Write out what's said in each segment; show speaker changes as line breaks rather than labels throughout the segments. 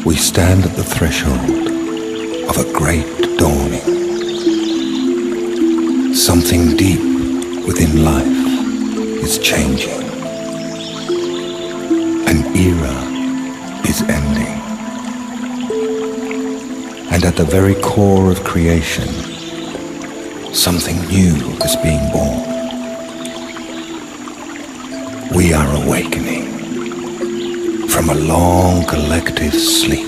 We stand at the threshold of a great dawning. Something deep within life is changing. An era is ending. And at the very core of creation, something new is being born. We are awakening from a long collective sleep,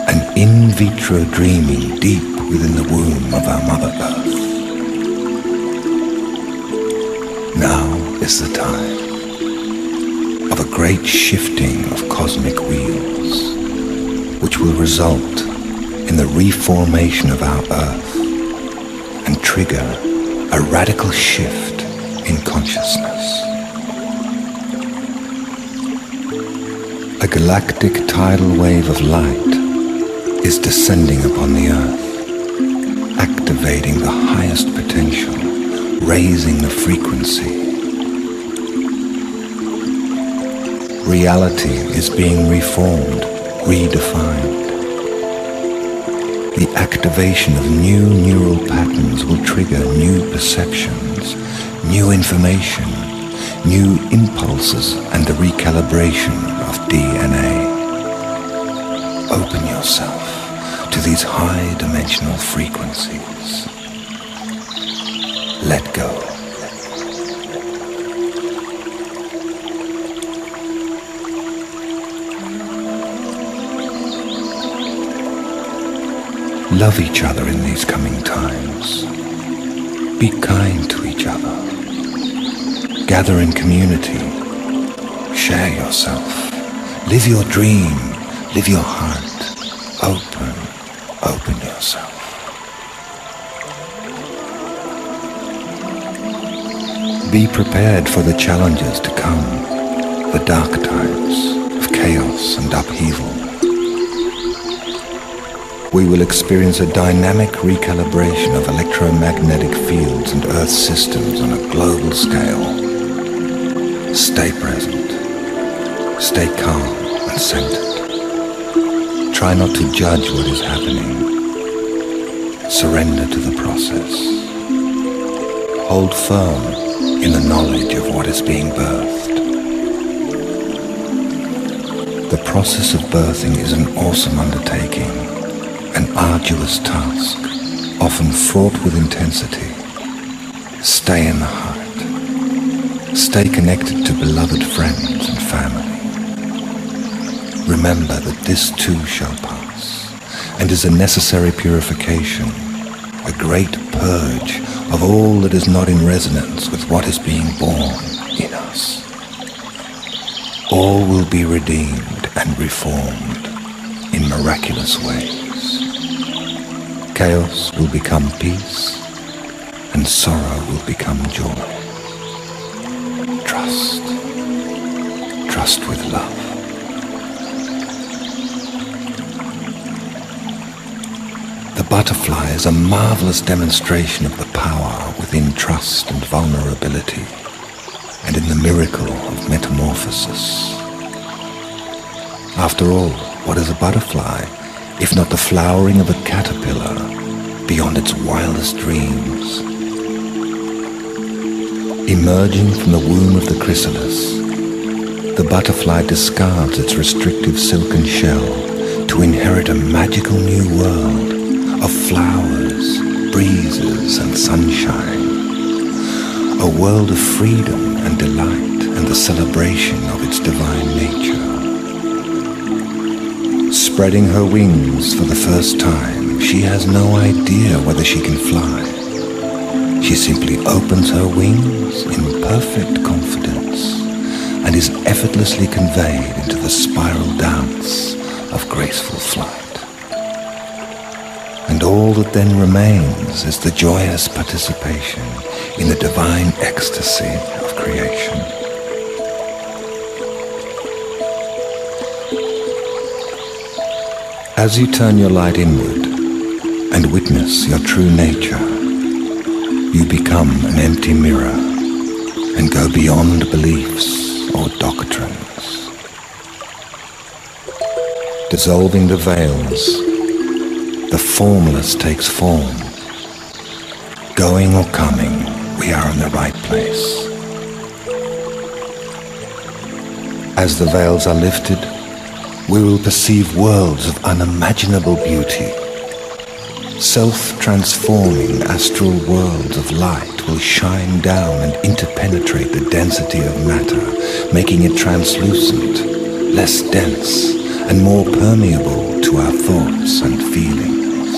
an in vitro dreaming deep within the womb of our Mother Earth. Now is the time of a great shifting of cosmic wheels, which will result in the reformation of our Earth and trigger a radical shift in consciousness. A galactic tidal wave of light is descending upon the Earth, activating the highest potential, raising the frequency. Reality is being reformed, redefined. The activation of new neural patterns will trigger new perceptions, new information, new impulses, and the recalibration of DNA. Open yourself to these high dimensional frequencies. Let go. Love each other in these coming times. Be kind to each other. Gather in community. Share yourself. Live your dream. Live your heart. Open yourself. Be prepared for the challenges to come, the dark times of chaos and upheaval. We will experience a dynamic recalibration of electromagnetic fields and Earth systems on a global scale. Stay present. Stay calm and centered. Try not to judge what is happening. Surrender to the process. Hold firm in the knowledge of what is being birthed. The process of birthing is an awesome undertaking, an arduous task, often fraught with intensity. Stay in the heart. Stay connected to beloved friends and family. Remember that this too shall pass, and is a necessary purification, a great purge of all that is not in resonance with what is being born in us. All will be redeemed and reformed in miraculous ways. Chaos will become peace, and sorrow will become joy. Trust with love. The butterfly is a marvelous demonstration of the power within trust and vulnerability, and in the miracle of metamorphosis. After all, what is a butterfly, if not the flowering of a caterpillar beyond its wildest dreams? Emerging from the womb of the chrysalis, the butterfly discards its restrictive silken shell to inherit a magical new world of flowers, breezes, and sunshine. A world of freedom and delight and the celebration of its divine nature. Spreading her wings for the first time, she has no idea whether she can fly. She simply opens her wings in perfect confidence and is effortlessly conveyed into the spiral dance of graceful flight. And all that then remains is the joyous participation in the divine ecstasy of creation. As you turn your light inward and witness your true nature, you become an empty mirror and go beyond beliefs or doctrines. Dissolving the veils, the formless takes form. Going or coming, we are in the right place. As the veils are lifted, we will perceive worlds of unimaginable beauty. Self-transforming astral worlds of light will shine down and interpenetrate the density of matter, making it translucent, less dense, and more permeable to our thoughts and feelings.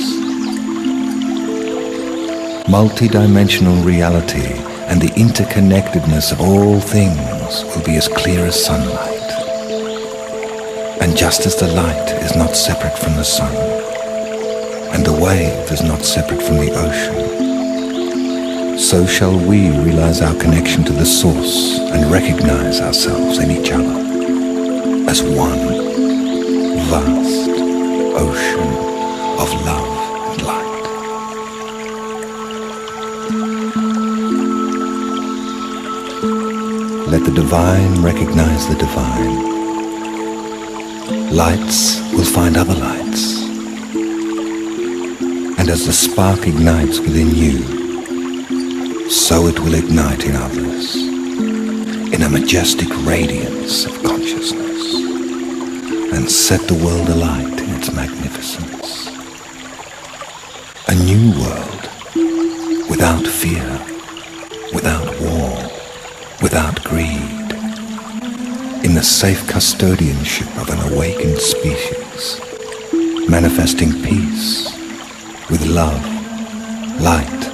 Multidimensional reality and the interconnectedness of all things will be as clear as sunlight. And just as the light is not separate from the sun, and the wave is not separate from the ocean, so shall we realize our connection to the source and recognize ourselves in each other as one vast ocean of love and light. Let the divine recognize the divine. Lights will find other lights. And as the spark ignites within you, so it will ignite in others, in a majestic radiance of consciousness, and set the world alight in its magnificence. A new world, without fear, without war, without greed, in the safe custodianship of an awakened species, manifesting peace with love, light,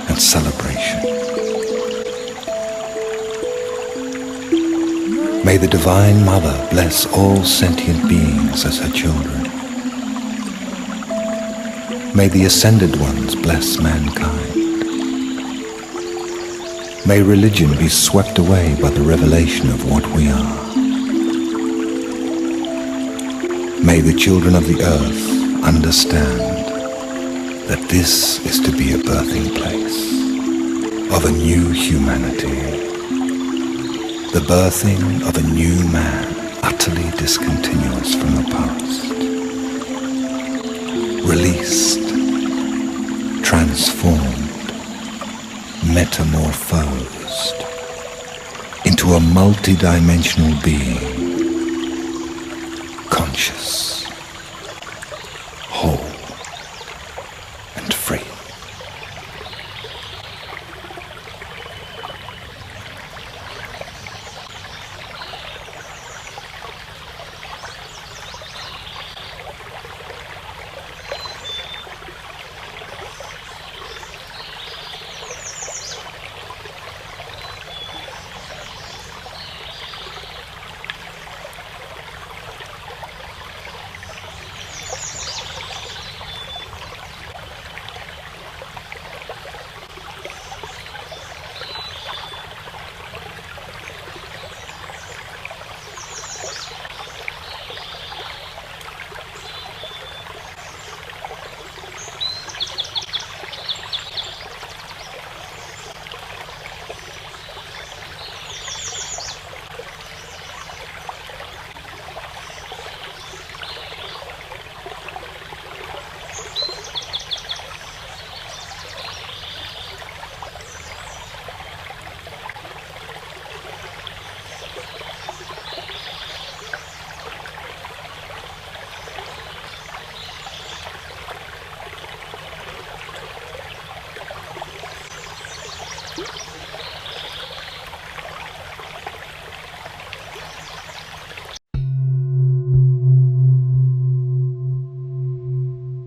and celebration. May the Divine Mother bless all sentient beings as her children. May the Ascended Ones bless mankind. May religion be swept away by the revelation of what we are. May the children of the earth understand that this is to be a birthing place of a new humanity, the birthing of a new man utterly discontinuous from the past, released, transformed, metamorphosed into a multidimensional being, conscious, whole, and free.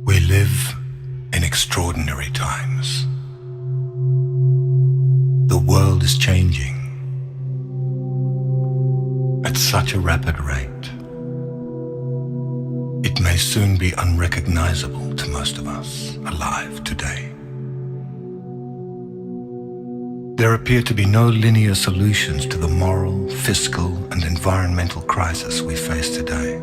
We live in extraordinary times. The world is changing at such a rapid rate. It may soon be unrecognizable to most of us alive today. There appear to be no linear solutions to the moral, fiscal, and environmental crisis we face today.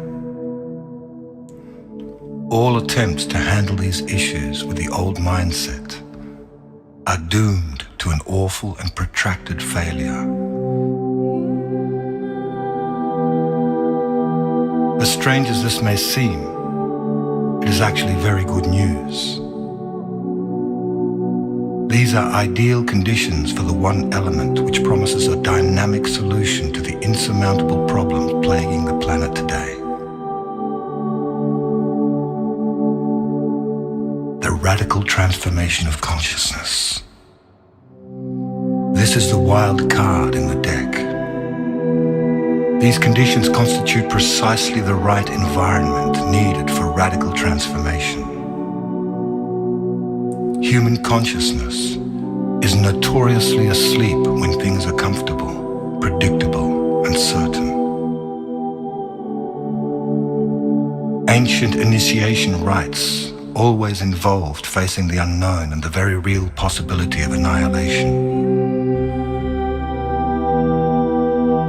All attempts to handle these issues with the old mindset are doomed to an awful and protracted failure. The strange as this may seem, it is actually very good news. These are ideal conditions for the one element which promises a dynamic solution to the insurmountable problems plaguing the planet today. The radical transformation of consciousness. This is the wild card in the deck. These conditions constitute precisely the right environment needed for radical transformation. Human consciousness is notoriously asleep when things are comfortable, predictable, and certain. Ancient initiation rites always involved facing the unknown and the very real possibility of annihilation.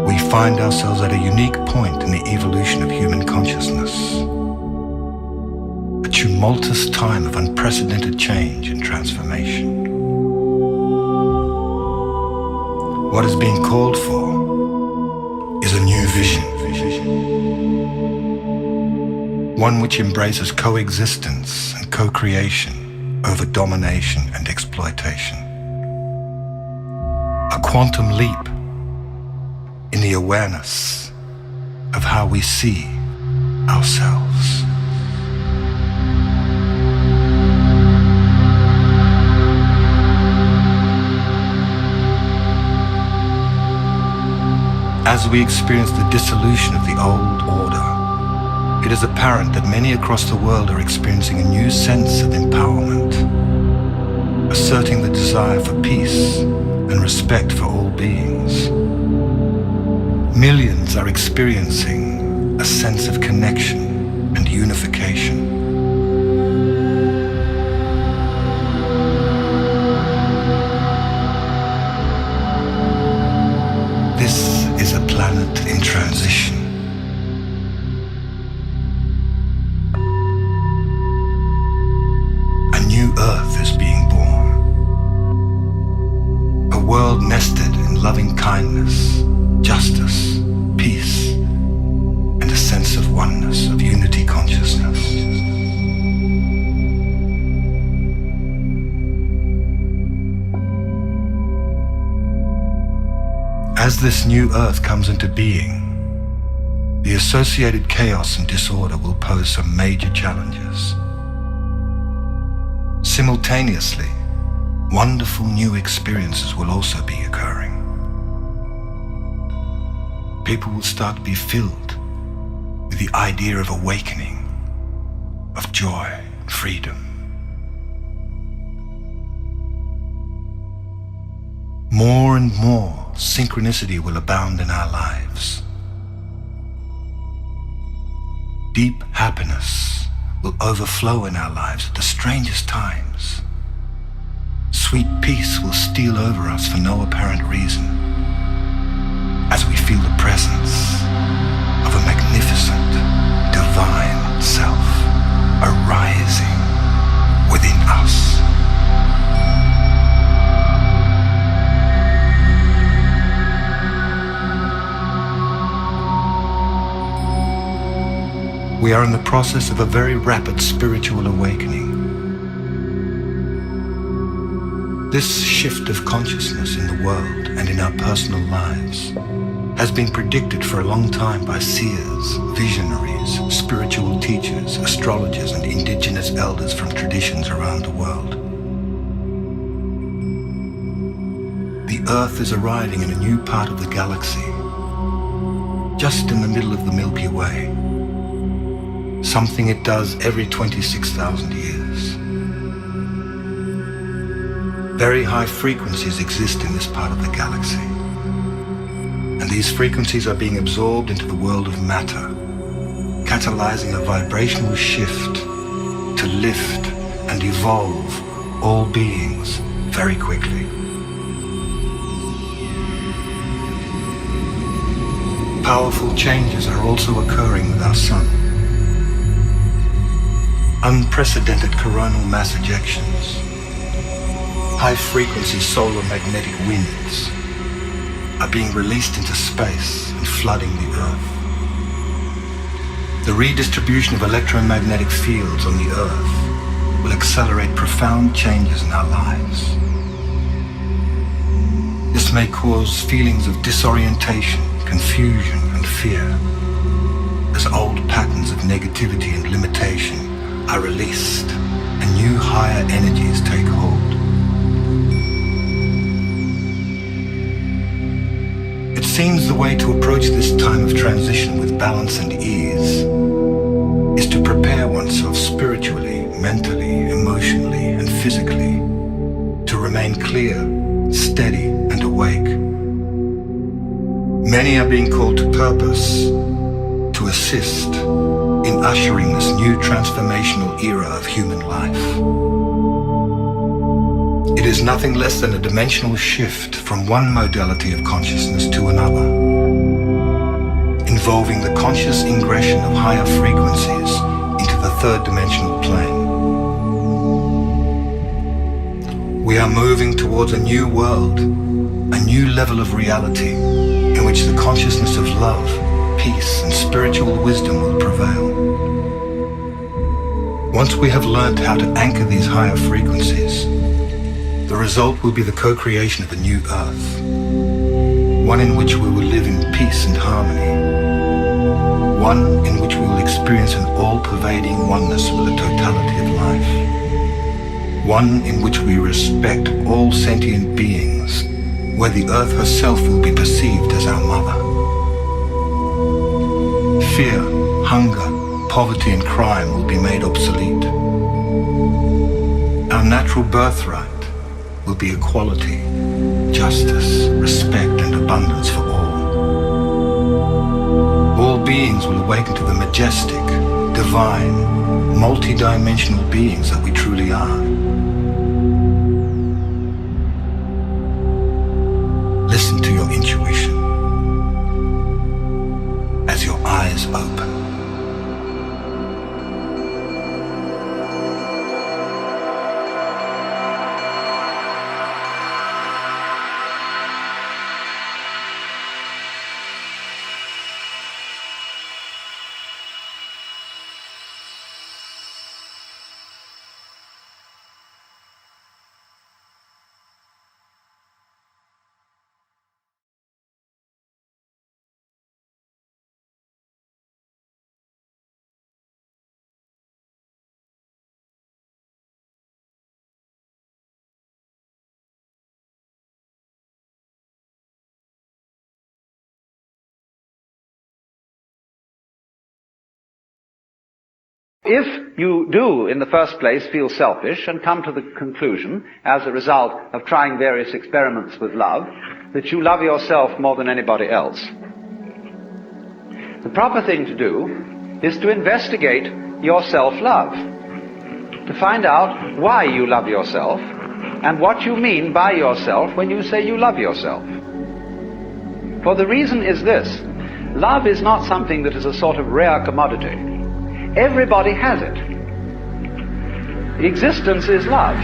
We find ourselves at a unique point in the evolution of human consciousness. A tumultuous time of unprecedented change and transformation. What is being called for is a new vision. One which embraces coexistence and co-creation over domination and exploitation. A quantum leap in the awareness of how we see ourselves. As we experience the dissolution of the old order, it is apparent that many across the world are experiencing a new sense of empowerment, asserting the desire for peace and respect for all beings. Millions are experiencing a sense of connection and unification. This is a planet in transition. A new Earth is being born. A world nested in loving kindness, justice, peace, and a sense of oneness, of unity consciousness. As this new Earth comes into being, the associated chaos and disorder will pose some major challenges. Simultaneously, wonderful new experiences will also be occurring. People will start to be filled with the idea of awakening, of joy, freedom. More and more synchronicity will abound in our lives. Deep happiness will overflow in our lives at the strangest times. Sweet peace will steal over us for no apparent reason, as we feel the presence of a magnificent, divine self arising within us. We are in the process of a very rapid spiritual awakening. This shift of consciousness in the world and in our personal lives has been predicted for a long time by seers, visionaries, spiritual teachers, astrologers, and indigenous elders from traditions around the world. The Earth is arriving in a new part of the galaxy, just in the middle of the Milky Way, something it does every 26,000 years. Very high frequencies exist in this part of the galaxy, and these frequencies are being absorbed into the world of matter, catalyzing a vibrational shift to lift and evolve all beings very quickly. Powerful changes are also occurring with our sun. Unprecedented coronal mass ejections, high-frequency solar magnetic winds are being released into space and flooding the Earth. The redistribution of electromagnetic fields on the Earth will accelerate profound changes in our lives. This may cause feelings of disorientation, confusion, and fear, as old patterns of negativity and limitation are released and new higher energies take hold. It seems the way to approach this time of transition with balance and ease is to prepare oneself spiritually, mentally, emotionally, and physically to remain clear, steady, and awake. Many are being called to purpose, to assist in ushering this new transformational era of human life. It is nothing less than a dimensional shift from one modality of consciousness to another, involving the conscious ingression of higher frequencies into the third dimensional plane. We are moving towards a new world, a new level of reality in which the consciousness of love, peace, and spiritual wisdom will prevail. Once we have learned how to anchor these higher frequencies, the result will be the co-creation of a new earth, one in which we will live in peace and harmony, one in which we will experience an all-pervading oneness with the totality of life, one in which we respect all sentient beings, where the earth herself will be perceived as our mother. Fear, hunger, poverty, and crime will be made obsolete. Our natural birthright will be equality, justice, respect, and abundance for all. All beings will awaken to the majestic, divine, multi-dimensional beings that we truly are. Listen to your intuition as your eyes open.
If you do, in the first place, feel selfish and come to the conclusion, as a result of trying various experiments with love, that you love yourself more than anybody else, the proper thing to do is to investigate your self-love, to find out why you love yourself and what you mean by yourself when you say you love yourself. For the reason is this: love is not something that is a sort of rare commodity. Everybody has it. Existence is love.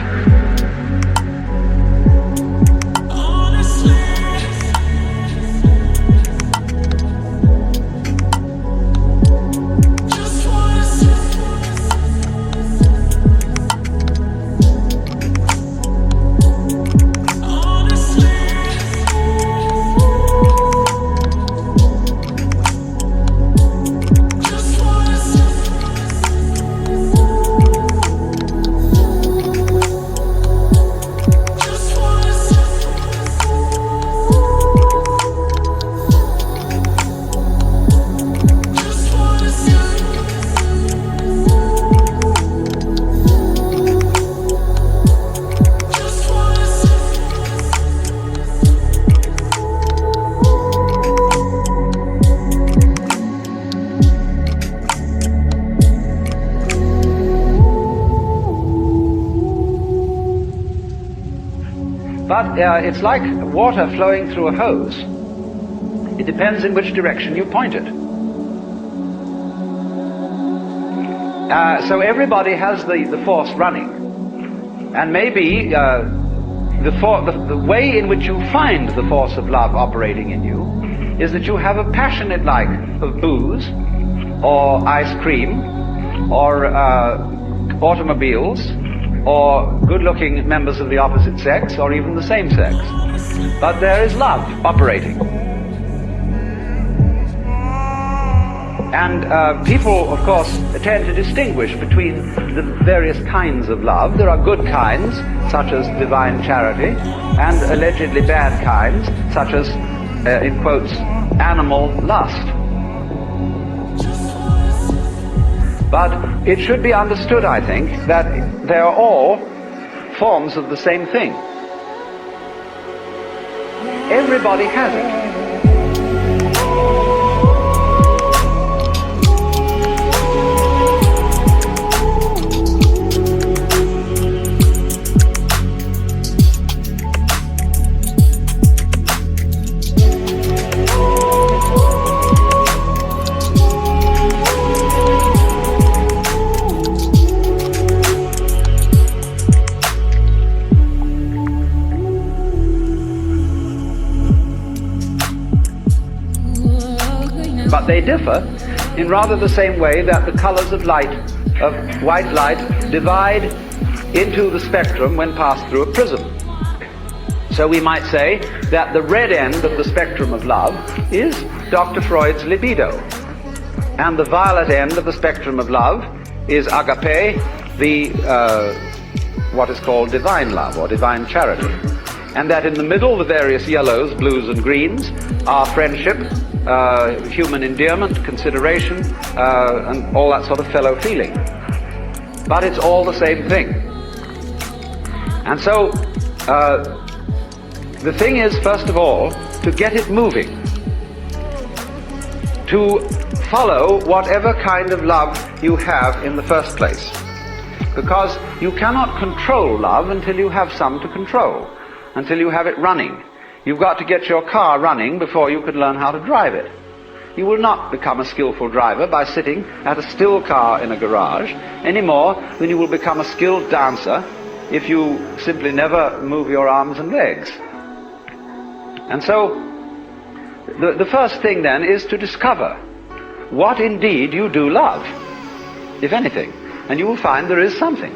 But it's like water flowing through a hose. It depends in which direction you point it. So everybody has the force running. And maybe the way in which you find the force of love operating in you is that you have a passionate like of booze, or ice cream, or automobiles, or good-looking members of the opposite sex, or even the same sex. But there is love operating. And people, of course, tend to distinguish between the various kinds of love. There are good kinds, such as divine charity, and allegedly bad kinds, such as, in quotes, animal lust. But it should be understood, I think, that they are all forms of the same thing. Everybody has it. But they differ in rather the same way that the colors of light, of white light, divide into the spectrum when passed through a prism. So we might say that the red end of the spectrum of love is Dr. Freud's libido, and the violet end of the spectrum of love is agape, the what is called divine love or divine charity. And that in the middle, the various yellows, blues and greens are friendship, human endearment, consideration, and all that sort of fellow feeling. But it's all the same thing. And so the thing is, first of all, to get it moving, to follow whatever kind of love you have in the first place. Because you cannot control love until you have some to control, until you have it running. You've got to get your car running before you can learn how to drive it. You will not become a skillful driver by sitting at a still car in a garage any more than you will become a skilled dancer if you simply never move your arms and legs. And so the first thing then is to discover what indeed you do love, if anything, and you will find there is something.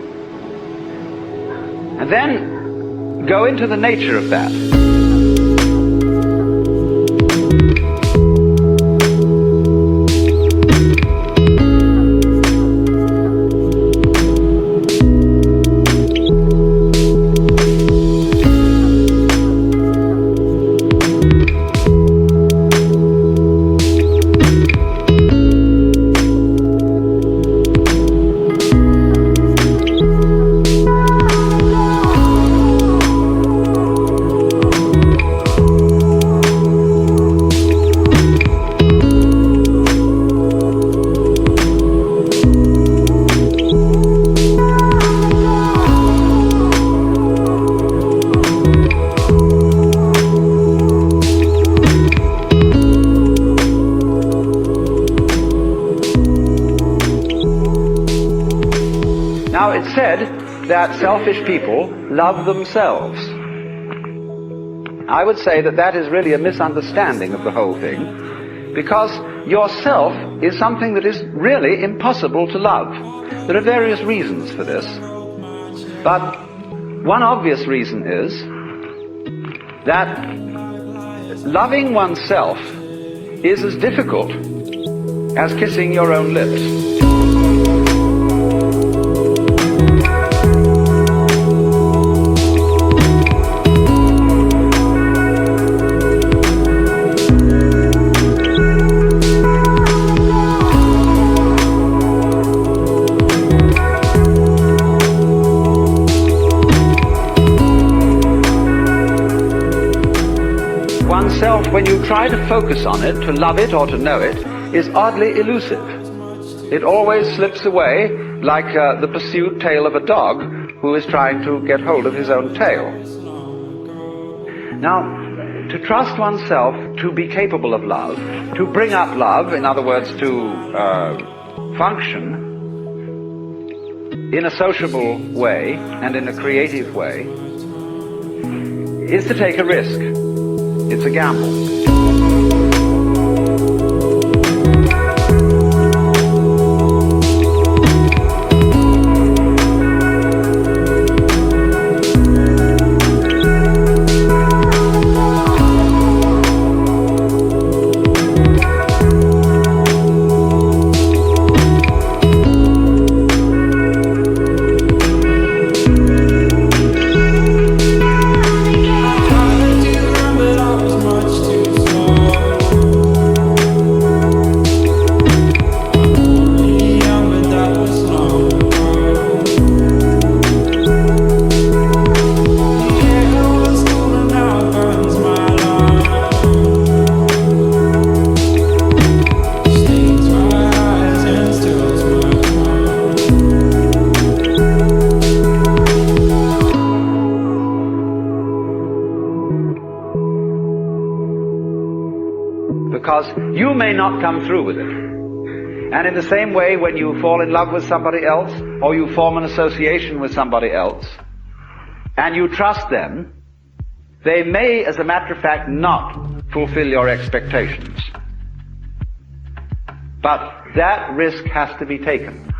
And then go into the nature of that. Now, it's said that selfish people love themselves. I would say that that is really a misunderstanding of the whole thing, because yourself is something that is really impossible to love. There are various reasons for this, but one obvious reason is that loving oneself is as difficult as kissing your own lips. Oneself, when you try to focus on it, to love it or to know it, is oddly elusive. It always slips away like the pursued tail of a dog who is trying to get hold of his own tail. Now, to trust oneself to be capable of love, to bring up love, in other words, to function in a sociable way and in a creative way, is to take a risk. It's a gamble. because you may not come through with it. And in the same way, when you fall in love with somebody else, or you form an association with somebody else, and you trust them, they may, as a matter of fact, not fulfill your expectations. But that risk has to be taken.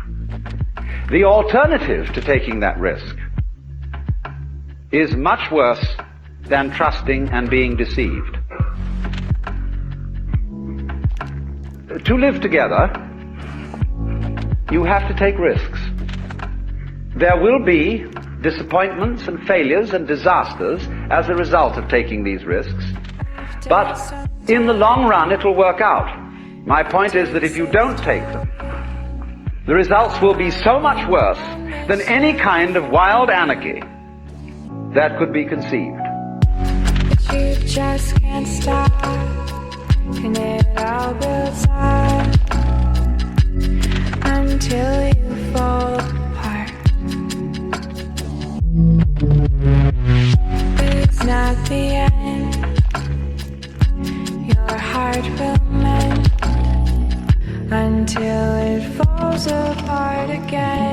The alternative to taking that risk is much worse than trusting and being deceived. To live together, you have to take risks. There will be disappointments and failures and disasters as a result of taking these risks. But in the long run, it will work out. My point is that if you don't take them, the results will be so much worse than any kind of wild anarchy that could be conceived.
You just can't stop, and it all builds up until you fall apart. It's not the end. Your heart will mend until it falls apart again.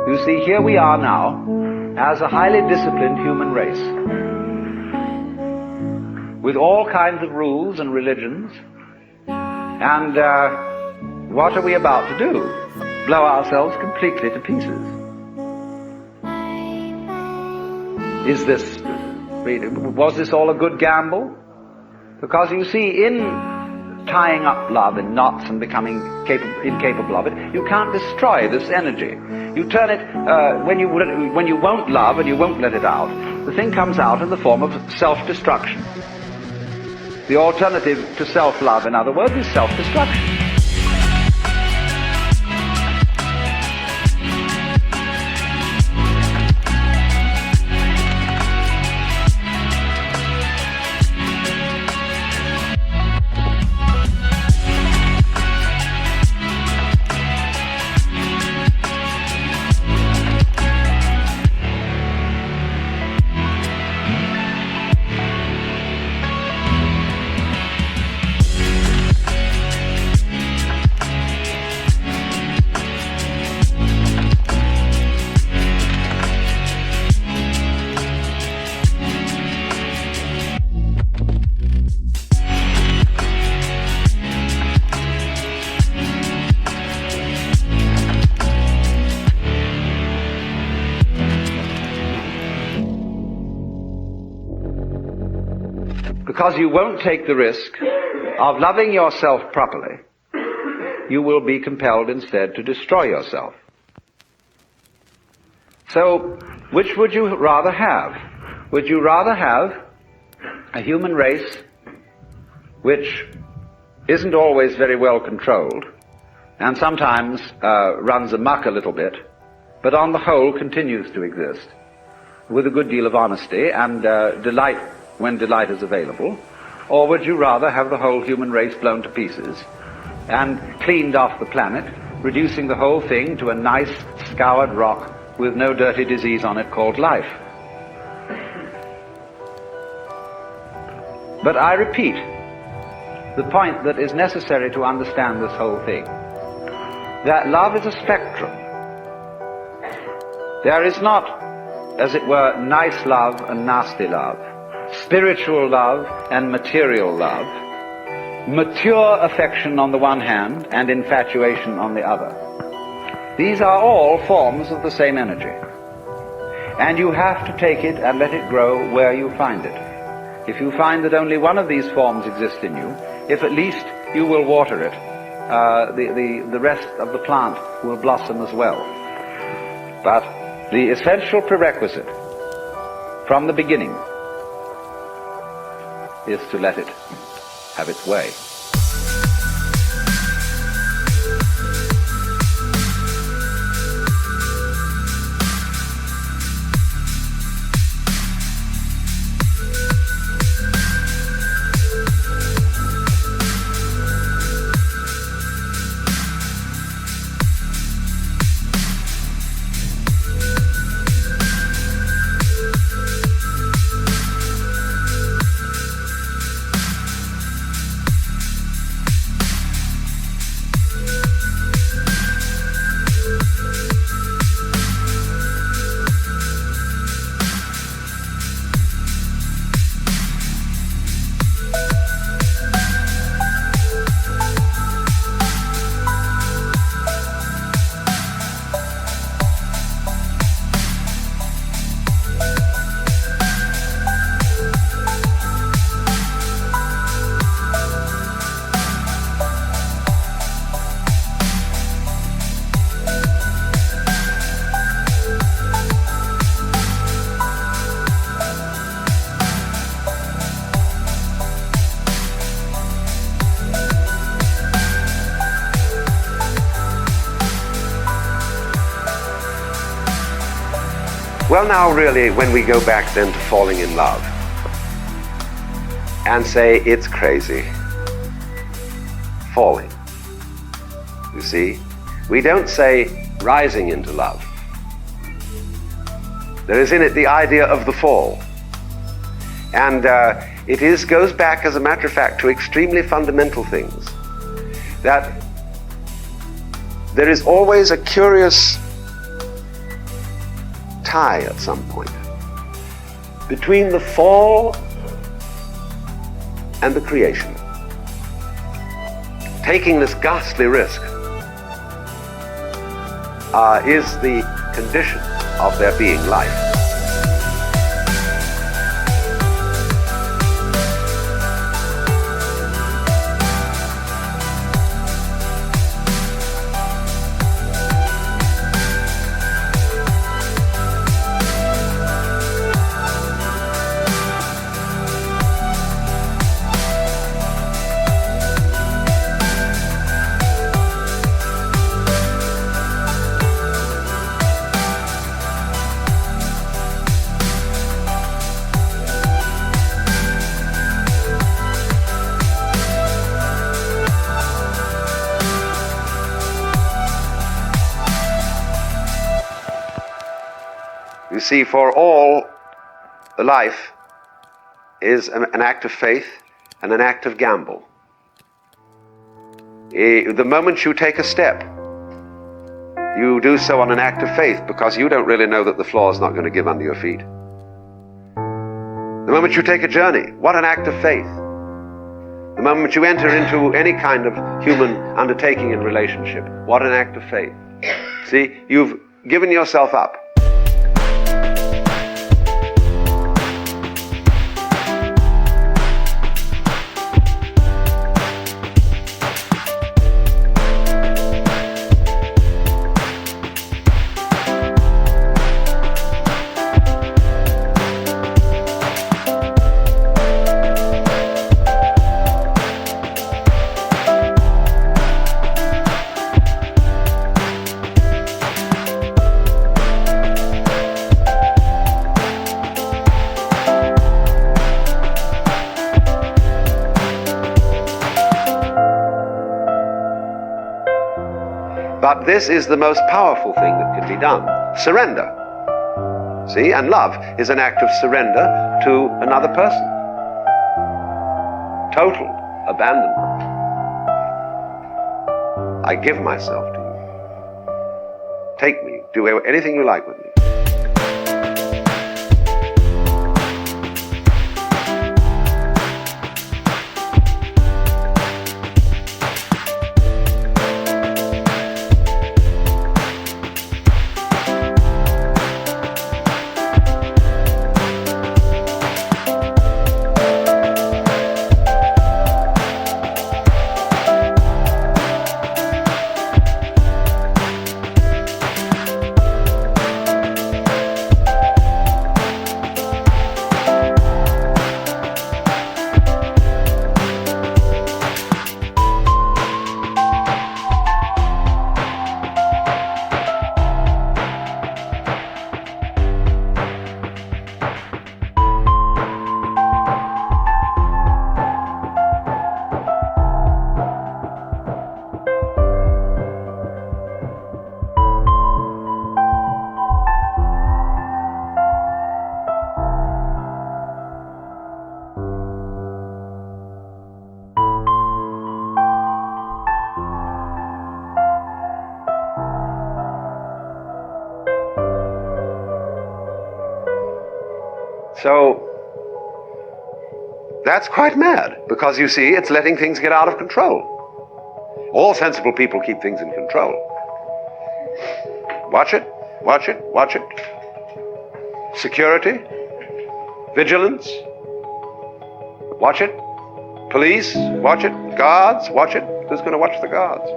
You see, here we are now as a highly disciplined human race, with all kinds of rules and religions, and what are we about to do? Blow ourselves completely to pieces. Was this all a good gamble? Because you see, in tying up love in knots and becoming incapable of it, you can't destroy this energy. You turn it, when you won't love and you won't let it out, the thing comes out in the form of self-destruction. The alternative to self-love, in other words, is self-destruction. Because you won't take the risk of loving yourself properly, you will be compelled instead to destroy yourself. So, which would you rather have? Would you rather have a human race which isn't always very well controlled and sometimes runs amok a little bit, but on the whole continues to exist with a good deal of honesty and delight when delight is available? Or would you rather have the whole human race blown to pieces and cleaned off the planet, reducing the whole thing to a nice scoured rock with no dirty disease on it called life? But I repeat the point that is necessary to understand this whole thing, that love is a spectrum. There is not, as it were, nice love and nasty love, spiritual love and material love, mature affection on the one hand and infatuation on the other. These are all forms of the same energy. And you have to take it and let it grow where you find it. If you find that only one of these forms exists in you, if at least you will water it, the rest of the plant will blossom as well. But the essential prerequisite from the beginning is to let it have its way.
Well, now really, when we go back then to falling in love and say it's crazy, falling, you see, we don't say rising into love. There is in it the idea of the fall. And it goes back, as a matter of fact, to extremely fundamental things. That there is always a curious tie at some point between the fall and the creation. Taking this ghastly risk is the condition of there being life. You see, for all, life is an act of faith and an act of gamble. The moment you take a step, you do so on an act of faith because you don't really know that the floor is not going to give under your feet. The moment you take a journey, what an act of faith. The moment you enter into any kind of human undertaking and relationship, what an act of faith. See, you've given yourself up. But this is the most powerful thing that can be done. Surrender. See, and love is an act of surrender to another person. Total abandonment. I give myself to you. Take me. Do anything you like with me. So that's quite mad, because you see, it's letting things get out of control. All sensible people keep things in control. Watch it, watch it, watch it. Security, vigilance, watch it. Police, watch it. Guards, watch it. Who's going to watch the guards?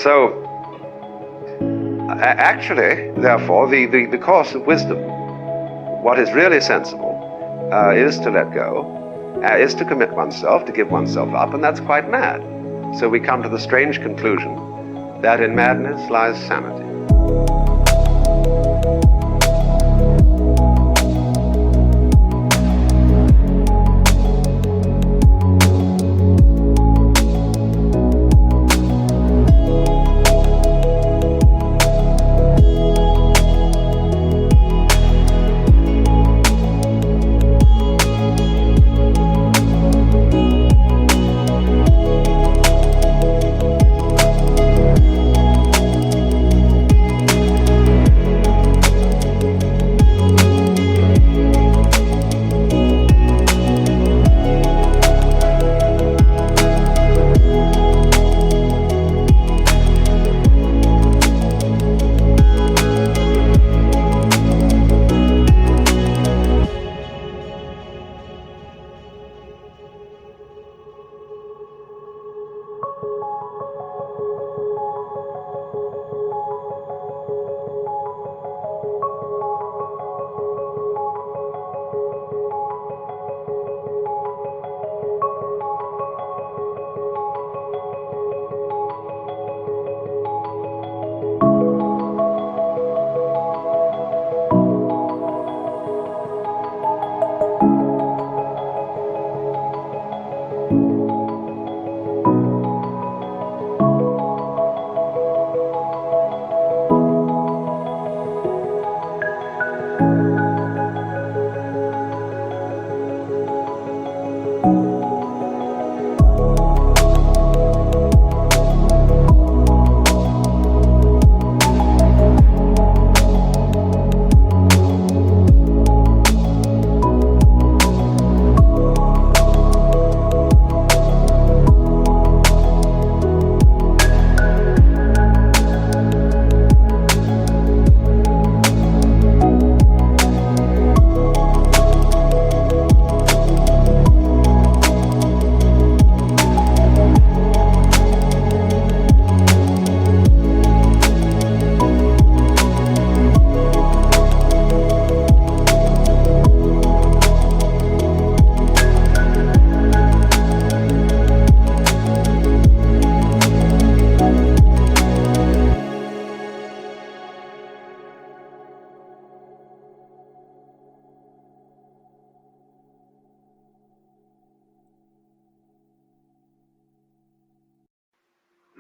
So, actually, therefore, the course of wisdom, what is really sensible, is to let go, is to commit oneself, to give oneself up, and that's quite mad. So we come to the strange conclusion that in madness lies sanity.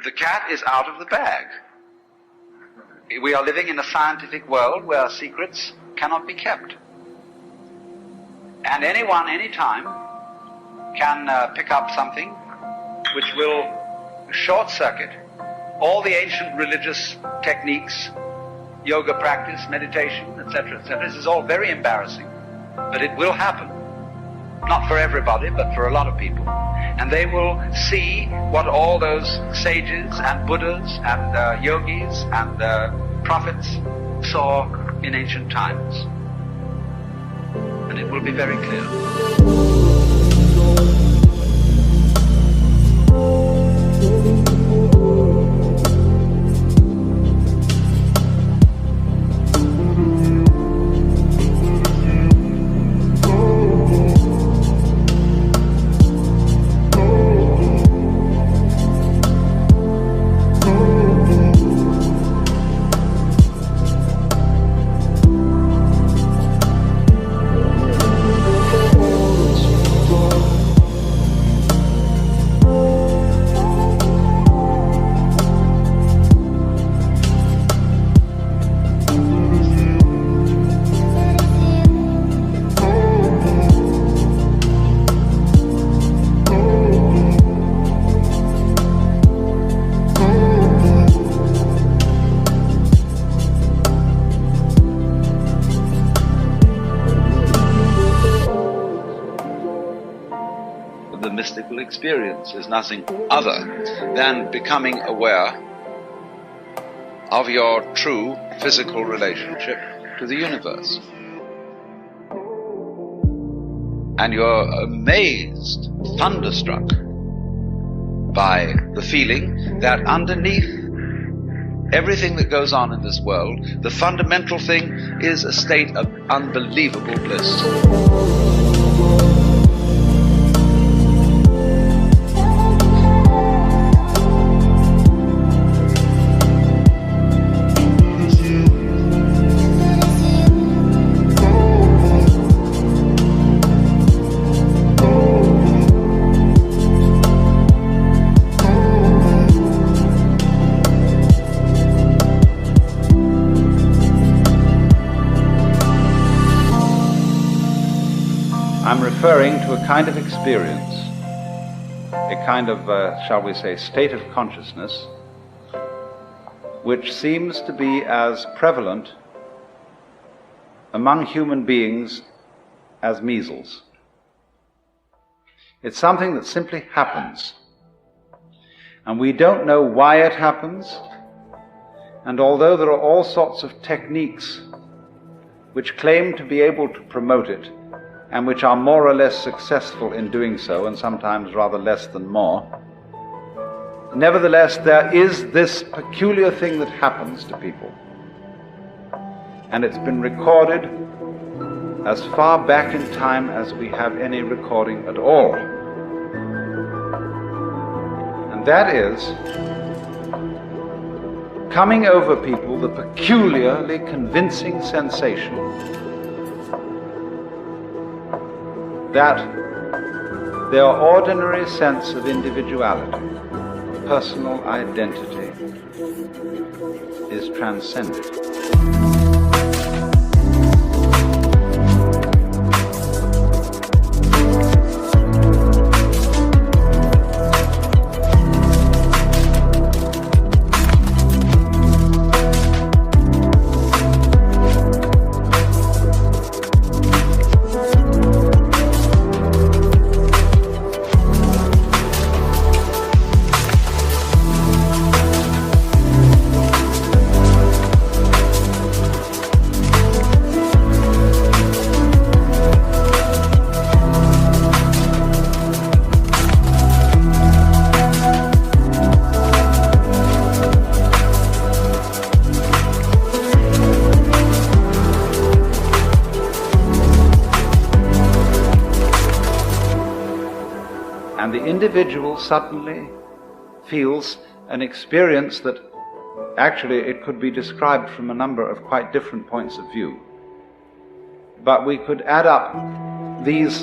The cat is out of the bag. We are living in a scientific world where secrets cannot be kept. And anyone, anytime, can pick up something which will short-circuit all the ancient religious techniques, yoga practice, meditation, etc., etc. This is all very embarrassing, but it will happen. Not for everybody, but for a lot of people. And they will see what all those sages and Buddhas and yogis and prophets saw in ancient times. And it will be very clear. The mystical experience is nothing other than becoming aware of your true physical relationship to the universe. And you're amazed, thunderstruck by the feeling that underneath everything that goes on in this world, the fundamental thing is a state of unbelievable bliss. referring to a kind of experience, a kind of, shall we say, state of consciousness, which seems to be as prevalent among human beings as measles. It's something that simply happens, and we don't know why it happens, and although there are all sorts of techniques which claim to be able to promote it, and which are more or less successful in doing so, and sometimes rather less than more, nevertheless there is this peculiar thing that happens to people, and it's been recorded as far back in time as we have any recording at all. And that is coming over people the peculiarly convincing sensation that their ordinary sense of individuality, personal identity, is transcended. And the individual suddenly feels an experience that actually it could be described from a number of quite different points of view. But we could add up these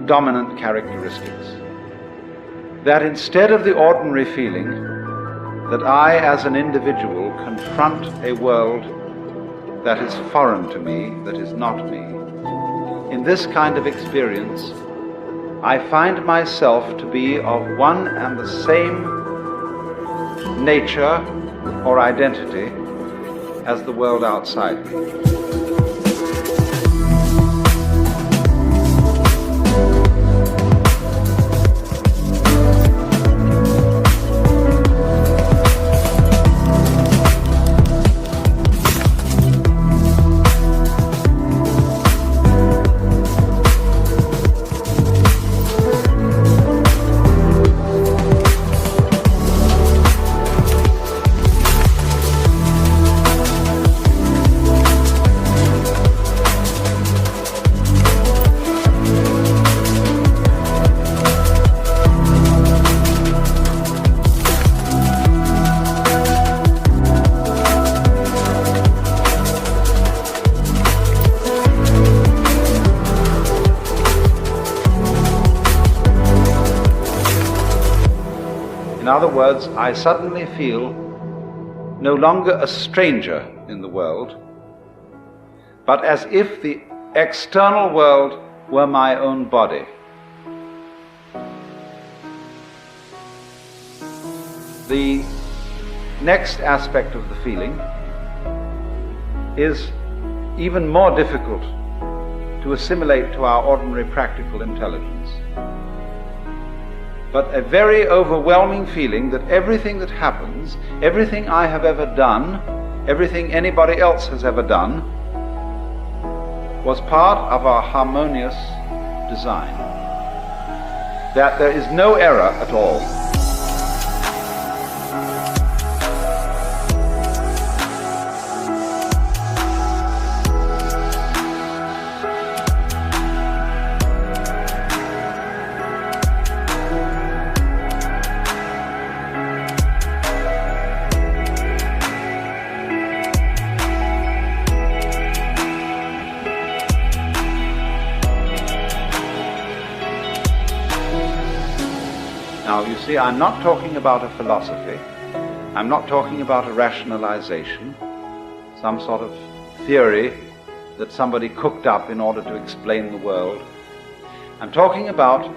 dominant characteristics. That instead of the ordinary feeling that I as an individual confront a world that is foreign to me, that is not me, in this kind of experience I find myself to be of one and the same nature or identity as the world outside me. In other words, I suddenly feel no longer a stranger in the world, but as if the external world were my own body. The next aspect of the feeling is even more difficult to assimilate to our ordinary practical intelligence. But a very overwhelming feeling that everything that happens, everything I have ever done, everything anybody else has ever done, was part of our harmonious design. That there is no error at all. Now, you see, I'm not talking about a philosophy. I'm not talking about a rationalization, some sort of theory that somebody cooked up in order to explain the world. I'm talking about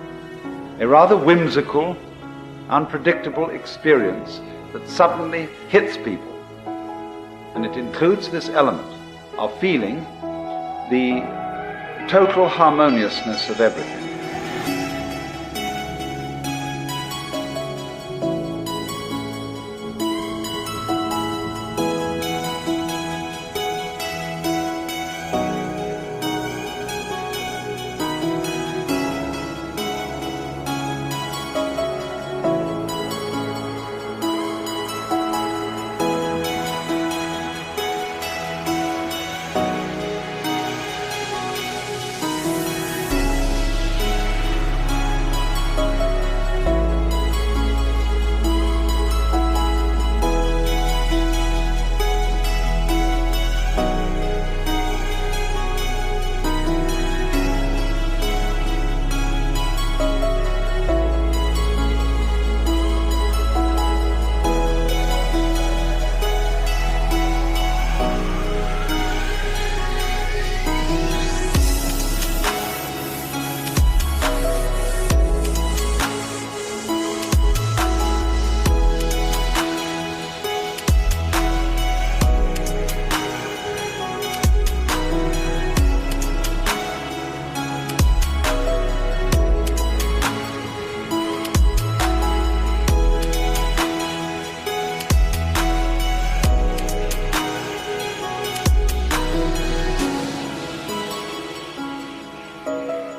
a rather whimsical, unpredictable experience that suddenly hits people. And it includes this element of feeling the total harmoniousness of everything.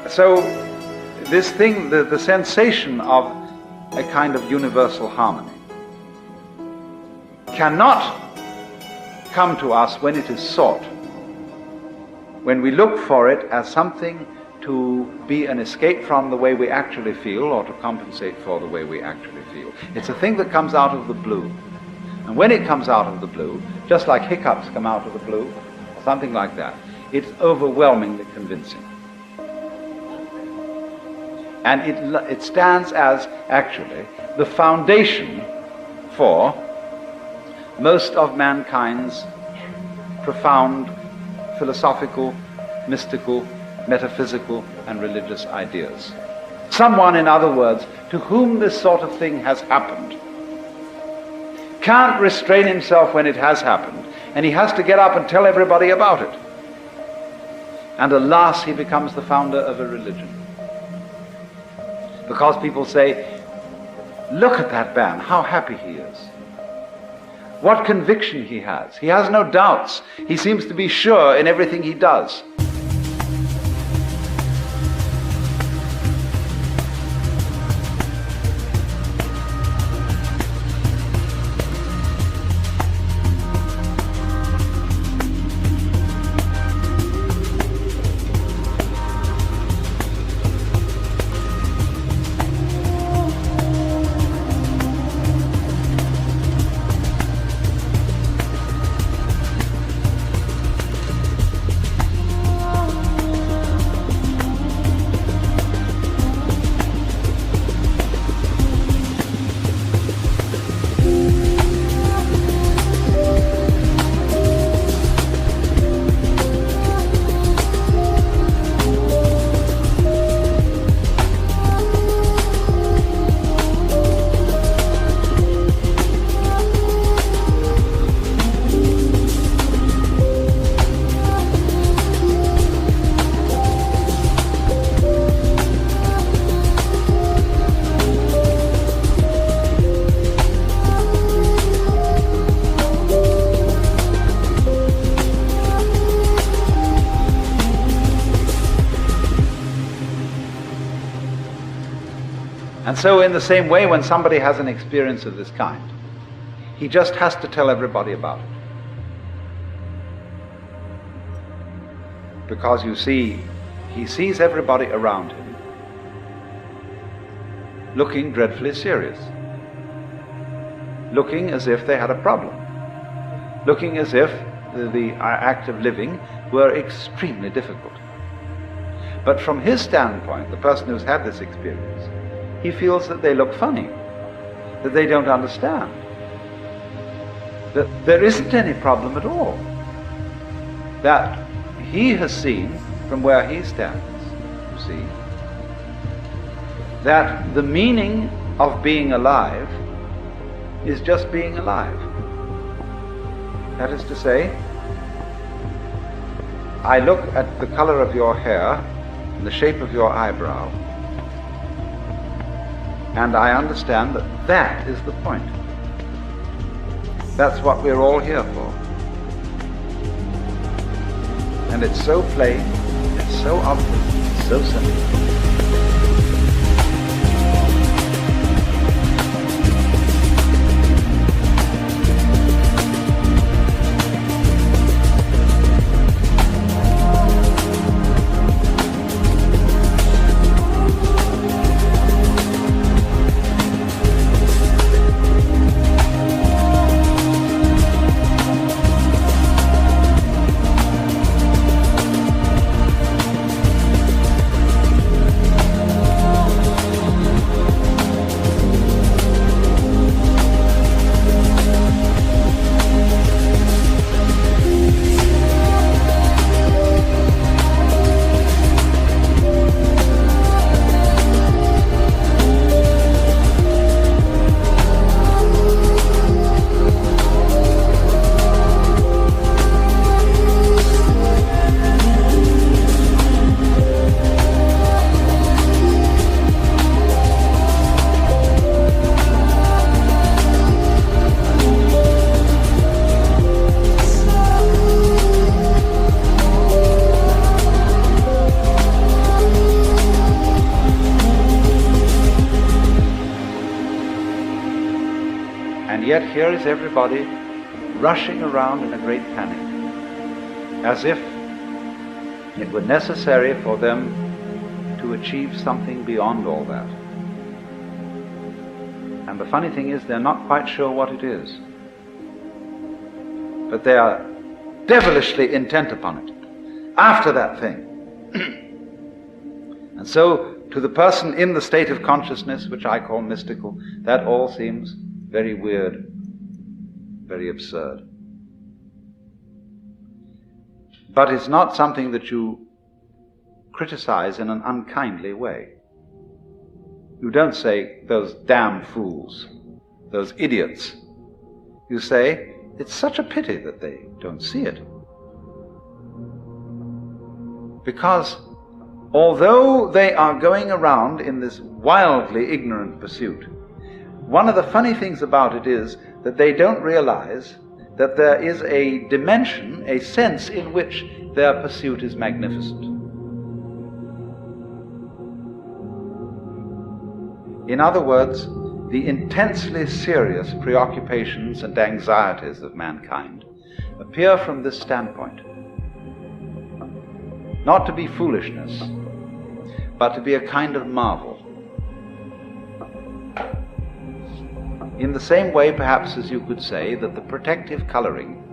So this thing, the sensation of a kind of universal harmony cannot come to us when it is sought, when we look for it as something to be an escape from the way we actually feel or to compensate for the way we actually feel. It's a thing that comes out of the blue. And when it comes out of the blue, just like hiccups come out of the blue, or something like that, it's overwhelmingly convincing. And it stands as, actually, the foundation for most of mankind's profound philosophical, mystical, metaphysical, and religious ideas. Someone, in other words, to whom this sort of thing has happened can't restrain himself when it has happened, and he has to get up and tell everybody about it. And alas, he becomes the founder of a religion. Because people say, look at that man, how happy he is. What conviction he has. He has no doubts. He seems to be sure in everything he does. And so in the same way, when somebody has an experience of this kind, he just has to tell everybody about it. Because you see, he sees everybody around him looking dreadfully serious, looking as if they had a problem, looking as if the act of living were extremely difficult. But from his standpoint, the person who's had this experience, he feels that they look funny, that they don't understand, that there isn't any problem at all, that he has seen from where he stands, you see, that the meaning of being alive is just being alive. That is to say, I look at the color of your hair and the shape of your eyebrow, and I understand that that is the point. That's what we're all here for. And it's so plain, it's so obvious, it's so simple. And yet here is everybody rushing around in a great panic, as if it were necessary for them to achieve something beyond all that. And the funny thing is, they're not quite sure what it is, but they are devilishly intent upon it, after that thing. And so, to the person in the state of consciousness, which I call mystical, that all seems very weird, very absurd. But it's not something that you criticize in an unkindly way. You don't say, those damn fools, those idiots. You say, it's such a pity that they don't see it. Because although they are going around in this wildly ignorant pursuit, one of the funny things about it is that they don't realize that there is a dimension, a sense in which their pursuit is magnificent. In other words, the intensely serious preoccupations and anxieties of mankind appear from this standpoint. Not to be foolishness, but to be a kind of marvel. In the same way, perhaps, as you could say that the protective coloring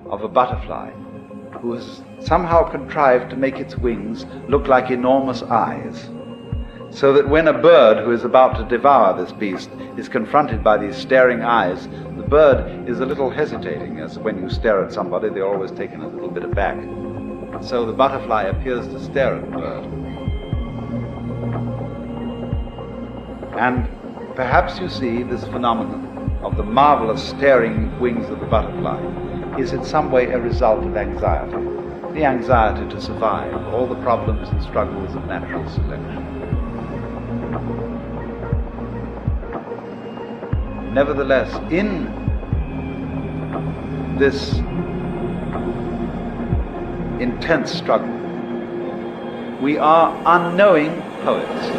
of a butterfly, who has somehow contrived to make its wings look like enormous eyes, so that when a bird who is about to devour this beast is confronted by these staring eyes, the bird is a little hesitating, as when you stare at somebody, they're always taken a little bit aback. So the butterfly appears to stare at the bird. And perhaps you see this phenomenon of the marvelous staring wings of the butterfly is in some way a result of anxiety. The anxiety to survive all the problems and struggles of natural selection. Nevertheless, in this intense struggle, we are unknowing poets.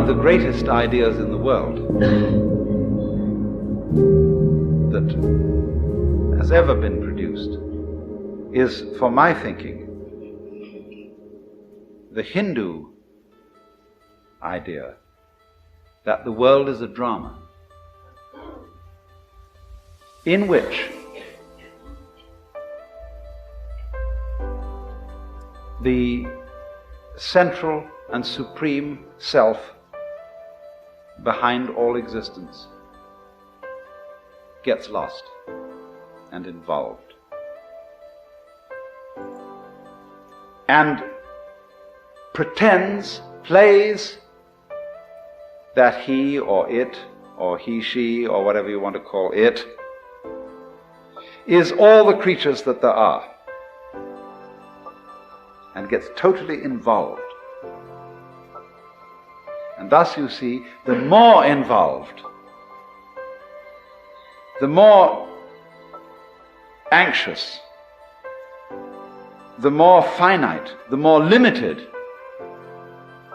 of the greatest ideas in the world that has ever been produced is, for my thinking, the Hindu idea that the world is a drama in which the central and supreme self behind all existence gets lost and involved, and pretends, plays that he or it, or he, she, or whatever you want to call it, is all the creatures that there are, and gets totally involved. And thus you see, the more involved, the more anxious, the more finite, the more limited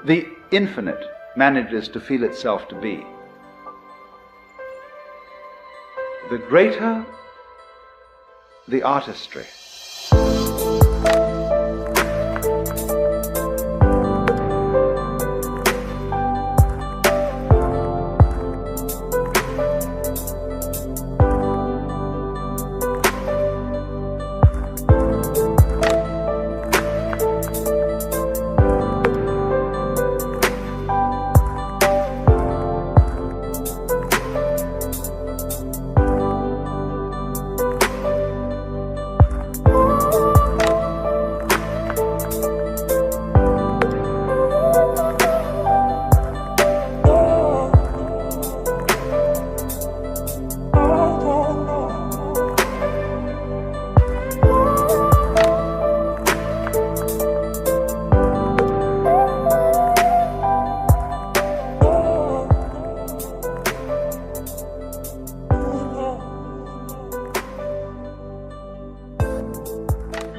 the infinite manages to feel itself to be, the greater the artistry.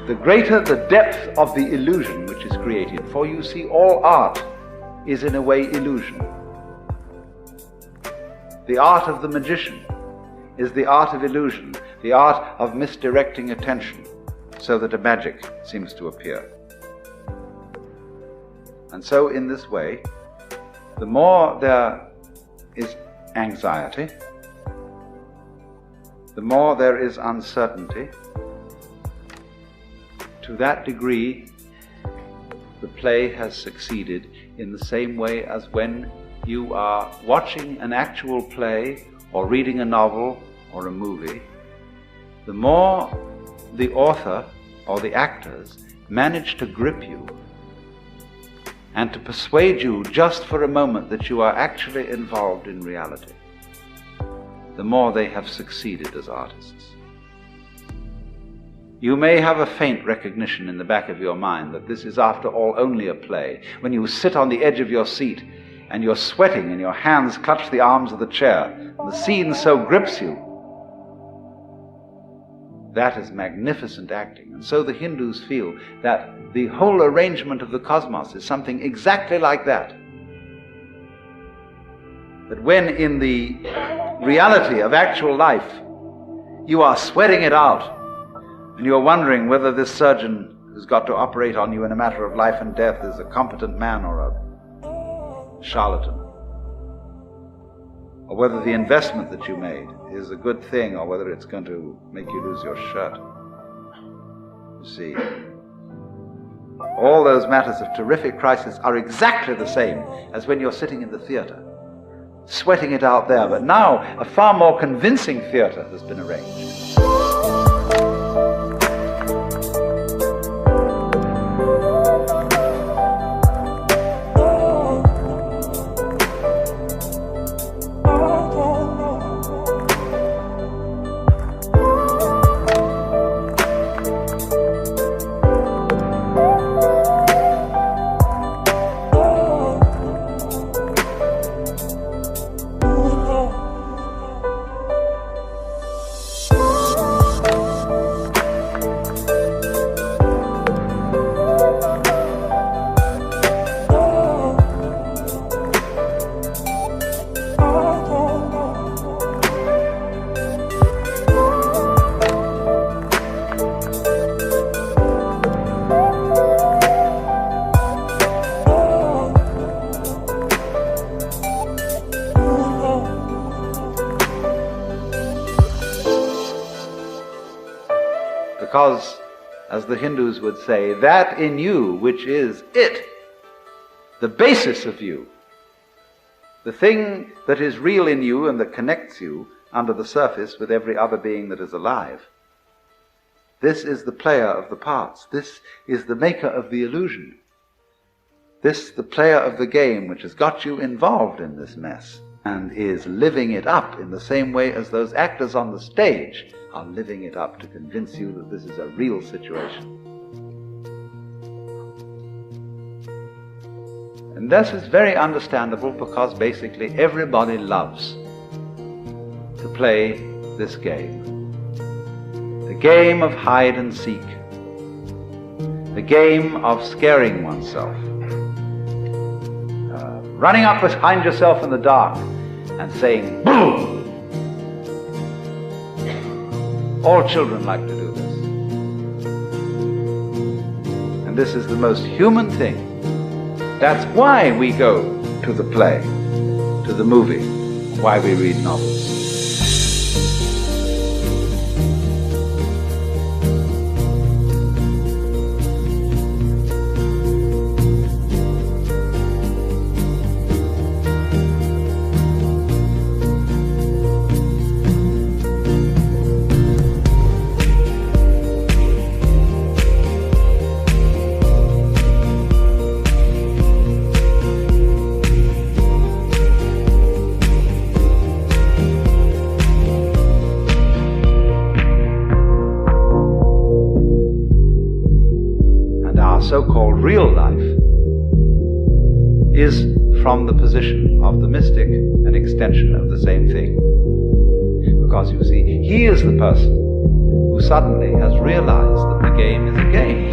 The greater the depth of the illusion which is created, for you see, all art is in a way illusion. The art of the magician is the art of illusion, the art of misdirecting attention so that a magic seems to appear. And so in this way, the more there is anxiety, the more there is uncertainty, to that degree the play has succeeded, in the same way as when you are watching an actual play or reading a novel or a movie, the more the author or the actors manage to grip you and to persuade you just for a moment that you are actually involved in reality, the more they have succeeded as artists. You may have a faint recognition in the back of your mind that this is after all only a play. When you sit on the edge of your seat and you're sweating and your hands clutch the arms of the chair and the scene so grips you, that is magnificent acting. And so the Hindus feel that the whole arrangement of the cosmos is something exactly like that. That when in the reality of actual life you are sweating it out, and you're wondering whether this surgeon who's got to operate on you in a matter of life and death is a competent man or a charlatan, or whether the investment that you made is a good thing or whether it's going to make you lose your shirt. You see, all those matters of terrific crisis are exactly the same as when you're sitting in the theater, sweating it out there, but now a far more convincing theater has been arranged. Because, as the Hindus would say, that in you which is it, the basis of you, the thing that is real in you and that connects you under the surface with every other being that is alive. This is the player of the parts. This is the maker of the illusion. This, the player of the game, which has got you involved in this mess and is living it up in the same way as those actors on the stage are living it up to convince you that this is a real situation. And this is very understandable because basically everybody loves to play this game. The game of hide and seek. The game of scaring oneself. Running up behind yourself in the dark and saying, "Boo!" All children like to do this. And this is the most human thing. That's why we go to the play, to the movie, why we read novels. So-called real life is, from the position of the mystic, an extension of the same thing. Because you see, he is the person who suddenly has realized that the game is a game.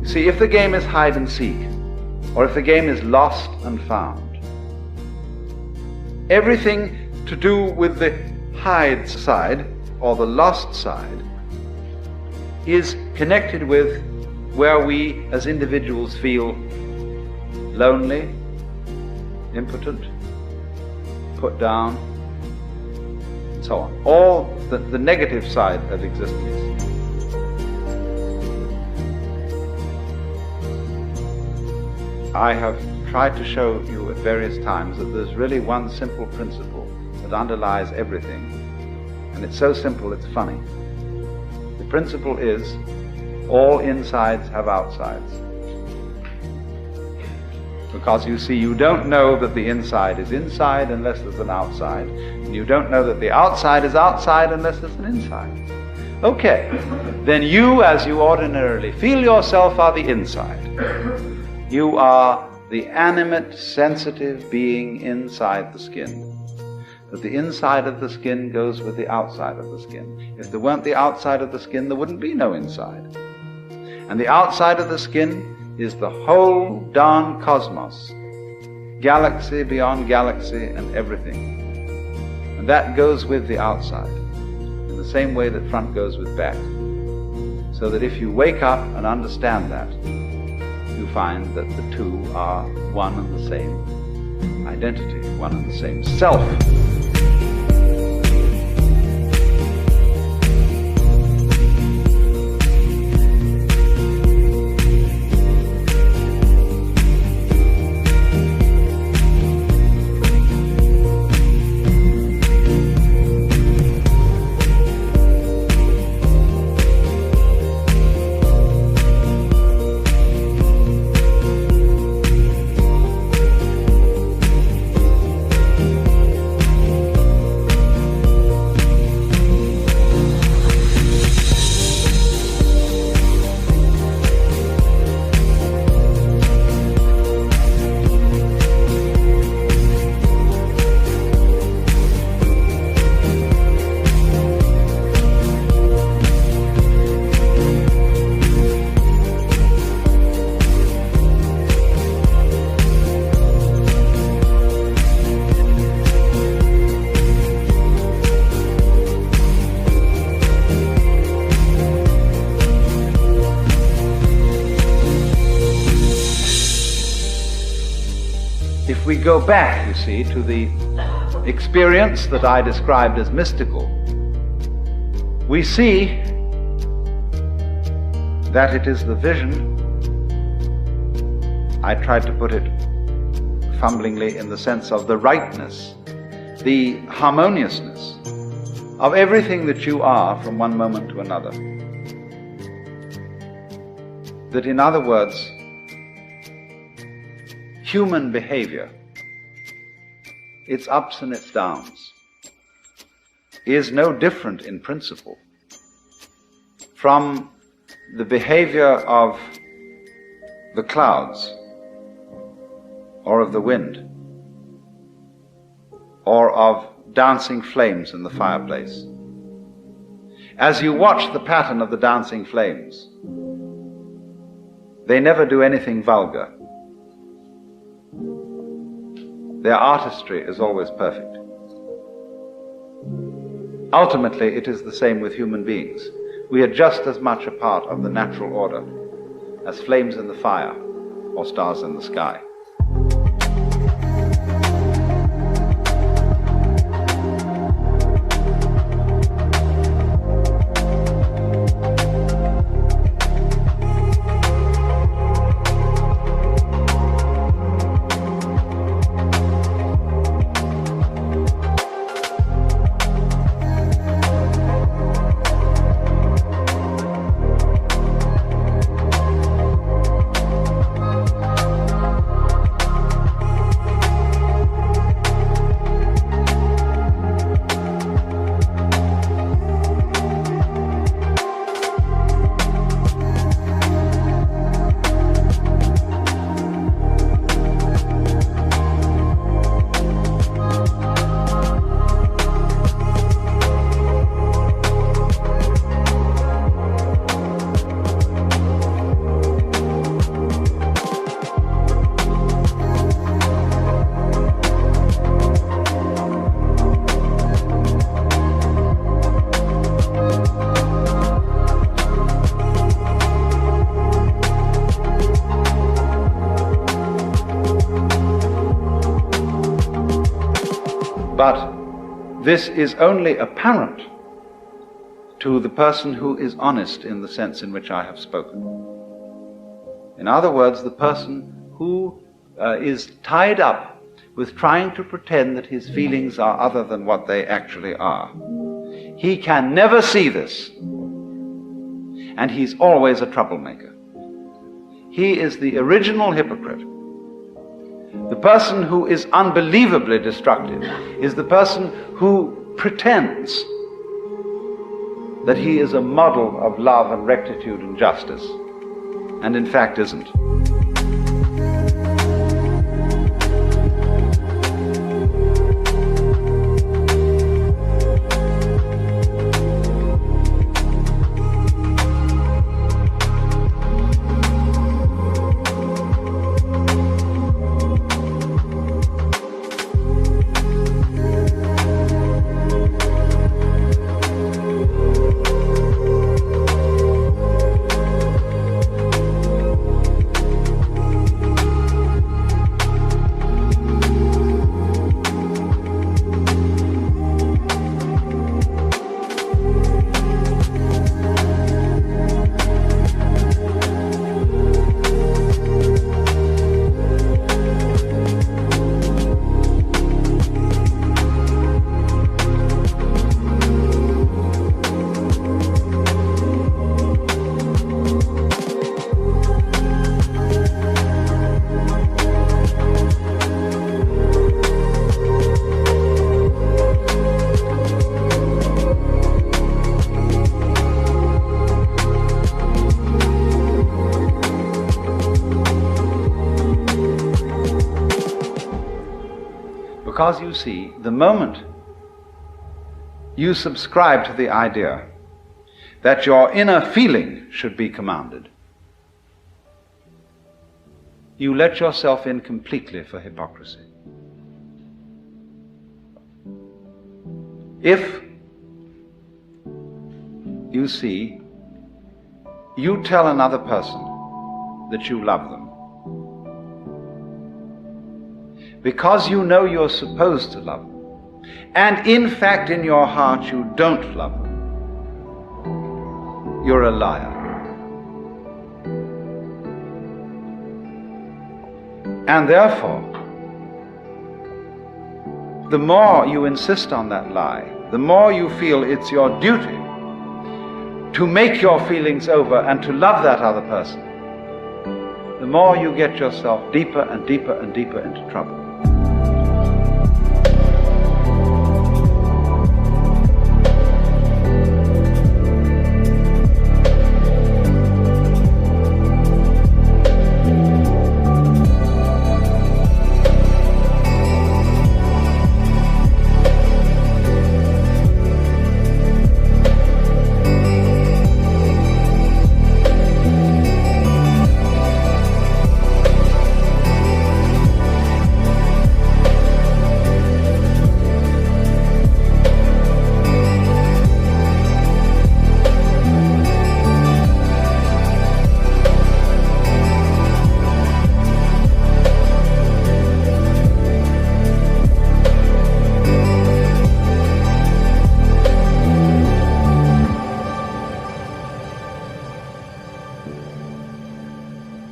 See, if the game is hide and seek, or if the game is lost and found, everything to do with the hide side, or the lost side, is connected with where we as individuals feel lonely, impotent, put down, and so on. All the negative side of existence. I have tried to show you at various times that there's really one simple principle that underlies everything. And it's so simple it's funny. The principle is, all insides have outsides. Because you see, you don't know that the inside is inside unless there's an outside. And you don't know that the outside is outside unless there's an inside. Okay, then you, as you ordinarily feel yourself, are the inside. You are the animate, sensitive being inside the skin. But the inside of the skin goes with the outside of the skin. If there weren't the outside of the skin, there wouldn't be no inside. And the outside of the skin is the whole darn cosmos, galaxy beyond galaxy and everything. And that goes with the outside, in the same way that front goes with back. So that if you wake up and understand that, you find that the two are one and the same identity, one and the same self. if we go back, you see, to the experience that I described as mystical, we see that it is the vision, I tried to put it fumblingly in the sense of the rightness, the harmoniousness of everything that you are from one moment to another. That, in other words, human behavior, its ups and its downs, is no different in principle from the behavior of the clouds, or of the wind, or of dancing flames in the fireplace. As you watch the pattern of the dancing flames, they never do anything vulgar. Their artistry is always perfect. Ultimately, it is the same with human beings. We are just as much a part of the natural order as flames in the fire or stars in the sky. But this is only apparent to the person who is honest in the sense in which I have spoken. In other words, the person who is tied up with trying to pretend that his feelings are other than what they actually are. He can never see this, and he's always a troublemaker. He is the original hypocrite. The person who is unbelievably destructive is the person who pretends that he is a model of love and rectitude and justice, and in fact isn't. Because you see, the moment you subscribe to the idea that your inner feeling should be commanded, you let yourself in completely for hypocrisy. If you see, you tell another person that you love them, because you know you're supposed to love them, and in fact in your heart you don't love them, you're a liar. And therefore, the more you insist on that lie, the more you feel it's your duty to make your feelings over and to love that other person, the more you get yourself deeper and deeper and deeper into trouble.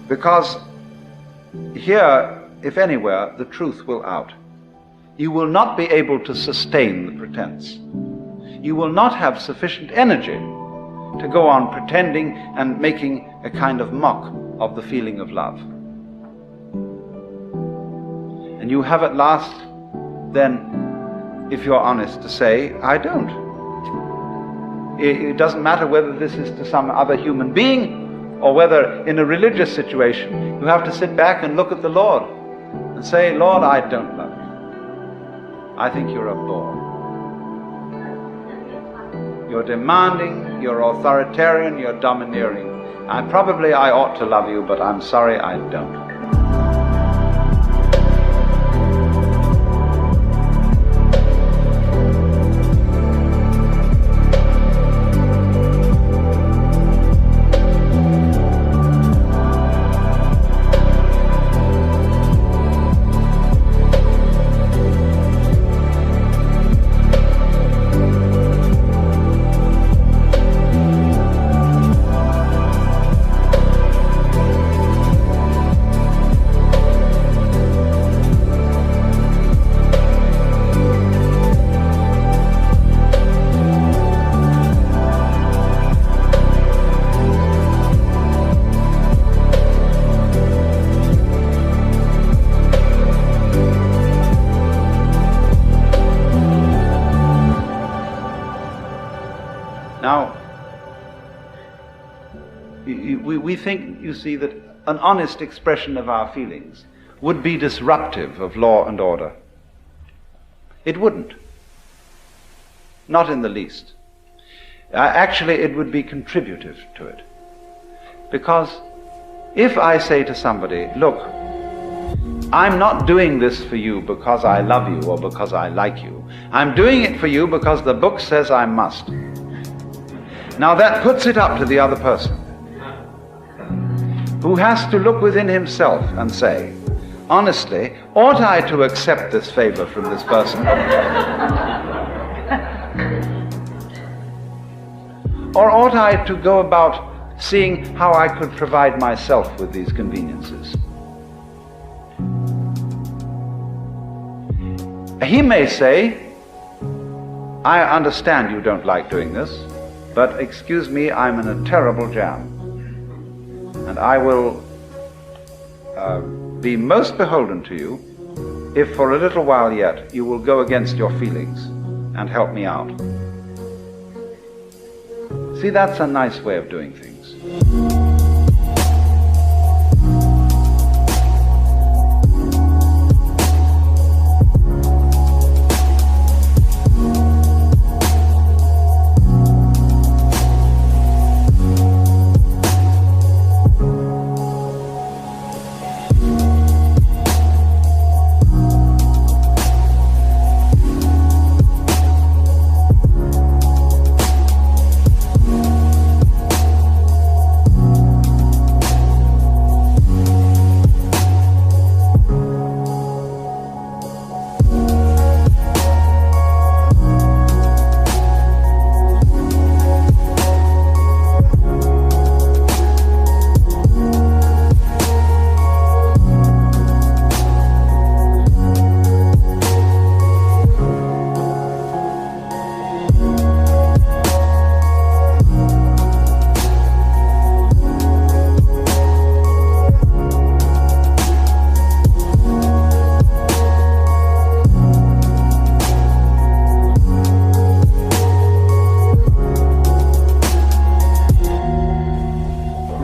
Because here, if anywhere, the truth will out. You will not be able to sustain the pretense. You will not have sufficient energy to go on pretending and making a kind of mock of the feeling of love. And you have at last, then, if you're honest, to say, I don't. It doesn't matter whether this is to some other human being or whether in a religious situation you have to sit back and look at the Lord and say, Lord, I don't love you. I think you're a bore. You're demanding, you're authoritarian, you're domineering. Probably I ought to love you, but I'm sorry I don't. Now, we think, you see, that an honest expression of our feelings would be disruptive of law and order. It wouldn't. Not in the least. Actually, it would be contributive to it. Because if I say to somebody, look, I'm not doing this for you because I love you or because I like you. I'm doing it for you because the book says I must. Now that puts it up to the other person, who has to look within himself and say, honestly, ought I to accept this favor from this person? Or ought I to go about seeing how I could provide myself with these conveniences? He may say, I understand you don't like doing this, but excuse me, I'm in a terrible jam. And I will be most beholden to you if for a little while yet you will go against your feelings and help me out. See, that's a nice way of doing things.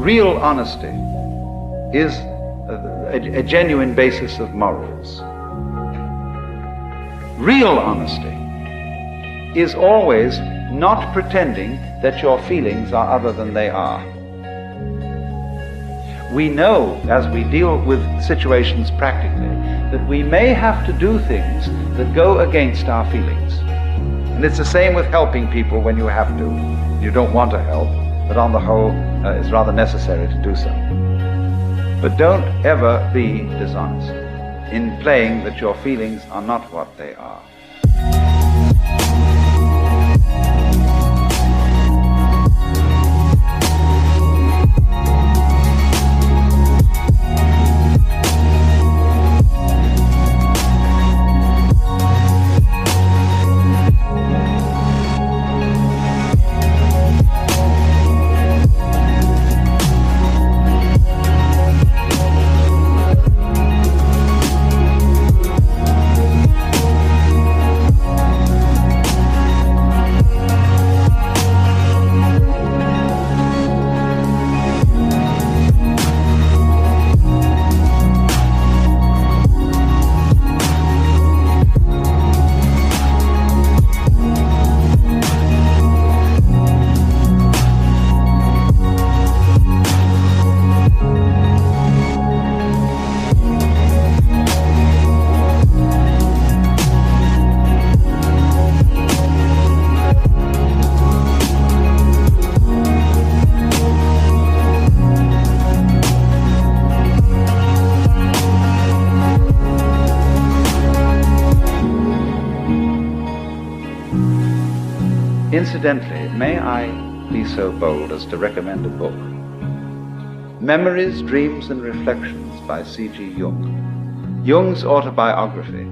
real honesty is a genuine basis of morals. Real honesty is always not pretending that your feelings are other than they are. We know, as we deal with situations practically, that we may have to do things that go against our feelings. And it's the same with helping people when you have to. You don't want to help, but on the whole, it's rather necessary to do so. But don't ever be dishonest in playing that your feelings are not what they are. Incidentally, may I be so bold as to recommend a book, Memories, Dreams and Reflections by C.G. Jung, Jung's autobiography,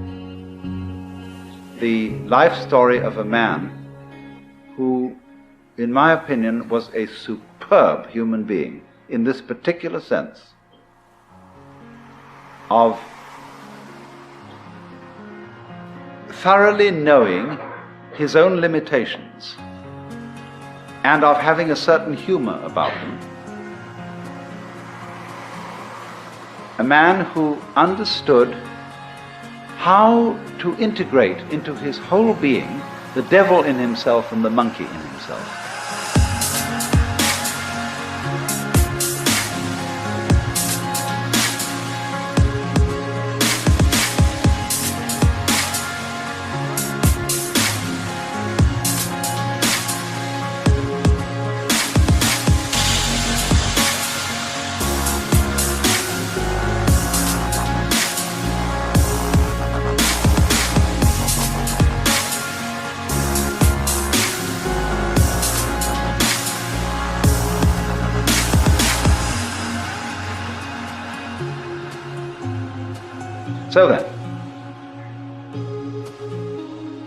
the life story of a man who, in my opinion, was a superb human being in this particular sense of thoroughly knowing his own limitations and of having a certain humor about them. A man who understood how to integrate into his whole being the devil in himself and the monkey in himself. So then,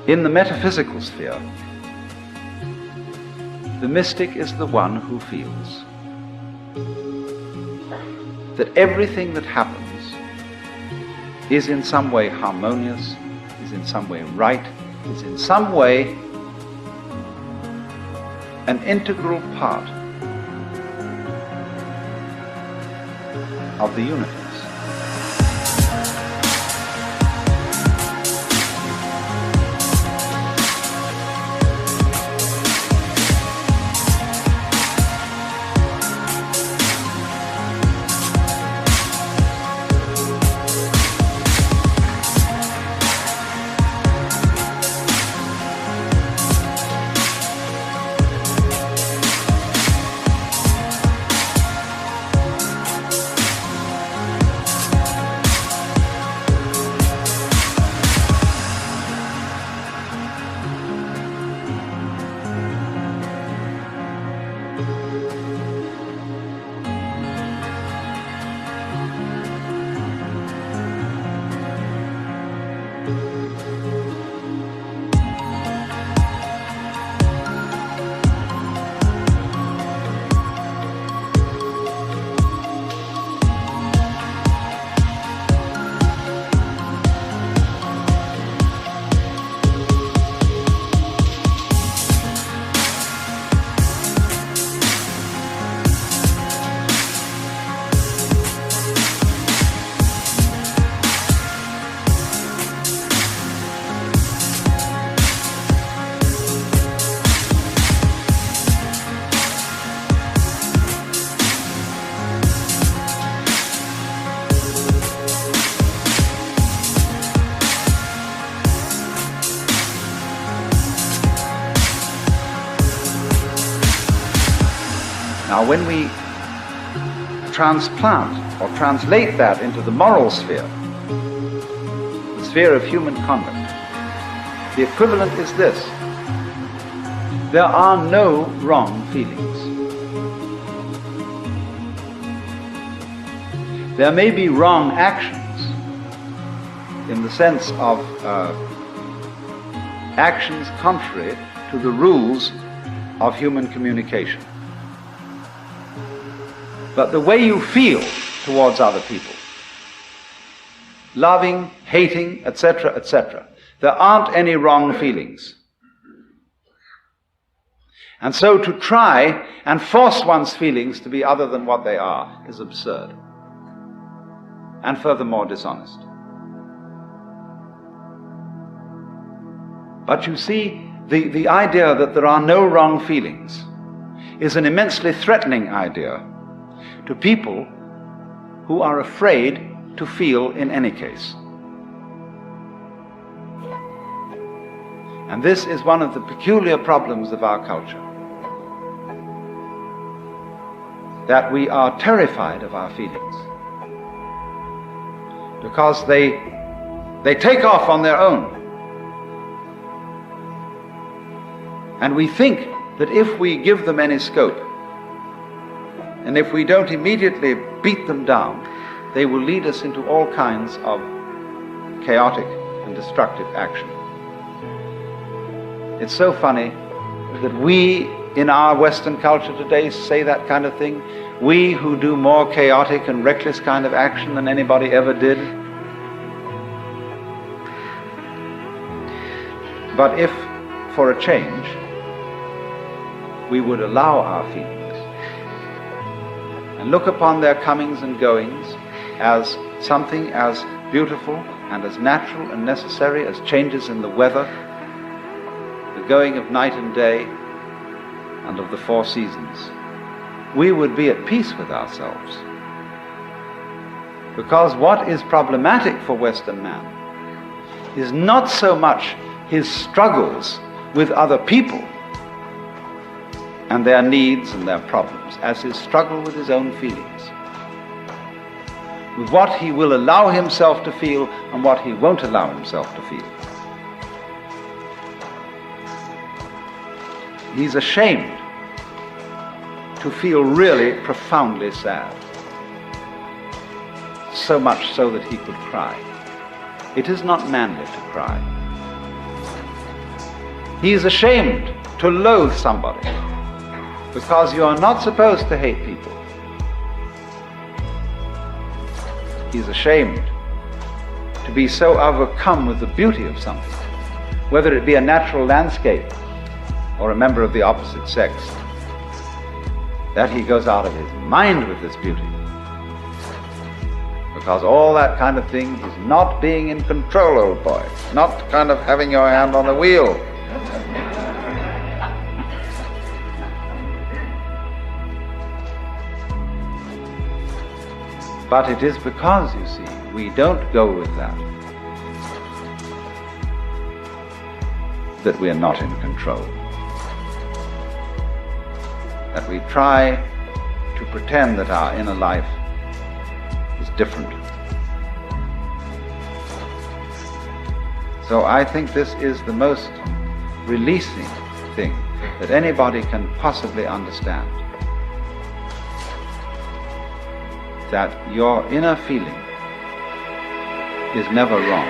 in the metaphysical sphere, the mystic is the one who feels that everything that happens is in some way harmonious, is in some way right, is in some way an integral part of the universe. Now, when we transplant or translate that into the moral sphere, the sphere of human conduct, the equivalent is this: there are no wrong feelings. There may be wrong actions in the sense of actions contrary to the rules of human communication. But the way you feel towards other people, loving, hating, etc., etc., there aren't any wrong feelings. And so to try and force one's feelings to be other than what they are is absurd, and furthermore dishonest. But you see, the idea that there are no wrong feelings is an immensely threatening idea to people who are afraid to feel in any case. And this is one of the peculiar problems of our culture, that we are terrified of our feelings because they take off on their own. And we think that if we give them any scope, and if we don't immediately beat them down, they will lead us into all kinds of chaotic and destructive action. It's so funny that we in our Western culture today say that kind of thing. We who do more chaotic and reckless kind of action than anybody ever did. But if, for a change, we would allow our feelings and look upon their comings and goings as something as beautiful and as natural and necessary as changes in the weather, the going of night and day, and of the four seasons, we would be at peace with ourselves. Because what is problematic for Western man is not so much his struggles with other people and their needs and their problems as his struggle with his own feelings, with what he will allow himself to feel and what he won't allow himself to feel. He's ashamed to feel really profoundly sad, so much so that he could cry. It is not manly to cry. He is ashamed to loathe somebody, because you are not supposed to hate people. He is ashamed to be so overcome with the beauty of something, whether it be a natural landscape or a member of the opposite sex, that he goes out of his mind with this beauty. Because all that kind of thing is not being in control, old boy, not kind of having your hand on the wheel. But it is because, you see, we don't go with that we are not in control. That we try to pretend that our inner life is different. So I think this is the most releasing thing that anybody can possibly understand. That your inner feeling is never wrong.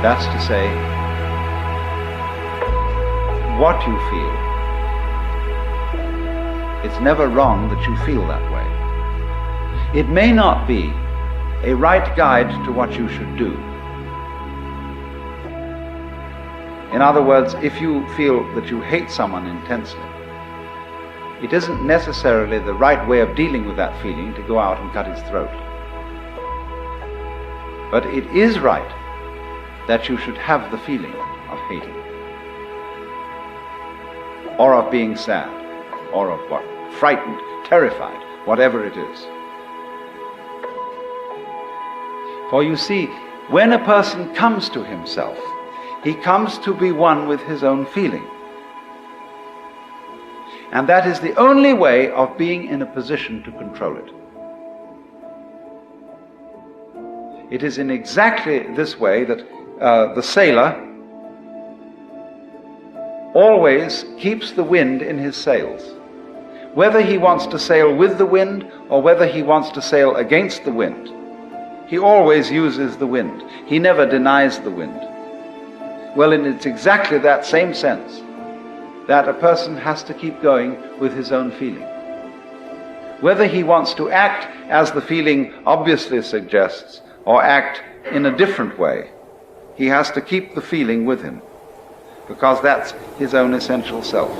That's to say, what you feel. It's never wrong that you feel that way. It may not be a right guide to what you should do. In other words, if you feel that you hate someone intensely, it isn't necessarily the right way of dealing with that feeling to go out and cut his throat. But it is right that you should have the feeling of hating, or of being sad, or of what? Frightened, terrified, whatever it is. For you see, when a person comes to himself, he comes to be one with his own feeling. And that is the only way of being in a position to control it. It is in exactly this way that the sailor always keeps the wind in his sails. Whether he wants to sail with the wind or whether he wants to sail against the wind, he always uses the wind. He never denies the wind. Well, and it's exactly that same sense that a person has to keep going with his own feeling. Whether he wants to act as the feeling obviously suggests or act in a different way, he has to keep the feeling with him, because that's his own essential self.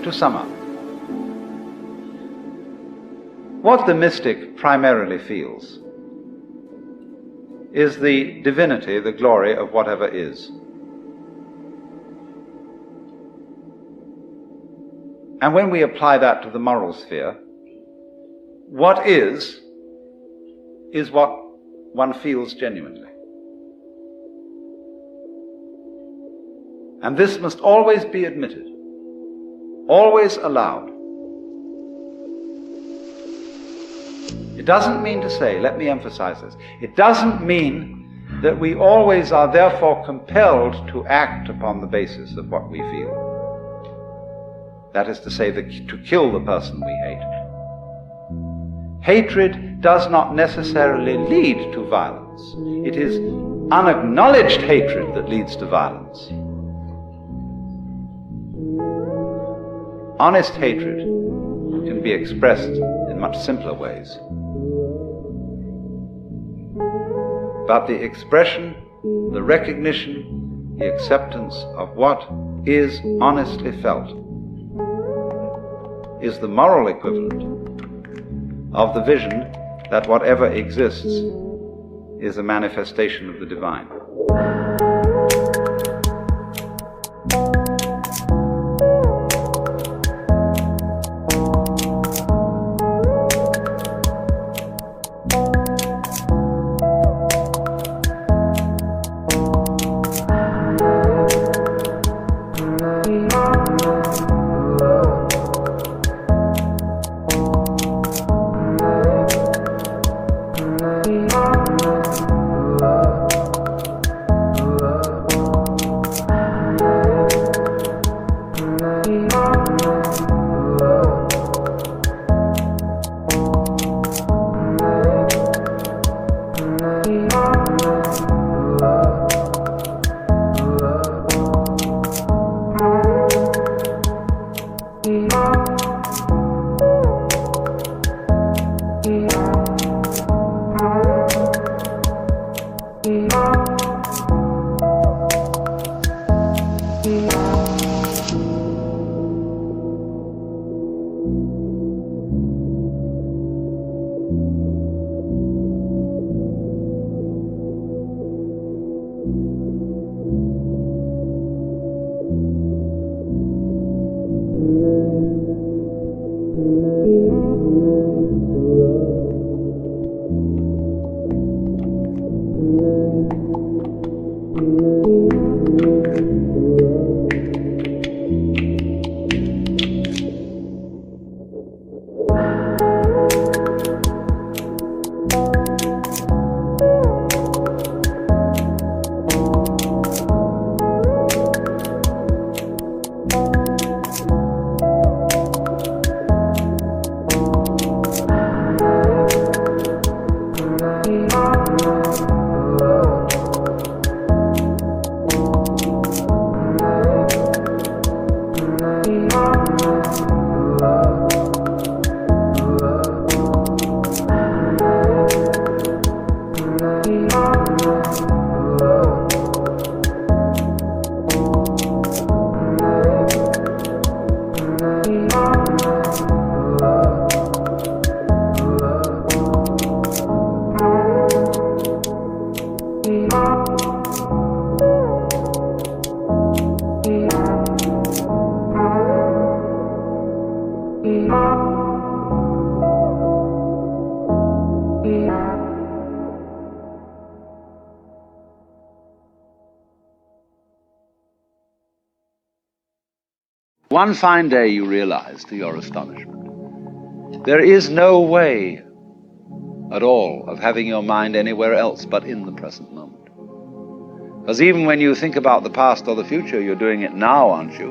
To sum up, what the mystic primarily feels is the divinity, the glory of whatever is. And when we apply that to the moral sphere, what is what one feels genuinely. And this must always be admitted, always allowed. It doesn't mean to say, let me emphasize this, it doesn't mean that we always are therefore compelled to act upon the basis of what we feel. That is to say, to kill the person we hate. Hatred does not necessarily lead to violence. It is unacknowledged hatred that leads to violence. Honest hatred can be expressed in much simpler ways. But the expression, the recognition, the acceptance of what is honestly felt is the moral equivalent of the vision that whatever exists is a manifestation of the divine.
One fine day you realize, to your astonishment, there is no way at all of having your mind anywhere else but in the present moment. Because even when you think about the past or the future, you're doing it now, aren't you?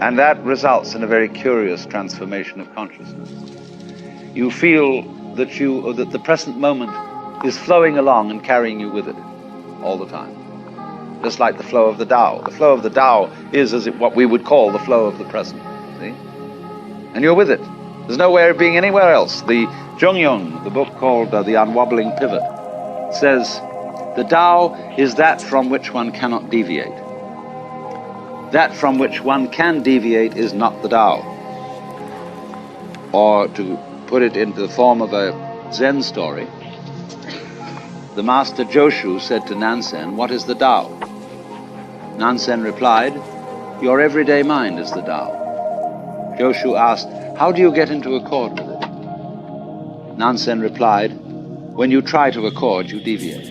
And that results in a very curious transformation of consciousness. You feel that the present moment is flowing along and carrying you with it all the time. Just like the flow of the Tao. The flow of the Tao is what we would call the flow of the present, see? And you're with it. There's no way of being anywhere else. The Zhongyong, the book called The Unwobbling Pivot, says, the Tao is that from which one cannot deviate. That from which one can deviate is not the Tao. Or to put it into the form of a Zen story, the master Joshu said to Nansen, "What is the Tao?" Nansen replied, "Your everyday mind is the Tao." Joshu asked, "How do you get into accord with it?" Nansen replied, "When you try to accord, you deviate."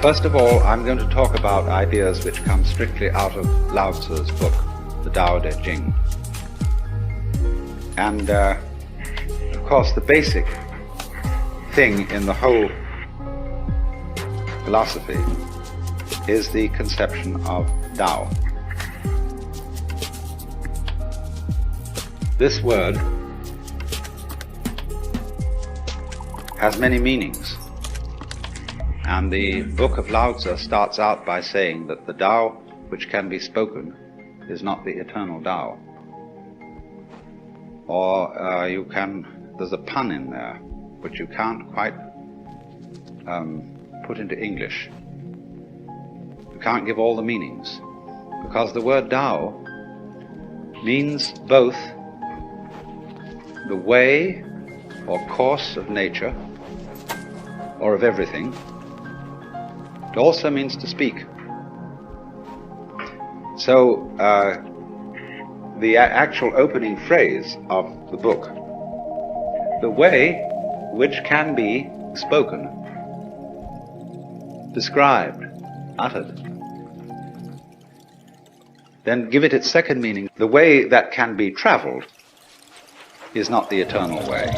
First of all, I'm going to talk about ideas which come strictly out of Lao Tzu's book, the Tao Te Ching. And, of course, the basic thing in the whole philosophy is the conception of Tao. This word has many meanings. And the book of Lao Tzu starts out by saying that the Tao which can be spoken is not the eternal Tao. Or there's a pun in there which you can't quite put into English. You can't give all the meanings, because the word Tao means both the way or course of nature or of everything. It also means to speak. So the actual opening phrase of the book, the way which can be spoken, described, uttered. Then give it its second meaning, the way that can be traveled is not the eternal way.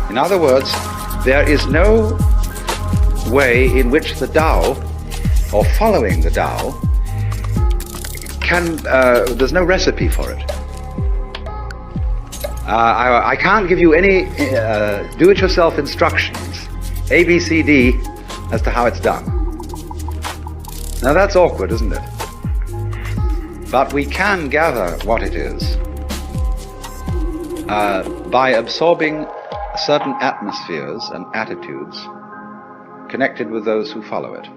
In other words, there is no way in which the Tao, or following the Tao, there's no recipe for it. I can't give you any do-it-yourself instructions, A, B, C, D, as to how it's done. Now that's awkward, isn't it? But we can gather what it is by absorbing certain atmospheres and attitudes connected with those who follow it.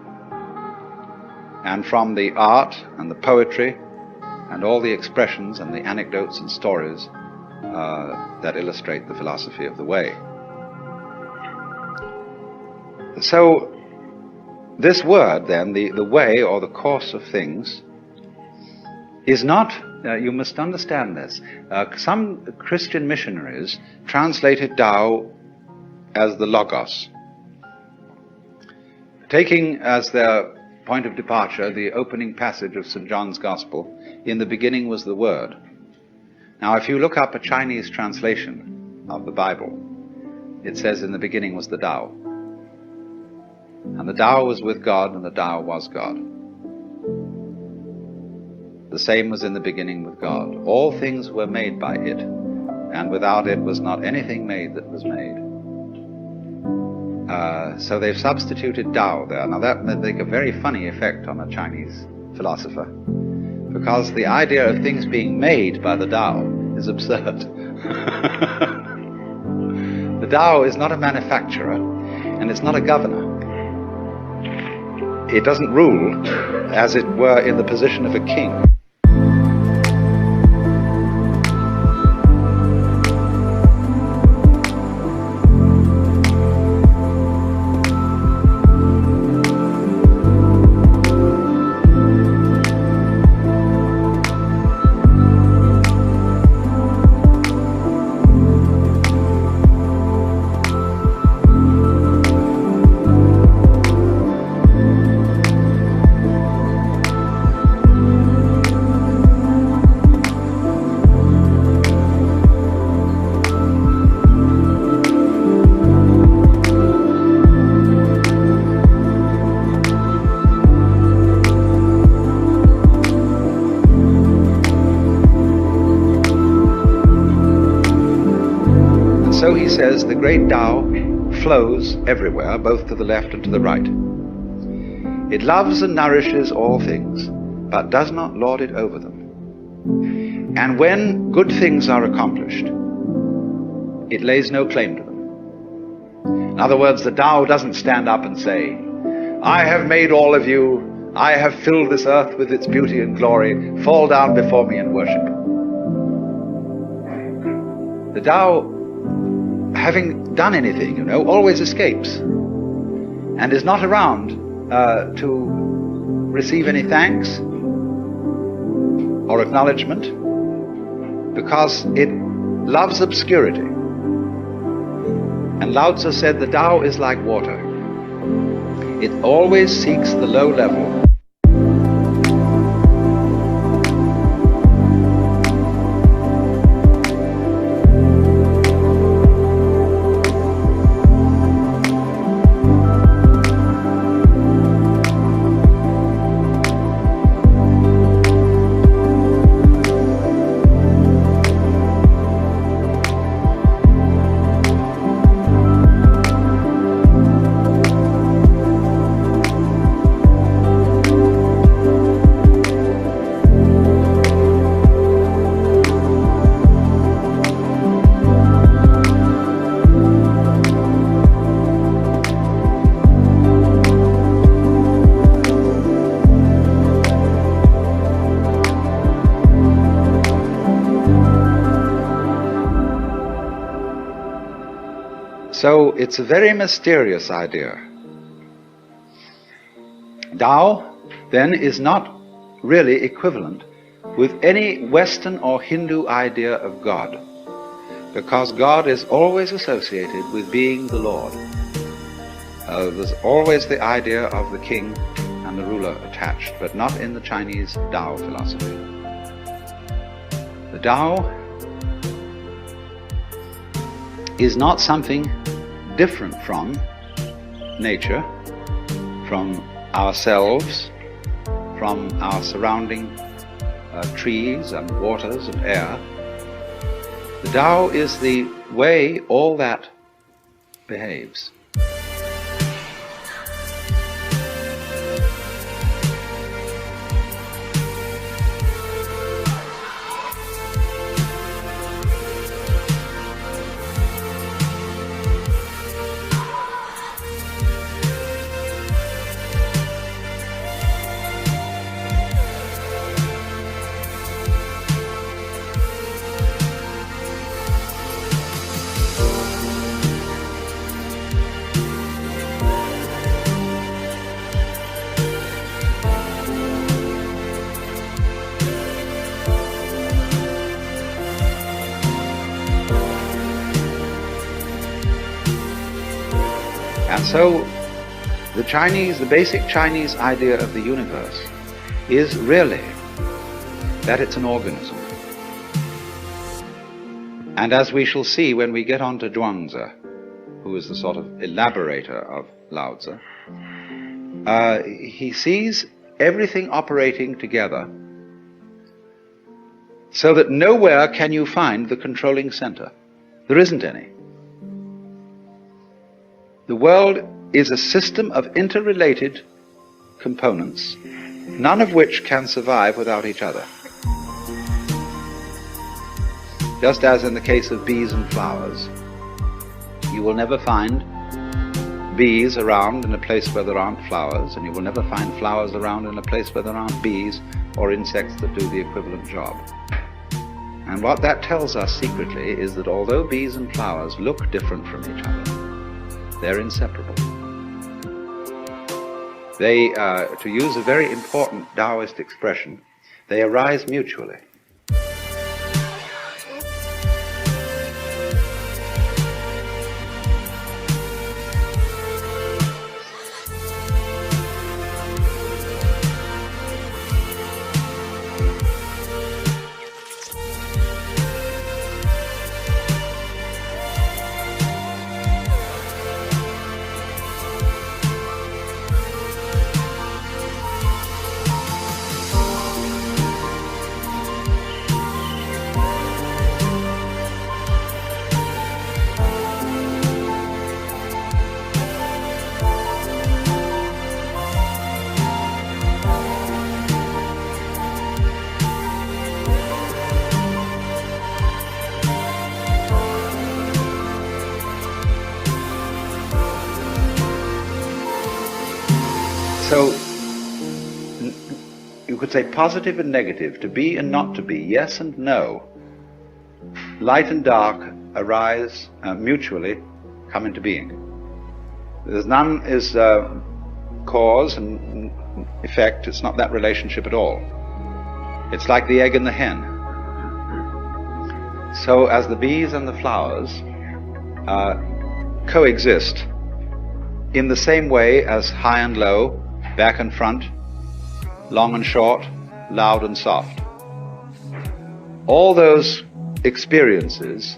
And from the art and the poetry and all the expressions and the anecdotes and stories that illustrate the philosophy of the way. So this word then, the way or the course of things, is not, you must understand this, some Christian missionaries translated Tao as the Logos, taking as their point of departure the opening passage of St. John's Gospel, "In the beginning was the Word."
Now, if you look up a Chinese translation of the Bible, it says in the beginning was the Tao. And the Tao was with God, and the Tao was God. The same was in the beginning with God. All things were made by it, and without it was not anything made that was made. So they've substituted Tao there. Now that may make a very funny effect on a Chinese philosopher, because the idea of things being made by the Tao is absurd. The Tao is not a manufacturer, and it's not a governor. It doesn't rule, as it were, in the position of a king. So he says the great Tao flows everywhere, both to the left and to the right. It loves and nourishes all things, but does not lord it over them. And when good things are accomplished, it lays no claim to them. In other words, the Tao doesn't stand up and say, I have made all of you, I have filled this earth with its beauty and glory, fall down before me and worship. The Tao, having done anything, always escapes and is not around to receive any thanks or acknowledgement, because it loves obscurity. And Lao Tzu said the Tao is like water. It always seeks the low level. So it's a very mysterious idea. Tao, then, is not really equivalent with any Western or Hindu idea of God, because God is always associated with being the Lord. There's always the idea of the king and the ruler attached, but not in the Chinese Tao philosophy. The Tao is not something different from nature, from ourselves, from our surrounding trees and waters and air. The Tao is the way all that behaves. And so the basic Chinese idea of the universe is really that it's an organism.
And as we shall see when we get on to Zhuangzi, who is the sort of elaborator of Lao Tzu, he sees everything operating together so that nowhere can you find the controlling center. There isn't any. The world is a system of interrelated components, none of which can survive without each other. Just as in the case of bees and flowers, you will never find bees around in a place where there aren't flowers, and you will never find flowers around in a place where there aren't bees or insects that do the equivalent job. And what that tells us secretly is that although bees and flowers look different from each other, they're inseparable. They, to use a very important Taoist expression, they arise mutually. So, you could say positive and negative, to be and not to be, yes and no. Light and dark arise mutually, come into being. There's none is cause and effect. It's not that relationship at all. It's like the egg and the hen. So as the bees and the flowers coexist in the same way as high and low, back and front, long and short, loud and soft. All those experiences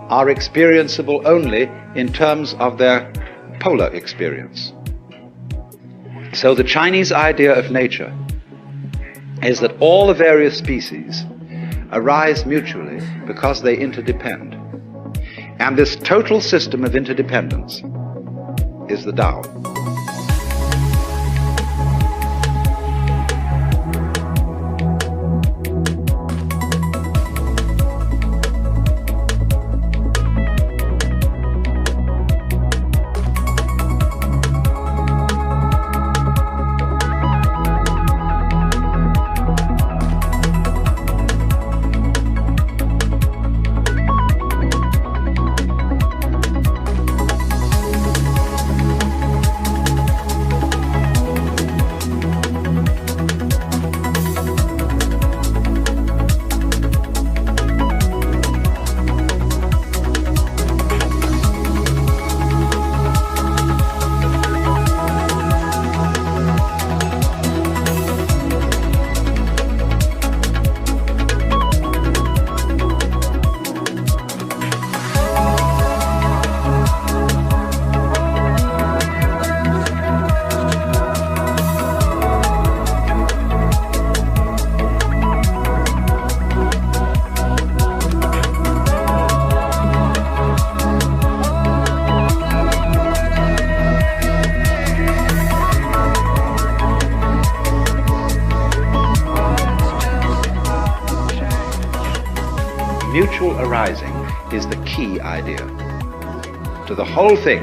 are experienceable only in terms of their polar experience. So the Chinese idea of nature is that all the various species arise mutually because they interdepend. And this total system of interdependence is the Tao. Mutual arising is the key idea to the whole thing.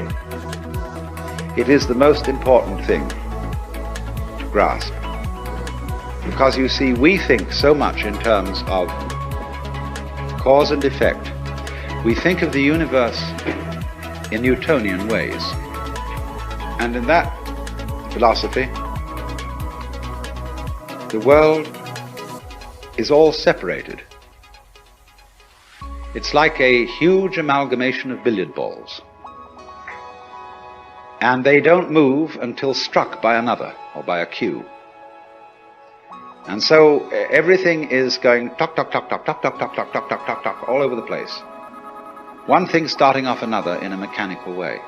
It is the most important thing to grasp. Because you see, we think so much in terms of cause and effect. We think of the universe in Newtonian ways. And in that philosophy, the world is all separated. It's like a huge amalgamation of billiard balls. And they don't move until struck by another, or by a cue.
And so everything is going tock, tock, tock, tock, tock, tock, tock, tock, tock, tock, tock, tock, all over the place. One thing starting off another in a mechanical way.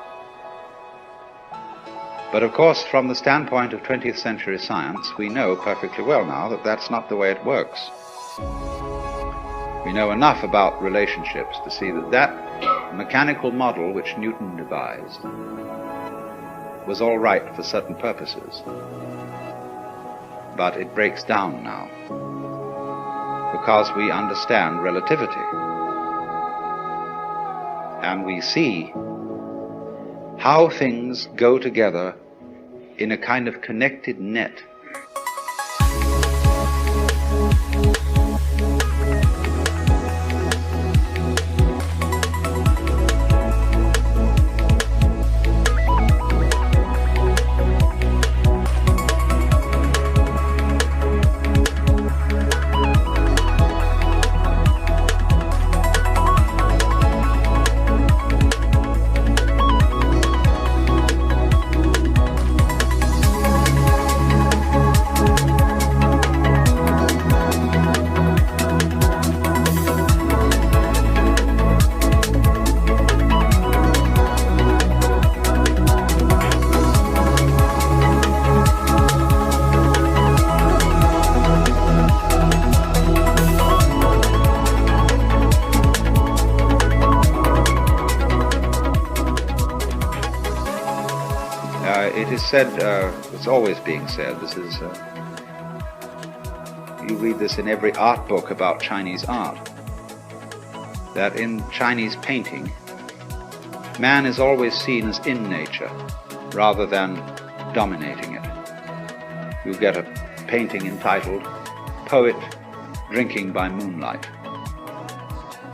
But of course, from the standpoint of 20th century science, we know perfectly well now that that's not the way it works. We know enough about relationships to see that that mechanical model which Newton devised was all right for certain purposes. But it breaks down now because we understand relativity. And we see how things go together in a kind of connected net. It is said, it's always being said, this is, you read this in every art book about Chinese art, that in Chinese painting, man is always seen as in nature, rather than dominating it. You get a painting entitled, Poet Drinking by Moonlight,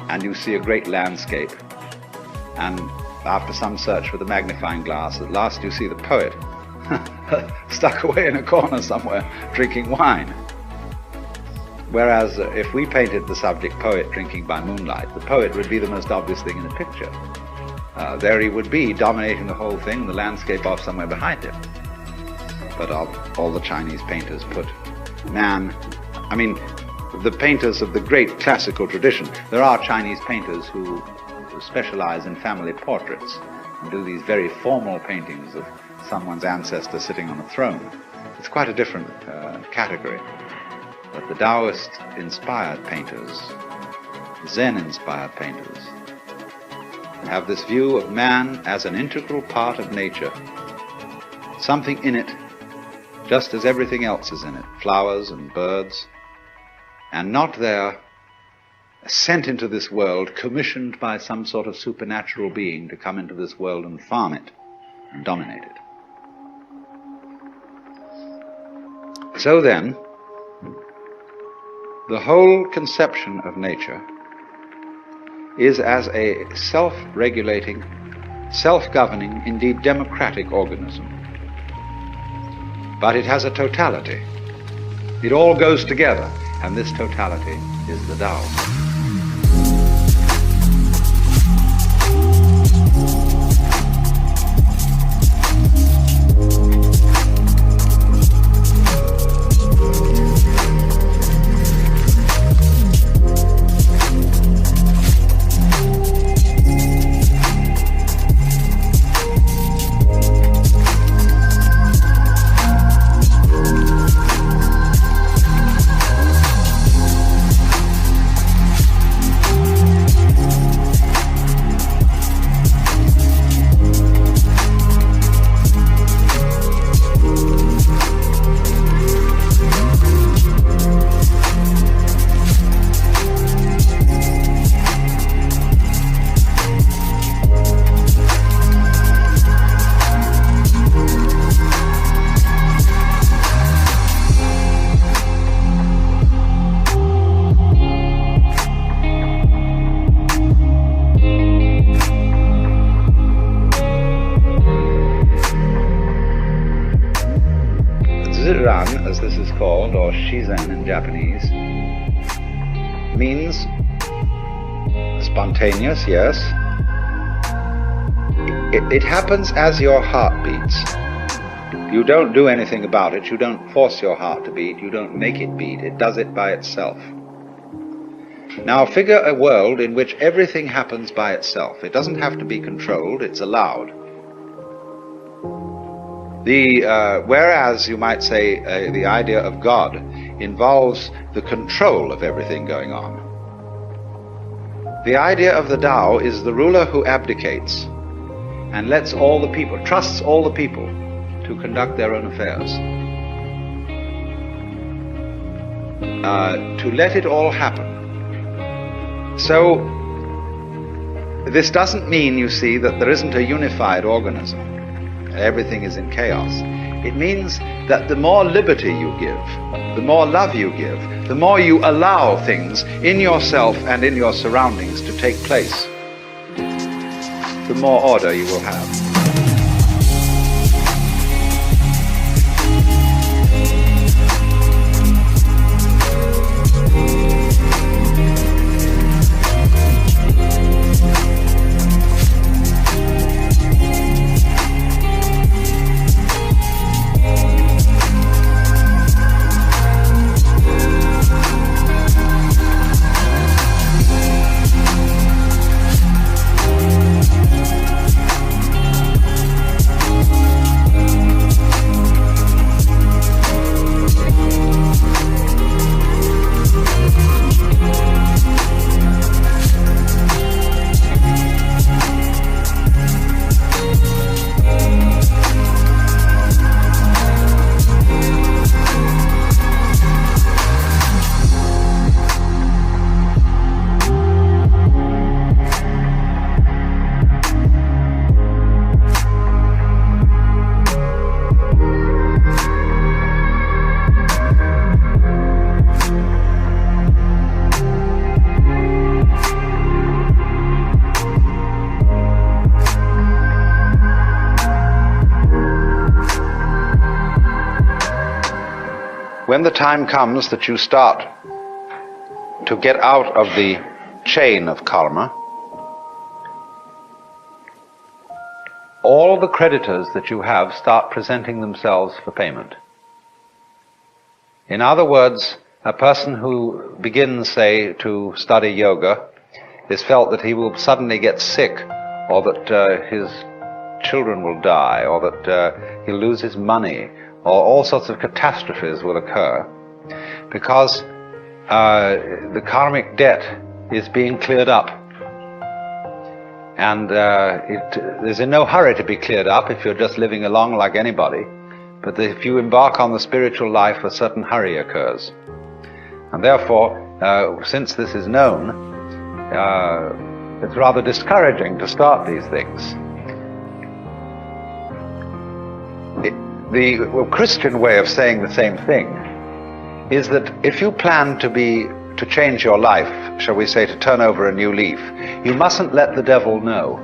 and you see a great landscape, and after some search with a magnifying glass, at last you see the poet stuck away in a corner somewhere drinking wine. Whereas if we painted the subject poet drinking by moonlight, the poet would be the most obvious thing in the picture. There he would be, dominating the whole thing, the landscape off somewhere behind him. But all the Chinese painters put man, I mean, the painters of the great classical tradition. There are Chinese painters who specialize in family portraits and do these very formal paintings of someone's ancestor sitting on a throne. It's quite a different category. But the Taoist-inspired painters, Zen-inspired painters, have this view of man as an integral part of nature, something in it just as everything else is in it, flowers and birds, and not there sent into this world, commissioned by some sort of supernatural being to come into this world and farm it and dominate it. So then, the whole conception of nature is as a self-regulating, self-governing, indeed democratic organism. But it has a totality. It all goes together, and this totality is the Tao. Ziran, as this is called, or Shizen in Japanese, means spontaneous, yes. It happens as your heart beats. You don't do anything about it. You don't force your heart to beat. You don't make it beat. It does it by itself. Now figure a world in which everything happens by itself. It doesn't have to be controlled. It's allowed. Whereas you might say the idea of God involves the control of everything going on. The idea of the Tao is the ruler who abdicates and lets all the people, trusts all the people to conduct their own affairs. To let it all happen. So, this doesn't mean, you see, that there isn't a unified organism. Everything is in chaos. It means that the more liberty you give, the more love you give, the more you allow things in yourself and in your surroundings to take place, the more order you will have. When the time comes that you start to get out of the chain of karma, all the creditors that you have start presenting themselves for payment. In other words, a person who begins, say, to study yoga is felt that he will suddenly get sick, or that his children will die, or that he'll lose his money, or all sorts of catastrophes will occur, because the karmic debt is being cleared up. And there's in no hurry to be cleared up if you're just living along like anybody, but if you embark on the spiritual life, a certain hurry occurs. And therefore, since this is known, it's rather discouraging to start these things. The Christian way of saying the same thing is that if you plan to change your life, shall we say, to turn over a new leaf, you mustn't let the devil know,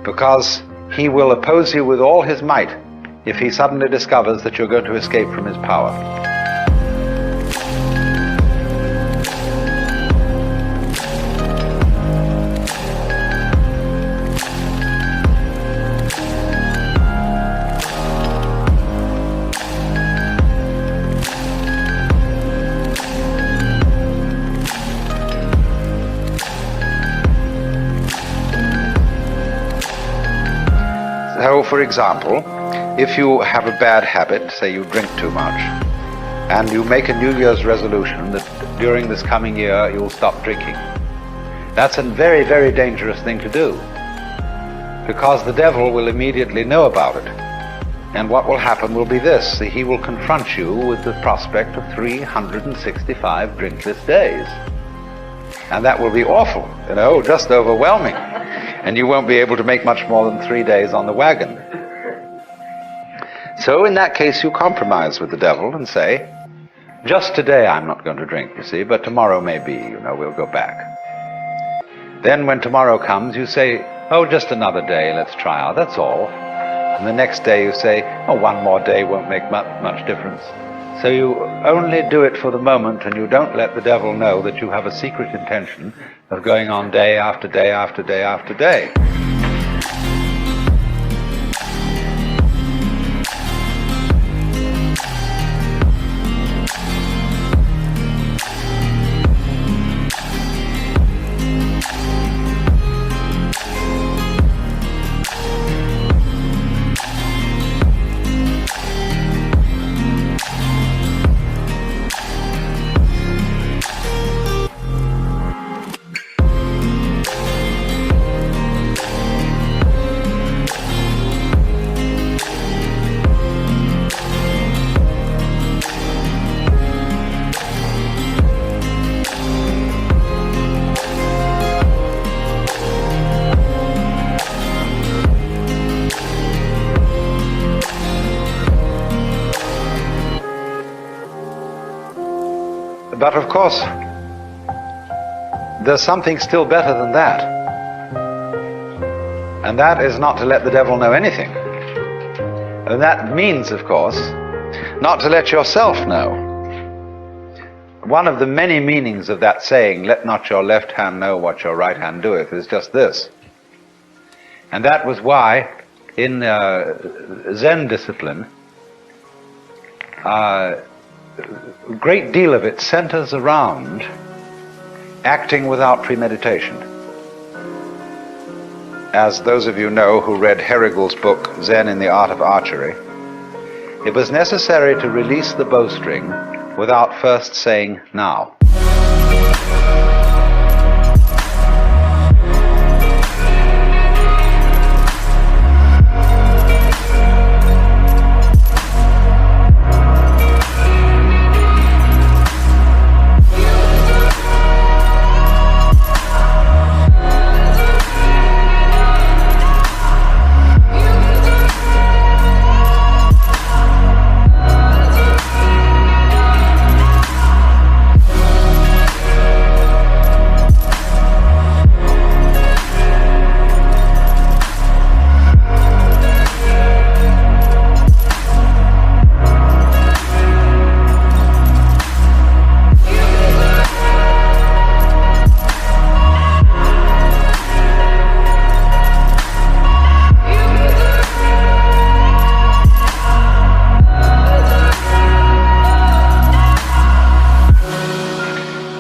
because he will oppose you with all his might if he suddenly discovers that you're going to escape from his power. So, for example, if you have a bad habit, say you drink too much, and you make a New Year's resolution that during this coming year you'll stop drinking, that's a very, very dangerous thing to do, because the devil will immediately know about it. And what will happen will be this: he will confront you with the prospect of 365 drinkless days. And that will be awful, just overwhelming. And you won't be able to make much more than 3 days on the wagon. So in that case you compromise with the devil and say, just today I'm not going to drink, you see, but tomorrow maybe, we'll go back. Then when tomorrow comes, you say, oh, just another day, let's try out, that's all. And the next day you say, oh, one more day won't make much difference. So you only do it for the moment, and you don't let the devil know that you have a secret intention of going on day after day after day after day.
But of course, there's something still better than that. And that is not to let the devil know anything. And that means, of course, not to let yourself know. One of the many meanings of that saying, let not your left hand know what your right hand doeth, is just this. And that was why in Zen discipline, a great deal of it centers around acting without premeditation. As those of you know who read Herrigel's book, Zen in the Art of Archery, it was necessary to release the bowstring without first saying, now.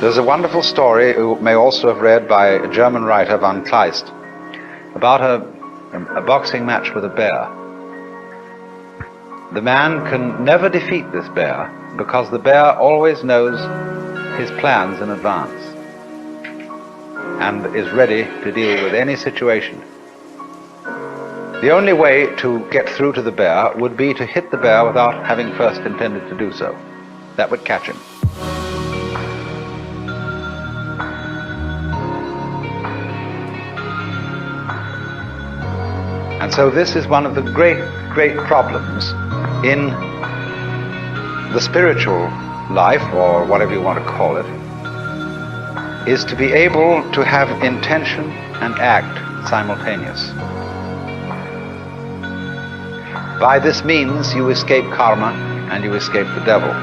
There's a wonderful story you may also have read by a German writer, von Kleist, about a boxing match with a bear. The man can never defeat this bear because the bear always knows his plans in advance and is ready to deal with any situation. The only way to get through to the bear would be to hit the bear without having first intended to do so. That would catch him. And so this is one of the great problems in the spiritual life, or whatever you want to call it, is to be able to have intention and act simultaneous. By this means you escape karma and you escape the devil.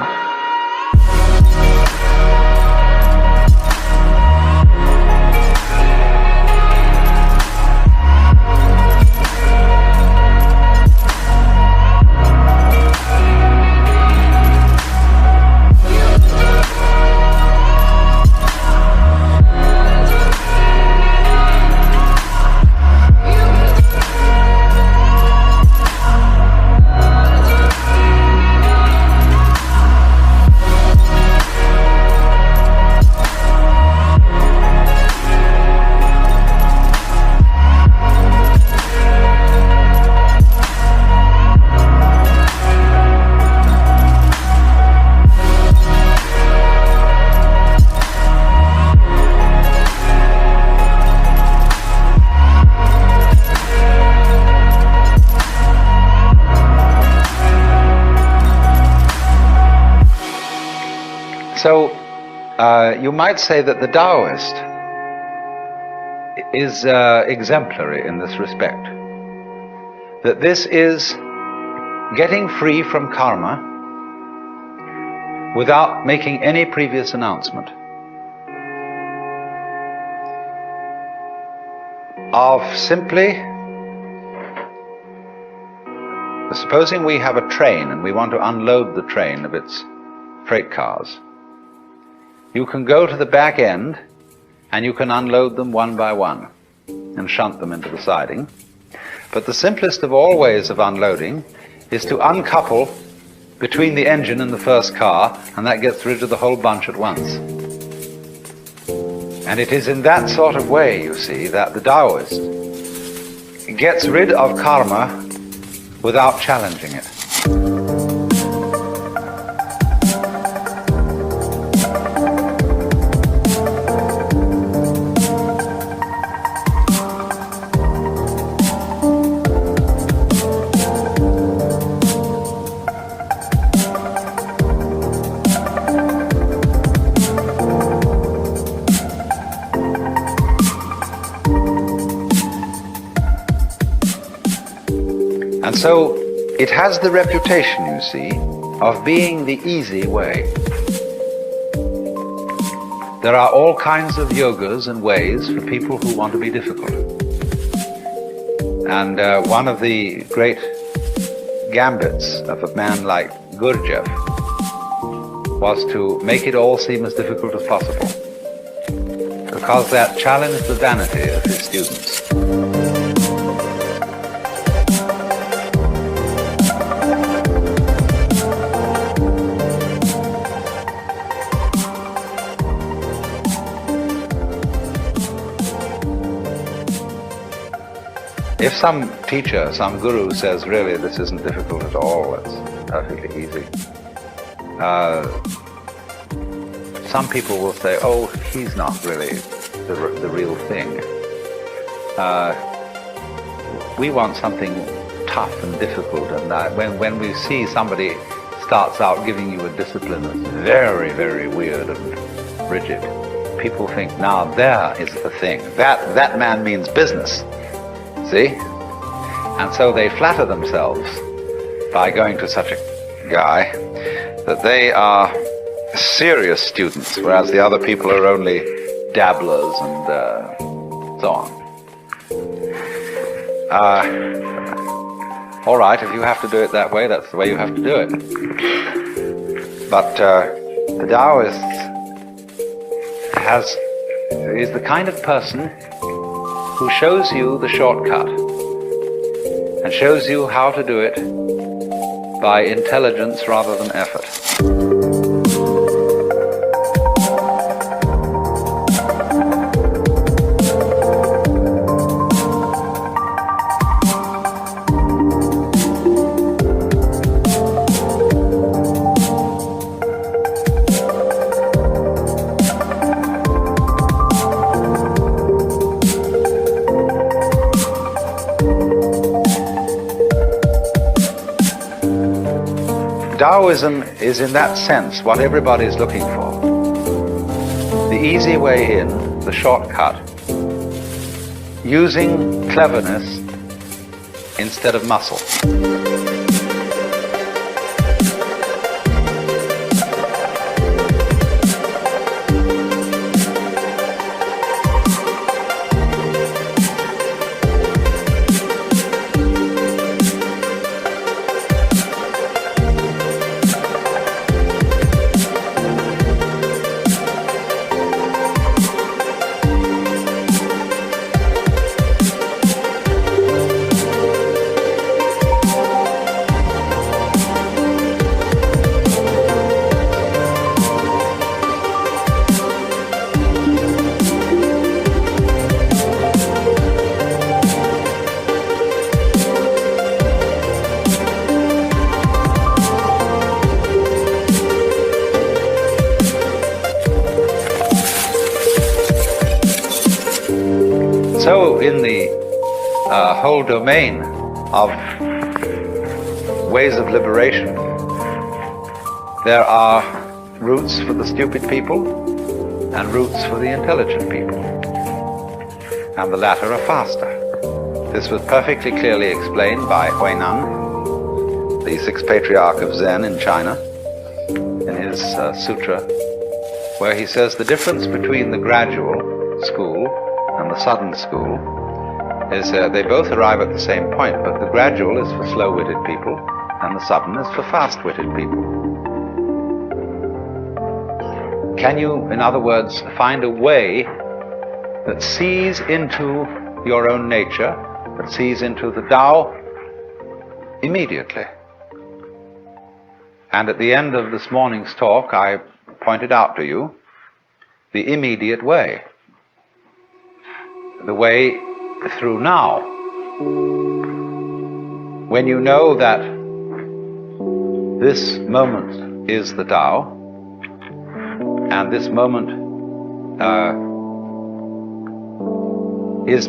So you might say that the Taoist is exemplary in this respect. That this is getting free from karma without making any previous announcement. Of simply, supposing we have a train and we want to unload the train of its freight cars. You can go to the back end and you can unload them one by one and shunt them into the siding. But the simplest of all ways of unloading is to uncouple between the engine and the first car, and that gets rid of the whole bunch at once. And it is in that sort of way, you see, that the Taoist gets rid of karma without challenging it. And so it has the reputation, you see, of being the easy way. There are all kinds of yogas and ways for people who want to be difficult. And one of the great gambits of a man like Gurdjieff was to make it all seem as difficult as possible, because that challenged the vanity of his students. If some teacher, some guru says, really, this isn't difficult at all, it's perfectly easy, some people will say, oh, he's not really the real thing. We want something tough and difficult, and when we see somebody starts out giving you a discipline that's very, very weird and rigid, people think, now there is the thing. That man means business. See? And so they flatter themselves by going to such a guy that they are serious students, whereas the other people are only dabblers and so on. All right, if you have to do it that way, that's the way you have to do it. But the Taoist is the kind of person who shows you the shortcut and shows you how to do it by intelligence rather than effort. Taoism is in that sense what everybody is looking for. The easy way in, the shortcut, using cleverness instead of muscle. So in the whole domain of ways of liberation, there are routes for the stupid people and routes for the intelligent people, and the latter are faster. This was perfectly clearly explained by Huainan, the sixth patriarch of Zen in China, in his sutra, where he says the difference between the gradual school and the sudden school is they both arrive at the same point, but the gradual is for slow-witted people and the sudden is for fast-witted people. Can you, in other words, find a way that sees into your own nature, that sees into the Tao immediately? And at the end of this morning's talk, I pointed out to you the immediate way. The way through now. When you know that this moment is the Tao, and this moment is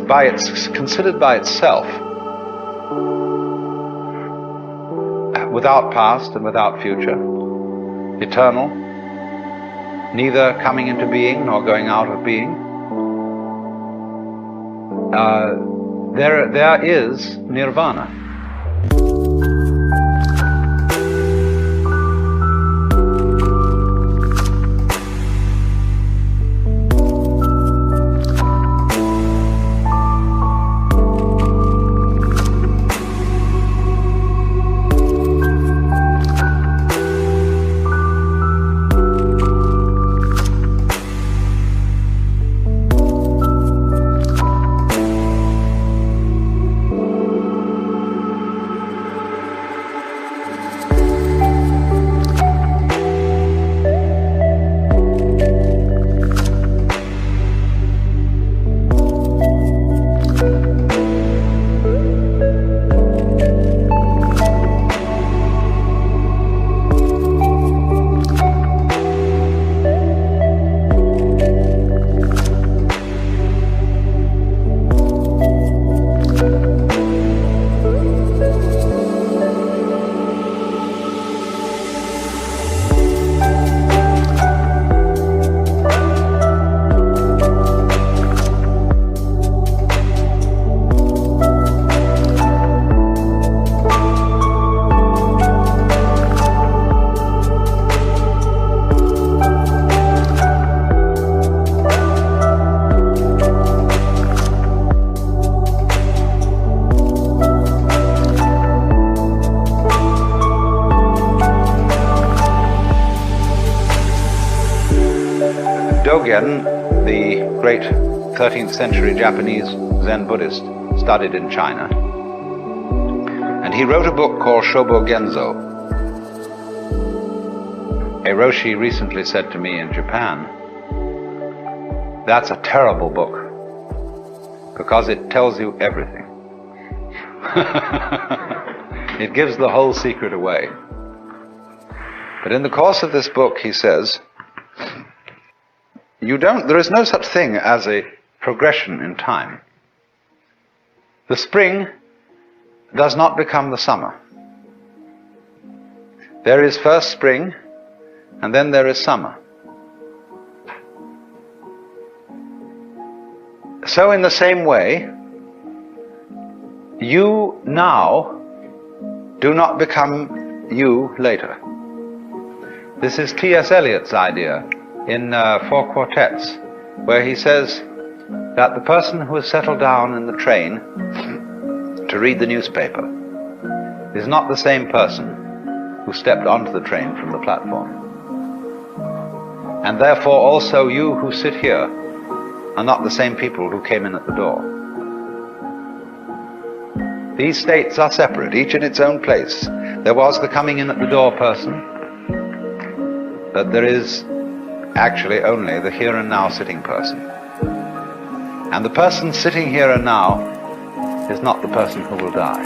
considered by itself, without past and without future, eternal, neither coming into being nor going out of being, there is nirvana.
Dogen, the great 13th century Japanese Zen Buddhist, studied in China. And he wrote a book called Shobogenzo. A Roshi recently said to me in Japan, "That's a terrible book, because it tells you everything." It gives the whole secret away. But in the course of this book, he says, there is no such thing as a progression in time. The spring does not become the summer. There is first spring, and then there is summer. So in the same way, you now do not become you later. This is T.S. Eliot's idea in 4 Quartets, where he says that the person who has settled down in the train to read the newspaper is not the same person who stepped onto the train from the platform. And therefore also you who sit here are not the same people who came in at the door. These states are separate, each in its own place. There was the coming in at the door person, but there is actually only the here and now sitting person. And the person sitting here and now is not the person who will die.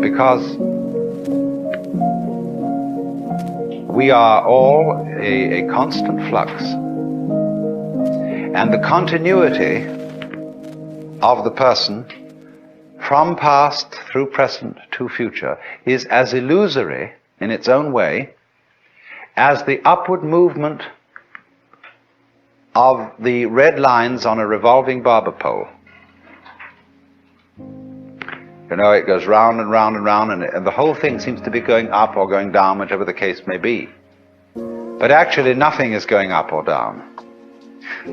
Because we are all a constant flux, and the continuity of the person from past through present to future is as illusory in its own way as the upward movement of the red lines on a revolving barber pole. You know, it goes round and round and round, and the whole thing seems to be going up or going down, whichever the case may be. But actually nothing is going up or down.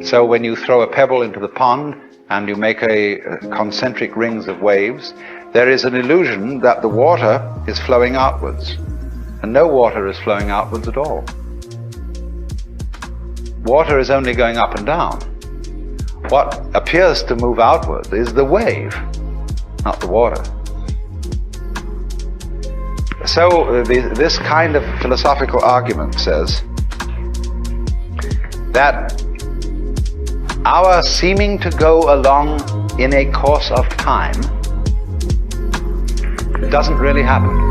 So when you throw a pebble into the pond and you make a concentric rings of waves, there is an illusion that the water is flowing outwards. And no water is flowing outwards at all. Water is only going up and down. What appears to move outward is the wave, not the water. So this kind of philosophical argument says that our seeming to go along in a course of time doesn't really happen.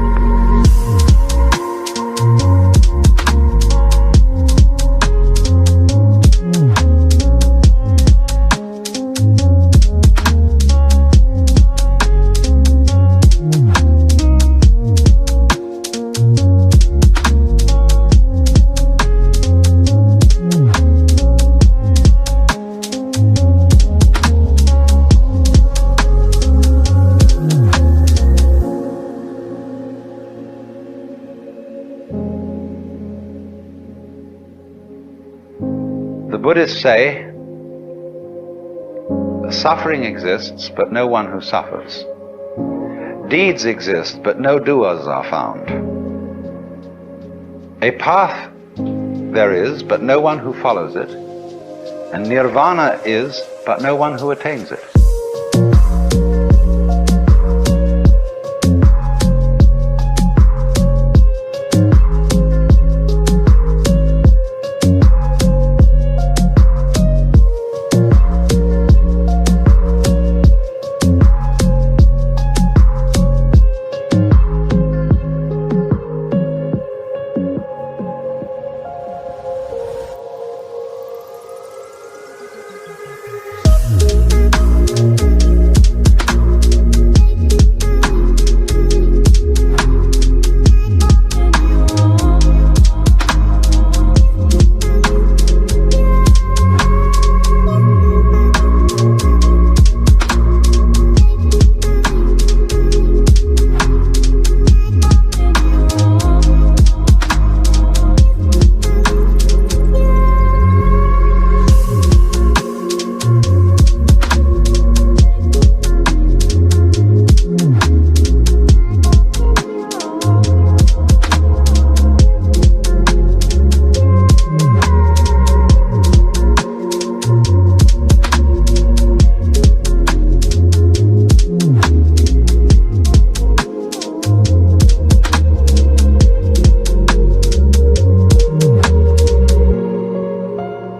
The Buddhists say suffering exists, but no one who suffers. Deeds exist, but no doers are found. A path there is, but no one who follows it.
And nirvana is, but no one who attains it.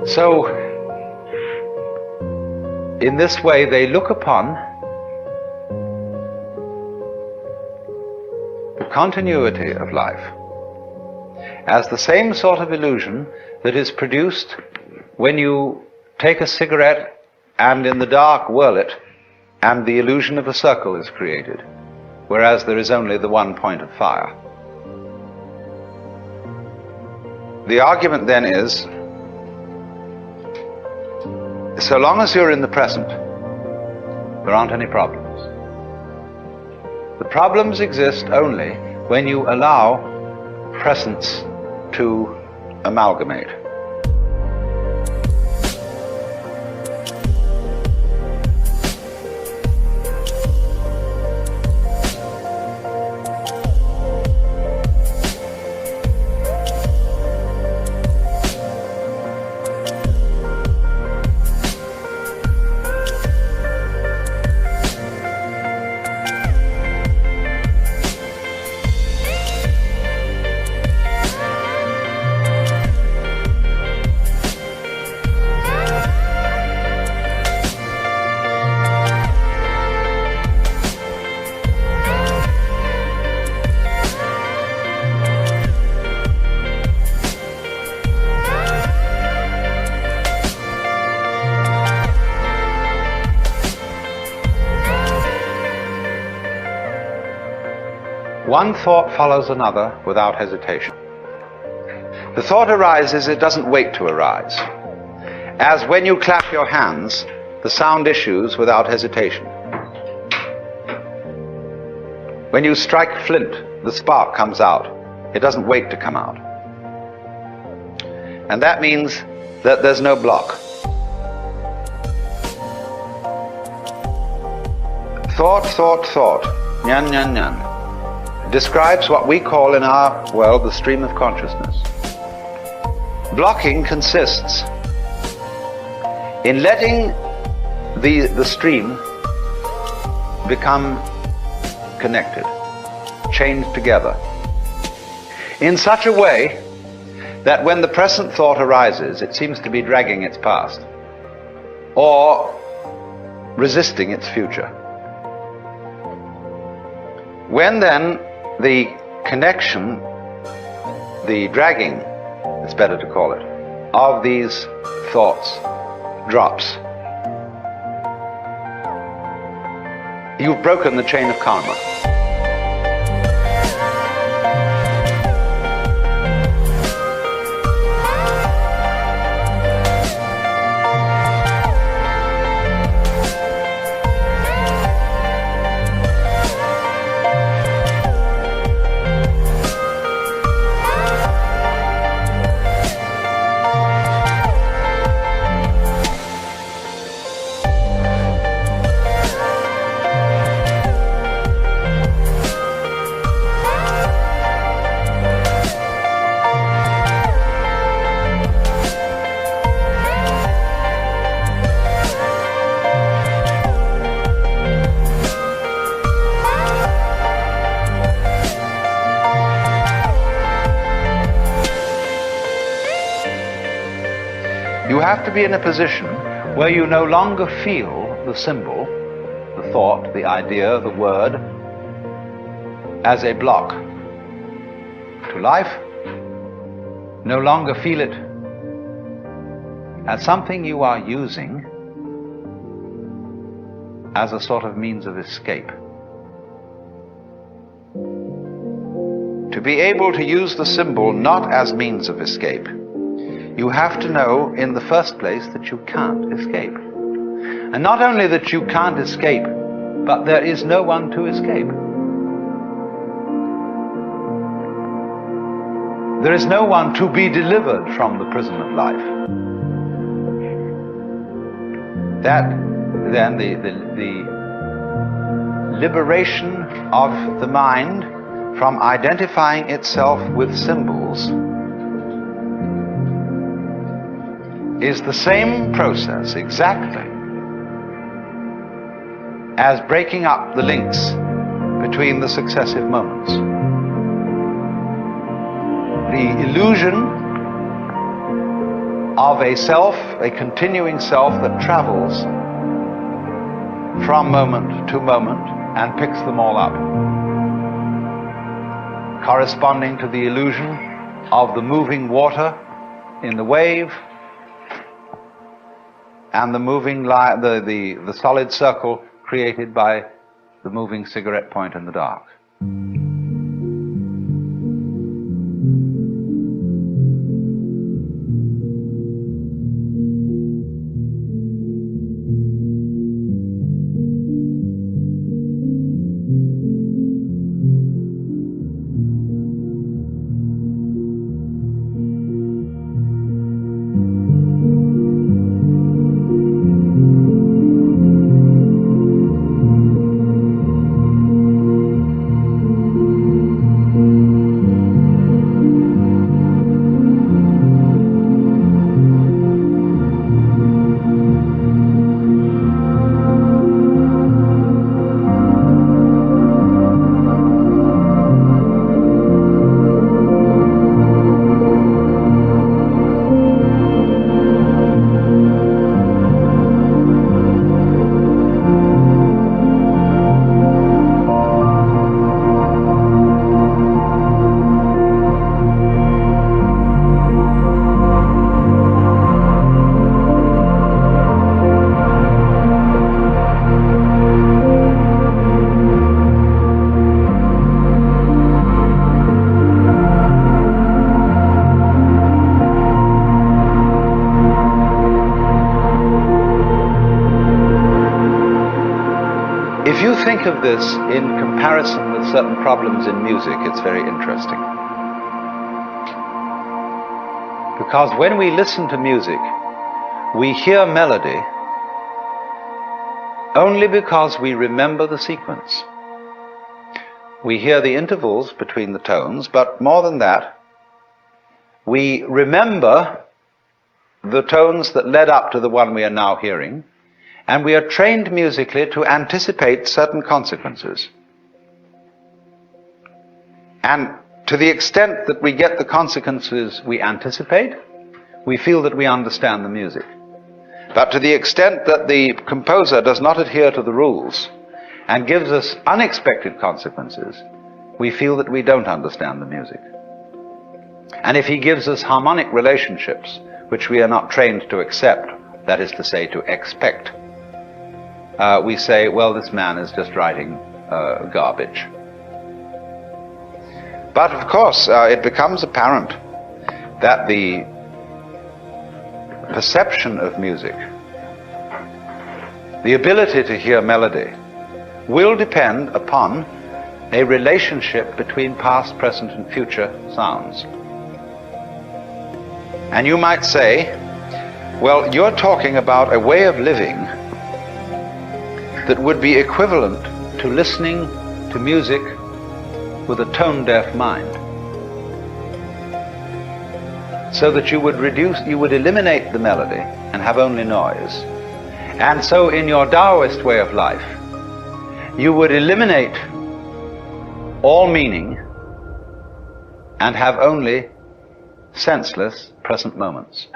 So, in this way, they look upon the continuity of life as the same sort of illusion that is produced when you take a cigarette and in the dark whirl it, and the illusion of a circle is created, whereas there is only the one point of fire. The argument then is, so long as you're in the present, there aren't any problems. The problems exist only when you allow presence to amalgamate. One thought follows another without hesitation. The thought arises, it doesn't wait to arise. As when you clap your hands, the sound issues without hesitation. When you strike flint, the spark comes out. It doesn't wait to come out. And that means that there's no block. Thought, thought, thought, nyan, nyan, nyan, describes what we call in our world the stream of consciousness. Blocking consists in letting the stream become connected, chained together, in such a way that when the present thought arises, it seems to be dragging its past or resisting its future. When then the connection, the dragging, it's better to call it, of these thoughts drops, you've broken the chain of karma. have to be in a position where you no longer feel the symbol, the thought, the idea, the word, as a block to life. No longer feel it as something you are using as a sort of means of escape. To be able to use the symbol not as means of escape, you have to know in the first place that you can't escape. And not only that you can't escape, but there is no one to escape. There is no one to be delivered from the prison of life. That, then, the liberation of the mind from identifying itself with symbols is the same process exactly as breaking up the links between the successive moments. The illusion of a self, a continuing self that travels from moment to moment and picks them all up, corresponding to the illusion of the moving water in the wave and the moving the solid circle created by the moving cigarette point in the dark. If you think of this in comparison with certain problems in music, it's very interesting. Because when we listen to music, we hear melody only because we remember the sequence. We hear the intervals between the tones, but more than that, we remember the tones that led up to the one we are now hearing, and we are trained musically to anticipate certain consequences. And to the extent that we get the consequences we anticipate, we feel that we understand the music. But to the extent that the composer does not adhere to the rules and gives us unexpected consequences, we feel that we don't understand the music. And if he gives us harmonic relationships, which we are not trained to accept, that is to say, to expect, we say, well, this man is just writing garbage. But of course, it becomes apparent that the perception of music, the ability to hear melody, will depend upon a relationship between past, present, and future sounds. And you might say, well, you're talking about a way of living that would be equivalent to listening to music with a tone-deaf mind. So that you would eliminate the melody and have only noise. And so in your Taoist way of life, you would eliminate all meaning and have only senseless present moments.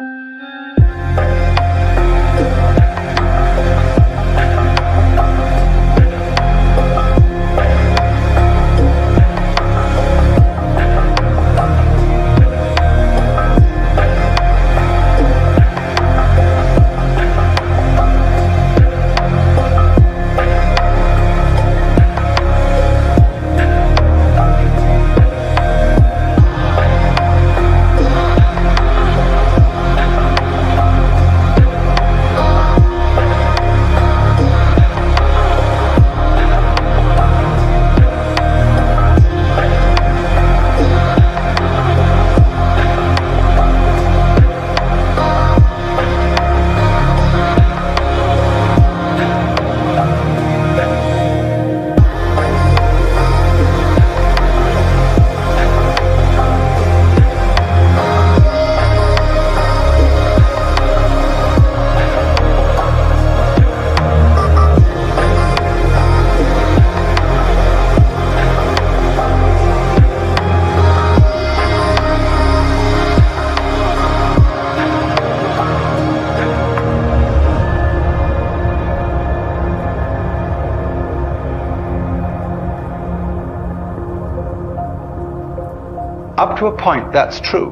Up to a point, that's true.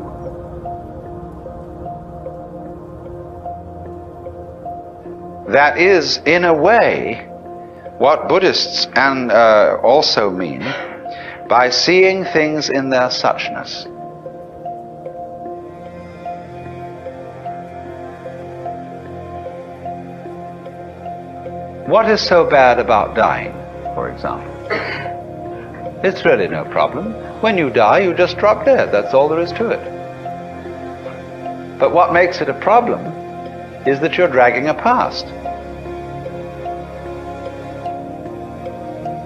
That is, in a way, what Buddhists also mean by seeing things in their suchness. What is so bad about dying, for example? It's really no problem. When you die, you just drop dead. That's all there is to it. But what makes it a problem is that you're dragging a past.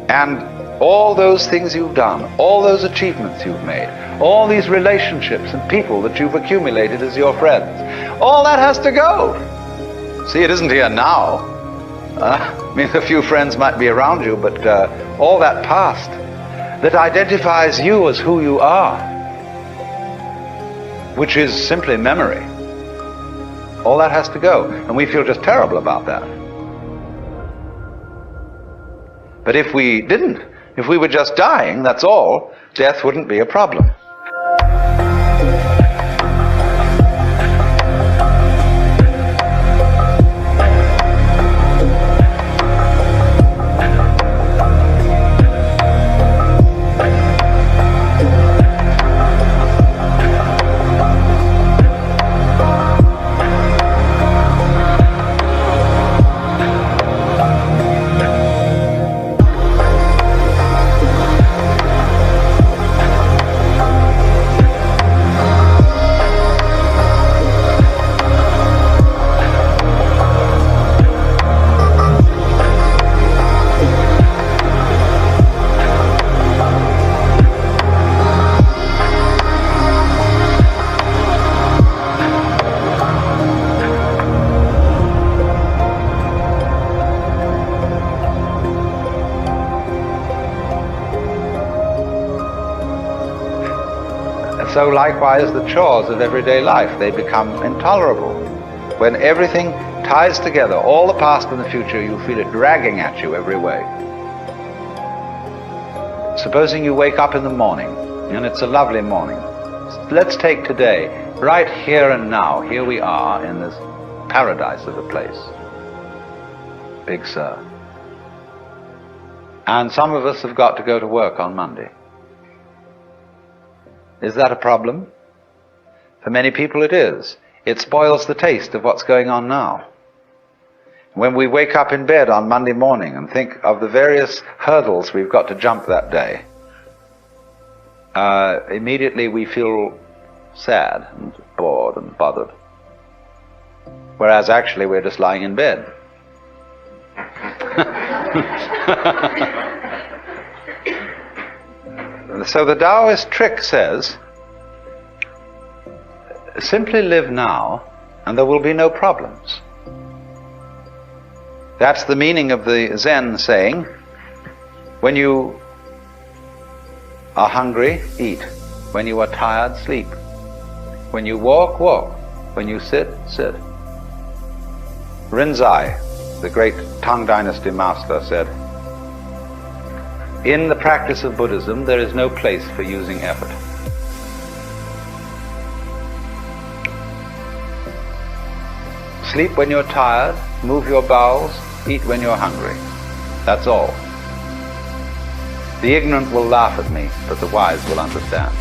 And all those things you've done, all those achievements you've made, all these relationships and people that you've accumulated as your friends, all that has to go. See, it isn't here now. I mean, a few friends might be around you, but all that past that identifies you as who you are, which is simply memory, all that has to go. And we feel just terrible about that. But if we didn't, if we were just dying, that's all, death wouldn't be a problem. So likewise, the chores of everyday life, they become intolerable. When everything ties together, all the past and the future, you feel it dragging at you every way. Supposing you wake up in the morning, and it's a lovely morning. Let's take today, right here and now. Here we are in this paradise of a place. Big Sur. And some of us have got to go to work on Monday. Is that a problem? For many people it is. It spoils the taste of what's going on now. When we wake up in bed on Monday morning and think of the various hurdles we've got to jump that day, immediately we feel sad and bored and bothered. Whereas actually we're just lying in bed. So the Taoist trick says, simply live now and there will be no problems. That's the meaning of the Zen saying, when you are hungry, eat. When you are tired, sleep. When you walk, walk. When you sit, sit. Rinzai, the great Tang Dynasty master, said, in the practice of Buddhism, there is no place for using effort. Sleep when you're tired, move your bowels, eat when you're hungry. That's all. The ignorant will laugh at me, but the wise will understand.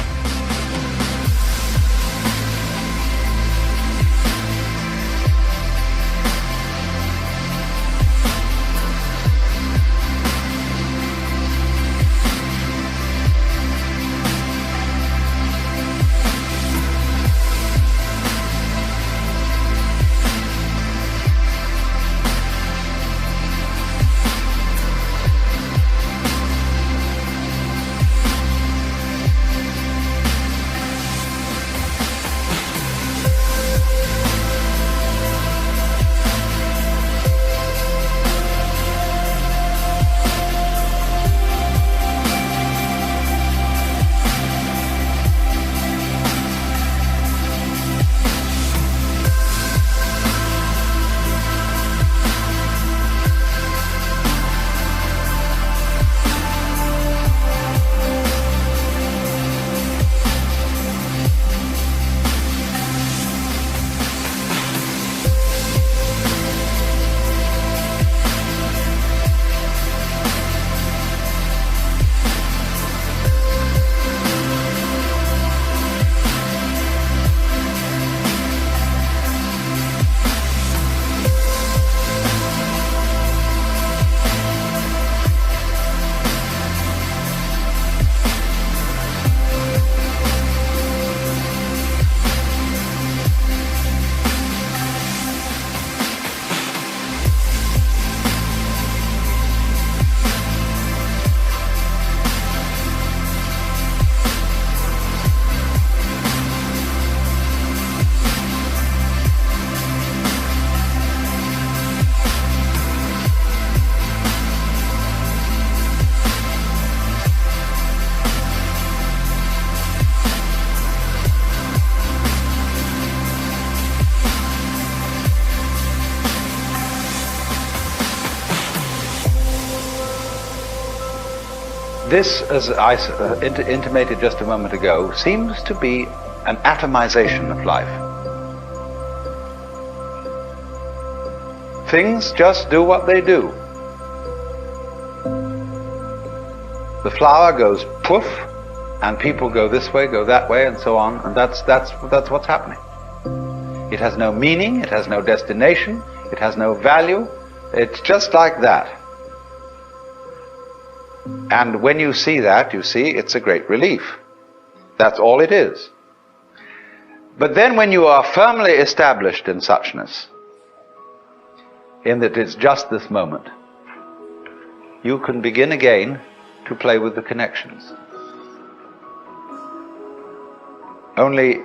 This, as I intimated just a moment ago, seems to be an atomization of life. Things just do what they do. The flower goes poof, and people go this way, go that way, and so on, and that's what's happening. It has no meaning, it has no destination, it has no value, it's just like that. And when you see that, you see it's a great relief. That's all it is. But then when you are firmly established in suchness, in that it's just this moment, you can begin again to play with the connections. Only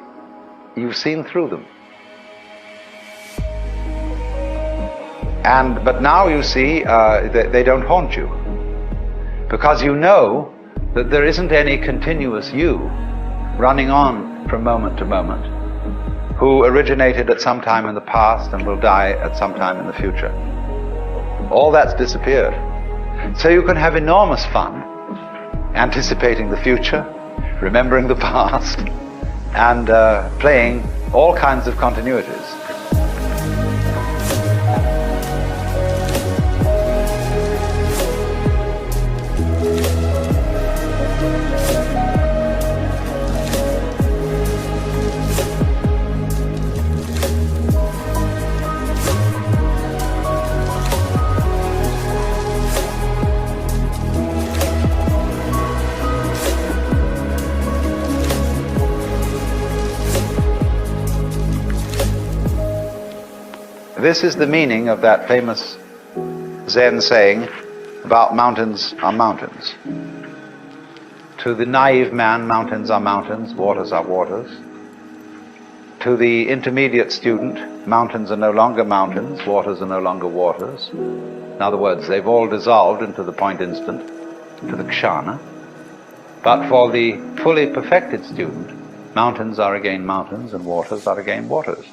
you've seen through them. But now you see they don't haunt you, because you know that there isn't any continuous you running on from moment to moment, who originated at some time in the past and will die at some time in the future. All that's disappeared. So you can have enormous fun anticipating the future, remembering the past, and playing all kinds of continuities. This is the meaning of that famous Zen saying about mountains are mountains. To the naive man, mountains are mountains, waters are waters. To the intermediate student, mountains are no longer mountains, waters are no longer waters. In other words, they've all dissolved into the point instant, to the kshana. But for the fully perfected student, mountains are again mountains and waters are again waters.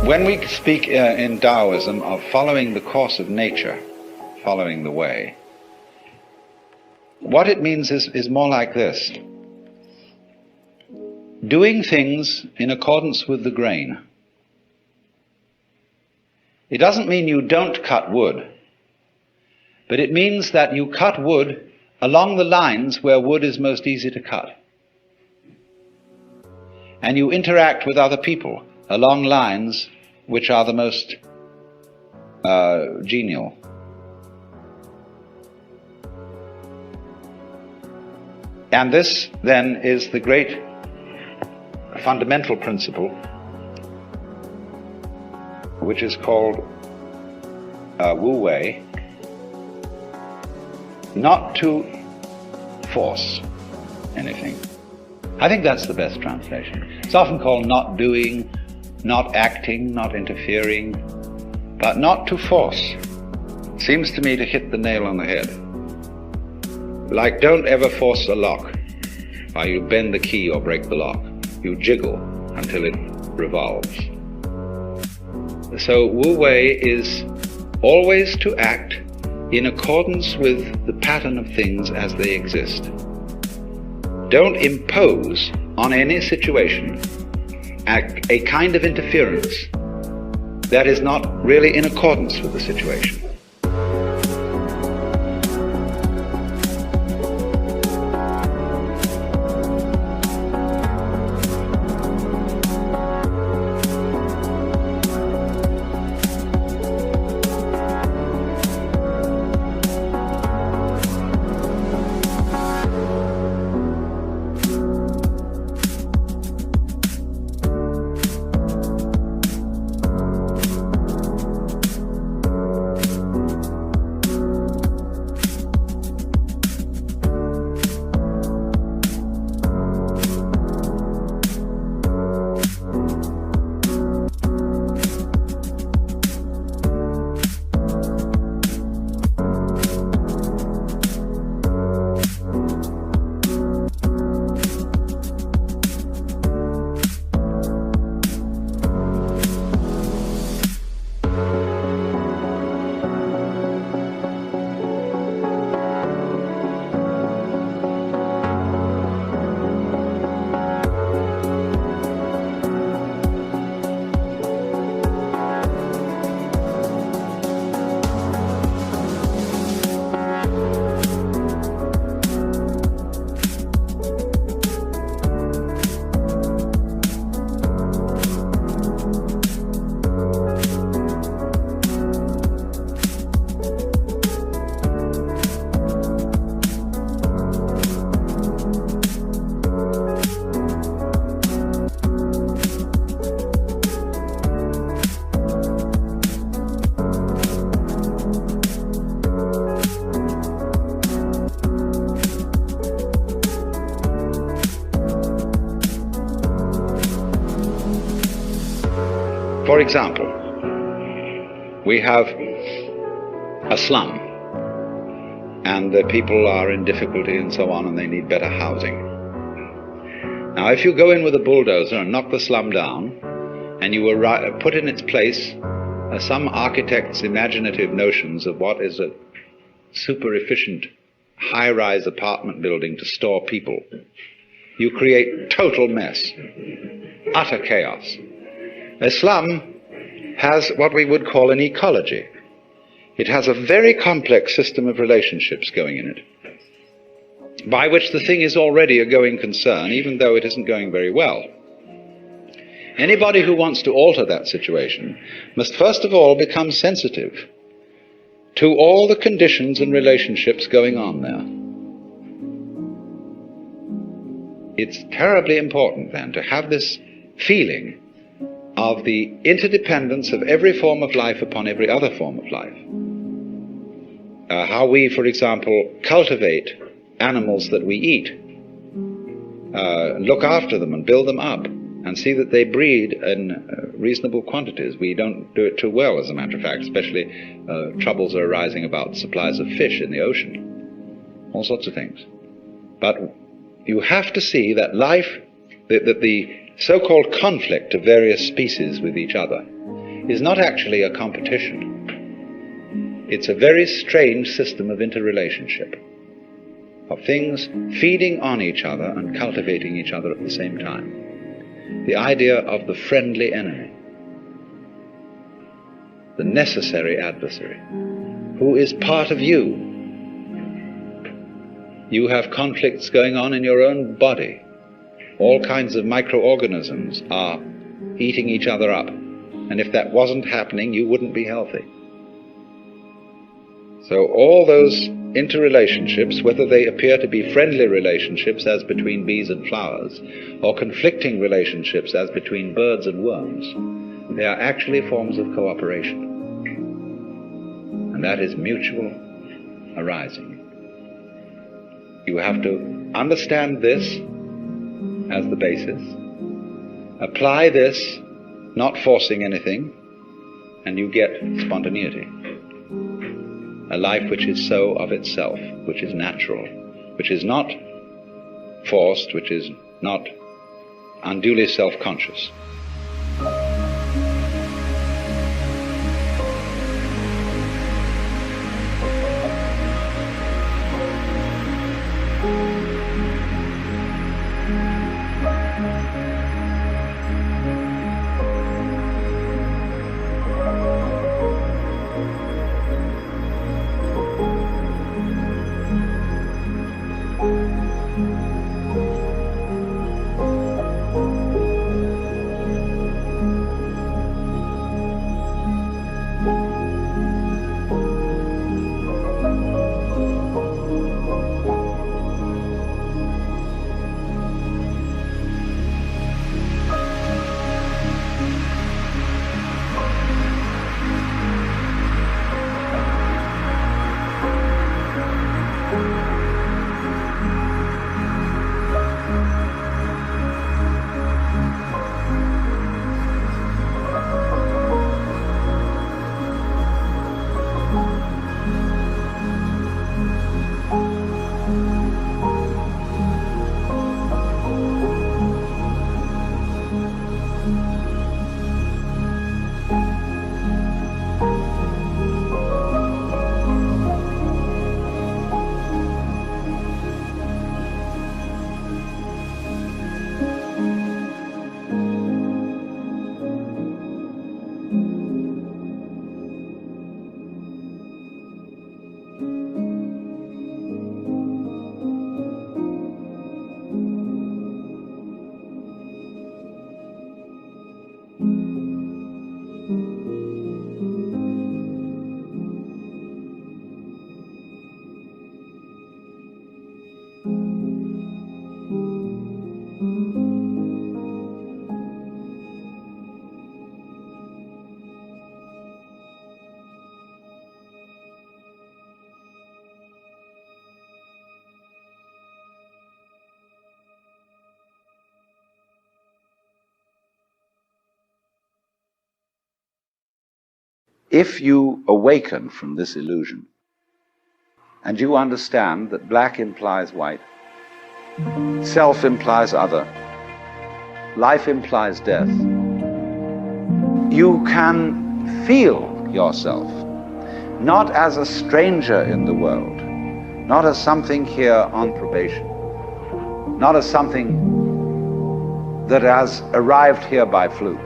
When we speak in Taoism of following the course of nature, following the way, what it means is more like this. Doing things in accordance with the grain. It doesn't mean you don't cut wood, but it means that you cut wood along the lines where wood is most easy to cut. And you interact with other people along lines which are the most genial. And this then is the great fundamental principle which is called Wu Wei, not to force anything. I think that's the best translation. It's often called not doing, not acting, not interfering, but not to force. Seems to me to hit the nail on the head. Like, don't ever force a lock.
Why, you bend the key or break the lock. You jiggle until it revolves. So Wu Wei is always to act in accordance with the pattern of things as they exist. Don't impose on any situation a kind of interference that is not really in accordance with the situation. For example, we have a slum, and the people are in difficulty and so on, and they need better housing. Now, if you go in with a bulldozer and knock the slum down, and you put in its place some architect's imaginative notions of what is a super efficient high-rise apartment building to store people, you create total mess, utter chaos. A slum has what we would call an ecology. It has a very complex system of relationships going in it, by which the thing is already a going concern, even though it isn't going very well. Anybody who wants to alter that situation must first of all become sensitive to all the conditions and relationships going on there. It's terribly important then to have this feeling of the interdependence of every form of life upon every other form of life. How we, for example, cultivate animals that we eat, look after them and build them up, and see that they breed in reasonable quantities. We don't do it too well, as a matter of fact, especially troubles are arising about supplies of fish in the ocean, all sorts of things. But you have to see that life, that the so-called conflict of various species with each other is not actually a competition. It's a very strange system of interrelationship, of things feeding on each other and cultivating each other at the same time. The idea of the friendly enemy, the necessary adversary, who is part of you. You have conflicts going on in your own body. All kinds of microorganisms are eating each other up. And if that wasn't happening, you wouldn't be healthy. So all those interrelationships, whether they appear to be friendly relationships as between bees and flowers, or conflicting relationships as between birds and worms, they are actually forms of cooperation. And that is mutual arising. You have to understand this as the basis, apply this, not forcing anything, and you get spontaneity. A life which is so of itself, which is natural, which is not
forced, which is not unduly self-conscious. If you awaken from this illusion, and you understand that black implies white, self implies other, life implies death, you can feel yourself not as a stranger in the world, not as something here on probation, not as something that has arrived here by fluke,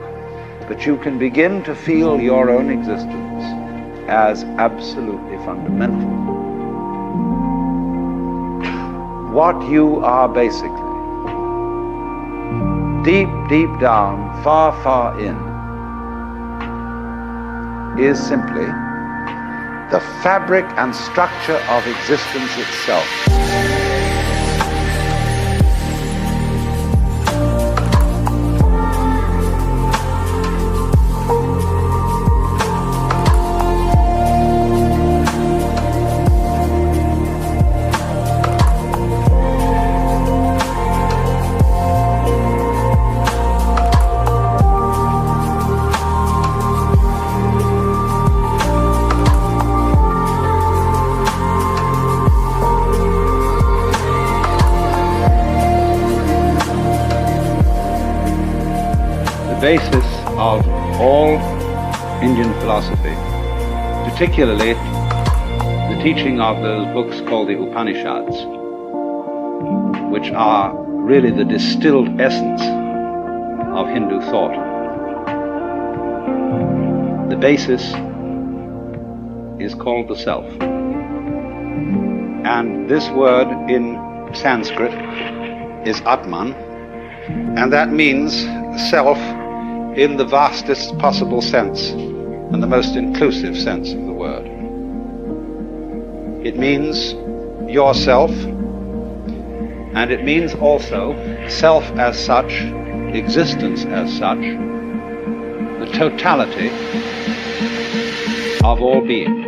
but you can begin to feel your own existence as absolutely fundamental. What you are basically, deep, deep down, far, far in, is simply the fabric and structure of existence itself. The basis of all Indian philosophy, particularly the teaching of those books called the Upanishads, which are really the distilled essence of Hindu thought. The basis is called the self. And this word in Sanskrit is Atman, and that means self in the vastest possible sense and the most inclusive sense of the word. It means yourself, and it means also self as such, existence as such, the totality of all being.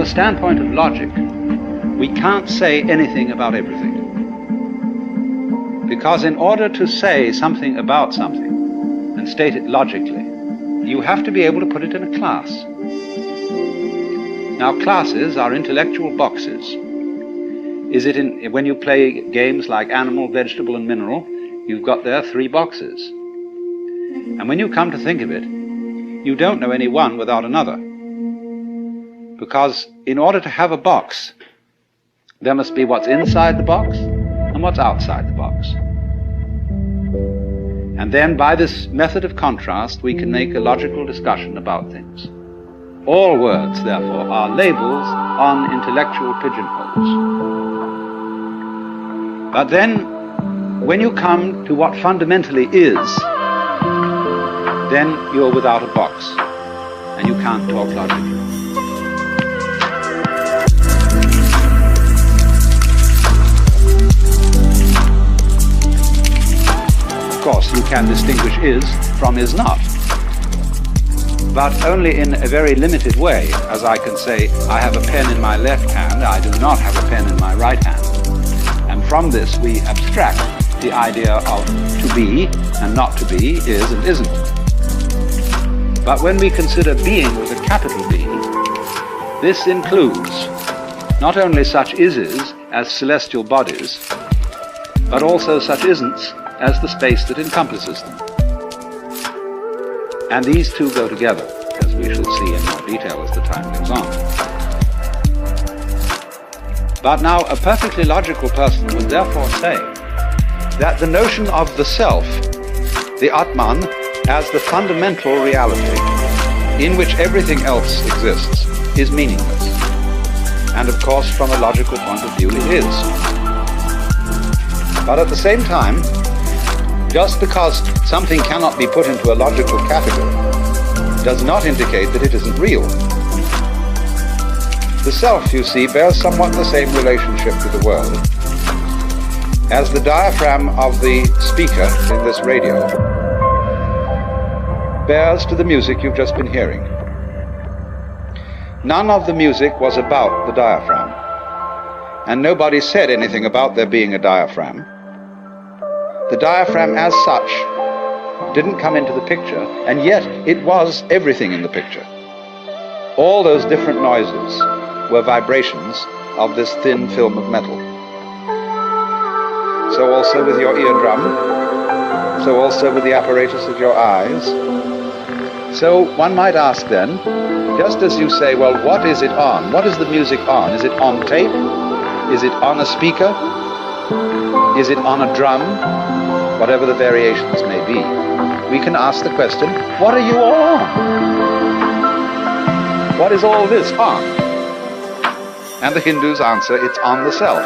the standpoint of logic, we can't say anything about everything. Because in order to say something about something and state it logically, you have to be able to put it in a class. Now, classes are intellectual boxes. When you play games like animal, vegetable, and mineral, you've got there 3 boxes. And when you come to think of it, you don't know any one without another. Because in order to have a box, there must be what's inside the box and what's outside the box. And then by this method of contrast, we can make a logical discussion about things. All words, therefore, are labels on intellectual pigeonholes. But then, when you come to what fundamentally is, then you're without a box, and you can't talk logically. Of course, you can distinguish is from is not, but only in a very limited way, as I can say, I have a pen in my left hand, I do not have a pen in my right hand. And from this we abstract the idea of to be and not to be, is and isn't. But when we consider being with a capital B, this includes not only such ises as celestial bodies, but also such isn'ts as the space that encompasses them. And these two go together, as we shall see in more detail as the time goes on. But now a perfectly logical person would therefore say that the notion of the self, the Atman, as the fundamental reality in which everything else exists, is meaningless. And of course, from a logical point of view, it is. But at the same time, just because something cannot be put into a logical category does not indicate that it isn't real. The self, you see, bears somewhat the same relationship to the world as the diaphragm of the speaker in this radio bears to the music you've just been hearing. None of the music was about the diaphragm, and nobody said anything about there being a diaphragm. The diaphragm as such didn't come into the picture, and yet it was everything in the picture. All those different noises were vibrations of this thin film of metal. So also with your eardrum, so also with the apparatus of your eyes. So one might ask then, just as you say, well, what is it on? What is the music on? Is it on tape? Is it on a speaker? Is it on a drum? Whatever the variations may be. We can ask the question, what are you all on? What is all this on? And the Hindus answer, it's on the self.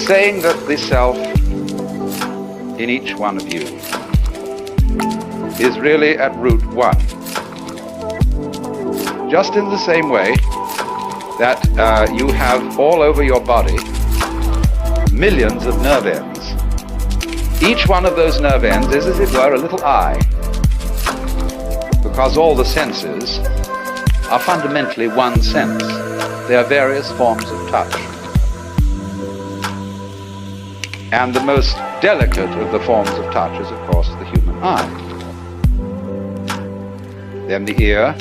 Saying that the self in each one of you is really at root one. Just in the same way that you have all over your body millions of nerve ends. Each one of those nerve ends is, as it were, a little eye, because all the senses are fundamentally one sense. They are various forms of touch. And the most delicate of the forms of touch is, of course, the human eye. Then the ear,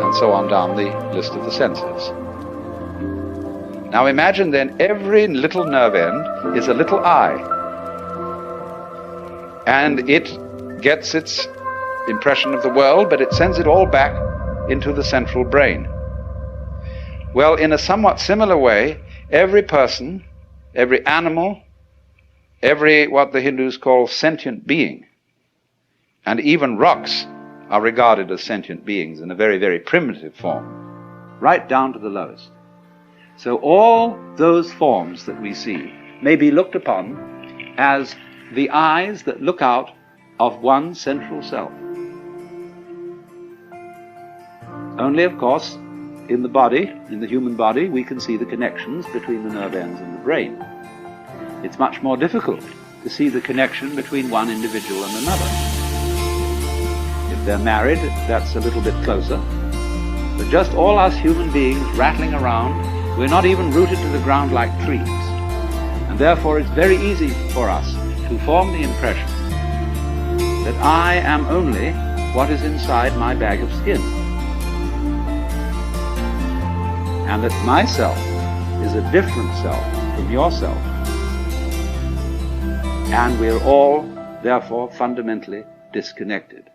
and so on down the list of the senses. Now imagine then every little nerve end is a little eye. And it gets its impression of the world, but it sends it all back into the central brain. Well, in a somewhat similar way, every person, every animal, every what the Hindus call sentient being, and even rocks are regarded as sentient beings in a very, very primitive form, right down to the lowest. So all those forms that we see may be looked upon as the eyes that look out of one central self. Only, of course, in the body, in the human body, we can see the connections between the nerve ends and the brain. It's much more difficult to see the connection between one individual and another. If they're married, that's a little bit closer. But just all us human beings rattling around, we're not even rooted to the ground like trees. And therefore it's very easy for us to form the impression that I am only what is inside my bag of skin. And that myself is a different self from yourself. And we're all, therefore, fundamentally disconnected.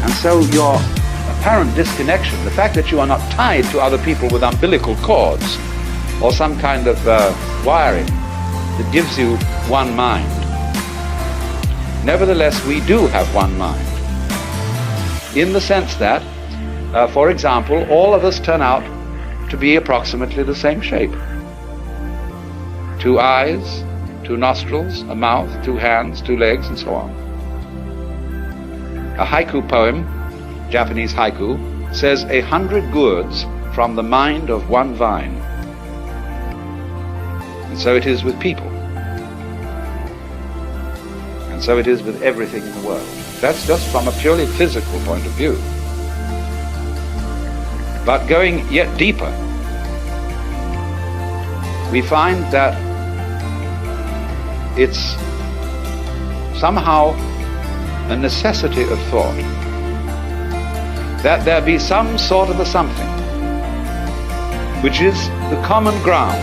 And so your apparent disconnection, the fact that you are not tied to other people with umbilical cords or some kind of wiring that gives you one mind. Nevertheless, we do have one mind, in the sense that, for example, all of us turn out to be approximately the same shape. 2 eyes, 2 nostrils, a mouth, 2 hands, 2 legs, and so on. A haiku poem, Japanese haiku, says 100 gourds from the mind of one vine. And so it is with people. And so it is with everything in the world. That's just from a purely physical point of view. But going yet deeper, we find that it's somehow a necessity of thought that there be some sort of a something which is the common ground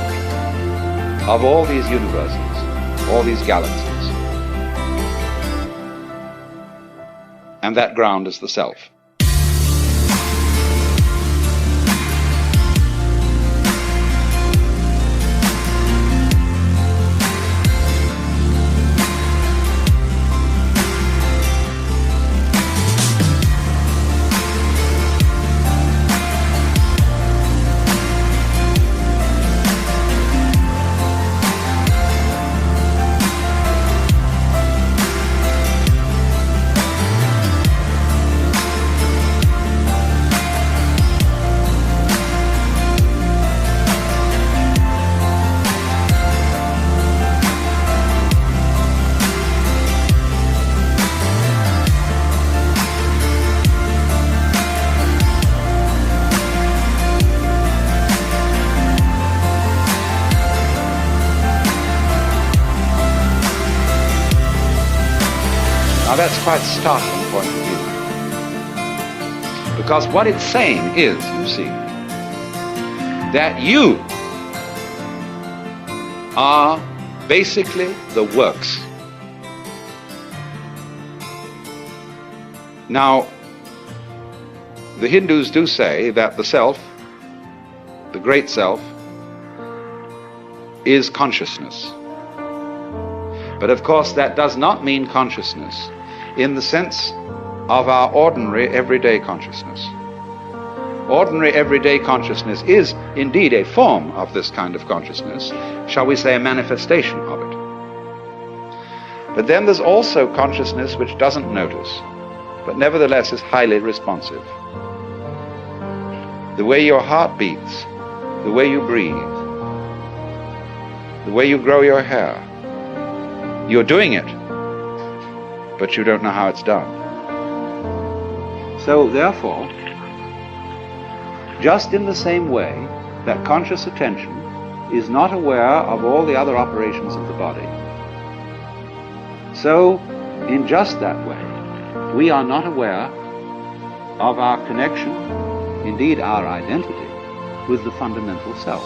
of all these universes, all these galaxies. And that ground is the self. Now that's quite a startling point of view. Because what it's saying is, you see, that you are basically the works. Now, the Hindus do say that the self, the great self, is consciousness. But of course that does not mean consciousness in the sense of our ordinary everyday consciousness. Ordinary everyday consciousness is indeed a form of this kind of consciousness, shall we say a manifestation of it. But then there's also consciousness which doesn't notice, but nevertheless is highly responsive. The way your heart beats, the way you breathe, the way you grow your hair, you're doing it, but you don't know how it's done. So therefore, just in the same way that conscious attention is not aware of all the other operations of the body, so in just that way, we are not aware of our connection, indeed our identity, with the fundamental self.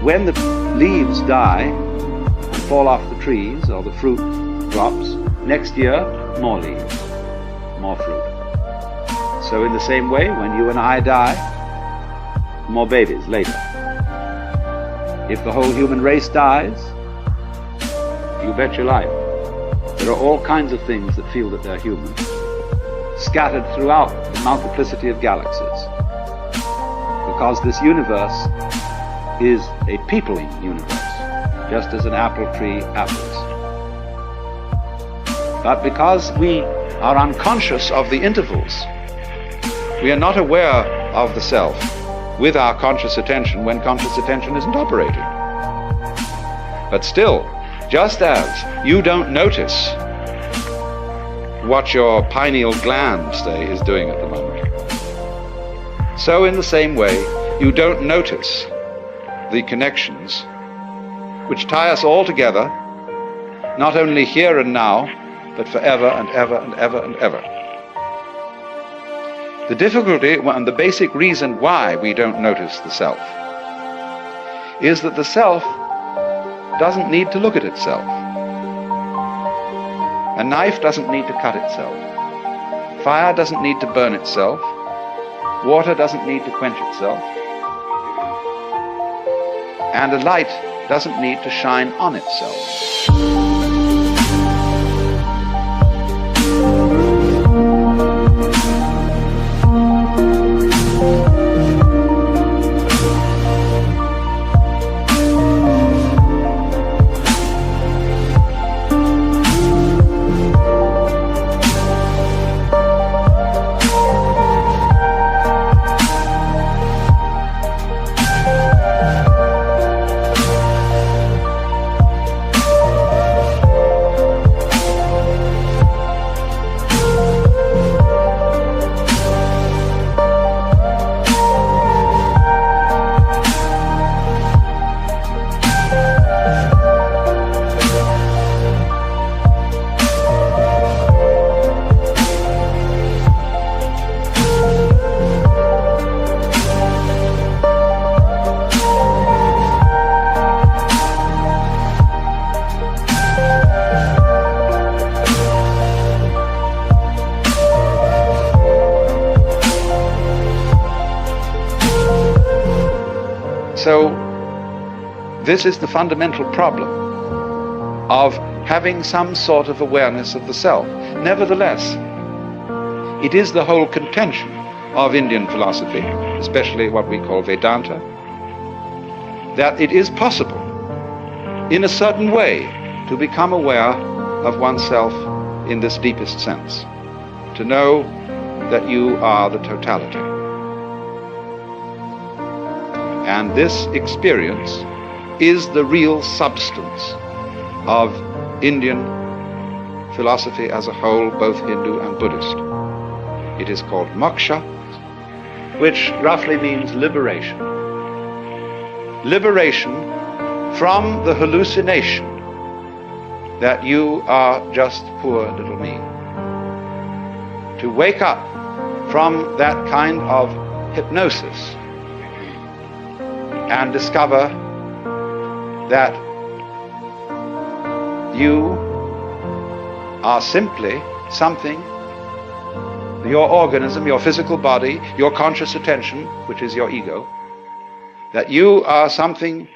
When the leaves die and fall off the trees, or the fruit drops, Next year, more leaves, more fruit. So in the same way, when you and I die, more babies later. If the whole human race dies, you bet your life. There are all kinds of things that feel that they're human, scattered throughout the multiplicity of galaxies. Because this universe is a peopling universe, just as an apple tree apples. But because we are unconscious of the intervals, we are not aware of the self with our conscious attention when conscious attention isn't operating. But still, just as you don't notice what your pineal gland, say, is doing at the moment, so in the same way, you don't notice the connections which tie us all together, not only here and now, but forever and ever and ever and ever. The difficulty and the basic reason why we don't notice the self is that the self doesn't need to look at itself. A knife doesn't need to cut itself. Fire doesn't need to burn itself. Water doesn't need to quench itself. And a light doesn't need to shine on itself. So this is the fundamental problem of having some sort of awareness of the self. Nevertheless, it is the whole contention of Indian philosophy, especially what we call Vedanta, that it is possible in a certain way to become aware of oneself in this deepest sense, to know that you are the totality. And this experience is the real substance of Indian philosophy as a whole, both Hindu and Buddhist. It is called moksha, which roughly means liberation. Liberation from the hallucination that you are just poor little me. To wake up from that kind of hypnosis and discover that you are simply something, your organism, your physical body, your conscious attention, which is your ego, that you are something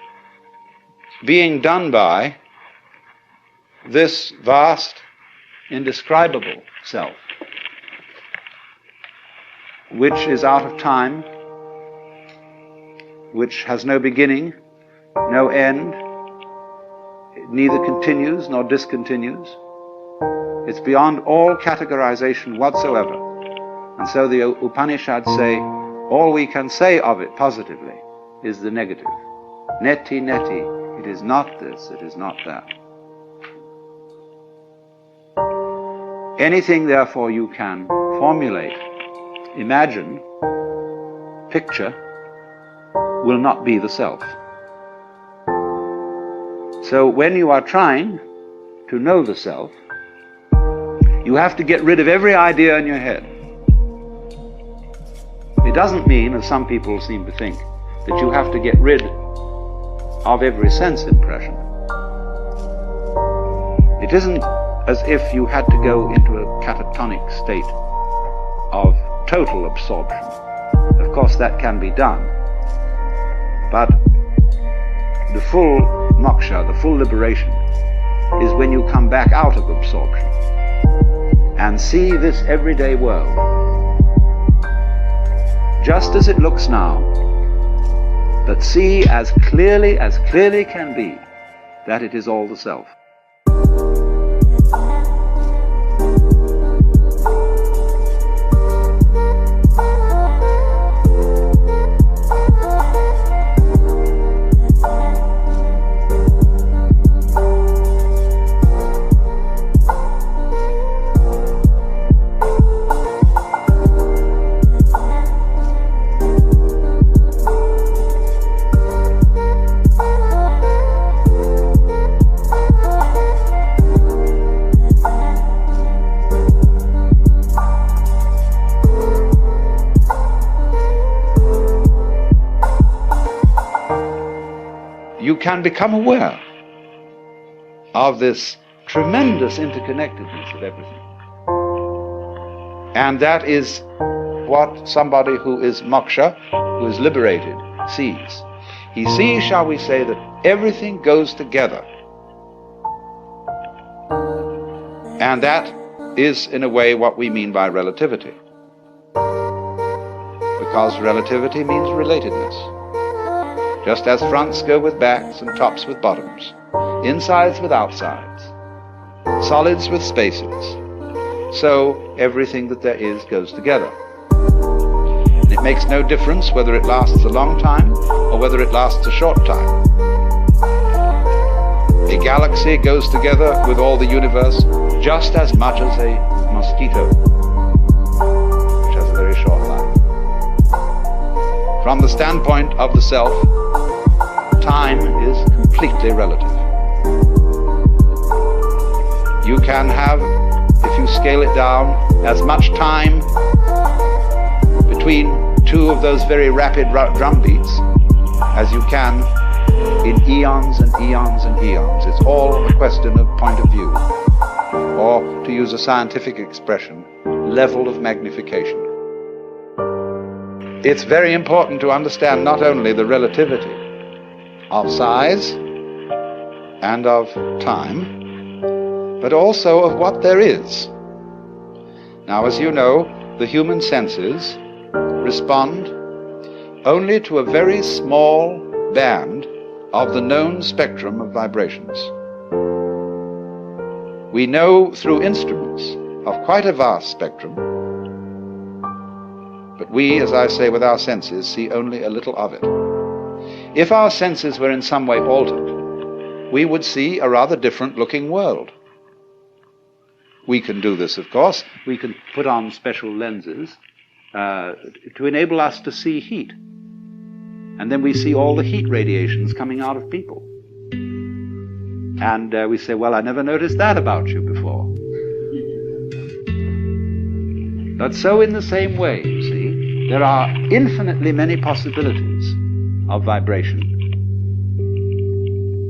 being done by this vast, indescribable self, which is out of time, which has no beginning, no end. It neither continues nor discontinues. It's beyond all categorization whatsoever. And so the Upanishads say, all we can say of it positively is the negative. Neti, neti, it is not this, it is not that. Anything, therefore, you can formulate, imagine, picture, will not be the self. So when you are trying to know the self, you have to get rid of every idea in your head. It doesn't mean, as some people seem to think, that you have to get rid of every sense impression. It isn't as if you had to go into a catatonic state of total absorption. Of course, that can be done, but the full moksha, the full liberation, is when you come back out of absorption and see this everyday world just as it looks now, but see as clearly can be that it is all the self. You can become aware of this tremendous interconnectedness of everything. And that is what somebody who is moksha, who is liberated, sees. He sees, shall we say, that everything goes together. And that is, in a way, what we mean by relativity. Because relativity means relatedness. Just as fronts go with backs and tops with bottoms, insides with outsides, solids with spaces, so everything that there is goes together. And it makes no difference whether it lasts a long time or whether it lasts a short time. A galaxy goes together with all the universe just as much as a mosquito, which has a very short life. From the standpoint of the self, time is completely relative. You can have, if you scale it down, as much time between two of those very rapid drum beats as you can in eons and eons and eons. It's all a question of point of view, or, to use a scientific expression, level of magnification. It's very important to understand not only the relativity of size and of time, but also of what there is. Now, as you know, the human senses respond only to a very small band of the known spectrum of vibrations. We know through instruments of quite a vast spectrum, but we, as I say, with our senses, see only a little of it. If our senses were in some way altered, we would see a rather different looking world. We can do this, of course. We can put on special lenses to enable us to see heat. And then we see all the heat radiations coming out of people. And we say, well, I never noticed that about you before. But so in the same way, you see, there are infinitely many possibilities of vibration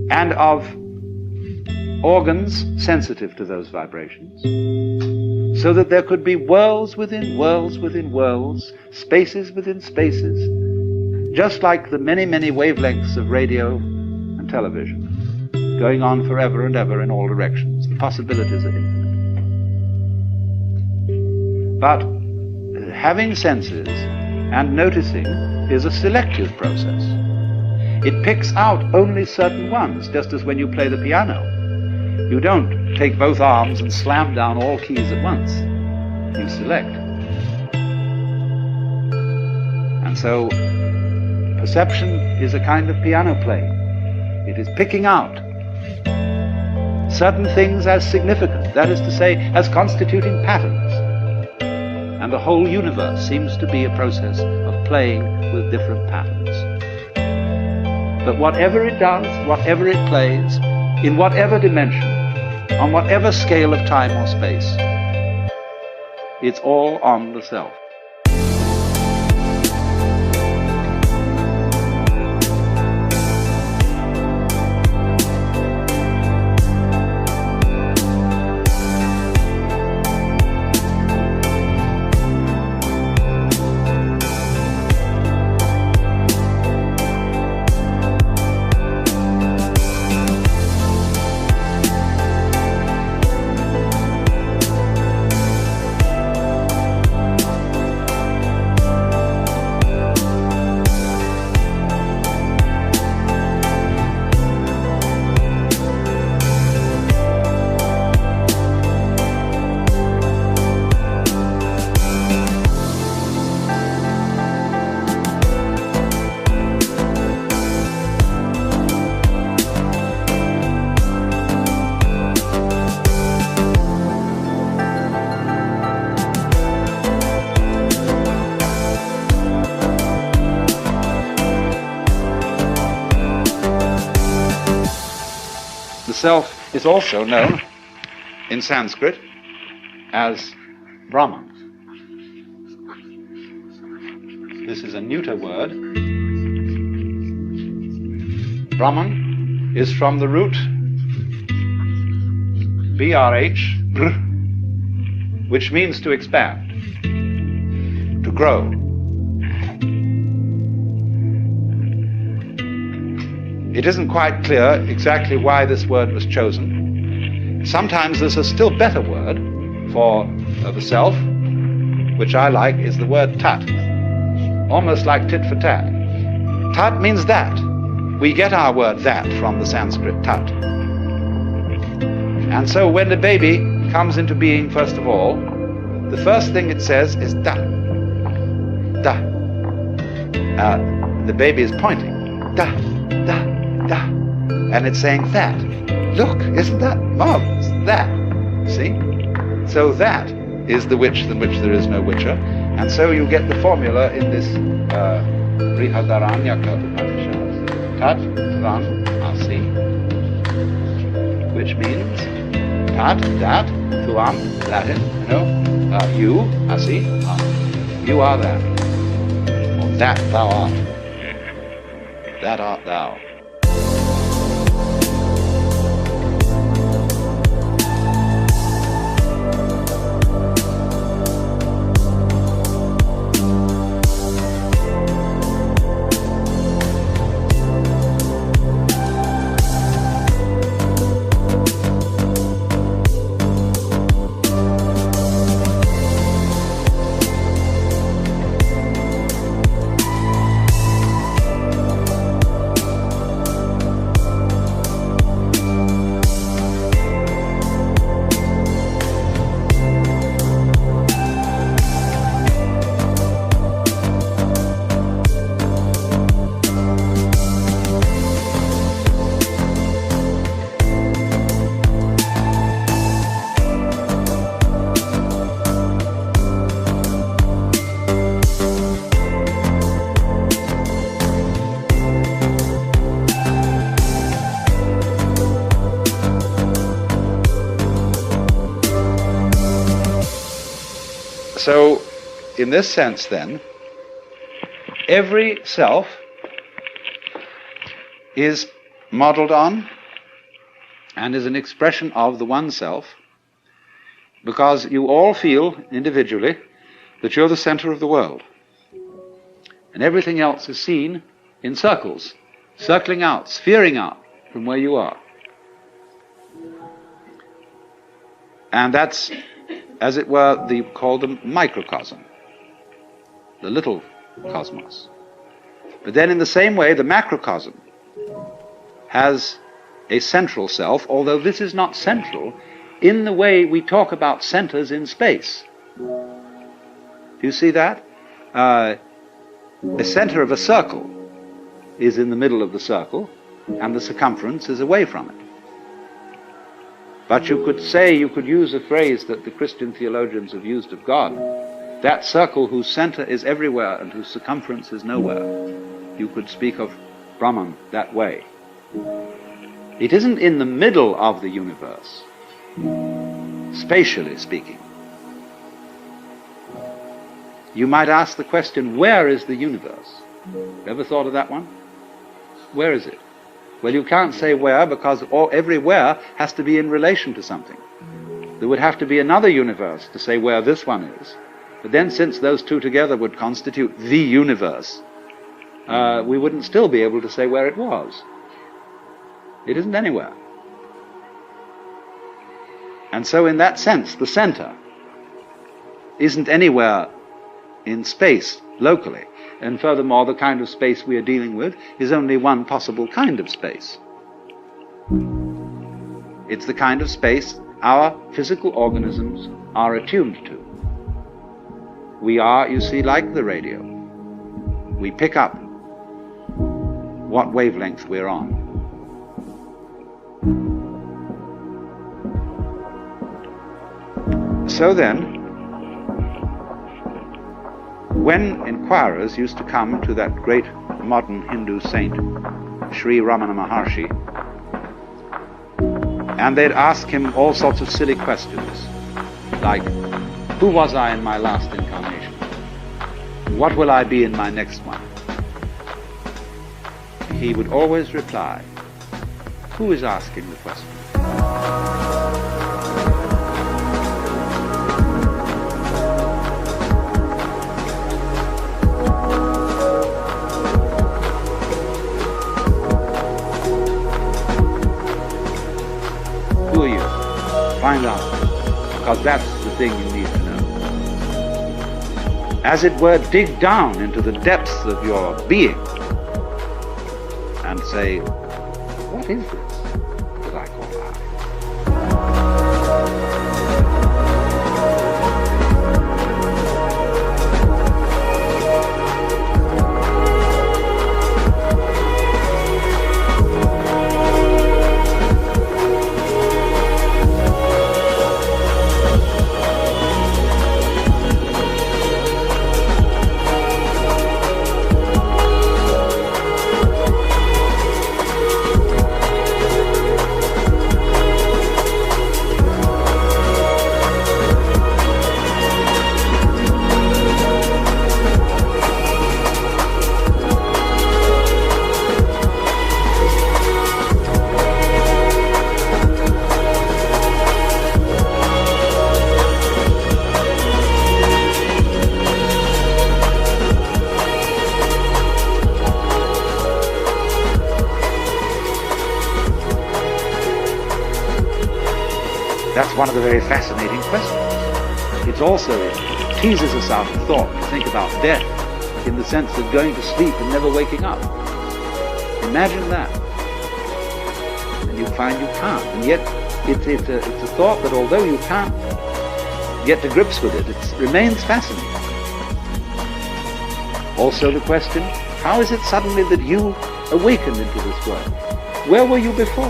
and of organs sensitive to those vibrations, so that there could be worlds within worlds within worlds, spaces within spaces, just like the many, many wavelengths of radio and television, going on forever and ever in all directions. The possibilities are infinite. But having senses and noticing is a selective process. It picks out only certain ones, just as when you play the piano. You don't take both arms and slam down all keys at once. You select. And so perception is a kind of piano playing. It is picking out certain things as significant, that is to say, as constituting patterns. And the whole universe seems to be a process of playing with different patterns. But whatever it does, whatever it plays, in whatever dimension, on whatever scale of time or space, it's all on the self. self is also known in Sanskrit as Brahman. This is a neuter word. Brahman is from the root BRH, which means to expand, to grow. It isn't quite clear exactly why this word was chosen. Sometimes there's a still better word for the self, which I like, is the word tat. Almost like tit for tat. Tat means that. We get our word that from the Sanskrit tat. And so when the baby comes into being, first of all, the first thing it says is da. Da. The baby is pointing. Da, da, da. And it's saying that. Look, isn't that marvelous? That. See? So that is the witch than which there is no witcher. And so you get the formula in this Brihadaranyaka Upanishad. Tat Tvam Asi. Which means tat, that, Tvam, Latin, you, Asi, you are that. Or that thou art. That art thou. So, in this sense then, every self is modeled on and is an expression of the one self, because you all feel individually that you're the center of the world. And everything else is seen in circles, circling out, sphering out from where you are. And that's, as it were, called the microcosm, the little cosmos. But then in the same way, the macrocosm has a central self, although this is not central in the way we talk about centers in space. Do you see that? The center of a circle is in the middle of the circle, and the circumference is away from it. But you could use a phrase that the Christian theologians have used of God, that circle whose center is everywhere and whose circumference is nowhere. You could speak of Brahman that way. It isn't in the middle of the universe, spatially speaking. You might ask the question, where is the universe? Ever thought of that one? Where is it? Well, you can't say where, because everywhere has to be in relation to something. There would have to be another universe to say where this one is. But then, since those two together would constitute the universe, we wouldn't still be able to say where it was. It isn't anywhere. And so in that sense, the center isn't anywhere in space, locally. And furthermore, the kind of space we are dealing with is only one possible kind of space. It's the kind of space our physical organisms are attuned to. We are, you see, like the radio. We pick up what wavelength we're on. So then, when inquirers used to come to that great modern Hindu saint, Sri Ramana Maharshi, And they'd ask him all sorts of silly questions, like, who was I in my last incarnation? What will I be in my next one? He would always reply, who is asking the question? Who are you? Find out, because that's the thing you need to know. As it were, dig down into the depths of your being and say, what is this that I call I? That's one of the very fascinating questions. It teases us out of thought to think about death in the sense of going to sleep and never waking up. Imagine that. And you find you can't. And yet it's a thought that although you can't get to grips with it, it remains fascinating. Also the question, how is it suddenly that you awakened into this world? Where were you before?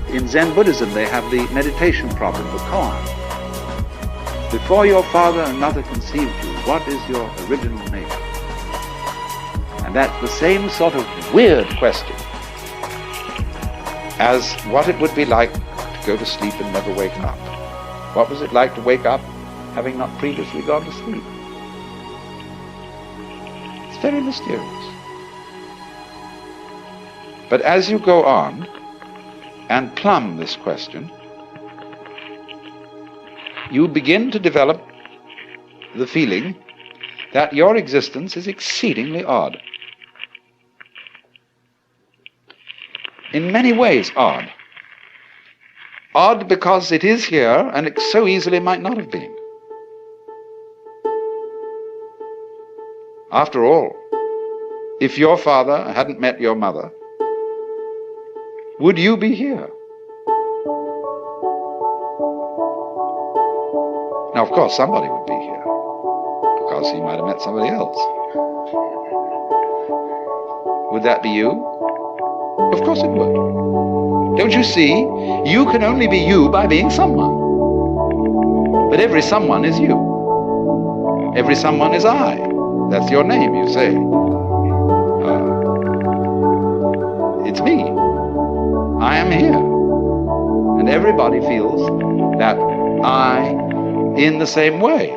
In Zen Buddhism, they have the meditation problem, the koan. Before your father and mother conceived you, what is your original nature? And that's the same sort of weird question as what it would be like to go to sleep and never wake up. What was it like to wake up having not previously gone to sleep? It's very mysterious. But as you go on and plumb this question, you begin to develop the feeling that your existence is exceedingly odd. In many ways odd. Odd because it is here and it so easily might not have been. After all, if your father hadn't met your mother, would you be here? Now, of course, somebody would be here, because he might have met somebody else. Would that be you? Of course it would. Don't you see? You can only be you by being someone. But every someone is you. Every someone is I. That's your name, you say. It's me. I am here. And everybody feels that I in the same way.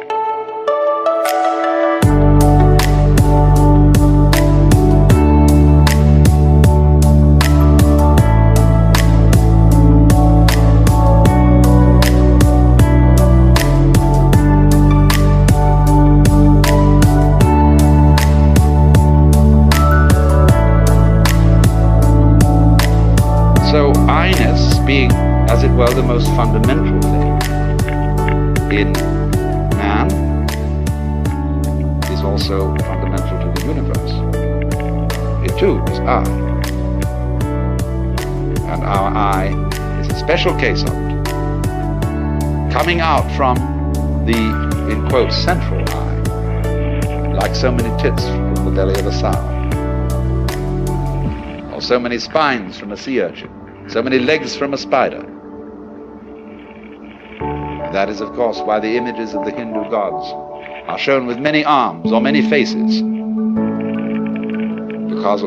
So I-ness being, as it were, the most fundamental thing in man is also fundamental to the universe. It too is I. And our I is a special case of it, coming out from the, in quotes, central I, like so many tits from the belly of a sow, or so many spines from a sea urchin, so many legs from a spider. That is, of course, why the images of the Hindu gods are shown with many arms or many faces, because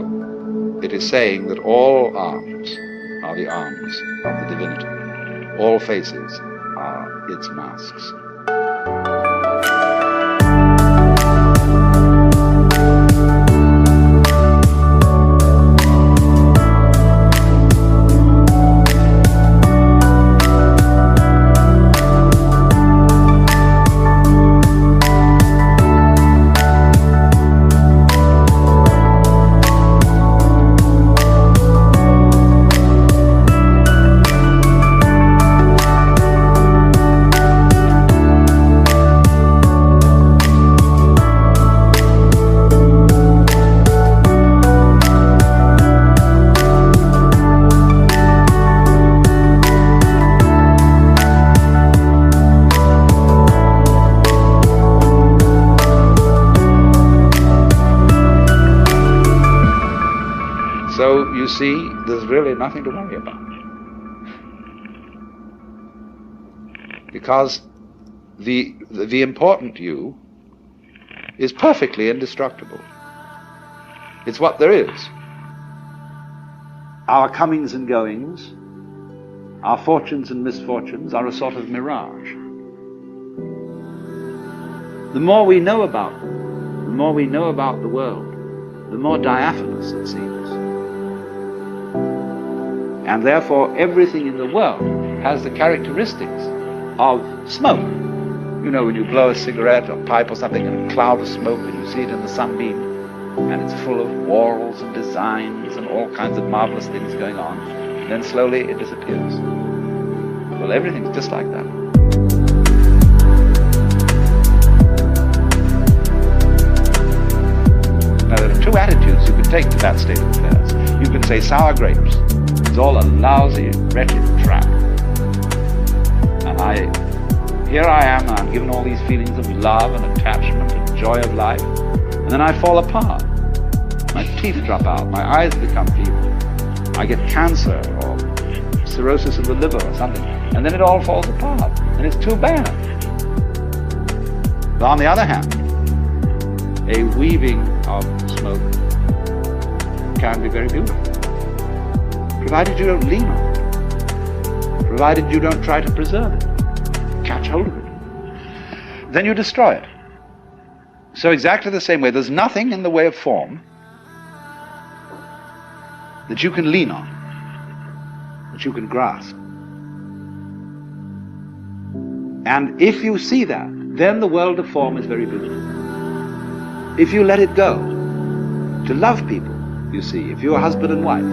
it is saying that all arms are the arms of the divinity. All faces are its masks. So, you see, there's really nothing to worry about. Because the important you is perfectly indestructible. It's what there is. Our comings and goings, our fortunes and misfortunes are a sort of mirage. The more we know about them, the more we know about the world, the more diaphanous it seems. And therefore everything in the world has the characteristics of smoke. You know, when you blow a cigarette or pipe or something and a cloud of smoke and you see it in the sunbeam and it's full of whorls and designs and all kinds of marvelous things going on, and then slowly it disappears. Well, everything's just like that. Now there are two attitudes you can take to that state of affairs. You can say sour grapes. It's all a lousy, wretched trap. And here I am, and I'm given all these feelings of love and attachment and joy of life, and then I fall apart. My teeth drop out, my eyes become feeble, I get cancer or cirrhosis of the liver or something, and then it all falls apart, and it's too bad. But on the other hand, a weaving of smoke can be very beautiful, provided you don't lean on it, provided you don't try to preserve it, catch hold of it. Then you destroy it. So exactly the same way, there's nothing in the way of form that you can lean on, that you can grasp. And if you see that, then the world of form is very beautiful. If you let it go, to love people, you see, if you're husband and wife,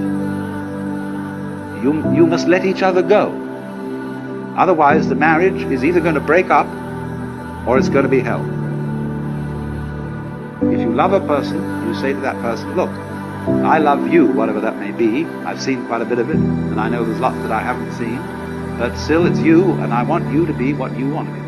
you must let each other go. Otherwise, the marriage is either going to break up or it's going to be hell. If you love a person, you say to that person, look, I love you, whatever that may be. I've seen quite a bit of it, and I know there's lots that I haven't seen, but still it's you, and I want you to be what you want to be.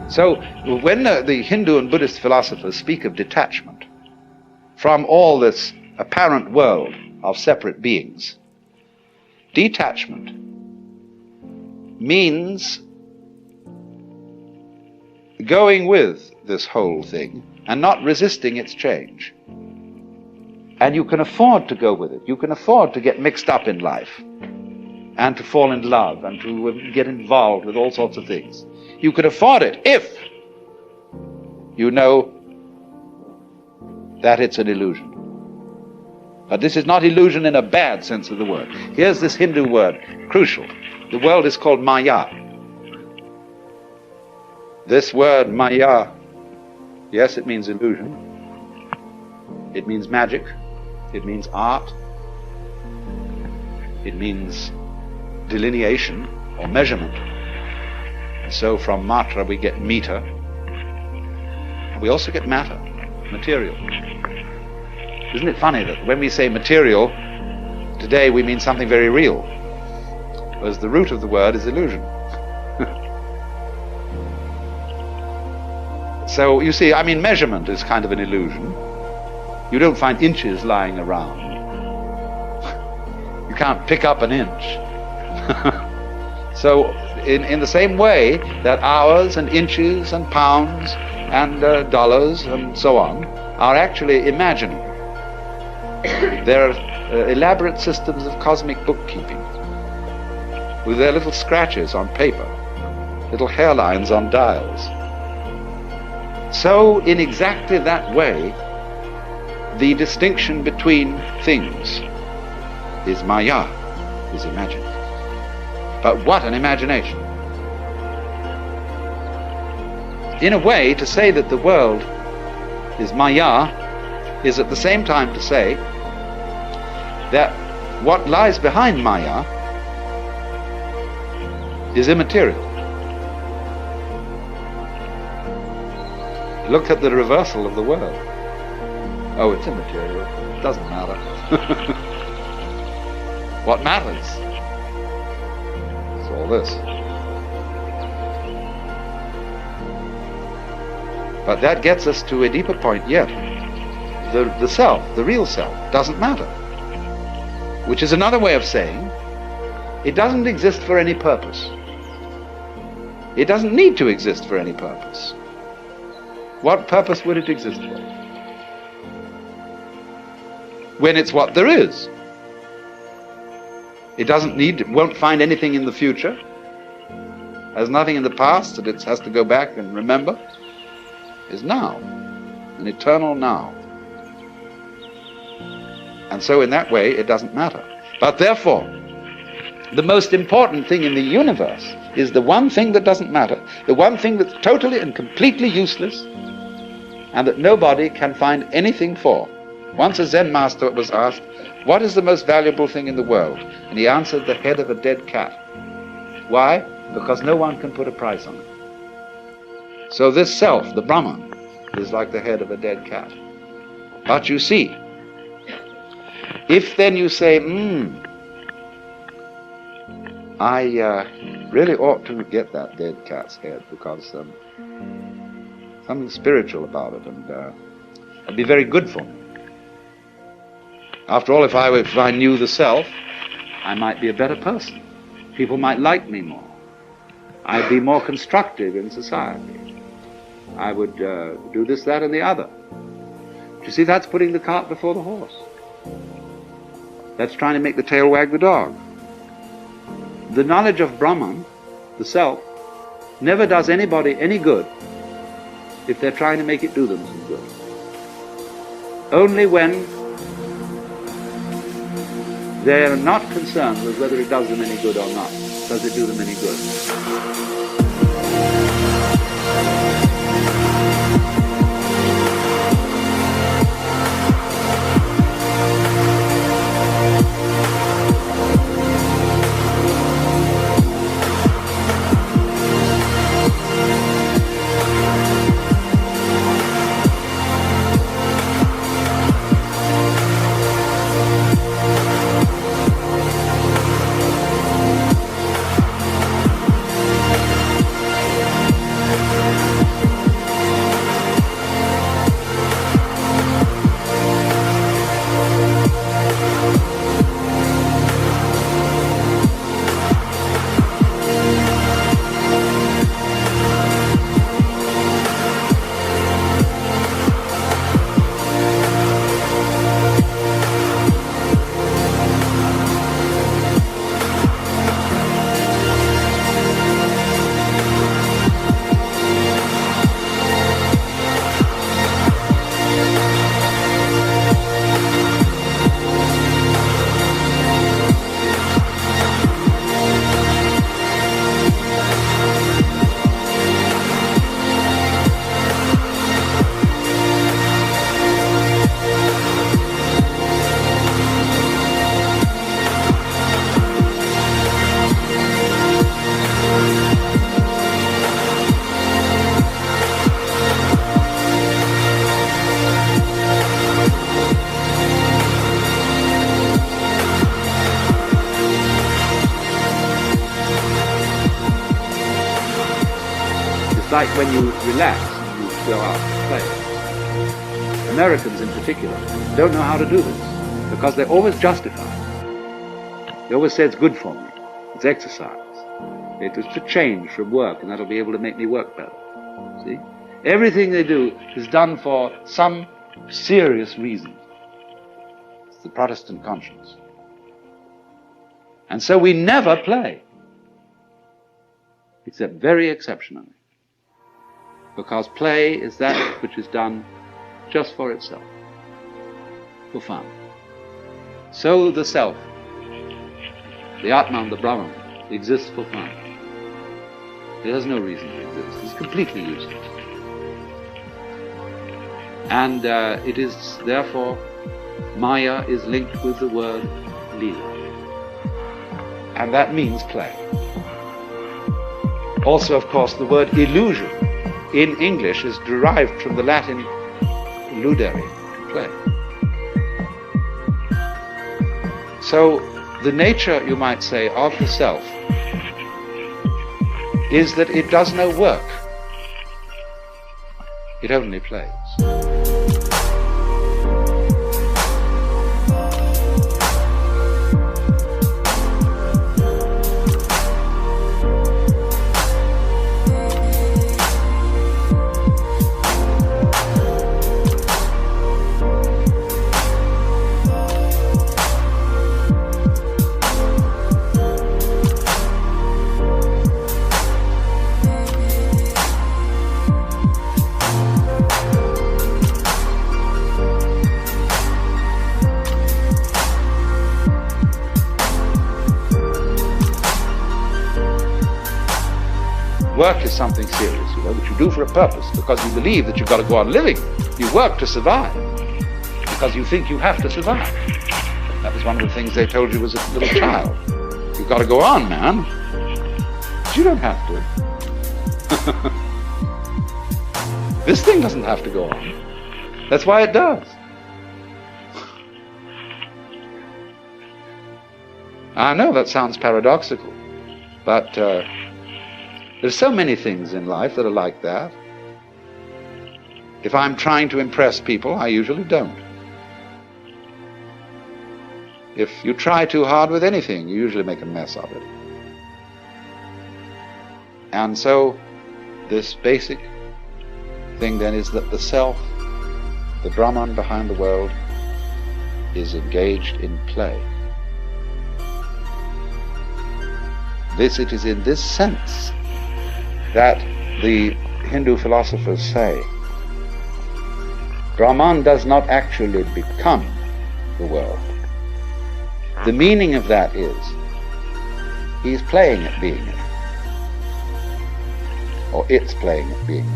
So when the Hindu and Buddhist philosophers speak of detachment from all this apparent world of separate beings, detachment means going with this whole thing and not resisting its change. And you can afford to go with it. You can afford to get mixed up in life and to fall in love and to get involved with all sorts of things. You can afford it if you know that it's an illusion. But this is not illusion in a bad sense of the word. Here's this Hindu word, crucial. The world is called Maya. This word Maya, yes, it means illusion. It means magic. It means art. It means delineation or measurement. And so from matra we get meter. We also get matter, material. Isn't it funny that when we say material, today we mean something very real, whereas the root of the word is illusion. So you see, I mean, measurement is kind of an illusion. You don't find inches lying around. You can't pick up an inch. So in the same way that hours and inches and pounds and dollars and so on are actually imaginary. They're elaborate systems of cosmic bookkeeping with their little scratches on paper, little hairlines on dials. So in exactly that way, the distinction between things is Maya, is imagined. But what an imagination! In a way, to say that the world is Maya is at the same time to say that what lies behind Maya is immaterial. Look at the reversal of the world. Oh, it's immaterial. It doesn't matter. What matters is all this. But that gets us to a deeper point yet. The self, the real self, doesn't matter. Which is another way of saying it doesn't exist for any purpose. It doesn't need to exist for any purpose. What purpose would it exist for? When it's what there is. It doesn't need, it won't find anything in the future. Has nothing in the past that it has to go back and remember. Is now, an eternal now. And so in that way it doesn't matter. But therefore, the most important thing in the universe is the one thing that doesn't matter, the one thing that's totally and completely useless, and that nobody can find anything for. Once a Zen master was asked, what is the most valuable thing in the world? And he answered, the head of a dead cat. Why? Because no one can put a price on it. So this self, the Brahman, is like the head of a dead cat. But you see, if then you say, I really ought to get that dead cat's head because something spiritual about it, and it'd be very good for me. After all, if I knew the self, I might be a better person. People might like me more. I'd be more constructive in society. I would do this, that, and the other. You see, that's putting the cart before the horse. That's trying to make the tail wag the dog. The knowledge of Brahman, the self, never does anybody any good if they're trying to make it do them some good. Only when they're not concerned with whether it does them any good or not, does it do them any good.
like when you relax and you go out and play. Americans in particular don't know how to do this because they always justify it. They always say it's good for me, it's exercise. It is to change from work and that'll be able to make me work better. See? Everything they do is done for some serious reason. It's the Protestant conscience. And so we never play, except very exceptionally, because play is that which is done just for itself, for fun. So the self, the Atman, the Brahman, exists for fun. It has no reason to exist. It's completely useless. And it is, therefore, Maya is linked with the word Lila. And that means play. Also, of course, the word illusion in English is derived from the Latin ludere, play. So, the nature, you might say, of the self is that it does no work. It only plays. Work is something serious, which you do for a purpose, because you believe that you've got to go on living. You work to survive, because you think you have to survive. That was one of the things they told you as a little child. You've got to go on, man. But you don't have to. This thing doesn't have to go on. That's why it does. I know that sounds paradoxical, but there's so many things in life that are like that. If I'm trying to impress people, I usually don't. If you try too hard with anything, you usually make a mess of it. And so, this basic thing then is that the self, the Brahman behind the world, is engaged in play. It is in this sense that the Hindu philosophers say Brahman does not actually become the world. The meaning of that is he's playing at being it, or it's playing at being it.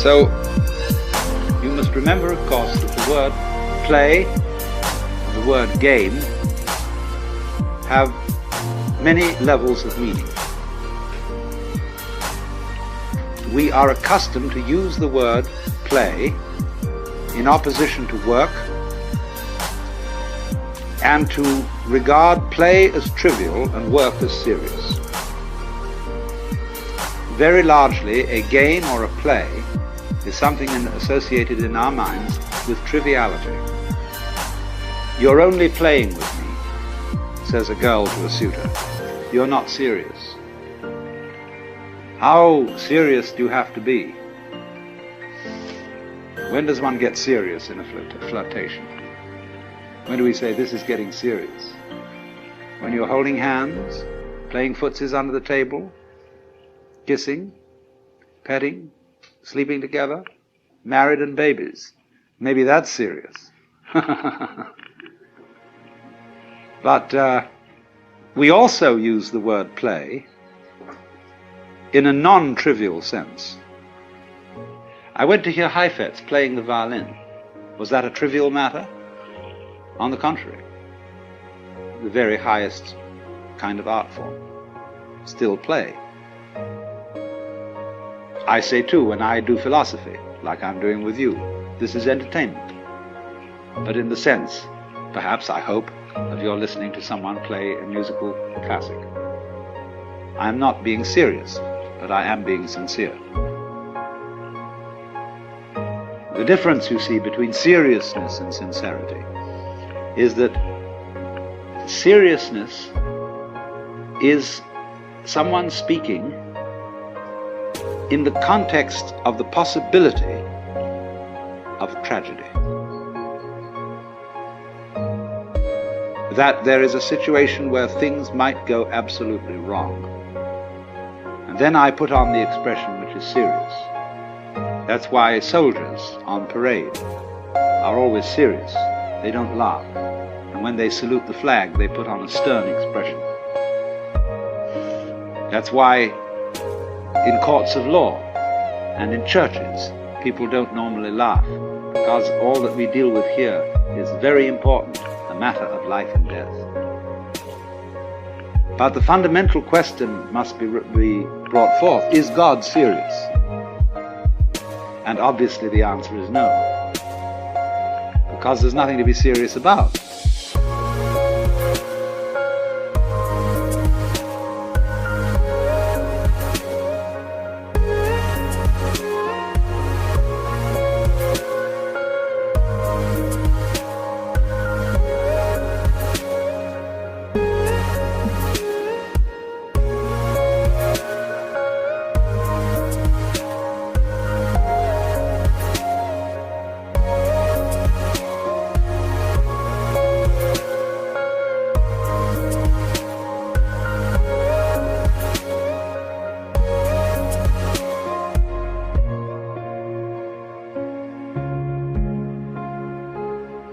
So, you must remember, of course, that the word play, the word game, have many levels of meaning. We are accustomed to use the word play in opposition to work and to regard play as trivial and work as serious. Very largely, a game or a play is something associated in our minds with triviality. You're only playing with me, says a girl to a suitor. You're not serious. How serious do you have to be? When does one get serious in a flirtation? When do we say this is getting serious? When you're holding hands, playing footsies under the table, kissing, petting, sleeping together, married and babies. Maybe that's serious. But we also use the word play in a non-trivial sense. I went to hear Heifetz playing the violin. Was that a trivial matter? On the contrary, the very highest
kind of art form. Still play. I say too, when I do philosophy, like I'm doing with you, this is entertainment. But in the sense, perhaps I hope, that you're listening to someone play a musical classic. I'm not being serious, but I am being sincere. The difference, you see, between seriousness and sincerity is that seriousness is someone speaking in the context of the possibility of tragedy. That there is a situation where things might go absolutely wrong. And then I put on the expression which is serious. That's why soldiers on parade are always serious. They don't laugh. And when they salute the flag, they put on a stern expression. That's why in courts of law and in churches, people don't normally laugh, because all that we deal with here is very important, a matter of life and death. But the fundamental question must be brought forth: is God serious? And obviously the answer is no, because there's nothing to be serious about.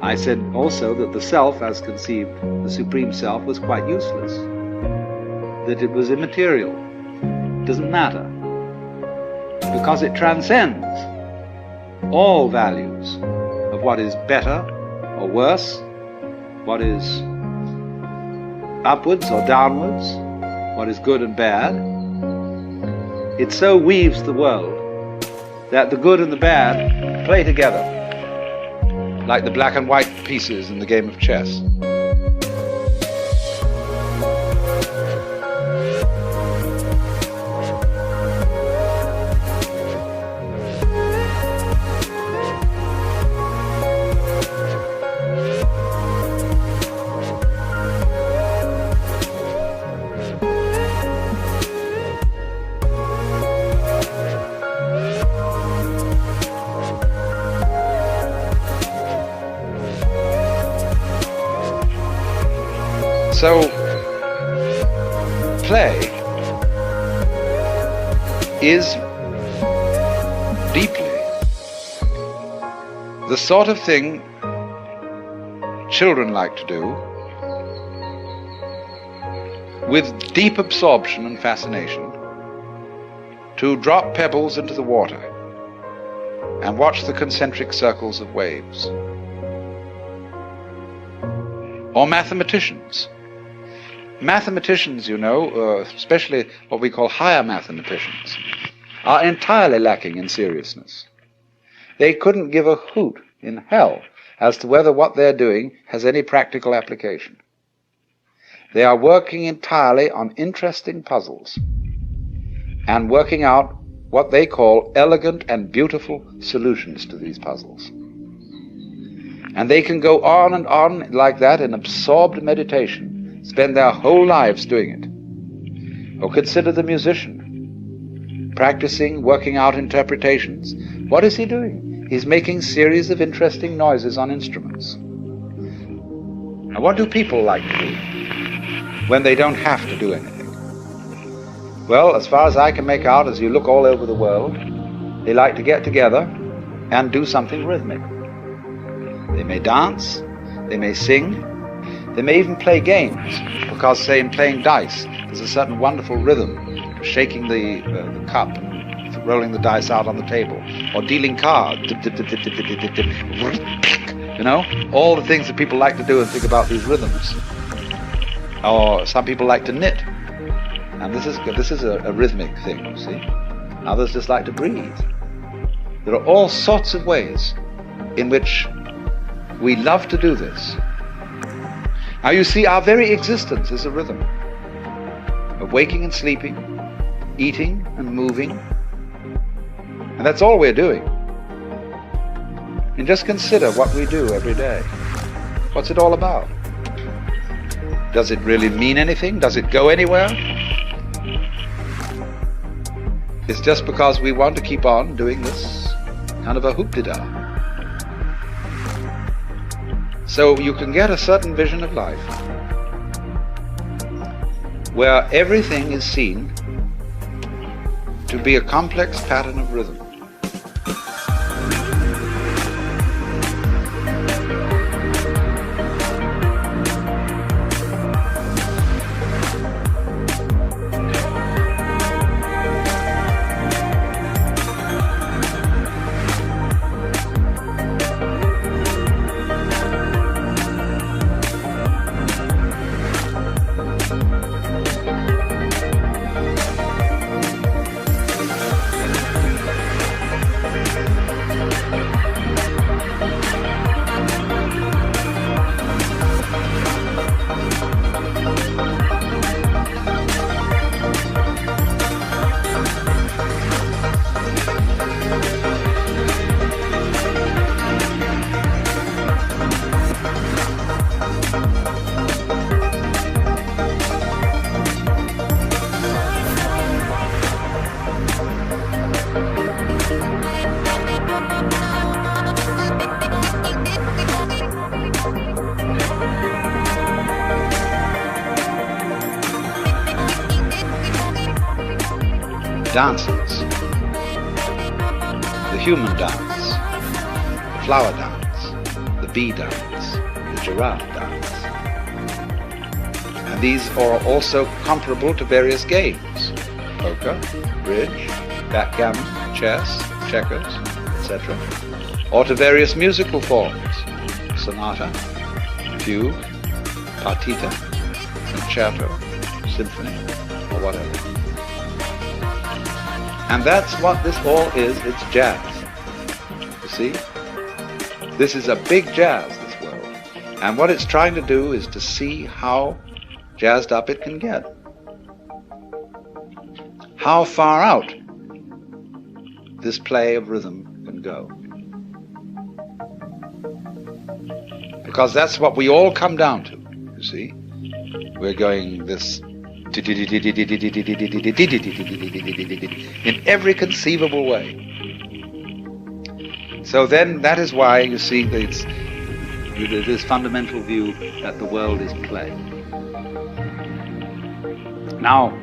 I said also that the self, as conceived, the supreme self, was quite useless, that it was immaterial, it doesn't matter, because it transcends all values of what is better or worse, what is upwards or downwards, what is good and bad. It so weaves the world that the good and the bad play together, like the black and white pieces in the game of chess. So, play is deeply the sort of thing children like to do with deep absorption and fascination, to drop pebbles into the water and watch the concentric circles of waves. Or mathematicians. Mathematicians, you know, especially what we call higher mathematicians, are entirely lacking in seriousness. They couldn't give a hoot in hell as to whether what they're doing has any practical application. They are working entirely on interesting puzzles and working out what they call elegant and beautiful solutions to these puzzles. And they can go on and on like that in absorbed meditation, spend their whole lives doing it. Or consider the musician, practicing, working out interpretations. What is he doing? He's making series of interesting noises on instruments. Now, what do people like to do when they don't have to do anything? Well, as far as I can make out, as you look all over the world, they like to get together and do something rhythmic. They may dance, they may sing, they may even play games, because, say, in playing dice, there's a certain wonderful rhythm, shaking the cup and rolling the dice out on the table, or dealing cards, you know, all the things that people like to do and think about these rhythms. Or some people like to knit. And this is a rhythmic thing, you see. Others just like to breathe. There are all sorts of ways in which we love to do this. Now you see, our very existence is a rhythm of waking and sleeping, eating and moving. And that's all we're doing. And just consider what we do every day. What's it all about? Does it really mean anything? Does it go anywhere? It's just because we want to keep on doing this kind of a hoop-de-da. So you can get a certain vision of life where everything is seen to be a complex pattern of rhythm. Dances, the human dance, the flower dance, the bee dance, the giraffe dance. And these are also comparable to various games: poker, bridge, backgammon, chess, checkers, etc. Or to various musical forms: sonata, fugue, partita, concerto, symphony, or whatever. And that's what this all is. It's jazz. You see? This is a big jazz, this world. And what it's trying to do is to see how jazzed up it can get. How far out this play of rhythm can go. Because that's what we all come down to, you see? We're going this in every conceivable way. So then that is why you see this fundamental view that the world is play. Now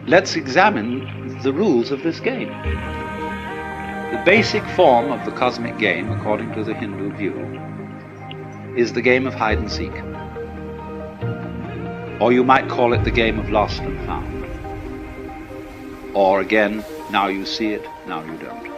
let's examine the rules of this game. The basic form of the cosmic game, according to the Hindu view, is the game of hide and seek. Or you might call it the game of lost and found. Or again, now you see it, now you don't.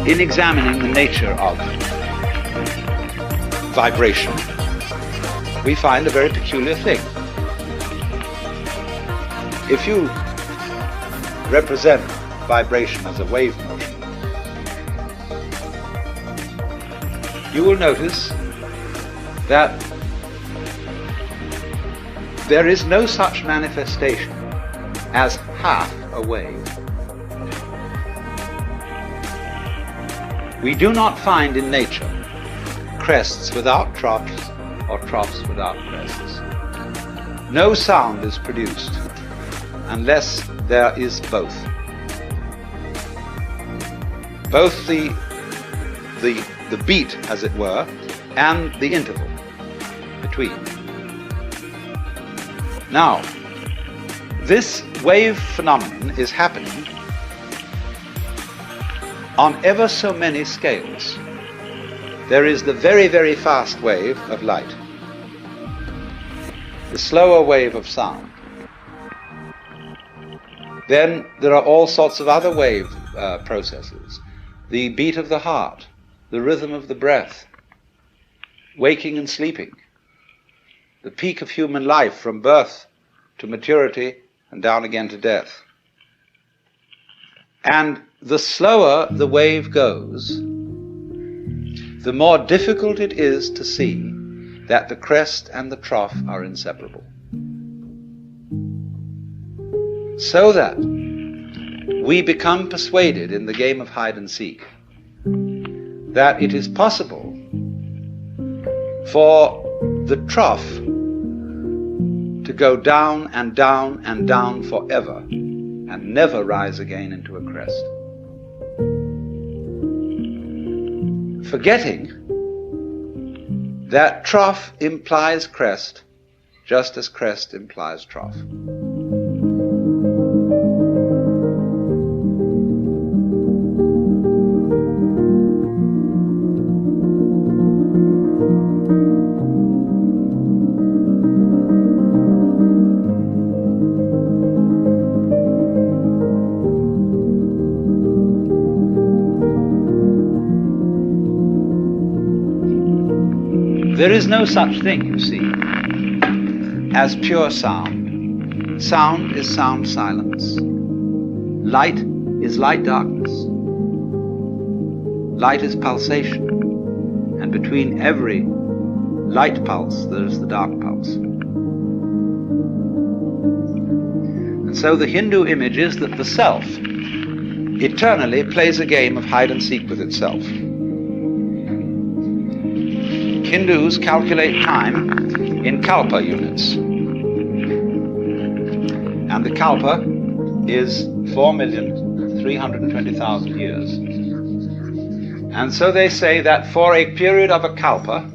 In examining the nature of vibration, we find a very peculiar thing. If you represent vibration as a wave motion, you will notice that there is no such manifestation as half a wave. We do not find in nature crests without troughs or troughs without crests. No sound is produced unless there is both. Both the the beat, as it were, and the interval between. Now, this wave phenomenon is happening on ever so many scales. There is the very, very fast wave of light, the slower wave of sound. Then there are all sorts of other wave processes. The beat of the heart, the rhythm of the breath, waking and sleeping, the peak of human life from birth to maturity and down again to death. And the slower the wave goes, the more difficult it is to see that the crest and the trough are inseparable. So that we become persuaded in the game of hide and seek that it is possible for the trough to go down and down and down forever and never rise again into a crest. Forgetting that trough implies crest just as crest implies trough. There is no such thing, you see, as pure sound. Sound is sound silence. Light is light darkness. Light is pulsation, and between every light pulse there is the dark pulse. And so the Hindu image is that the self eternally plays a game of hide and seek with itself. Hindus calculate time in kalpa units. And the kalpa is 4,320,000 years. And so they say that for a period of a kalpa,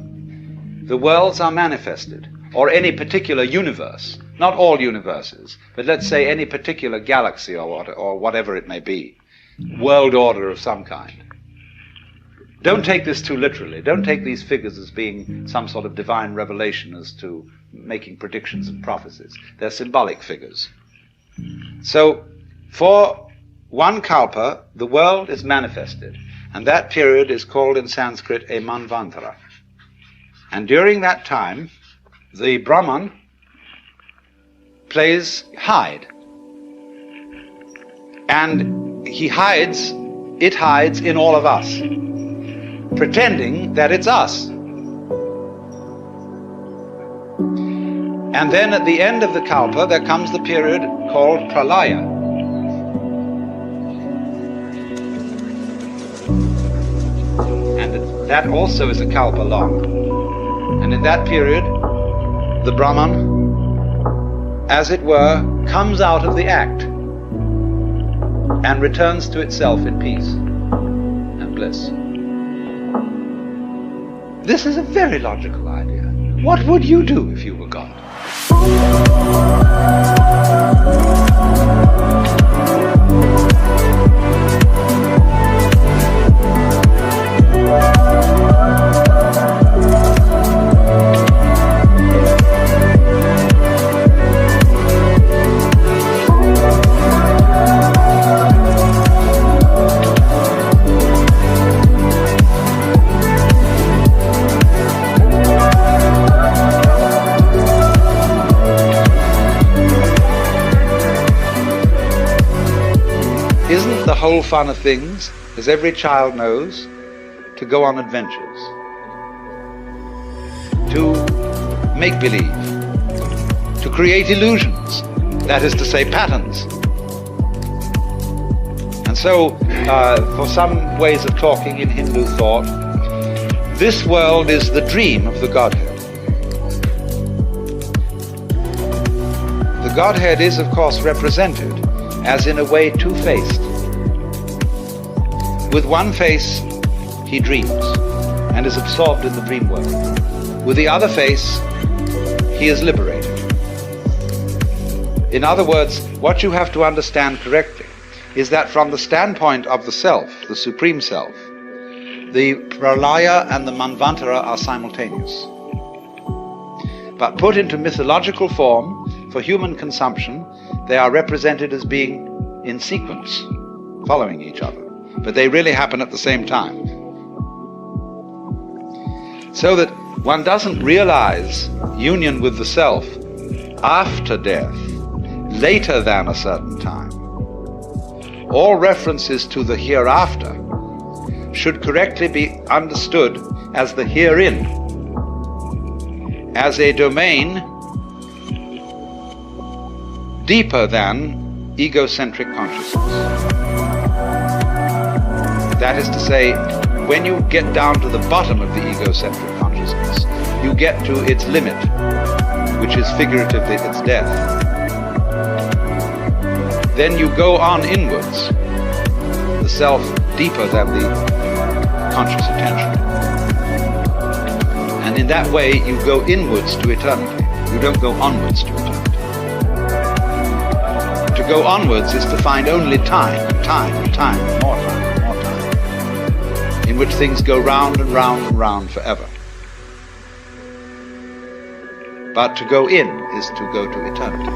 the worlds are manifested, or any particular universe, not all universes, but let's say any particular galaxy or whatever it may be, world order of some kind. Don't take this too literally. Don't take these figures as being some sort of divine revelation as to making predictions and prophecies. They're symbolic figures. So, for one kalpa, the world is manifested, and that period is called in Sanskrit a manvantara. And during that time, the Brahman plays hide. And it hides in all of us, pretending that it's us. And then at the end of the kalpa, there comes the period called pralaya. And that also is a kalpa long. And in that period, the Brahman, as it were, comes out of the act and returns to itself in peace and bliss. This is a very logical idea. What would you do if you were God? Isn't the whole fun of things, as every child knows, to go on adventures, to make believe, to create illusions, that is to say patterns. And so, for some ways of talking in Hindu thought, this world is the dream of the Godhead. The Godhead is, of course, represented as in a way two-faced. With one face, he dreams and is absorbed in the dream world. With the other face, he is liberated. In other words, what you have to understand correctly is that from the standpoint of the self, the supreme self, the Pralaya and the Manvantara are simultaneous. But put into mythological form for human consumption, they are represented as being in sequence, following each other. But they really happen at the same time. So that one doesn't realize union with the self after death, later than a certain time. All references to the hereafter should correctly be understood as the herein, as a domain deeper than egocentric consciousness. That is to say, when you get down to the bottom of the egocentric consciousness, you get to its limit, which is figuratively its death. Then you go on inwards, the self deeper than the conscious attention. And in that way, you go inwards to eternity. You don't go onwards to eternity. To go onwards is to find only time, more time, in which things go round and round and round forever. But to go in is to go to eternity.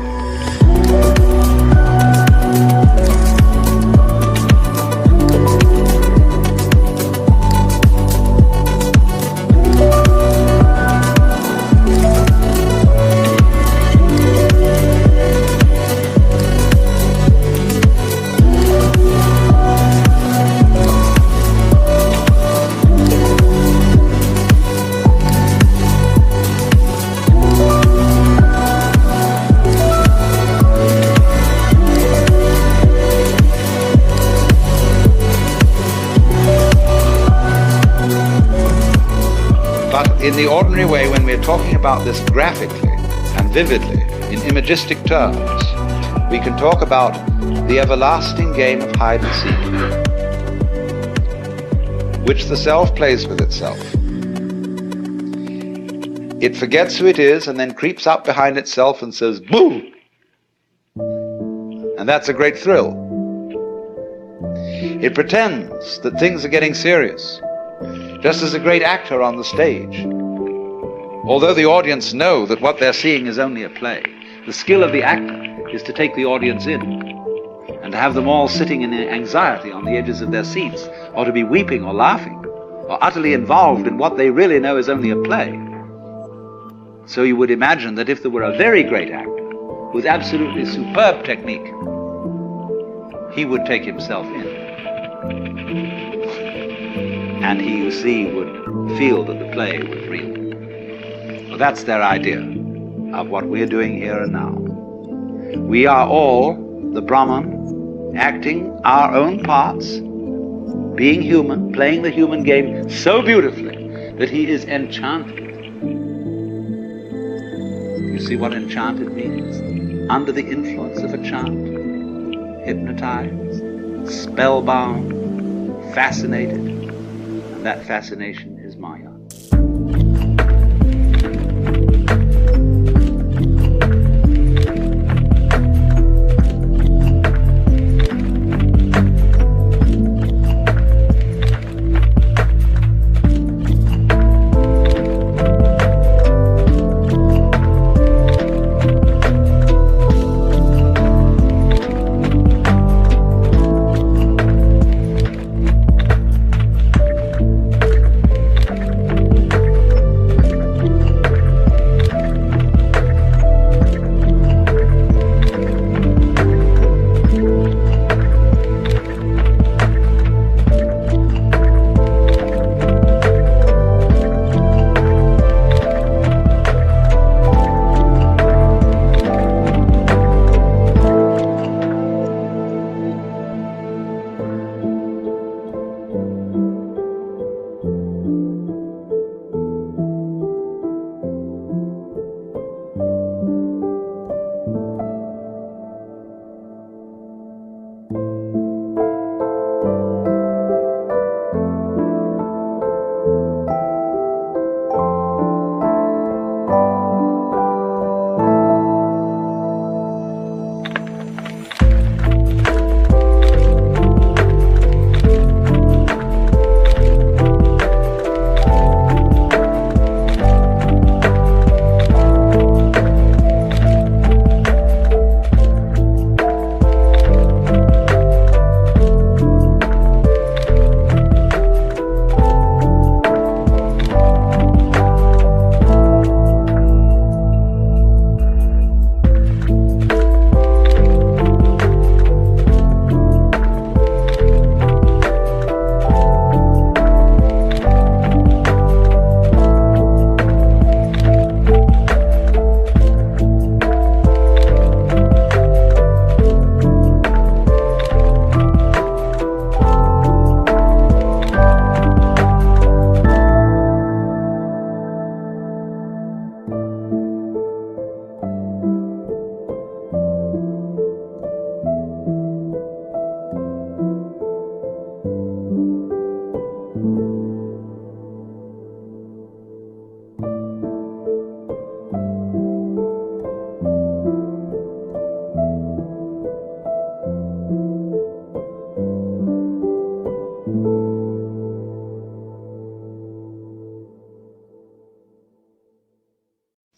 In the ordinary way, when we're talking about this graphically and vividly, in imagistic terms, we can talk about the everlasting game of hide and seek, which the self plays with itself. It forgets who it is and then creeps up behind itself and says, "Boo!" And that's a great thrill. It pretends that things are getting serious, just as a great actor on the stage. Although the audience know that what they're seeing is only a play, the skill of the actor is to take the audience in and to have them all sitting in anxiety on the edges of their seats, or to be weeping or laughing or utterly involved in what they really know is only a play. So you would imagine that if there were a very great actor with absolutely superb technique, he would take himself in. And he, you see, would feel that the play was real. Well, that's their idea of what we're doing here and now. We are all the Brahman, acting our own parts, being human, playing the human game so beautifully that he is enchanted. You see what enchanted means? Under the influence of a chant, hypnotized, spellbound, fascinated, and that fascination is Maya.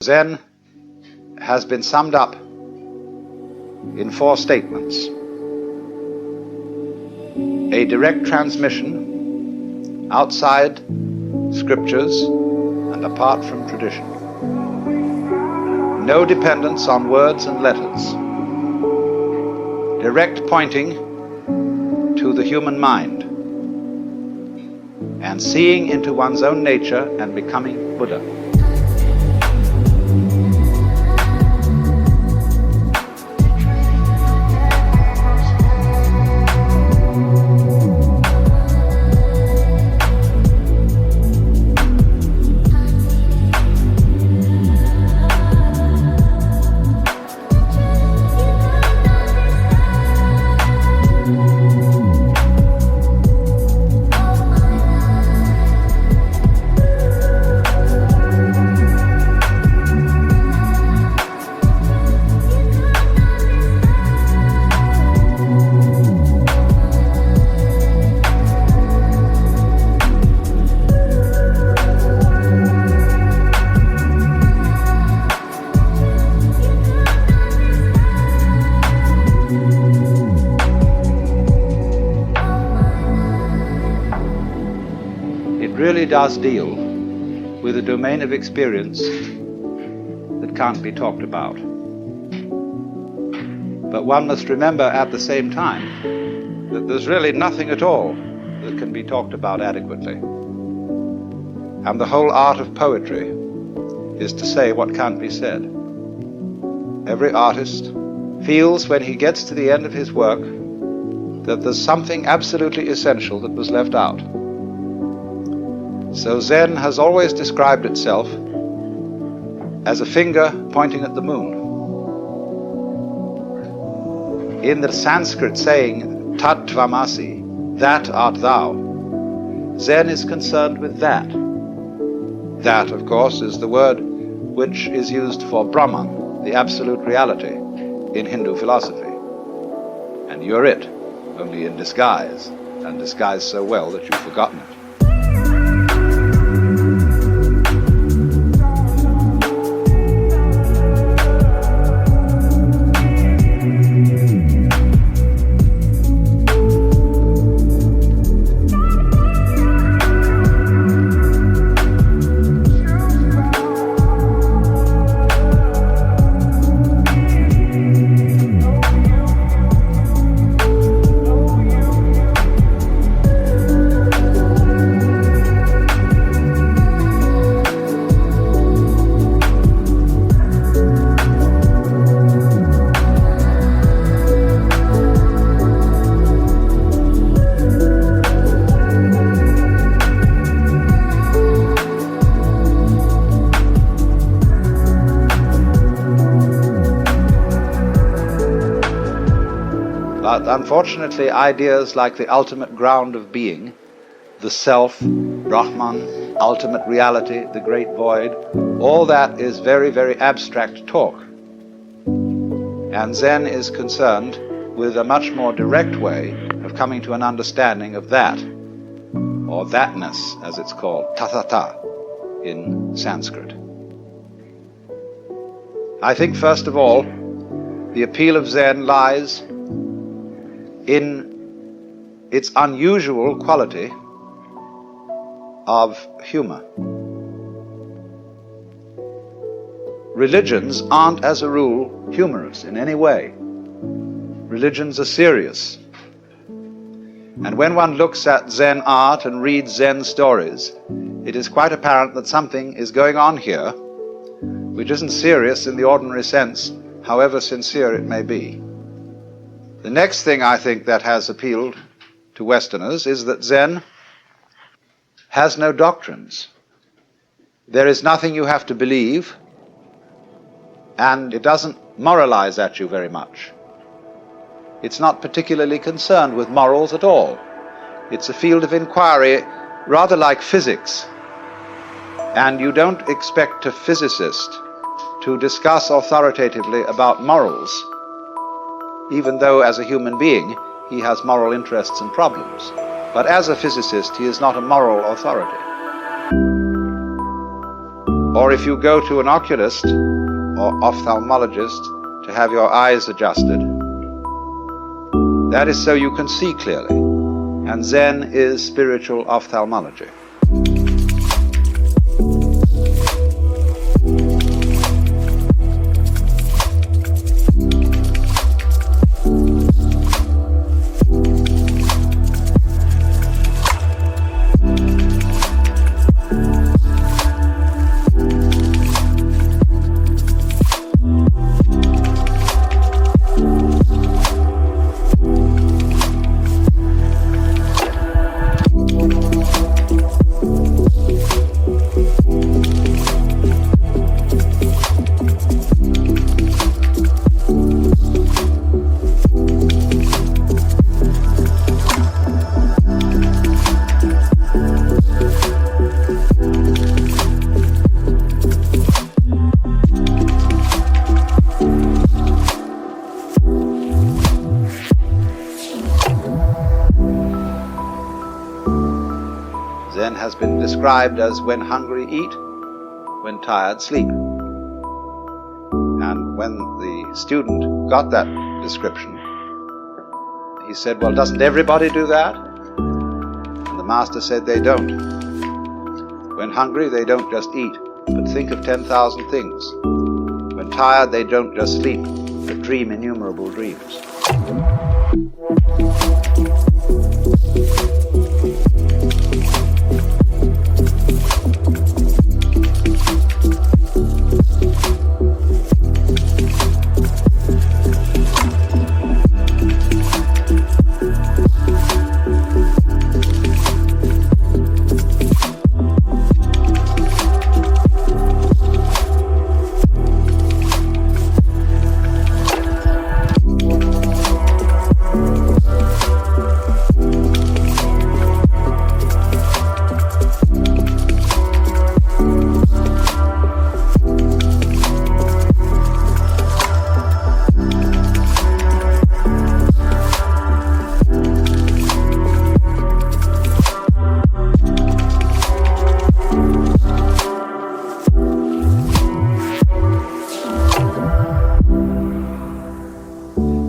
Zen has been summed up in 4 statements. A direct transmission outside scriptures and apart from tradition. No dependence on words and letters. Direct pointing to the human mind and seeing into one's own nature and becoming Buddha. Really does deal with a domain of experience that can't be talked about. But one must remember at the same time that there's really nothing at all that can be talked about adequately. And the whole art of poetry is to say what can't be said. Every artist feels when he gets to the end of his work that there's something absolutely essential that was left out. So Zen has always described itself as a finger pointing at the moon. In the Sanskrit saying, Tat Tvamasi, that art thou, Zen is concerned with that. That, of course, is the word which is used for Brahman, the absolute reality, in Hindu philosophy. And you're it, only in disguise, and disguised so well that you've forgotten it. But unfortunately, ideas like the ultimate ground of being, the self, Brahman, ultimate reality, the great void, all that is very, very abstract talk. And Zen is concerned with a much more direct way of coming to an understanding of that, or thatness, as it's called, tathata in Sanskrit. I think, first of all, the appeal of Zen lies in its unusual quality of humor. Religions aren't, as a rule, humorous in any way. Religions are serious. And when one looks at Zen art and reads Zen stories, it is quite apparent that something is going on here which isn't serious in the ordinary sense, however sincere it may be. The next thing I think that has appealed to Westerners is that Zen has no doctrines. There is nothing you have to believe, and it doesn't moralize at you very much. It's not particularly concerned with morals at all. It's a field of inquiry rather like physics, and you don't expect a physicist to discuss authoritatively about morals, even though as a human being he has moral interests and problems. But as a physicist, he is not a moral authority. or if you go to an oculist or ophthalmologist to have your eyes adjusted, that is so you can see clearly. And Zen is spiritual ophthalmology. Zen has been described as when hungry eat, when tired sleep. And when the student got that description, he said, well, doesn't everybody do that? And the master said they don't. When hungry, they don't just eat, but think of 10,000 things. When tired, they don't just sleep, but dream innumerable dreams.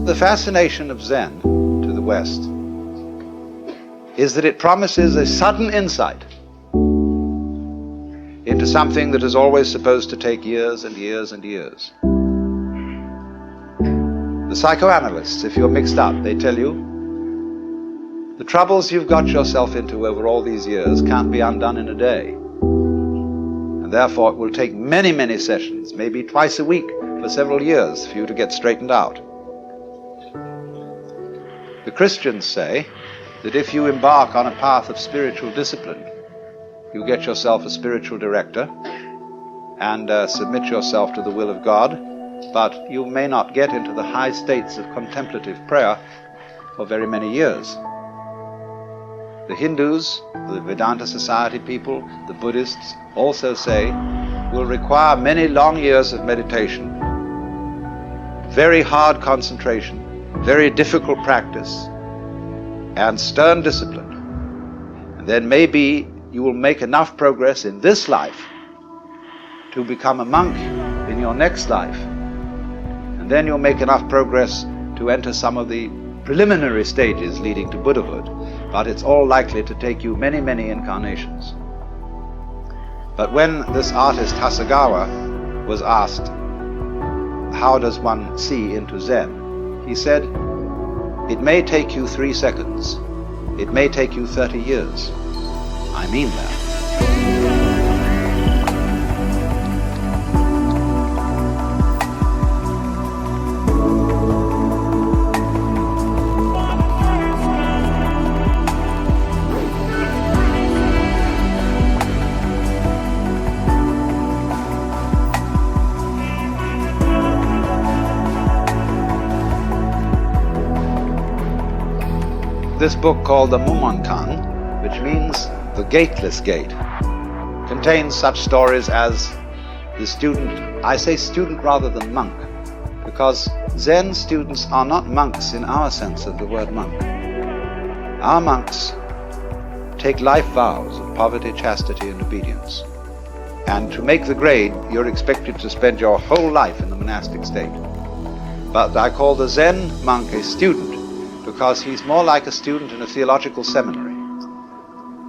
The fascination of Zen to the West is that it promises a sudden insight into something that is always supposed to take years and years and years. The psychoanalysts, if you're mixed up, they tell you the troubles you've got yourself into over all these years can't be undone in a day. And therefore it will take many, many sessions, maybe twice a week for several years for you to get straightened out. The Christians say that if you embark on a path of spiritual discipline, you get yourself a spiritual director and submit yourself to the will of God, but you may not get into the high states of contemplative prayer for very many years. The Hindus, the Vedanta Society people, the Buddhists also say will require many long years of meditation, very hard concentration, very difficult practice, and stern discipline. And then maybe you will make enough progress in this life to become a monk in your next life. And then you'll make enough progress to enter some of the preliminary stages leading to Buddhahood. But it's all likely to take you many, many incarnations. But when this artist Hasegawa was asked, how does one see into Zen? He said, it may take you 3 seconds. It may take you 30 years. I mean that. This book called the Mumonkan, which means the gateless gate, contains such stories as the student, I say student rather than monk, because Zen students are not monks in our sense of the word monk. Our monks take life vows of poverty, chastity, and obedience. And to make the grade, you're expected to spend your whole life in the monastic state. But I call the Zen monk a student because he's more like a student in a theological seminary.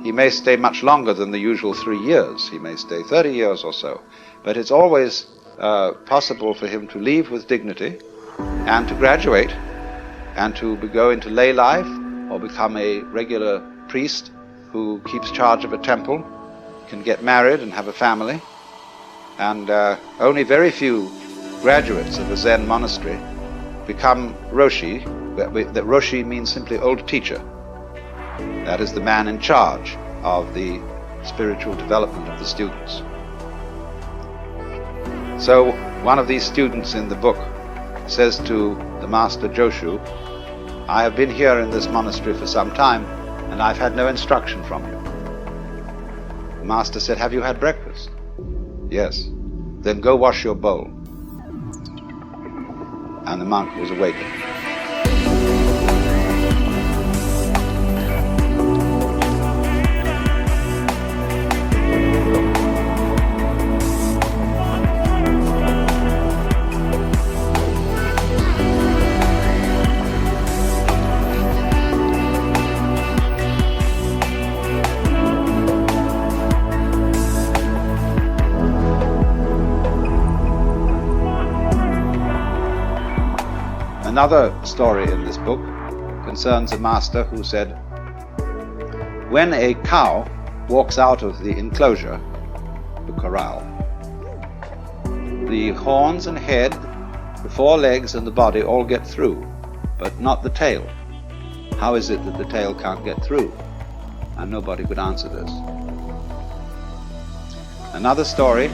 He may stay much longer than the usual 3 years. He may stay 30 years or so. But it's always possible for him to leave with dignity and to graduate and to go into lay life or become a regular priest who keeps charge of a temple, can get married and have a family. And only very few graduates of a Zen monastery become Roshi. That Roshi means simply old teacher. That is the man in charge of the spiritual development of the students. So one of these students in the book says to the master Joshu, I have been here in this monastery for some time and I've had no instruction from you. The master said, have you had breakfast? Yes. Then go wash your bowl. And the monk was awakened. Another story in this book concerns a master who said, when a cow walks out of the enclosure, the corral, the horns and head, the 4 legs and the body all get through, but not the tail. How is it that the tail can't get through? And nobody could answer this. Another story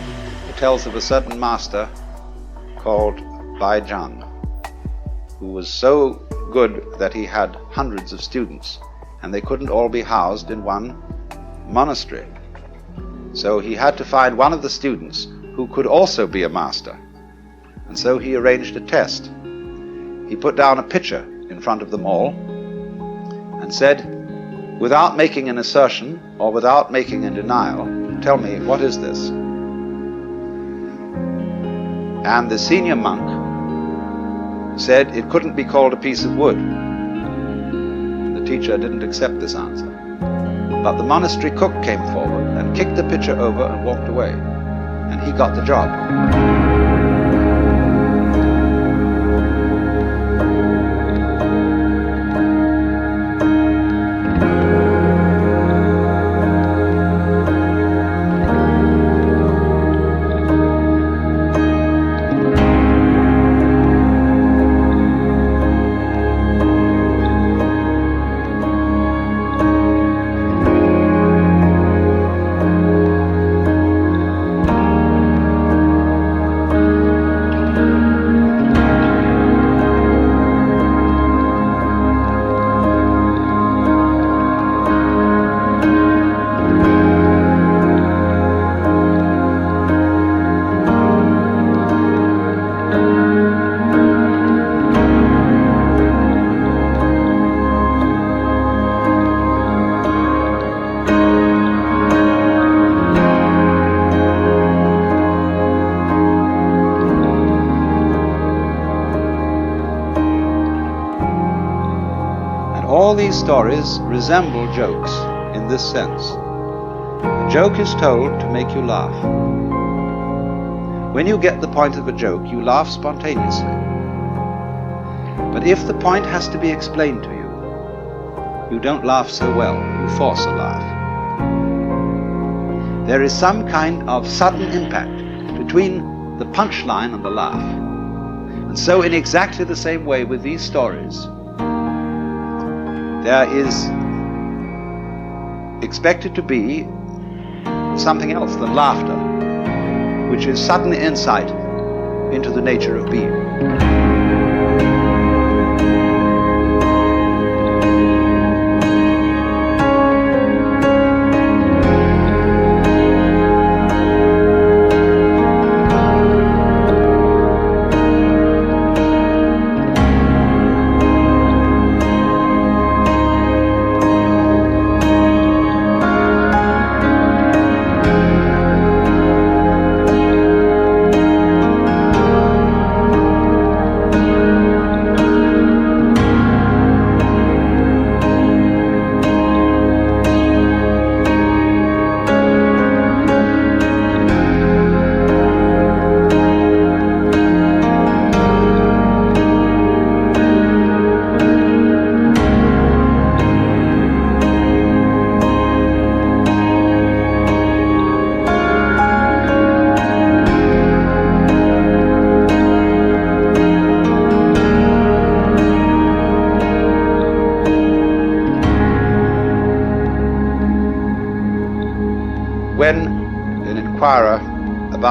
tells of a certain master called Baijan, who was so good that he had hundreds of students, and they couldn't all be housed in one monastery. So he had to find one of the students who could also be a master. And so he arranged a test. He put down a pitcher in front of them all and said, without making an assertion or without making a denial, tell me, what is this? And the senior monk said it couldn't be called a piece of wood. The teacher didn't accept this answer. But the monastery cook came forward and kicked the pitcher over and walked away. And he got the job. All these stories resemble jokes in this sense. A joke is told to make you laugh. When you get the point of a joke, you laugh spontaneously. But if the point has to be explained to you, you don't laugh so well, you force a laugh. There is some kind of sudden impact between the punchline and the laugh. And so in exactly the same way with these stories, there is expected to be something else than laughter, which is sudden insight into the nature of being.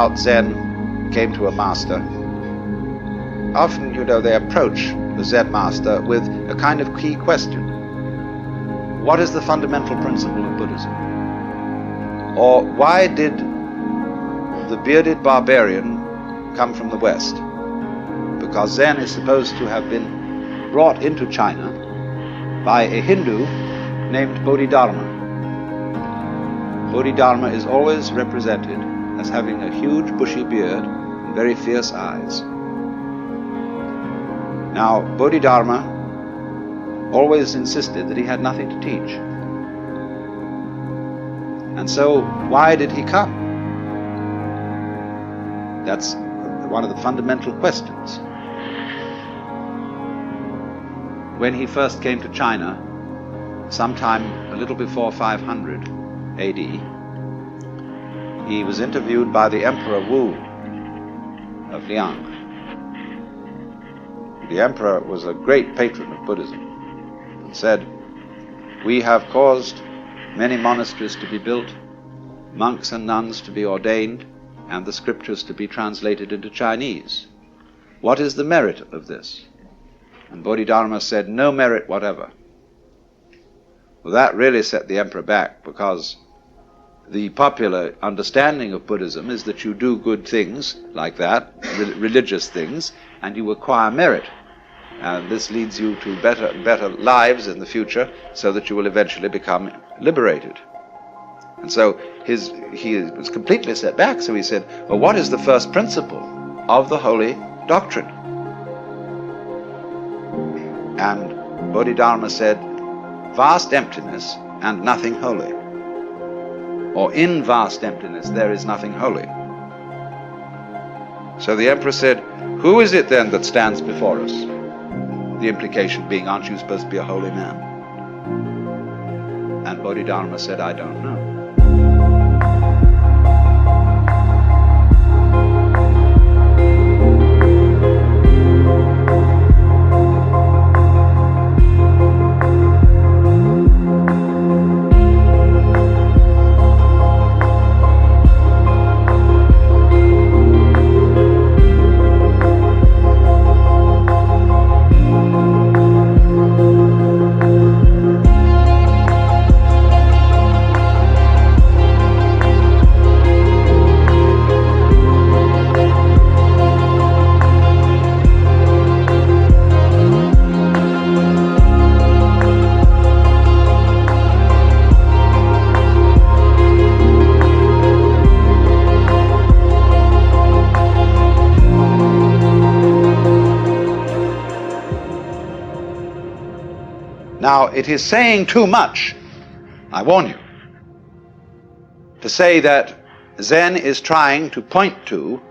about Zen came to a master, often, they approach the Zen master with a kind of key question. What is the fundamental principle of Buddhism? Or why did the bearded barbarian come from the West? Because Zen is supposed to have been brought into China by a Hindu named Bodhidharma. Bodhidharma is always represented as having a huge bushy beard and very fierce eyes. Now, Bodhidharma always insisted that he had nothing to teach. And so, why did he come? That's one of the fundamental questions. When he first came to China, sometime a little before 500 AD, he was interviewed by the Emperor Wu of Liang. The emperor was a great patron of Buddhism and said, "We have caused many monasteries to be built, monks and nuns to be ordained, and the scriptures to be translated into Chinese. What is the merit of this?" And Bodhidharma said, "No merit whatever." Well, that really set the emperor back, because the popular understanding of Buddhism is that you do good things like that, religious things, and you acquire merit. And this leads you to better lives in the future, so that you will eventually become liberated. And so he was completely set back, so he said, well, what is the first principle of the holy doctrine? And Bodhidharma said, vast emptiness and nothing holy. Or in vast emptiness there is nothing holy. So the emperor said, who is it then that stands before us? The implication being, aren't you supposed to be a holy man? And Bodhidharma said, I don't know. Now, it is saying too much, I warn you, to say that Zen is trying to point to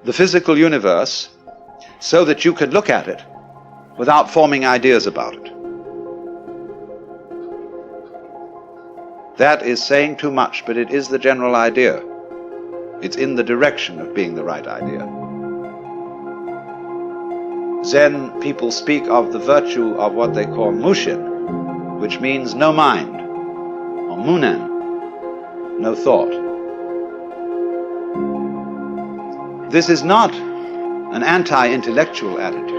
the physical universe so that you can look at it without forming ideas about it. That is saying too much, but it is the general idea. It's in the direction of being the right idea. Zen people speak of the virtue of what they call mushin, which means no mind, or munen, no thought. This is not an anti-intellectual attitude.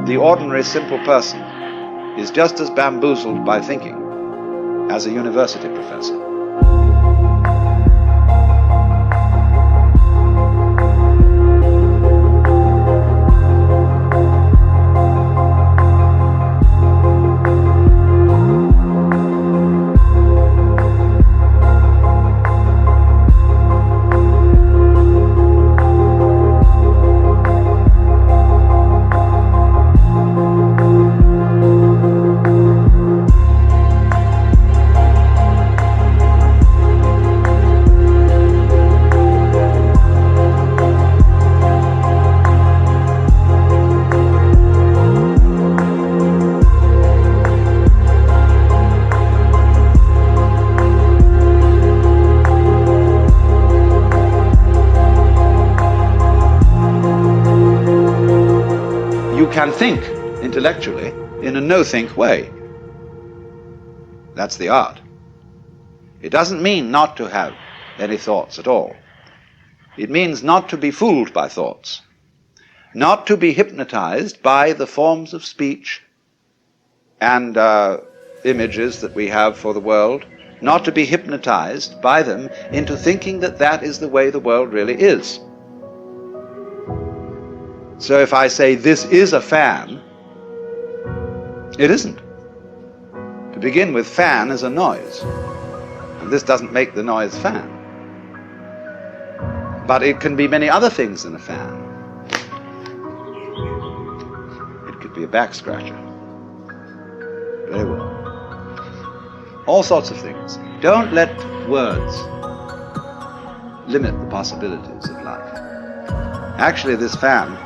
The ordinary simple person is just as bamboozled by thinking as a university professor. Can think intellectually in a no-think way. That's the art. It doesn't mean not to have any thoughts at all. It means not to be fooled by thoughts, not to be hypnotized by the forms of speech and images that we have for the world, not to be hypnotized by them into thinking that that is the way the world really is. So if I say this is a fan, it isn't. To begin with, fan is a noise, and this doesn't make the noise fan. But it can be many other things than a fan. It could be a back scratcher. Very well. All sorts of things. Don't let words limit the possibilities of life. Actually, this fan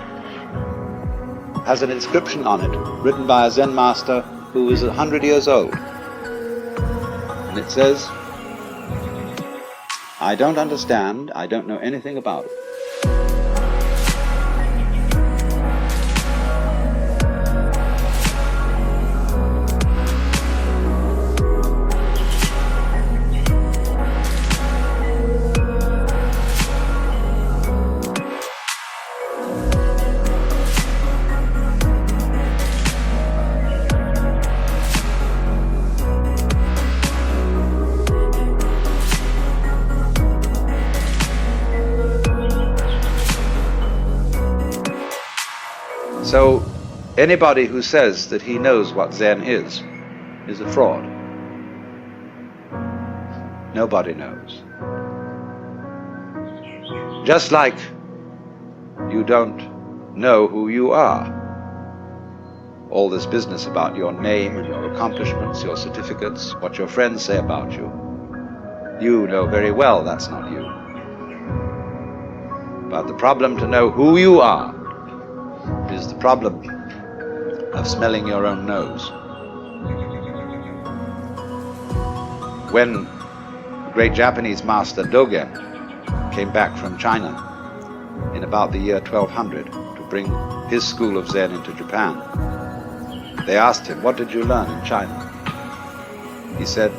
has an inscription on it written by a Zen master who is 100 years old. And it says, "I don't understand, I don't know anything about it." So anybody who says that he knows what Zen is a fraud. Nobody knows. Just like you don't know who you are. All this business about your name and your accomplishments, your certificates, what your friends say about you, you know very well that's not you. But the problem to know who you are is the problem of smelling your own nose. When the great Japanese master Dogen came back from China in about the year 1200 to bring his school of Zen into Japan, they asked him, "What did you learn in China?" He said,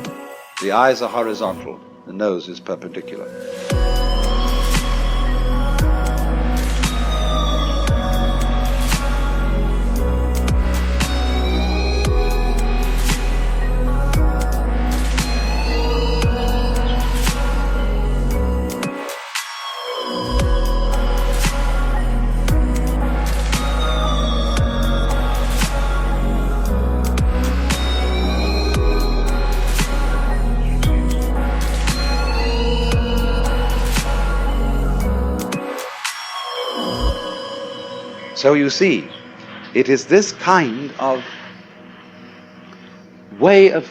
"The eyes are horizontal, the nose is perpendicular." So you see, it is this kind of way of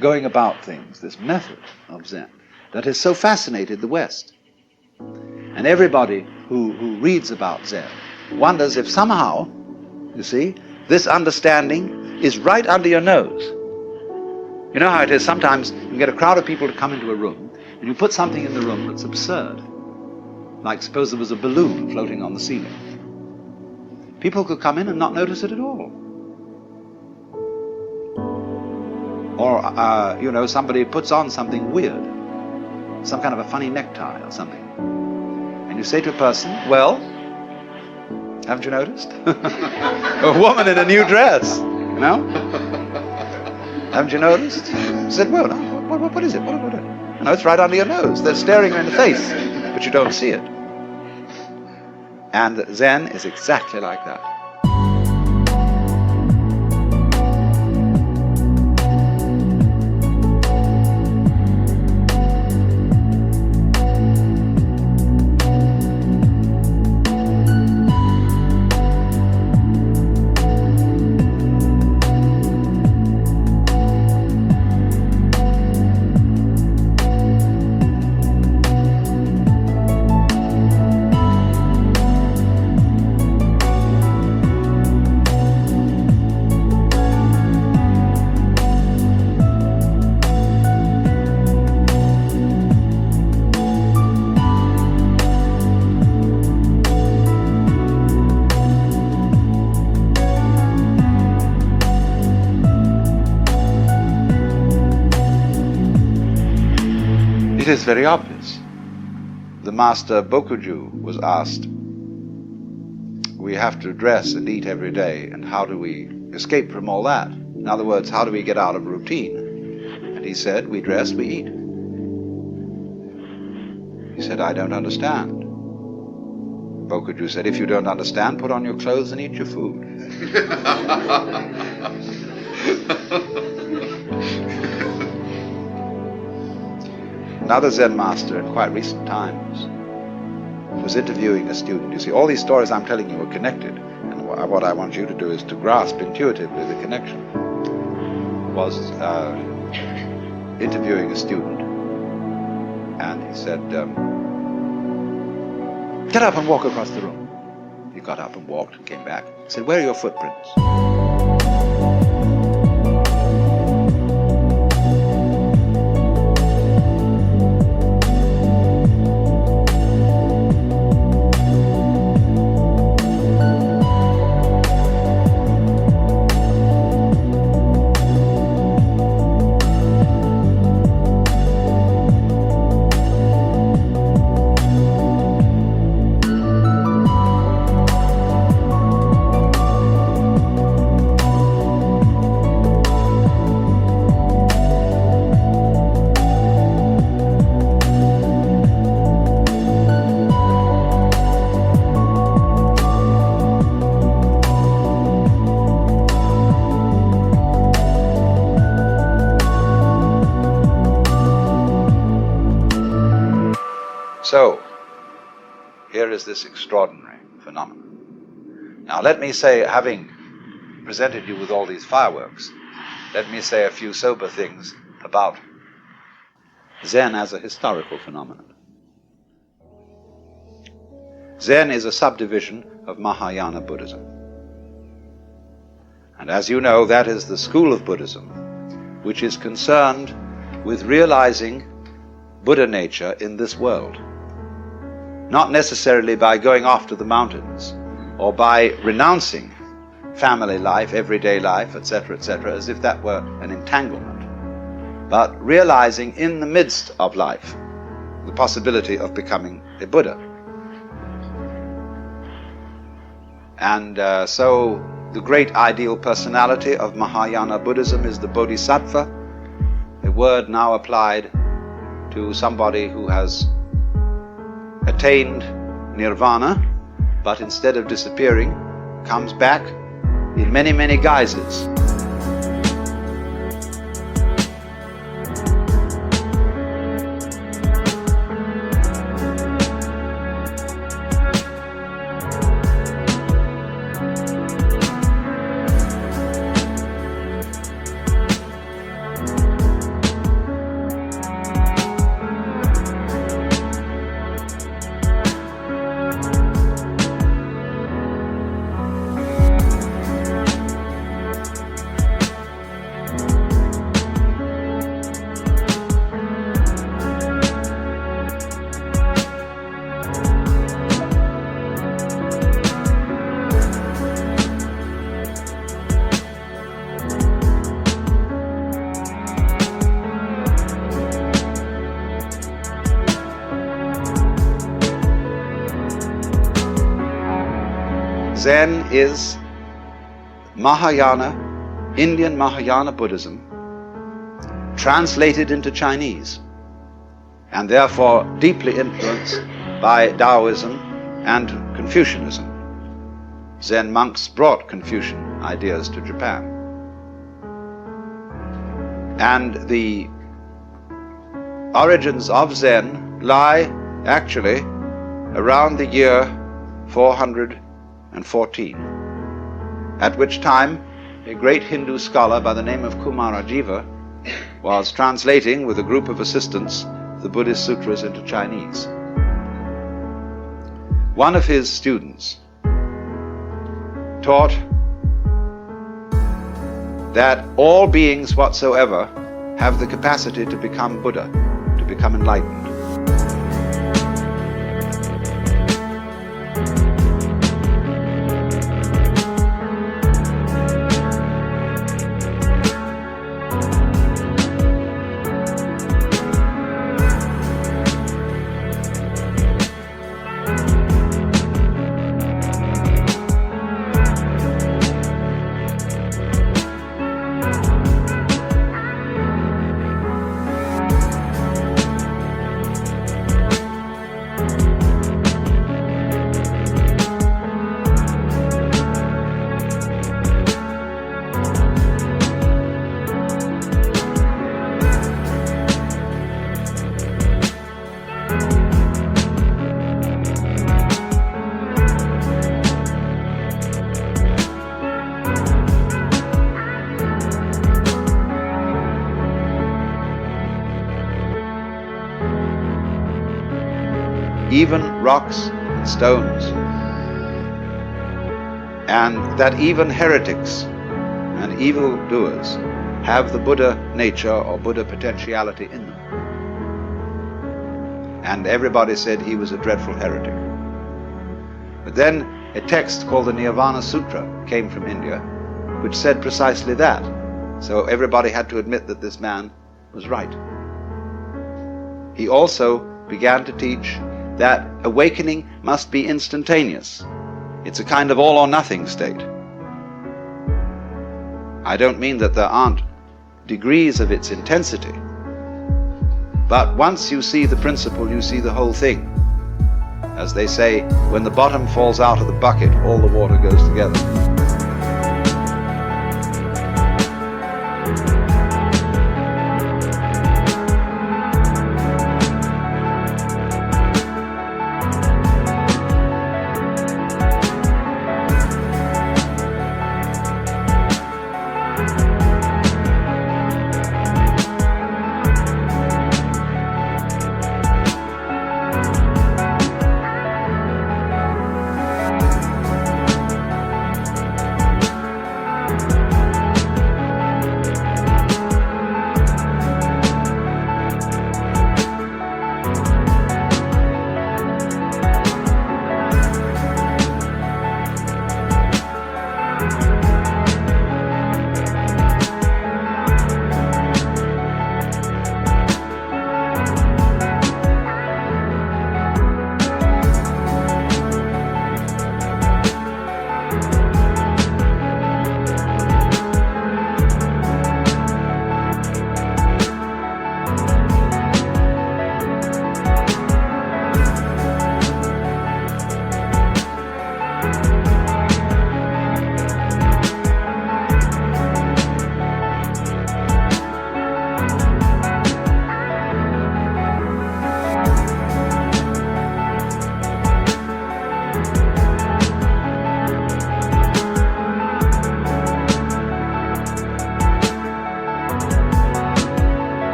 going about things, this method of Zen, that has so fascinated the West. And everybody who reads about Zen wonders if somehow, you see, this understanding is right under your nose. You know how it is, sometimes you get a crowd of people to come into a room, and you put something in the room that's absurd. Like suppose there was a balloon floating on the ceiling. People could come in and not notice it at all. Or, somebody puts on something weird, some kind of a funny necktie or something. And you say to a person, "Well, haven't you noticed?" A woman in a new dress, you know? "Haven't you noticed?" I said, "Well, no, what is it? What? No, it's right under your nose. They're staring you in the face, but you don't see it." And Zen is exactly like that. is very obvious. The master Bokuju was asked, we have to dress and eat every day, and how do we escape from all that? In other words, how do we get out of routine? And he said, we dress, we eat. He said, I don't understand. Bokuju said, if you don't understand, put on your clothes and eat your food. Another Zen master in quite recent times was interviewing a student. You see, all these stories I'm telling you are connected, and what I want you to do is to grasp intuitively the connection. Was interviewing a student, and he said, get up and walk across the room. He got up and walked and came back. He said, where are your footprints? So, here is this extraordinary phenomenon. Now let me say, having presented you with all these fireworks, let me say a few sober things about Zen as a historical phenomenon. Zen is a subdivision of Mahayana Buddhism. And as you know, that is the school of Buddhism which is concerned with realizing Buddha nature in this world. Not necessarily by going off to the mountains or by renouncing family life, everyday life, etc., as if that were an entanglement, but realizing in the midst of life the possibility of becoming a Buddha. And so the great ideal personality of Mahayana Buddhism is the Bodhisattva, a word now applied to somebody who has attained nirvana, but instead of disappearing, comes back in many, many guises. Zen is Mahayana, Indian Mahayana Buddhism, translated into Chinese, and therefore deeply influenced by Taoism and Confucianism. Zen monks brought Confucian ideas to Japan. And the origins of Zen lie actually around the year 414, at which time a great Hindu scholar by the name of Kumarajiva was translating with a group of assistants the Buddhist sutras into Chinese. One of his students taught that all beings whatsoever have the capacity to become Buddha, to become enlightened. even rocks and stones, and that even heretics and evildoers have the Buddha nature or Buddha potentiality in them. And everybody said he was a dreadful heretic. But then a text called the Nirvana Sutra came from India, which said precisely that. So everybody had to admit that this man was right. He also began to teach that awakening must be instantaneous. It's a kind of all or nothing state. I don't mean that there aren't degrees of its intensity, but once you see the principle, you see the whole thing. As they say, when the bottom falls out of the bucket, all the water goes together.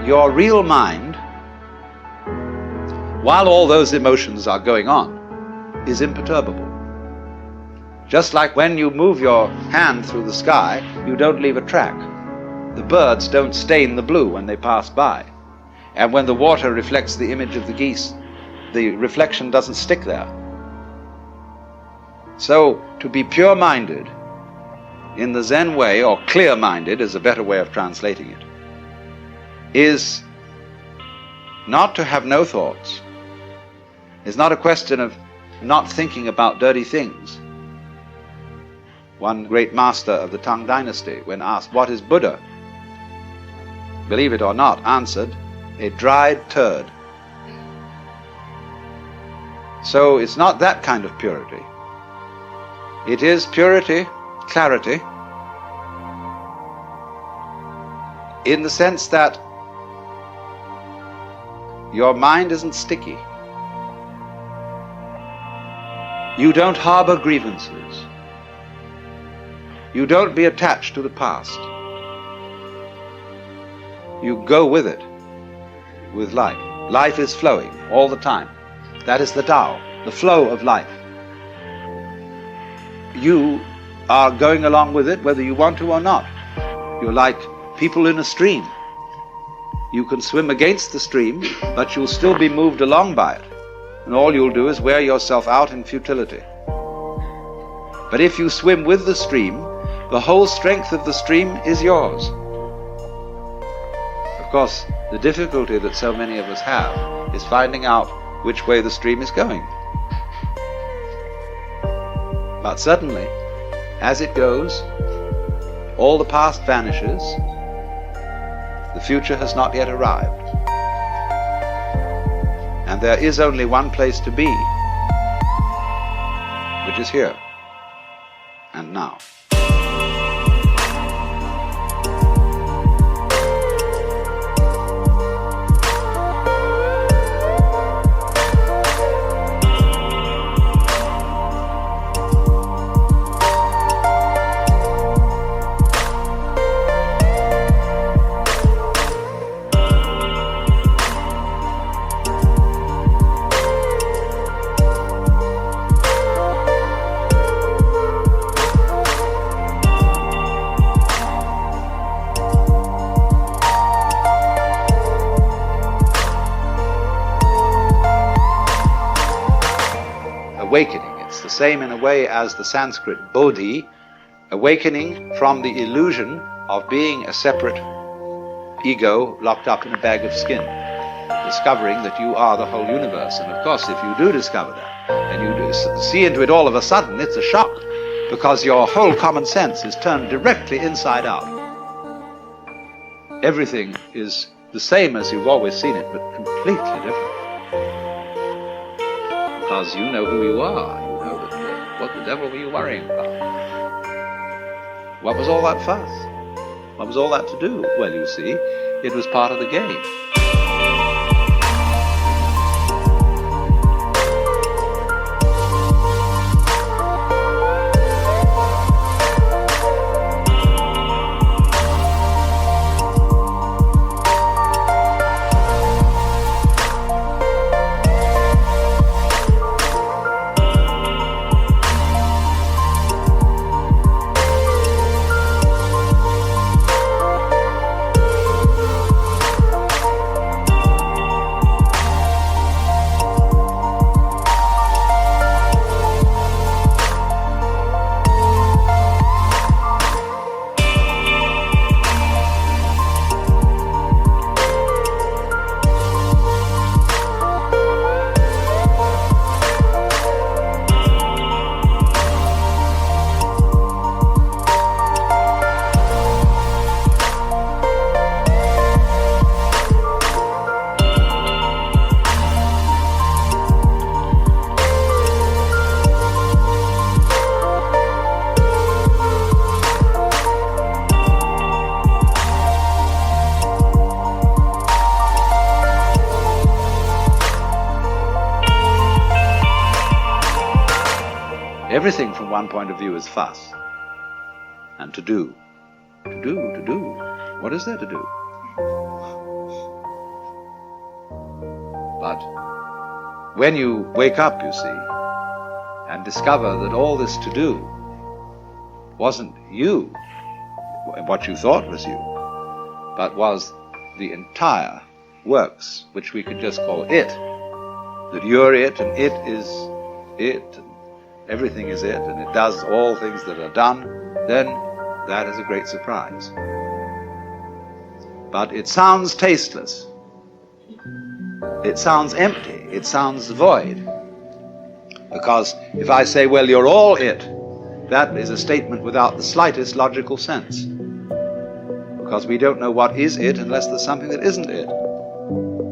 Your real mind, while all those emotions are going on, is imperturbable. Just like when you move your hand through the sky, you don't leave a track. The birds don't stain the blue when they pass by. And when the water reflects the image of the geese, the reflection doesn't stick there. So, to be pure-minded in the Zen way, or clear-minded is a better way of translating it, is not to have no thoughts. It's not a question of not thinking about dirty things. One great master of the Tang dynasty, when asked, "What is Buddha?" believe it or not, answered, "A dried turd." So it's not that kind of purity. It is purity, clarity, in the sense that your mind isn't sticky. You don't harbor grievances. You don't be attached to the past. You go with it, with life. Life is flowing all the time. That is the Tao, the flow of life. You are going along with it whether you want to or not. You're like people in a stream. You can swim against the stream, but you'll still be moved along by it. And all you'll do is wear yourself out in futility. But if you swim with the stream, the whole strength of the stream is yours. Of course, the difficulty that so many of us have is finding out which way the stream is going. But certainly, as it goes, all the past vanishes. The future has not yet arrived. And there is only one place to be, which is here and now. awakening. It's the same in a way as the Sanskrit bodhi, awakening from the illusion of being a separate ego locked up in a bag of skin, discovering that you are the whole universe. And of course, if you do discover that, and you do see into it all of a sudden, it's a shock, because your whole common sense is turned directly inside out. Everything is the same as you've always seen it, but completely different. Because you know who you are. You know that, what the devil were you worrying about? What was all that fuss? What was all that to do? Well, you see, it was part of the game. Everything from one point of view is fuss and to do. To do. What is there to do? But when you wake up, you see, and discover that all this to do wasn't you, what you thought was you, but was the entire works, which we could just call it, that you're it and it is it, and everything is it, and it does all things that are done, then that is a great surprise. But it sounds tasteless. It sounds empty. It sounds void. Because if I say, well, you're all it, that is a statement without the slightest logical sense. Because we don't know what is it unless there's something that isn't it.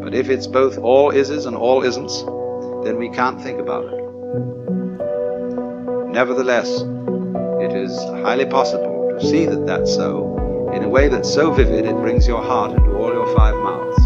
But if it's both all ises and all isn'ts, then we can't think about it. Nevertheless, it is highly possible to see that that's so, in a way that's so vivid it brings your heart into all your five mouths.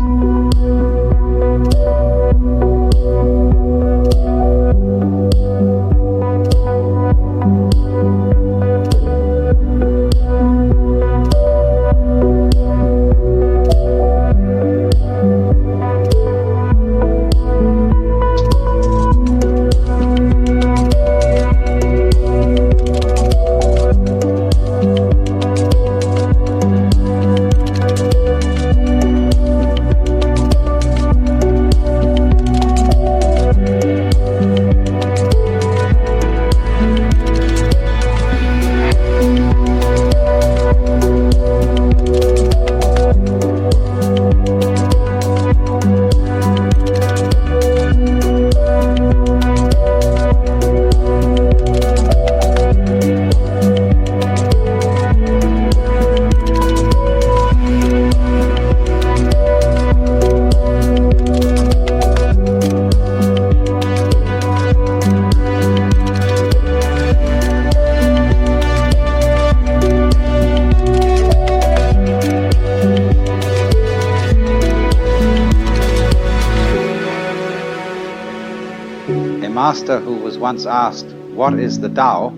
Master, who was once asked, what is the Tao,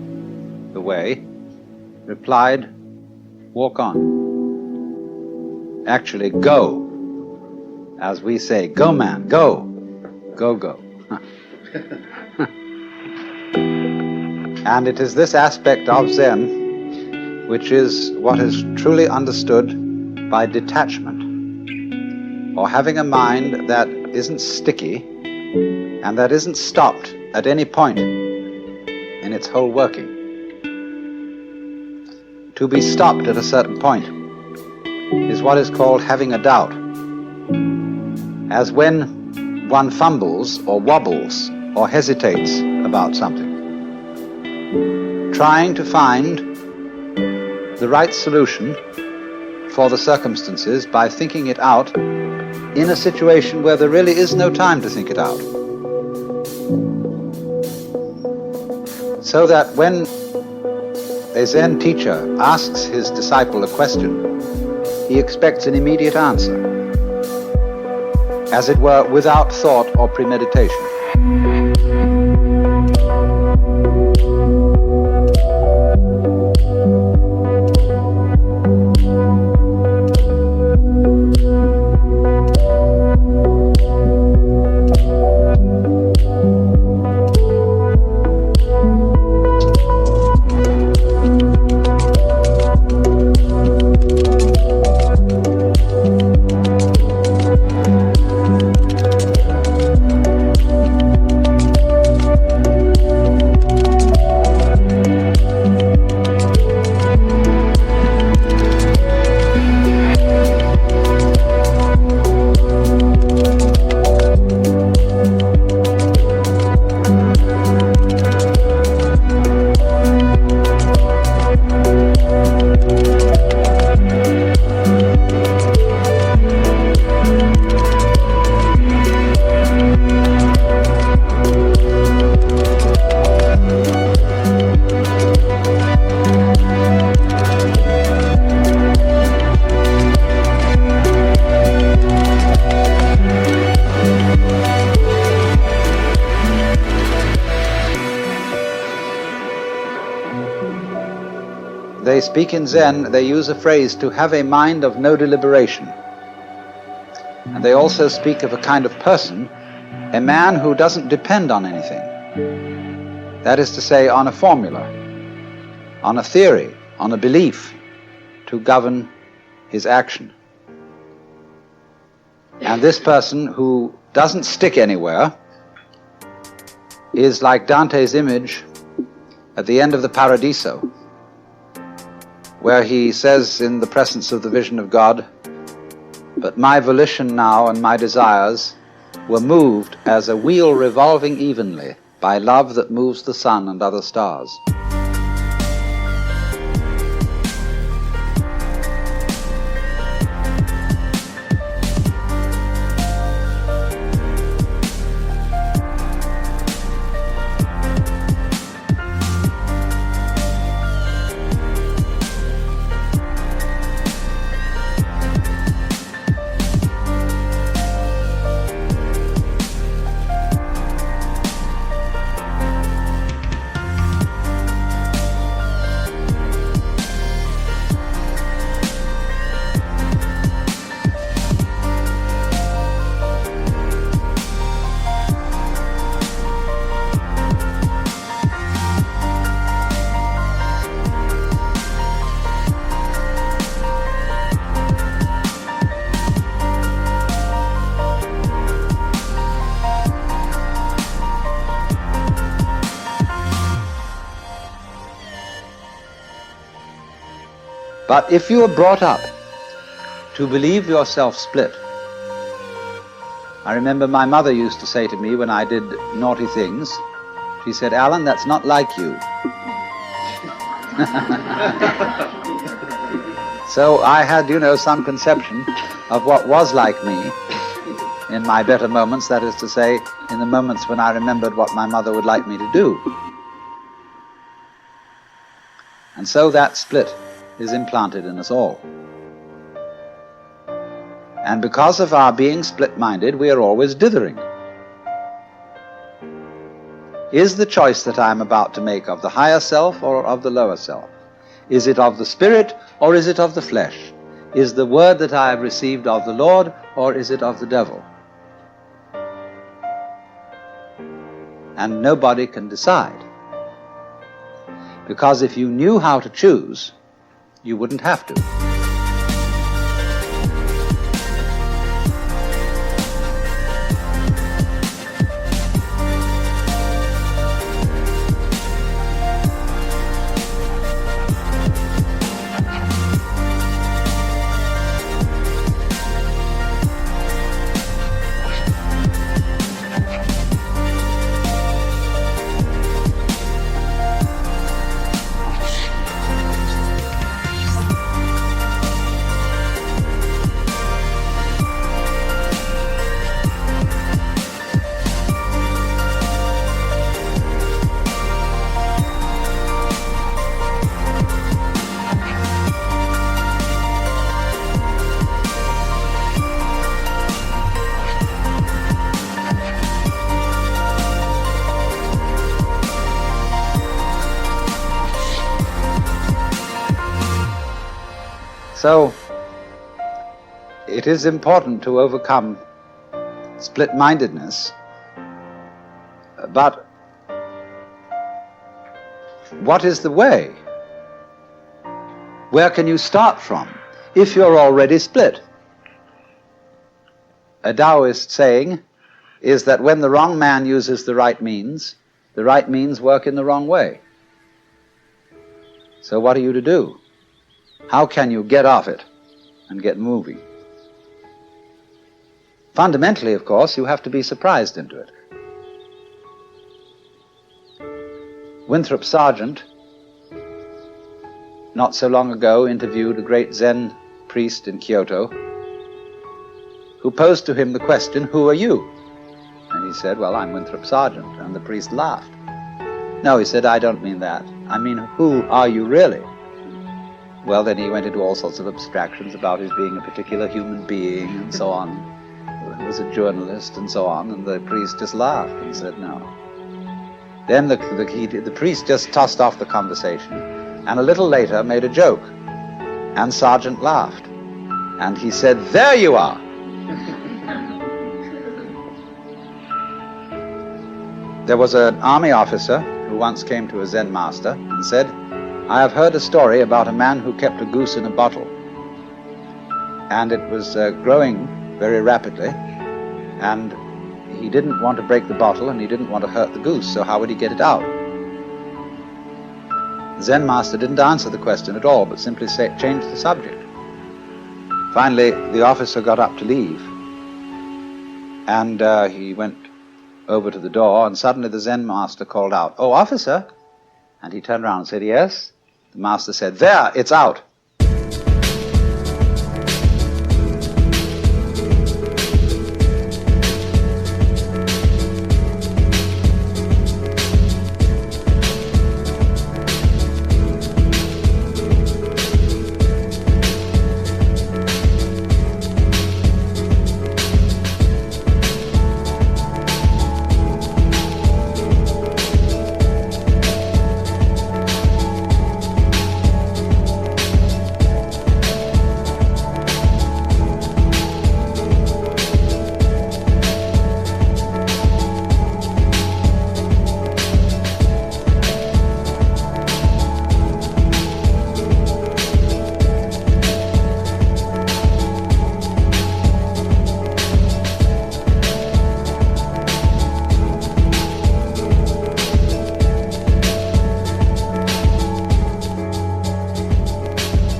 the way, replied, walk on. Actually, go. As we say, go man, go. Go, go. And it is this aspect of Zen which is what is truly understood by detachment, or having a mind that isn't sticky and that isn't stopped at any point in its whole working. To be stopped at a certain point is what is called having a doubt, as when one fumbles or wobbles or hesitates about something, trying to find the right solution for the circumstances by thinking it out in a situation where there really is no time to think it out. So that when a Zen teacher asks his disciple a question, he expects an immediate answer, as it were, without thought or premeditation. They speak in Zen, they use a phrase, to have a mind of no deliberation. And they also speak of a kind of person, a man who doesn't depend on anything. That is to say, on a formula, on a theory, on a belief to govern his action. And this person who doesn't stick anywhere is like Dante's image at the end of the Paradiso, where he says in the presence of the vision of God, "But my volition now and my desires were moved as a wheel revolving evenly by love that moves the sun and other stars." But if you are brought up to believe yourself split, I remember my mother used to say to me when I did naughty things, she said, "Alan, that's not like you." So I had, some conception of what was like me in my better moments, that is to say, in the moments when I remembered what my mother would like me to do. And so that split is implanted in us all. And because of our being split-minded, we are always dithering. Is the choice that I am about to make of the higher self or of the lower self? Is it of the spirit or is it of the flesh? Is the word that I have received of the Lord or is it of the devil? And nobody can decide. Because if you knew how to choose, you wouldn't have to. So, it is important to overcome split-mindedness, but what is the way? Where can you start from if you're already split? A Taoist saying is that when the wrong man uses the right means work in the wrong way. So what are you to do? How can you get off it and get moving? Fundamentally, of course, you have to be surprised into it. Winthrop Sargent, not so long ago, interviewed a great Zen priest in Kyoto who posed to him the question, "Who are you?" And he said, "Well, I'm Winthrop Sargent." And the priest laughed. "No," he said, "I don't mean that. I mean, who are you really?" Well, then he went into all sorts of abstractions about his being a particular human being and so on. He was a journalist and so on, and the priest just laughed and said no. Then the priest just tossed off the conversation, and a little later made a joke, and Sargent laughed. And he said, "There you are!" There was an army officer who once came to a Zen master and said, "I have heard a story about a man who kept a goose in a bottle, and it was growing very rapidly, and he didn't want to break the bottle and he didn't want to hurt the goose, so how would he get it out?" The Zen master didn't answer the question at all, but simply changed the subject. Finally, the officer got up to leave, and he went over to the door, and suddenly the Zen master called out, "Oh, officer!" And he turned around and said, "Yes?" The master said, "There, it's out."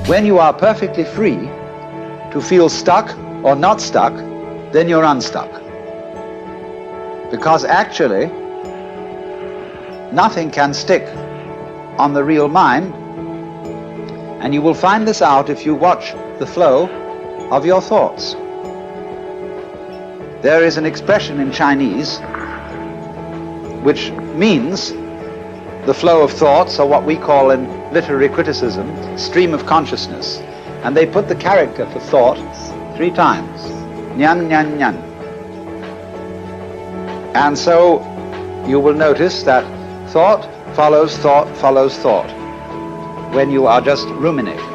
When you are perfectly free to feel stuck or not stuck, then you're unstuck. Because actually, nothing can stick on the real mind, and you will find this out if you watch the flow of your thoughts. There is an expression in Chinese which means the flow of thoughts, or what we call in literary criticism, stream of consciousness. And they put the character for thought 3 times. Nyan, nyan, nyan. And so you will notice that thought follows thought follows thought when you are just ruminating.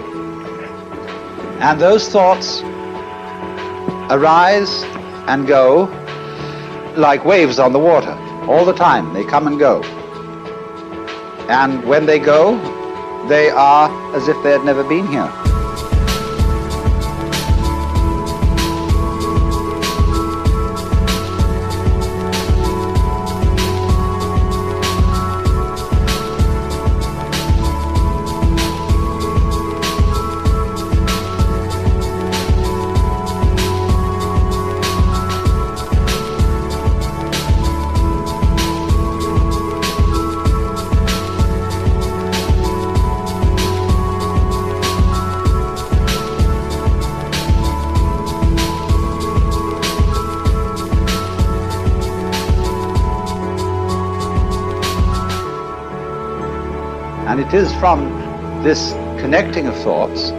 And those thoughts arise and go like waves on the water. All the time, they come and go. And when they go, they are as if they had never been here. And it is from this connecting of thoughts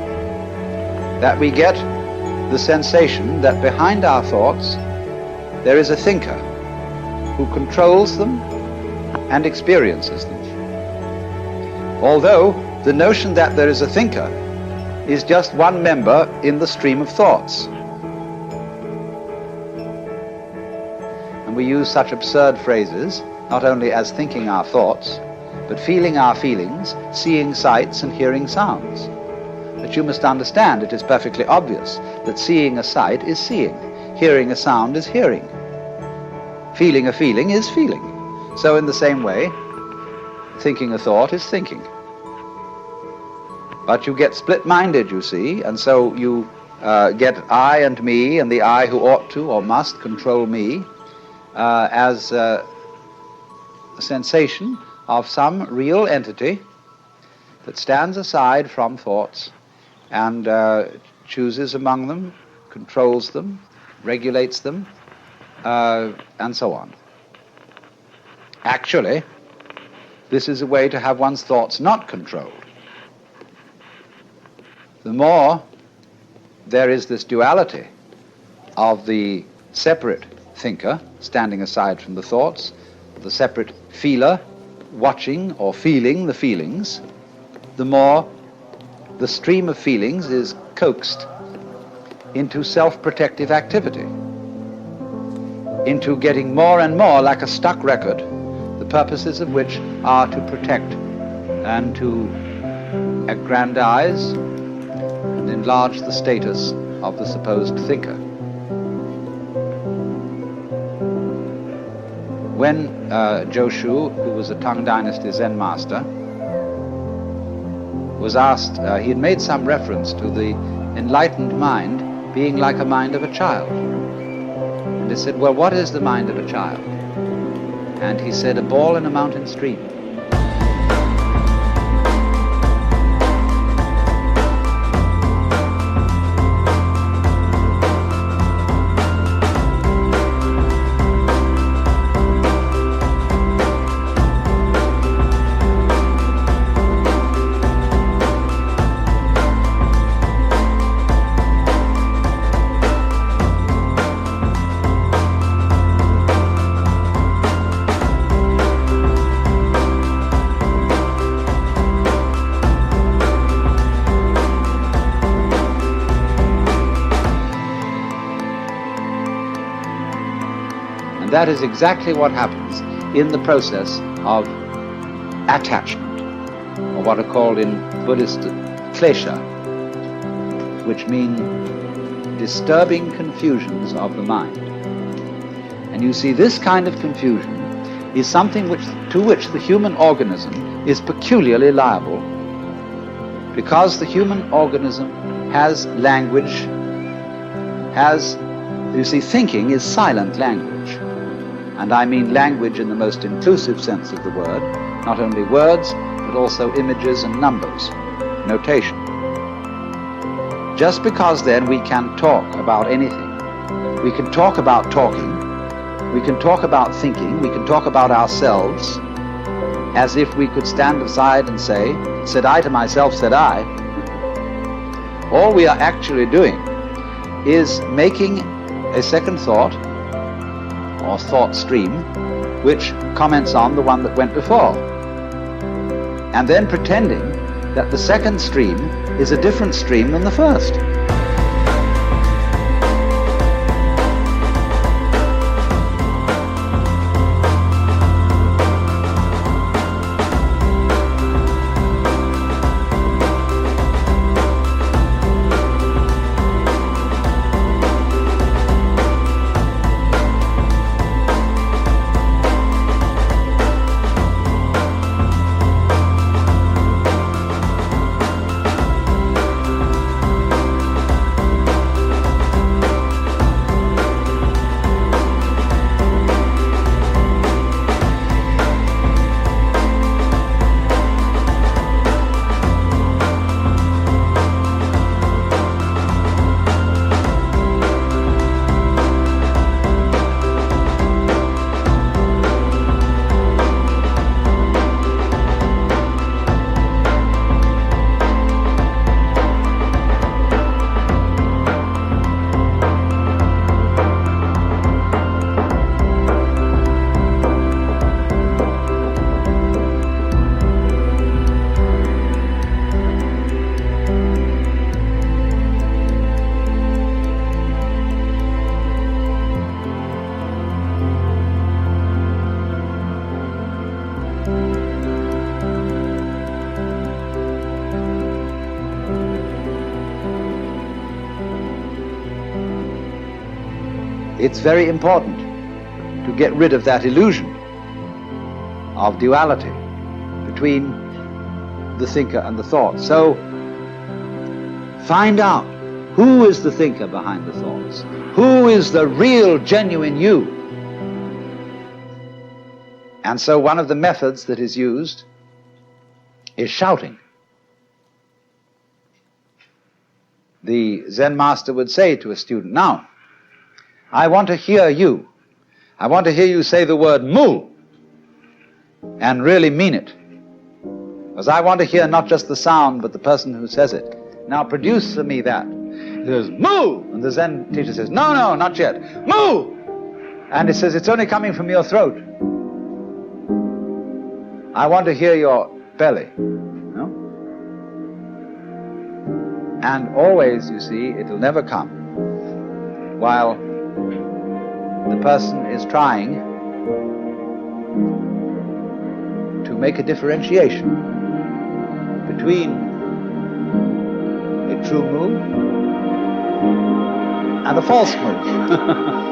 that we get the sensation that behind our thoughts there is a thinker who controls them and experiences them. Although the notion that there is a thinker
is just one member in the stream of thoughts. And we use such absurd phrases, not only as thinking our thoughts, but feeling our feelings, seeing sights and hearing sounds. But you must understand, it is perfectly obvious that seeing a sight is seeing, hearing a sound is hearing, feeling a feeling is feeling. So in the same way, thinking a thought is thinking. But you get split-minded, you see, and so you get I and me, and the I who ought to or must control me as a sensation of some real entity that stands aside from thoughts and chooses among them, controls them, regulates them, and so on. Actually, this is a way to have one's thoughts not controlled. The more there is this duality of the separate thinker standing aside from the thoughts, the separate feeler watching or feeling the feelings, the more the stream of feelings is coaxed into self-protective activity, into getting more and more like a stuck record, the purposes of which are to protect and to aggrandize and enlarge the status of the supposed thinker. When Joshu, who was a Tang Dynasty Zen master, was asked, he had made some reference to the enlightened mind being like a mind of a child. And he said, well, what is the mind of a child? And he said, a ball in a mountain stream. That is exactly what happens in the process of attachment, or what are called in Buddhist klesha, which mean disturbing confusions of the mind. And you see, this kind of confusion is something to which the human organism is peculiarly liable, because the human organism has language, you see, thinking is silent language. And I mean language in the most inclusive sense of the word, not only words, but also images and numbers, notation. Just because then we can talk about anything, we can talk about talking, we can talk about thinking, we can talk about ourselves, as if we could stand aside and say, said I to myself, said I. All we are actually doing is making a second thought, or thought stream, which comments on the one that went before, and then pretending that the second stream is a different stream than the first.
it's very important to get rid of that illusion of duality between the thinker and the thought. So find out who is the thinker behind the thoughts, who is the real, genuine you. And so one of the methods that is used is shouting. The Zen master would say to a student, now, I want to hear you. I want to hear you say the word mu and really mean it. Because I want to hear not just the sound, but the person who says it. Now produce for me that. He says, mu! And the Zen teacher says, no, no, not yet. Mu! And he says, it's only coming from your throat. I want to hear your belly. No? And always, you see, it'll never come while the person is trying to make a differentiation between a true move and a false move.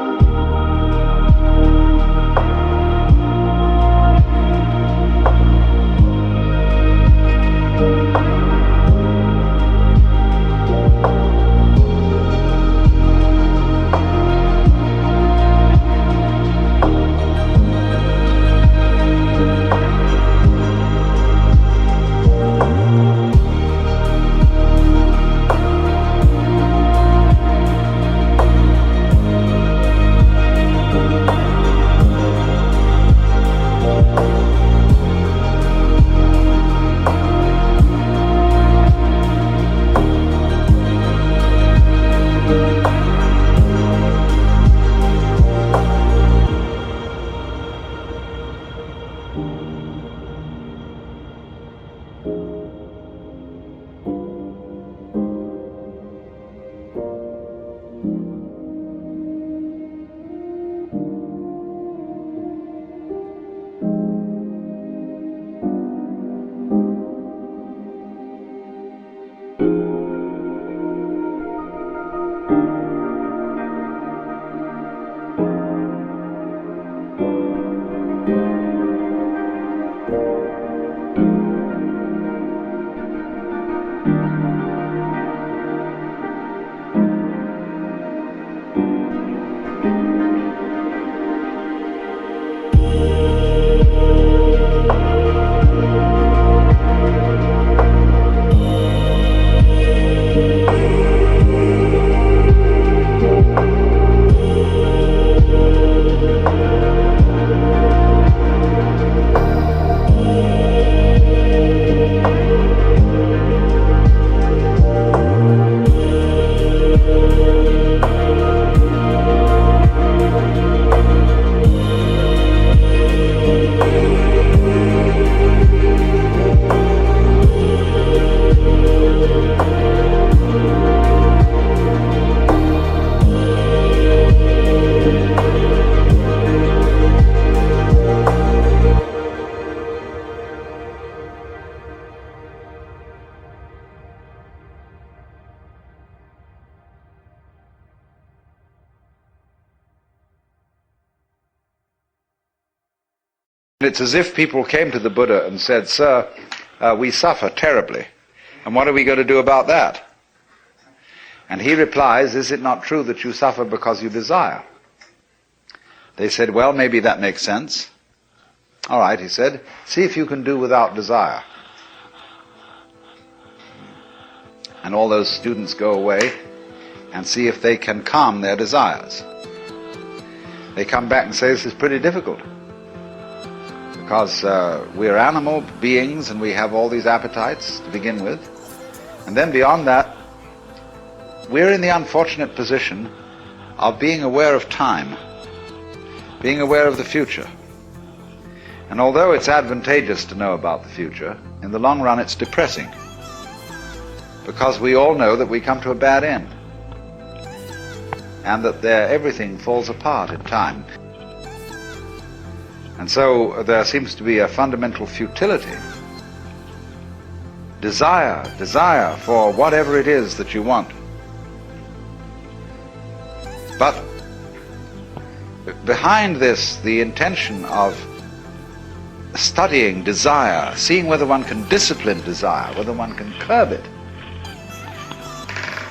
It's as if people came to the Buddha and said, "Sir, we suffer terribly, and what are we going to do about that?" And he replies, "Is it not true that you suffer because you desire?" They said, "Well, maybe that makes sense." "All right," he said, "see if you can do without desire." And all those students go away and see if they can calm their desires. They come back and say, "This is pretty difficult, because we're animal beings and we have all these appetites to begin with. And then beyond that, we're in the unfortunate position of being aware of time, being aware of the future. And although it's advantageous to know about the future, in the long run it's depressing, because we all know that we come to a bad end and that everything falls apart in time. And so there seems to be a fundamental futility. Desire for whatever it is that you want. But behind this, the intention of studying desire, seeing whether one can discipline desire, whether one can curb it,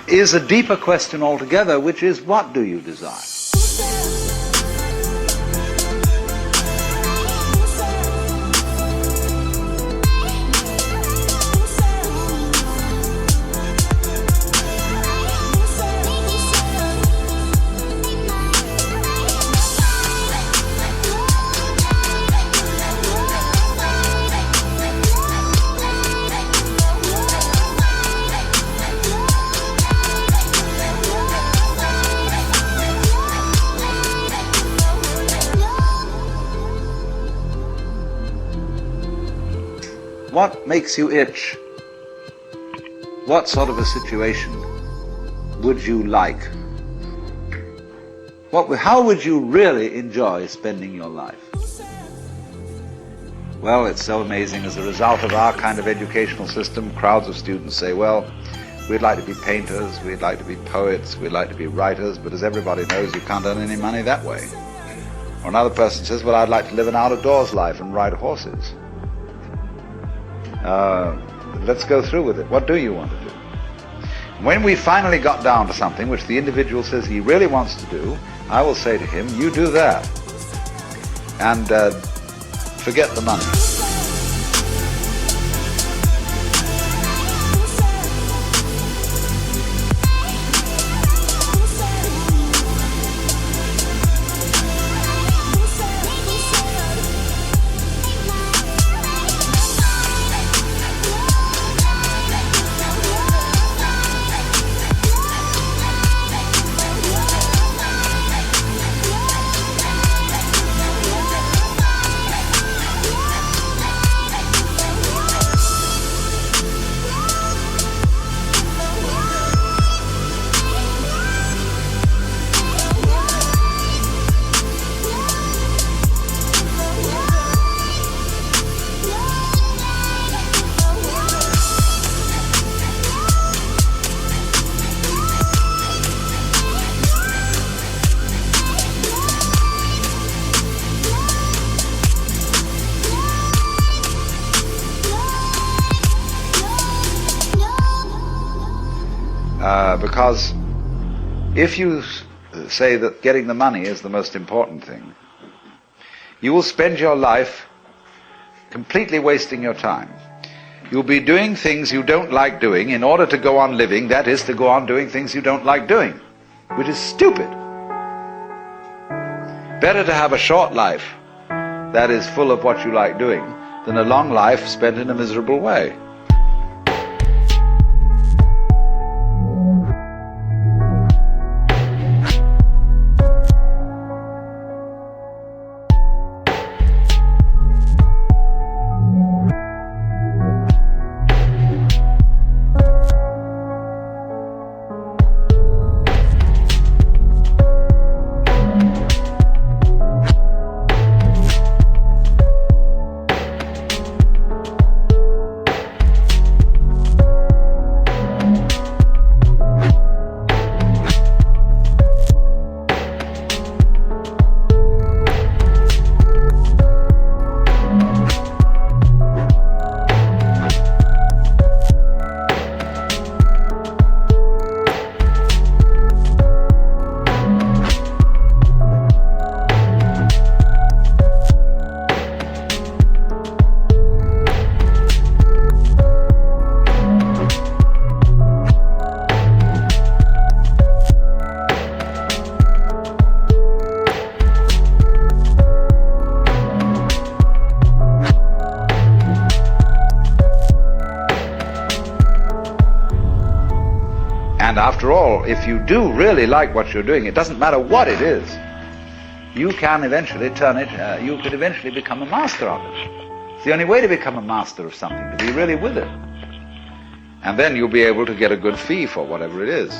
is a deeper question altogether, which is, what do you desire? What makes you itch? What sort of a situation would you like? How would you really enjoy spending your life? Well, it's so amazing. As a result of our kind of educational system, crowds of students say, well, we'd like to be painters, we'd like to be poets, we'd like to be writers, but as everybody knows, you can't earn any money that way. Or another person says, well, I'd like to live an out-of-doors life and ride horses. Let's go through with it. What do you want to do? When we finally got down to something which the individual says he really wants to do, I will say to him, you do that. And forget the money. Because if you say that getting the money is the most important thing, you will spend your life completely wasting your time. You'll be doing things you don't like doing in order to go on living, that is, to go on doing things you don't like doing, which is stupid. Better to have a short life that is full of what you like doing than a long life spent in a miserable way. And after all, if you do really like what you're doing, it doesn't matter what it is, you can eventually you could eventually become a master of it. It's the only way to become a master of something, to be really with it. And then you'll be able to get a good fee for whatever it is.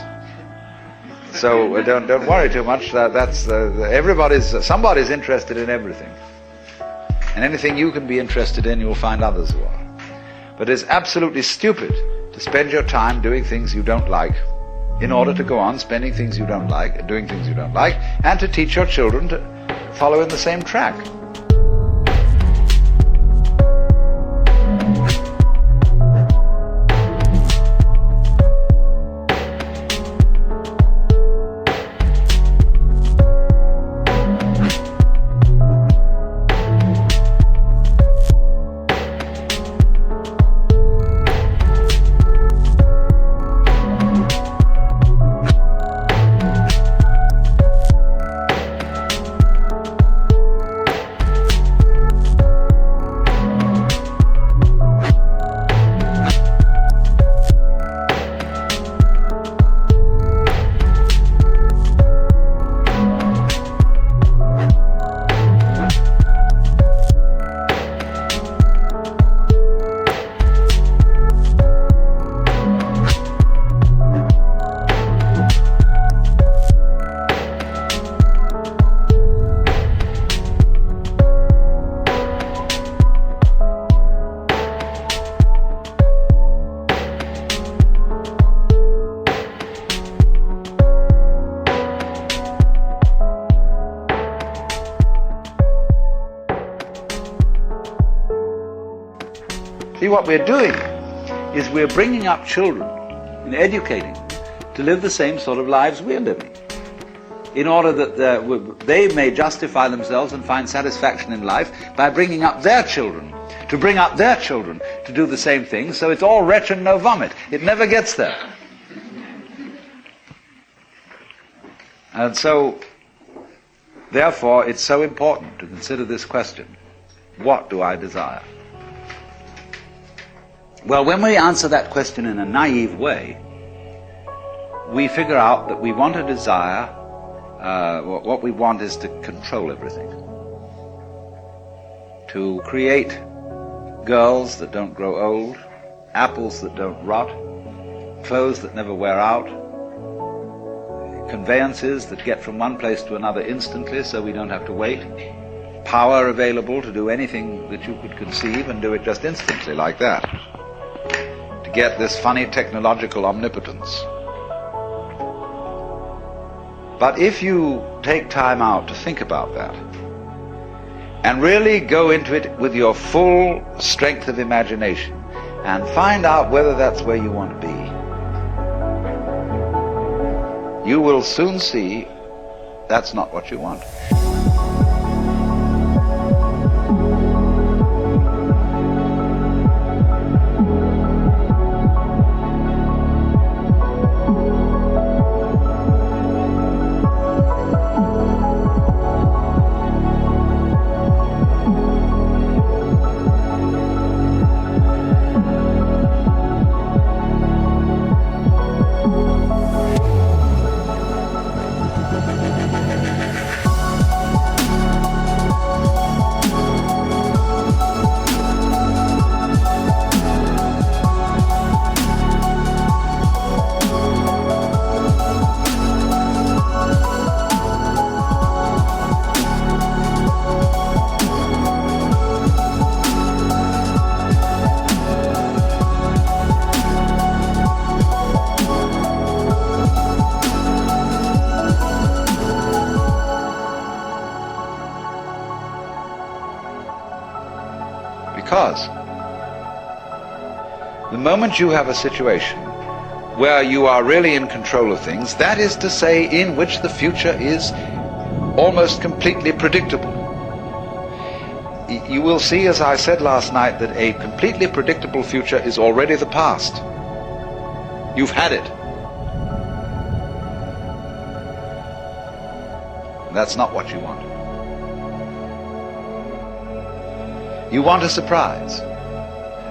So don't worry too much. Somebody's interested in everything. And anything you can be interested in, you'll find others who are. But it's absolutely stupid to spend your time doing things you don't like in order to go on spending things you don't like, doing things you don't like, and to teach your children follow in the same track. See, what we're doing is we're bringing up children and educating them to live the same sort of lives we're living, in order that they may justify themselves and find satisfaction in life by bringing up their children, to bring up their children to do the same thing. So it's all retch and no vomit. It never gets there. And so, therefore, it's so important to consider this question: what do I desire? Well, when we answer that question in a naive way, we figure out that we want to desire, what we want is to control everything. To create girls that don't grow old, apples that don't rot, clothes that never wear out, conveyances that get from one place to another instantly so we don't have to wait, power available to do anything that you could conceive and do it just instantly like that. To get this funny technological omnipotence. But if you take time out to think about that and really go into it with your full strength of imagination and find out whether that's where you want to be, you will soon see that's not what you want. Because the moment you have a situation where you are really in control of things, that is to say, in which the future is almost completely predictable, you will see, as I said last night, that a completely predictable future is already the past. You've had it. And that's not what you want. You want a surprise.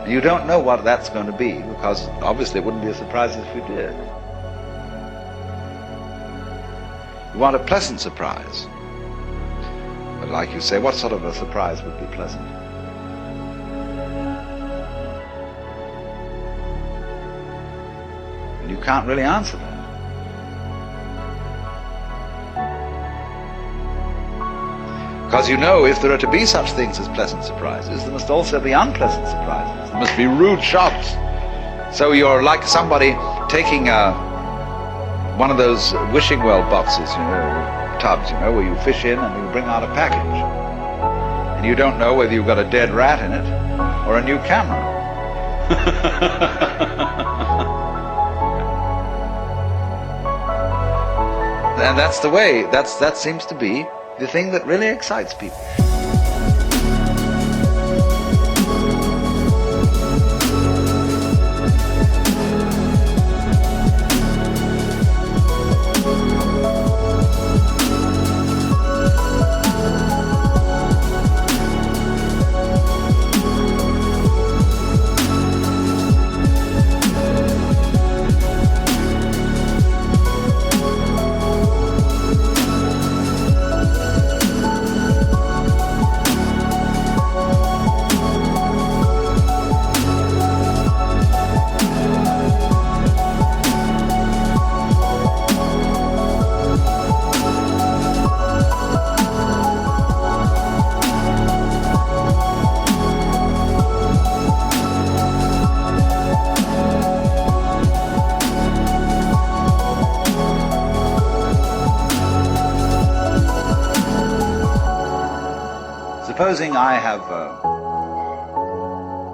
You don't know what that's going to be, because obviously it wouldn't be a surprise if you did. You want a pleasant surprise. But like you say, what sort of a surprise would be pleasant? And you can't really answer that. Because you know, if there are to be such things as pleasant surprises, there must also be unpleasant surprises. There must be rude shocks. So you're like somebody taking one of those wishing well boxes, you know, tubs, where you fish in and you bring out a package. And you don't know whether you've got a dead rat in it or a new camera. And that's the way, that seems to be the thing that really excites people. Supposing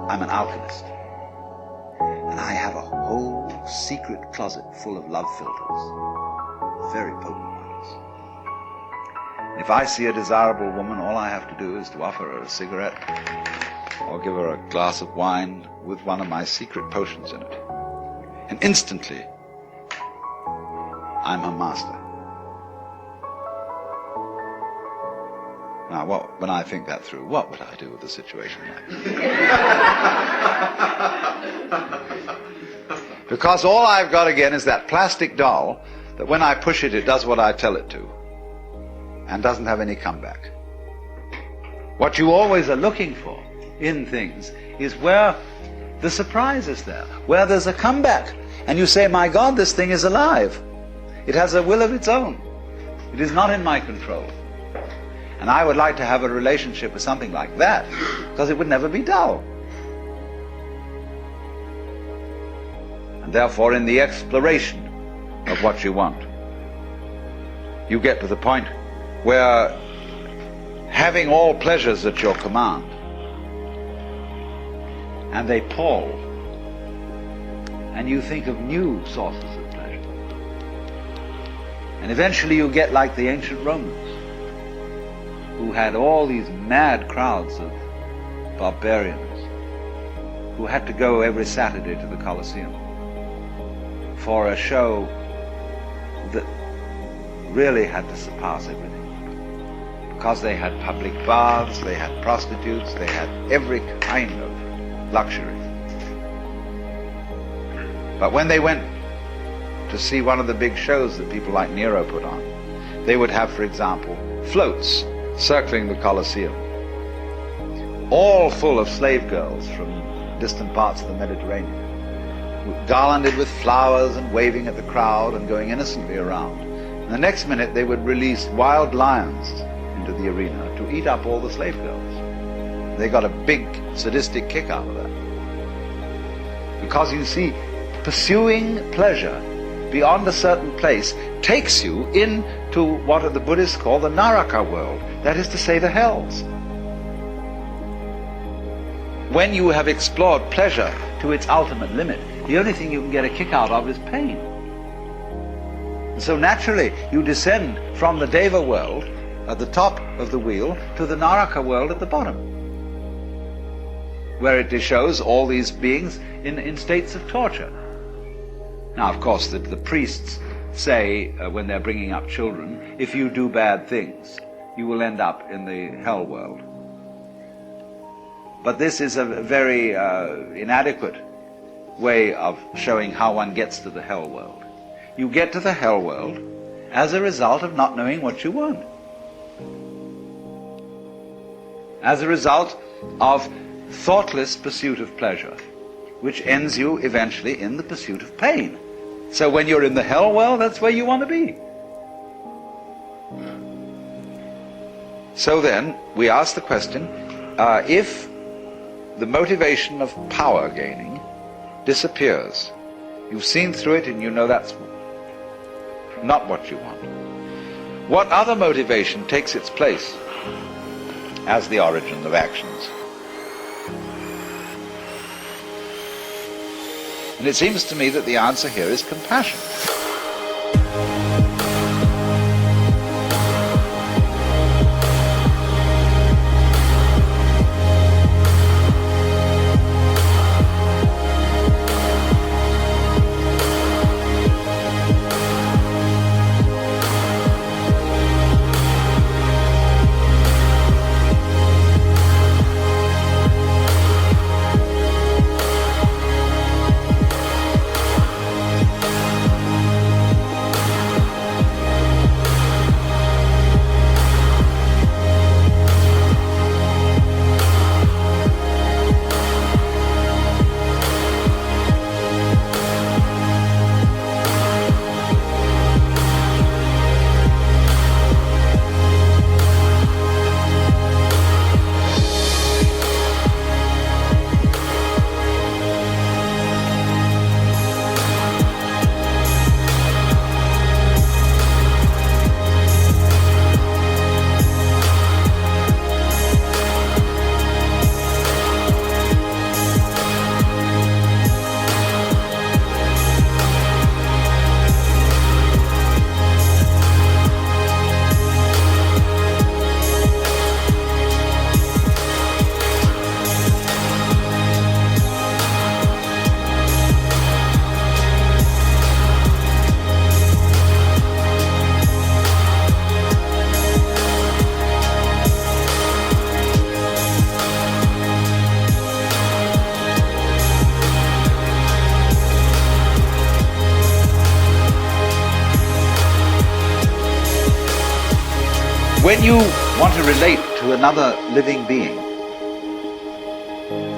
I'm an alchemist, and I have a whole secret closet full of love filters, very potent ones. If I see a desirable woman, all I have to do is to offer her a cigarette or give her a glass of wine with one of my secret potions in it. And instantly, I'm her master. Now, when I think that through, what would I do with a situation like that? Because all I've got again is that plastic doll that when I push it, it does what I tell it to and doesn't have any comeback. What you always are looking for in things is where the surprise is there, where there's a comeback. And you say, my God, this thing is alive. It has a will of its own. It is not in my control. And I would like to have a relationship with something like that, because it would never be dull. And therefore, in the exploration of what you want, you get to the point where having all pleasures at your command, and they pall, and you think of new sources of pleasure. And eventually you get like the ancient Romans, who had all these mad crowds of barbarians who had to go every Saturday to the Colosseum for a show that really had to surpass everything. Because they had public baths, they had prostitutes, they had every kind of luxury. But when they went to see one of the big shows that people like Nero put on, they would have, for example, floats circling the Colosseum, all full of slave girls from distant parts of the Mediterranean, garlanded with flowers and waving at the crowd and going innocently around. And the next minute they would release wild lions into the arena to eat up all the slave girls. They got a big sadistic kick out of that. Because you see, pursuing pleasure beyond a certain place takes you into what the Buddhists call the Naraka world, that is to say, the hells. When you have explored pleasure to its ultimate limit, the only thing you can get a kick out of is pain. And so naturally, you descend from the Deva world at the top of the wheel to the Naraka world at the bottom, where it shows all these beings in states of torture. Now, of course, the priests say, when they're bringing up children, if you do bad things, you will end up in the hell world. But this is a very inadequate way of showing how one gets to the hell world. You get to the hell world as a result of not knowing what you want. As a result of thoughtless pursuit of pleasure, which ends you eventually in the pursuit of pain. So when you're in the hell world, that's where you want to be. So then, we ask the question, if the motivation of power gaining disappears, you've seen through it and you know that's not what you want, what other motivation takes its place as the origin of actions? And it seems to me that the answer here is compassion. When you want to relate to another living being,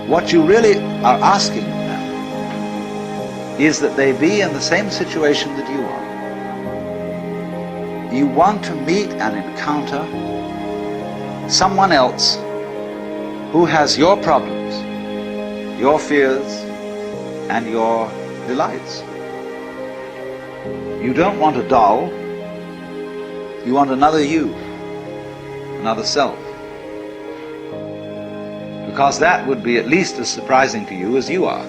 what you really are asking them is that they be in the same situation that you are. You want to meet and encounter someone else who has your problems, your fears, and your delights. You don't want a doll, you want another you. Another self. Because that would be at least as surprising to you as you are.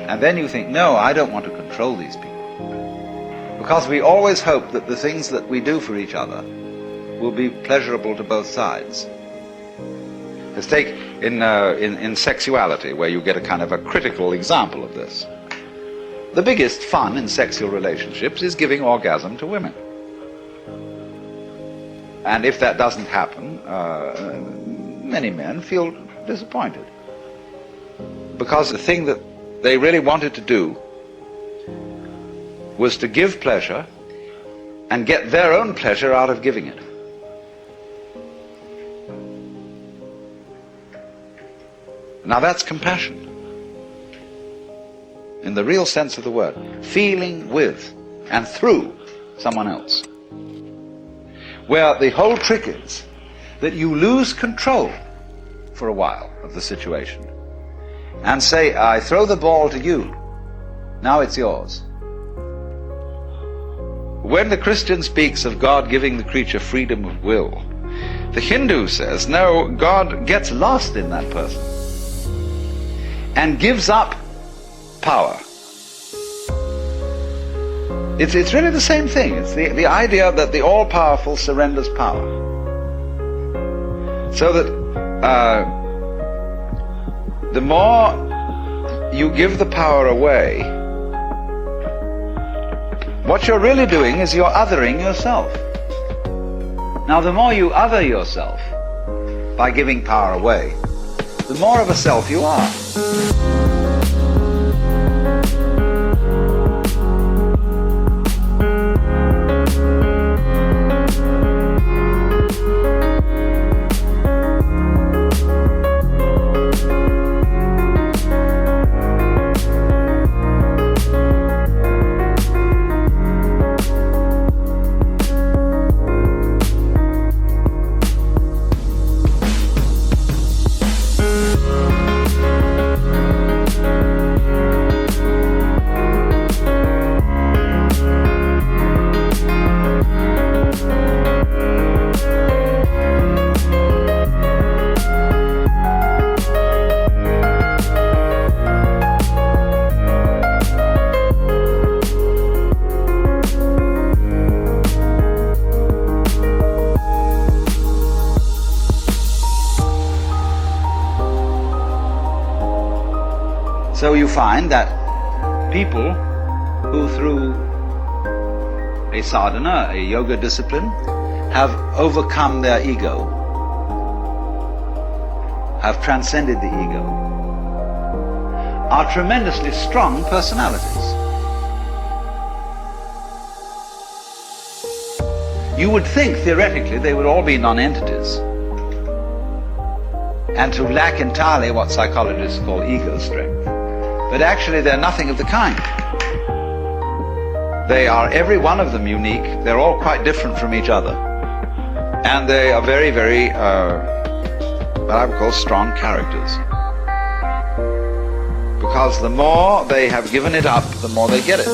And then you think, no, I don't want to control these people. Because we always hope that the things that we do for each other will be pleasurable to both sides. Let's take in sexuality, where you get a kind of a critical example of this. The biggest fun in sexual relationships is giving orgasm to women. And if that doesn't happen, many men feel disappointed. Because the thing that they really wanted to do was to give pleasure and get their own pleasure out of giving it. Now that's compassion, in the real sense of the word, feeling with and through someone else. Where the whole trick is that you lose control for a while of the situation and say, I throw the ball to you, now it's yours. When the Christian speaks of God giving the creature freedom of will, the Hindu says, no, God gets lost in that person and gives up power. It's really the same thing. It's the idea that the all-powerful surrenders power. So that the more you give the power away, what you're really doing is you're othering yourself. Now the more you other yourself by giving power away, the more of a self you are. So you find that people who through a sadhana, a yoga discipline, have overcome their ego, have transcended the ego, are tremendously strong personalities. You would think theoretically they would all be non-entities and to lack entirely what psychologists call ego strength. But actually they're nothing of the kind. They are, every one of them, unique. They're all quite different from each other. And they are very, very, what I would call strong characters. Because the more they have given it up, the more they get it.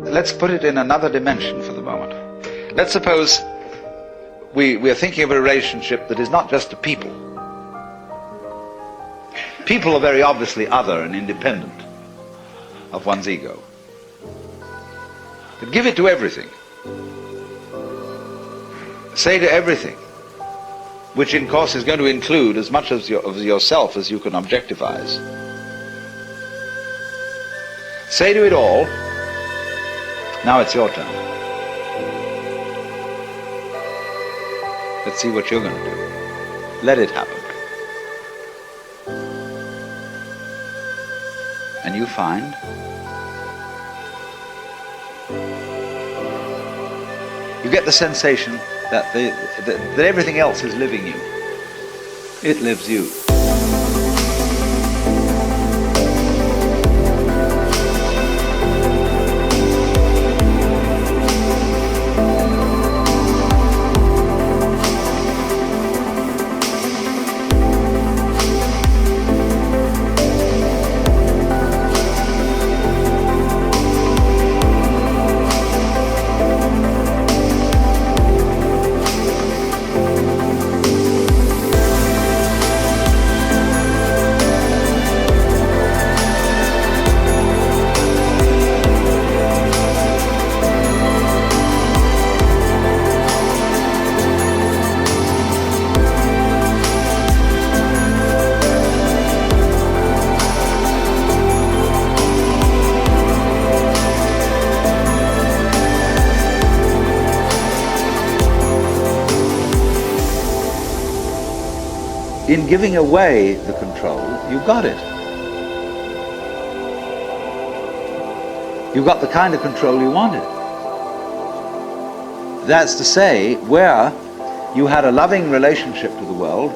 Let's put it in another dimension for the moment. Let's suppose we are thinking of a relationship that is not just to people. People are very obviously other and independent of one's ego. But give it to everything. Say to everything, which in course is going to include as much of yourself as you can objectivize. Say to it all, now it's your turn. Let's see what you're going to do. Let it happen. And you find you get the sensation that that everything else is living you. It lives you. In giving away the control, you got it. You got the kind of control you wanted. That's to say, where you had a loving relationship to the world,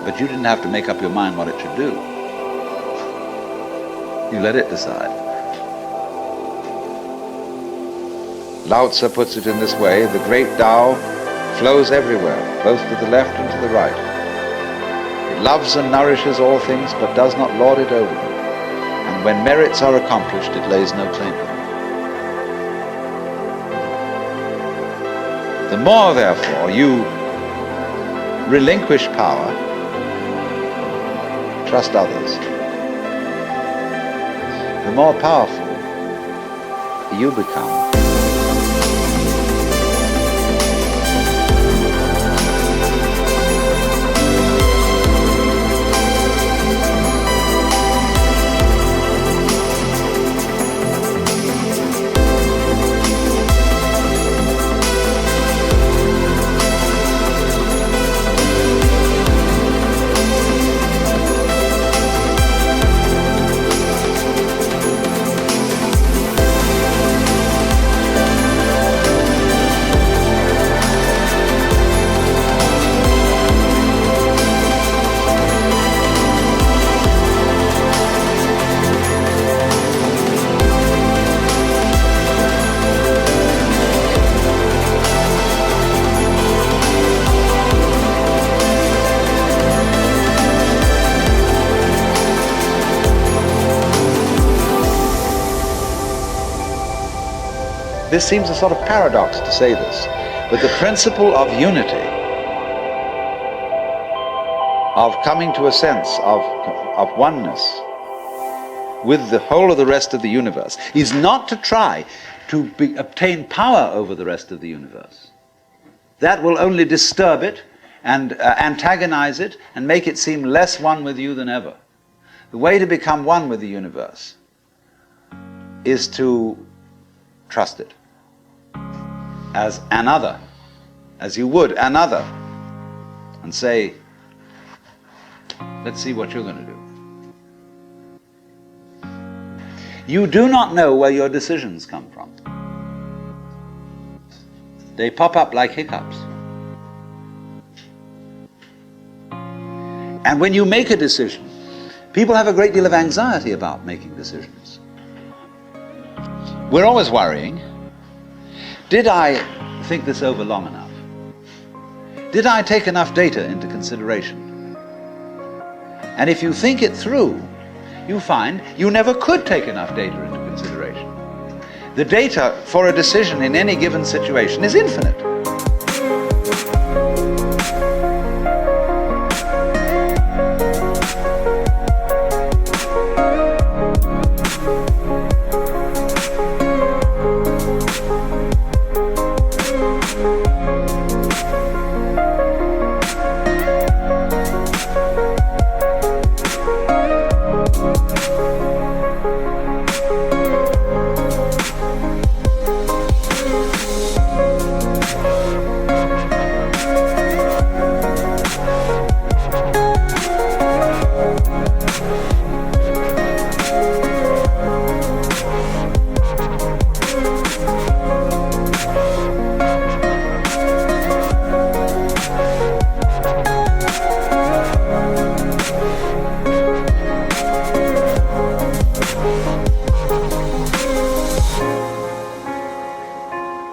but you didn't have to make up your mind what it should do. You let it decide. Lao Tzu puts it in this way: the great Tao flows everywhere, both to the left and to the right. It loves and nourishes all things, but does not lord it over them. And when merits are accomplished, it lays no claim to them. The more, therefore, you relinquish power, trust others, the more powerful you become. this seems a sort of paradox to say this, but the principle of unity, of coming to a sense of oneness with the whole of the rest of the universe, is not to try to obtain power over the rest of the universe. That will only disturb it and antagonize it and make it seem less one with you than ever. The way to become one with the universe is to trust it as another, as you would another, and say, let's see what you're going to do. You do not know where your decisions come from. They pop up like hiccups. And when you make a decision, people have a great deal of anxiety about making decisions. We're always worrying. Did I think this over long enough? Did I take enough data into consideration? And if you think it through, you find you never could take enough data into consideration. The data for a decision in any given situation is infinite.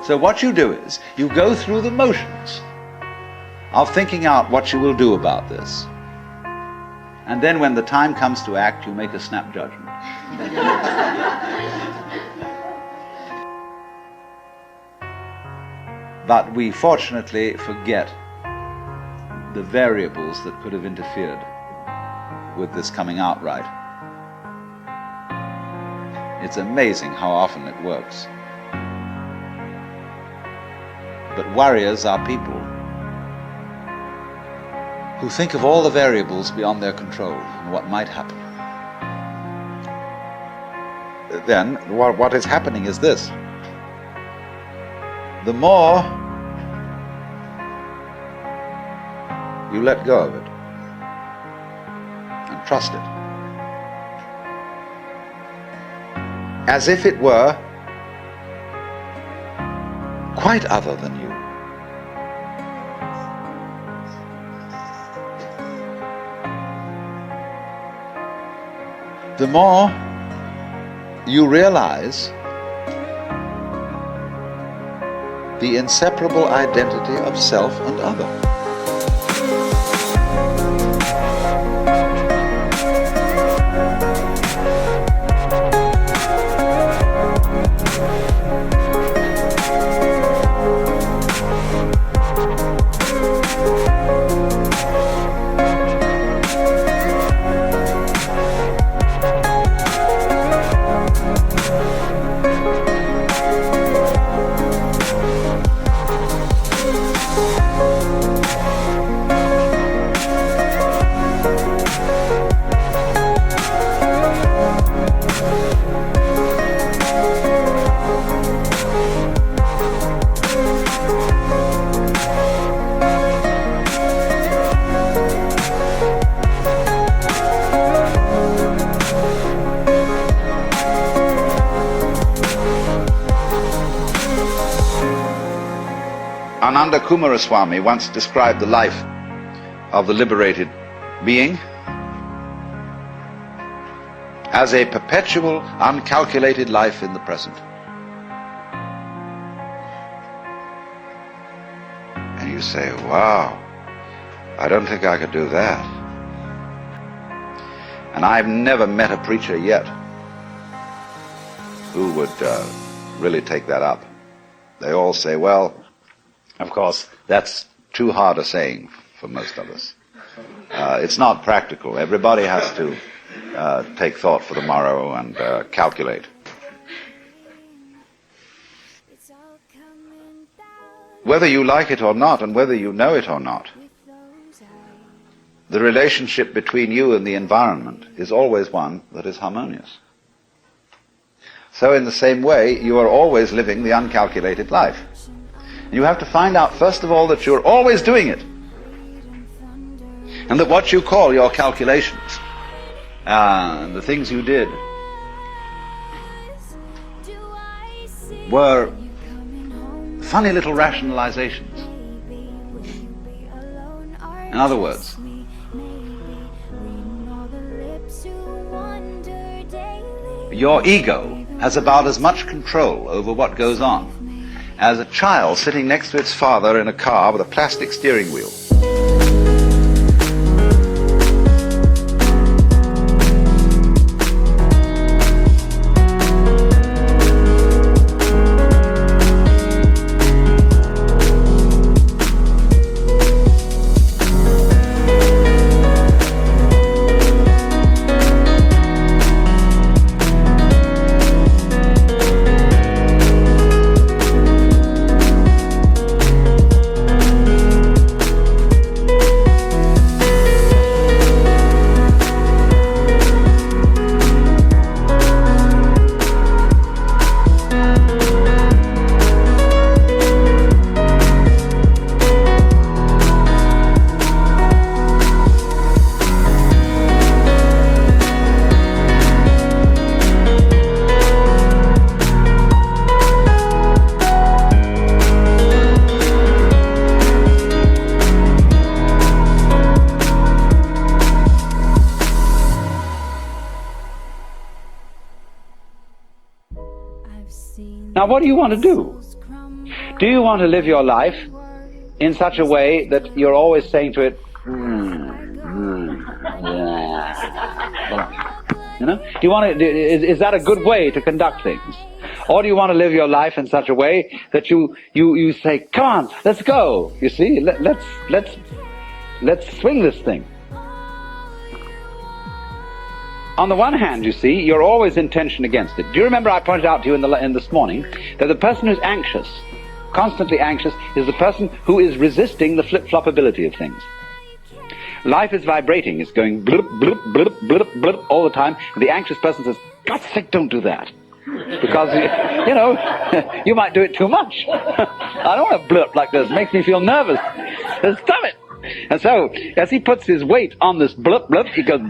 So what you do is, you go through the motions of thinking out what you will do about this. And then when the time comes to act, you make a snap judgment. But we fortunately forget the variables that could have interfered with this coming out right. It's amazing how often it works. But warriors are people who think of all the variables beyond their control and what might happen. Then what is happening is this. The more you let go of it and trust it, as if it were quite other than you. The more you realize the inseparable identity of self and other. Ananda Kumaraswamy once described the life of the liberated being as a perpetual, uncalculated life in the present. And you say, wow, I don't think I could do that. And I've never met a preacher yet who would really take that up. They all say, well, of course, that's too hard a saying for most of us. It's not practical. Everybody has to take thought for the morrow and calculate. Whether you like it or not, and whether you know it or not, the relationship between you and the environment is always one that is harmonious. So in the same way, you are always living the uncalculated life. You have to find out, first of all, that you're always doing it. And that what you call your calculations, the things you did, were funny little rationalizations. In other words, your ego has about as much control over what goes on as a child sitting next to its father in a car with a plastic steering wheel.
Now, what do you want to do? Do you want to live your life in such a way that you're always saying to it, you know? Do you want to? Is that a good way to conduct things? Or do you want to live your life in such a way that you say, "Come on, let's go." You see, let's swing this thing. On the one hand, you see, you're always in tension against it. Do you remember I pointed out to you in this morning that the person who's anxious, constantly anxious, is the person who is resisting the flip-floppability of things. Life is vibrating, it's going blip, blip, blip, blip, blip all the time, and the anxious person says, "God's sake, don't do that." Because, you know, you might do it too much. I don't want to blip like this, it makes me feel nervous. Stop it. And so, as he puts his weight on this blip blip, he goes.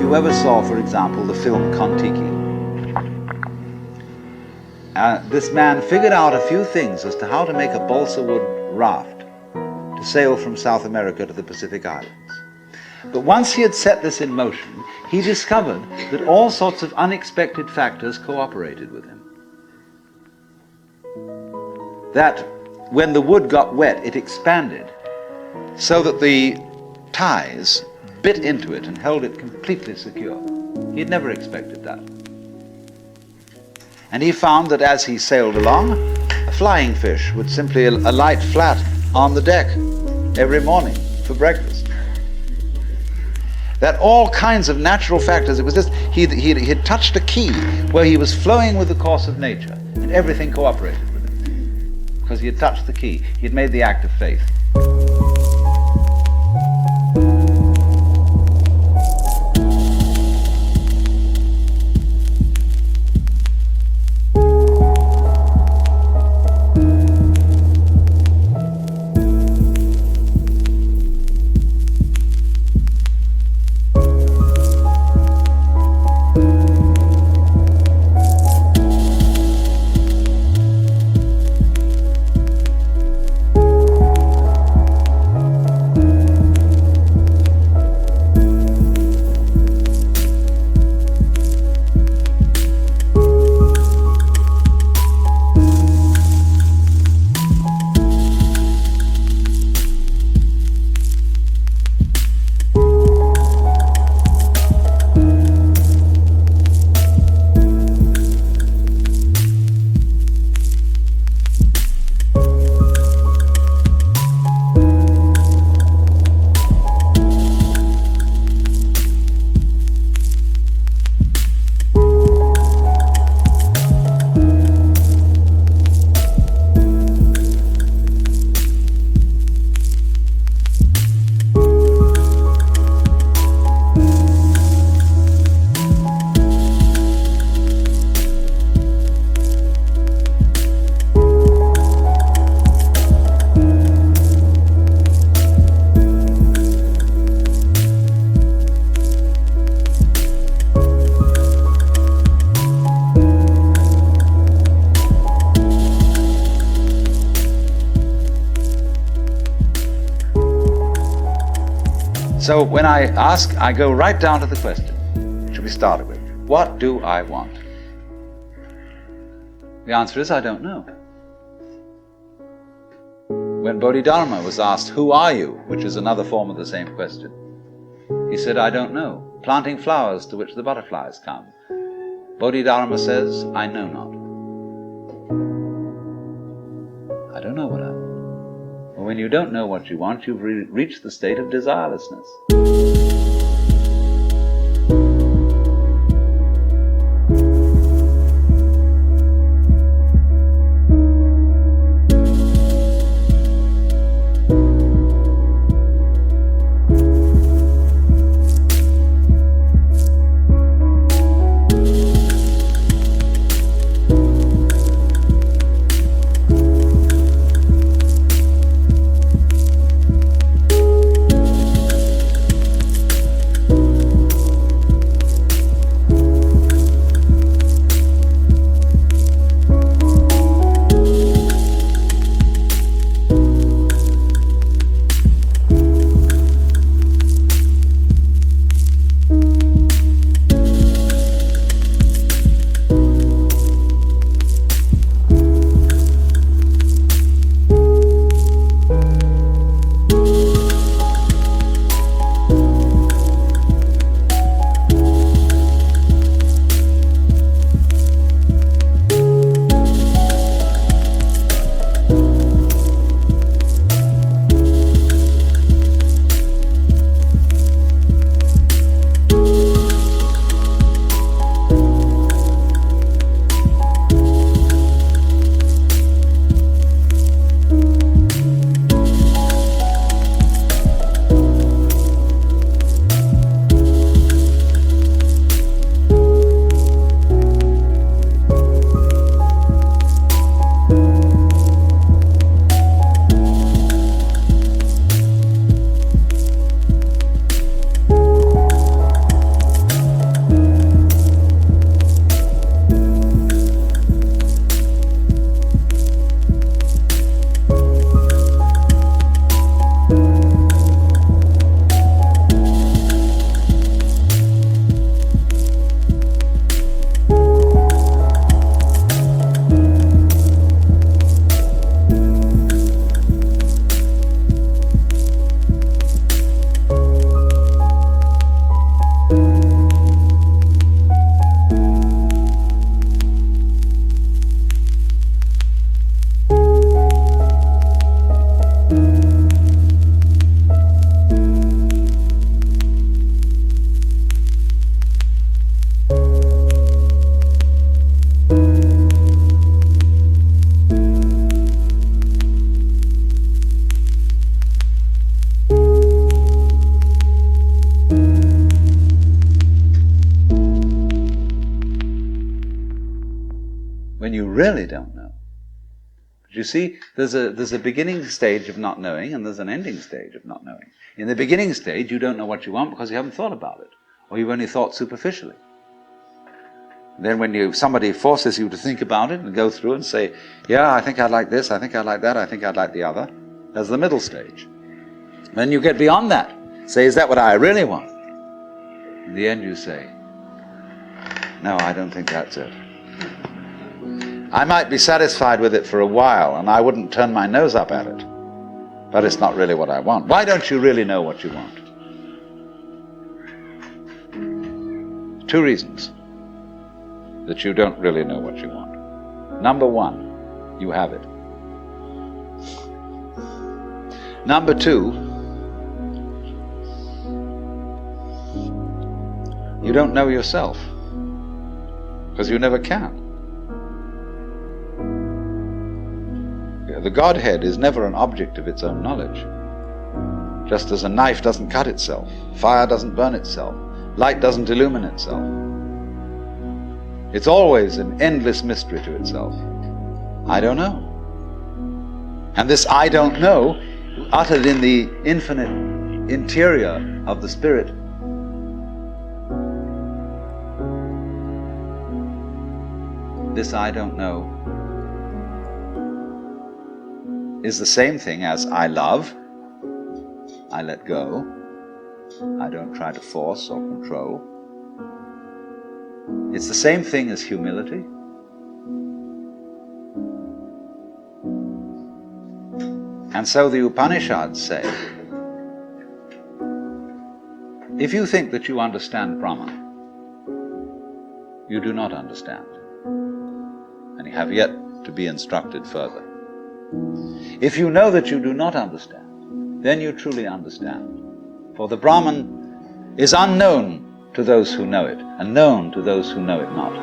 Whoever saw, for example, the film Kon-Tiki, this man figured out a few things as to how to make a balsa wood raft to sail from South America to the Pacific Islands. But once he had set this in motion, he discovered that all sorts of unexpected factors cooperated with him. That when the wood got wet, it expanded so that the ties bit into it and held it completely secure. He had never expected that. And he found that as he sailed along, a flying fish would simply alight flat on the deck every morning for breakfast.
that all kinds of natural factors, it was just, he had touched a key where he was flowing with the course of nature, and everything cooperated with him. Because he had touched the key. He had made the act of faith. So when I ask, I go right down to the question, which we started with. What do I want? The answer is, I don't know. When Bodhidharma was asked, who are you? Which is another form of the same question. He said, I don't know. Planting flowers to which the butterflies come. Bodhidharma says, I know not. I don't know what I want. Well, when you don't know what you want, you've reached the state of desirelessness.
really don't know. But you see, there's a beginning stage of not knowing, and there's an ending stage of not knowing. In the beginning stage, you don't know what you want because you haven't thought about it, or you've only thought superficially. Then when somebody forces you to think about it and go through and say, yeah, I think I'd like this, I think I'd like that, I think I'd like the other, there's the middle stage. Then you get beyond that. Say, is that what I really want? In the end you say, no, I don't think that's it. I might be satisfied with it for a while, and I wouldn't turn my nose up at it, but it's not really what I want. Why don't you really know what you want? 2 reasons that you don't really know what you want. Number 1, you have it. Number 2, you don't know yourself, because you never can. The Godhead is never an object of its own knowledge. Just as a knife doesn't cut itself, fire doesn't burn itself, light doesn't illumine itself. It's always an endless mystery to itself. I don't know. And this I don't know, uttered in the infinite interior of the Spirit, this I don't know is the same thing as I love, I let go, I don't try to force or control. It's the same thing as humility. And so the Upanishads say, if you think that you understand Brahman, you do not understand, and you have yet to be instructed further. If you know that you do not understand, then you truly understand. For the Brahman is unknown to those who know it, and known to those who know it not.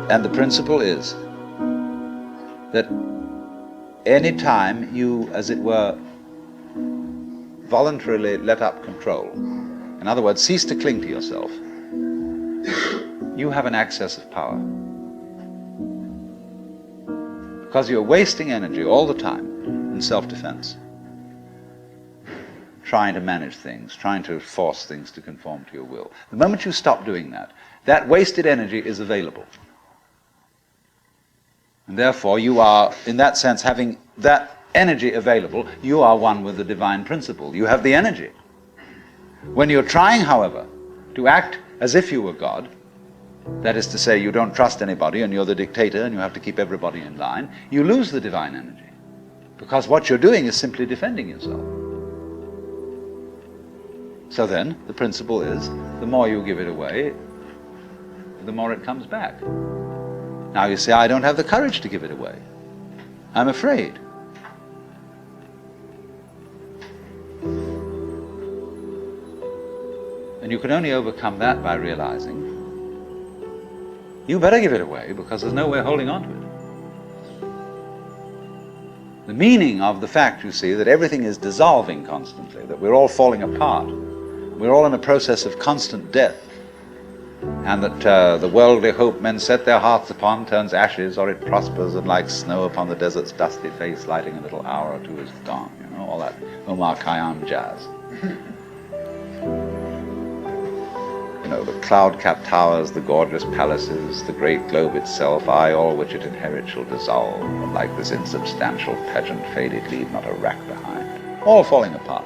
And the principle is that any time you, as it were, voluntarily let up control, in other words, cease to cling to yourself, you have an access of power. Because you're wasting energy all the time in self-defense, trying to manage things, trying to force things to conform to your will. The moment you stop doing that, that wasted energy is available. And therefore you are, in that sense, having that energy available, you are one with the divine principle. You have the energy. When you're trying, however, to act as if you were God, that is to say, you don't trust anybody and you're the dictator and you have to keep everybody in line, you lose the divine energy. Because what you're doing is simply defending yourself. So then, the principle is, the more you give it away, the more it comes back. Now you say, I don't have the courage to give it away. I'm afraid. And you can only overcome that by realizing you better give it away because there's no way holding on to it. The meaning of the fact, you see, that everything is dissolving constantly, that we're all falling apart, we're all in a process of constant death, and that the worldly hope men set their hearts upon turns ashes, or it prospers, and like snow upon the desert's dusty face, lighting a little hour or two is gone. You know, all that Omar Khayyam jazz. You know, the cloud-capped towers, the gorgeous palaces, the great globe itself, I, all which it inherits, shall dissolve, and like this insubstantial pageant faded, leave not a rack behind. All falling apart.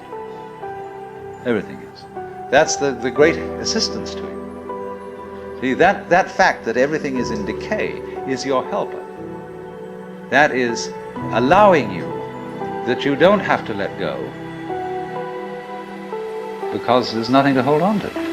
Everything is. That's the great assistance to you. See, that fact that everything is in decay is your helper. That is allowing you that you don't have to let go because there's nothing to hold on to.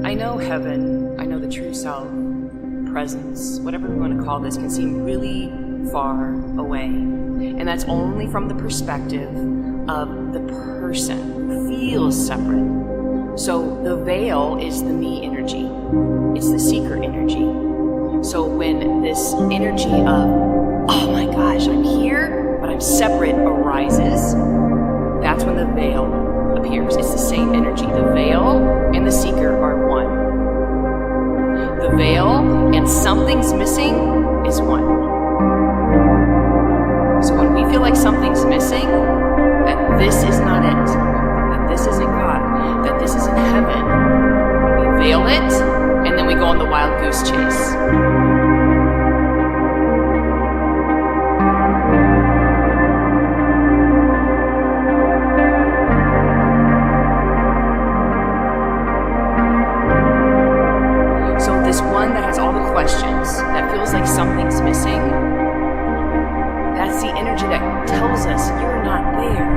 I know heaven, I know the true self, presence, whatever we want to call this, can seem really far away. And that's only from the perspective of the person who feels separate. So the veil is the me energy. It's the seeker energy. So when this energy of, oh my gosh, I'm here, but I'm separate arises, that's when the veil appears. It's the same energy. The veil and the seeker are one. The veil and something's missing is one. So when we feel like something's missing, that this is not it, that this isn't God, that this isn't heaven, we veil it, and then we go on the wild goose chase. That feels like something's missing, that's the energy that tells us you're not there.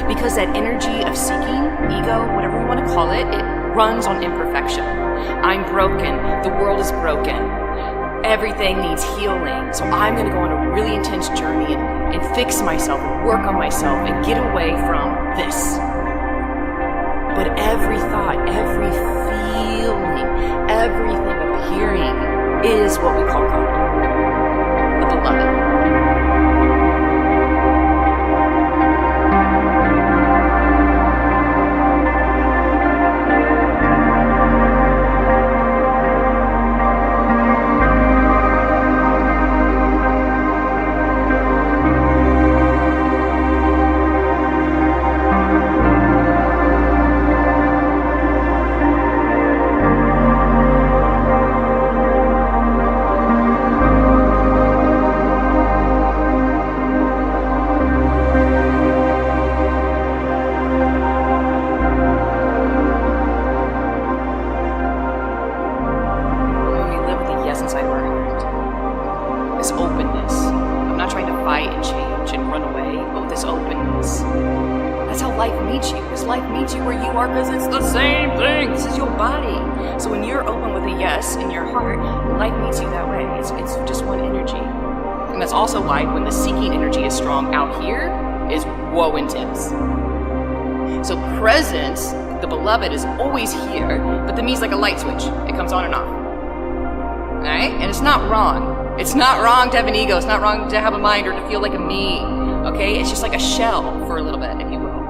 Because that energy of seeking, ego, whatever you want to call it, it runs on imperfection. I'm broken, the world is broken, everything needs healing, so I'm going to go on a really intense journey and fix myself and work on myself and get away from this. But every thought, every feeling, everything appearing is what we call God, the beloved. life meets you. Because life meets you where you are, because it's the same thing. This is your body. So when you're open with a yes in your heart, life meets you that way. It's just one energy. And that's also why when the seeking energy is strong out here, is whoa intense. So presence, the beloved, is always here, but to me it's like a light switch. It comes on and off. Alright? And it's not wrong. It's not wrong to have an ego. It's not wrong to have a mind or to feel like a me. Okay? It's just like a shell for a little bit, if you will.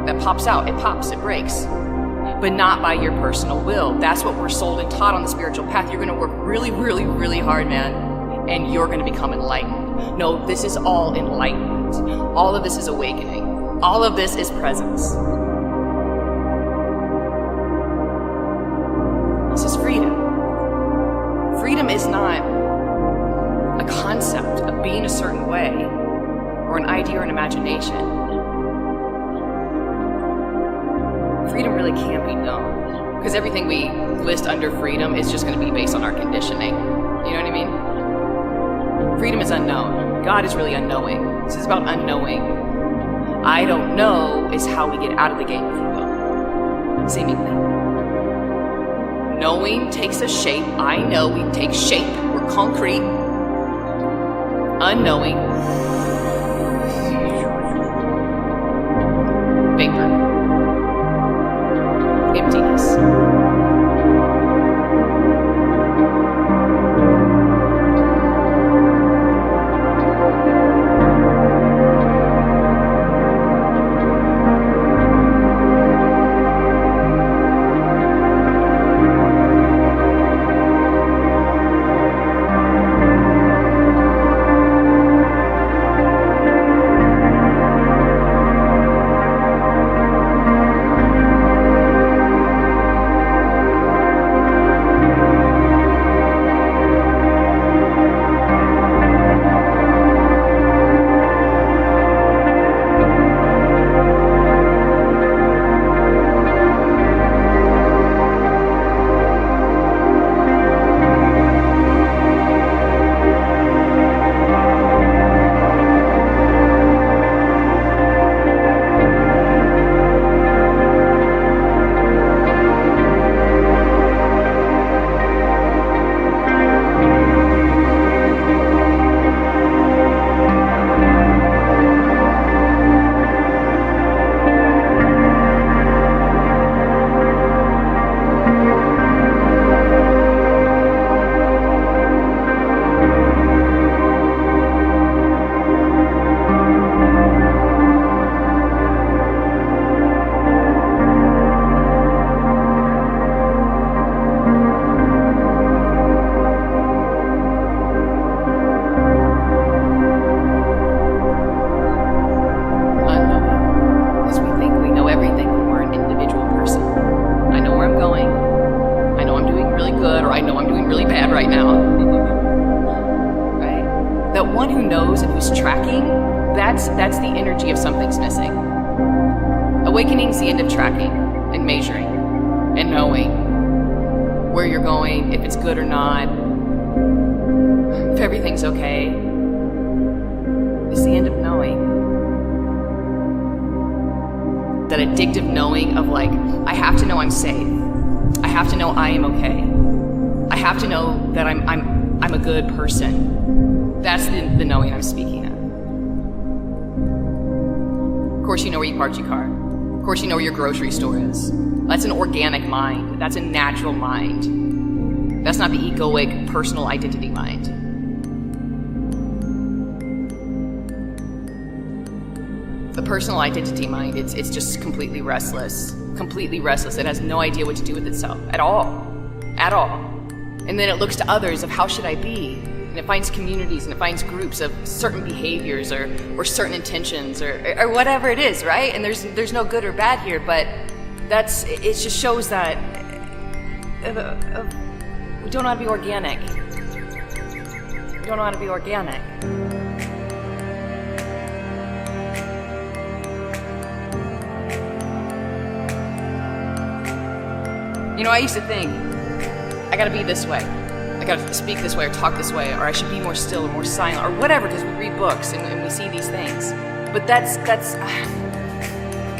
That pops out. It pops. It breaks. But not by your personal will. That's what we're sold and taught on the spiritual path. You're going to work really, really, really hard, man. And you're going to become enlightened. No, this is all enlightenment. All of this is awakening. All of this is presence. This is freedom. Freedom is not a concept of being a certain way or an idea or an imagination. Freedom really can't be known, because everything we list under freedom is just going to be based on our conditioning. You know what I mean? Freedom is unknown. God is really unknowing. This is about unknowing. I don't know is how we get out of the game, if you will. Seemingly. Knowing takes a shape. I know we take shape. We're concrete. Unknowing. Vapor. Emptiness. That's the energy of something's missing. Awakening's the end of tracking and measuring and knowing where you're going, if it's good or not, if everything's okay. It's the end of knowing. That addictive knowing of like, I have to know I'm safe. I have to know I am okay. I have to know that I'm a good person. That's the knowing I'm speaking of. Of course you know where you parked your car. Of course you know where your grocery store is. That's an organic mind. That's a natural mind. That's not the egoic personal identity mind. The personal identity mind, it's just completely restless. Completely restless. It has no idea what to do with itself at all. At all. And then it looks to others of how should I be? And it finds communities and it finds groups of certain behaviors or certain intentions or whatever it is, right? And there's no good or bad here, but it just shows that we don't know how to be organic. We don't know how to be organic. You know, I used to think, I gotta be this way. I gotta speak this way or talk this way, or I should be more still or more silent or whatever, because we read books and we see these things. But that's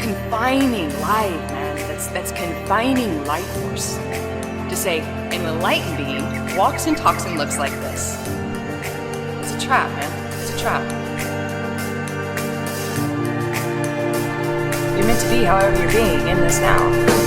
confining life, man. That's confining life force. To say an enlightened being walks and talks and looks like this. It's a trap, man. It's a trap. You're meant to be however you're being in this now.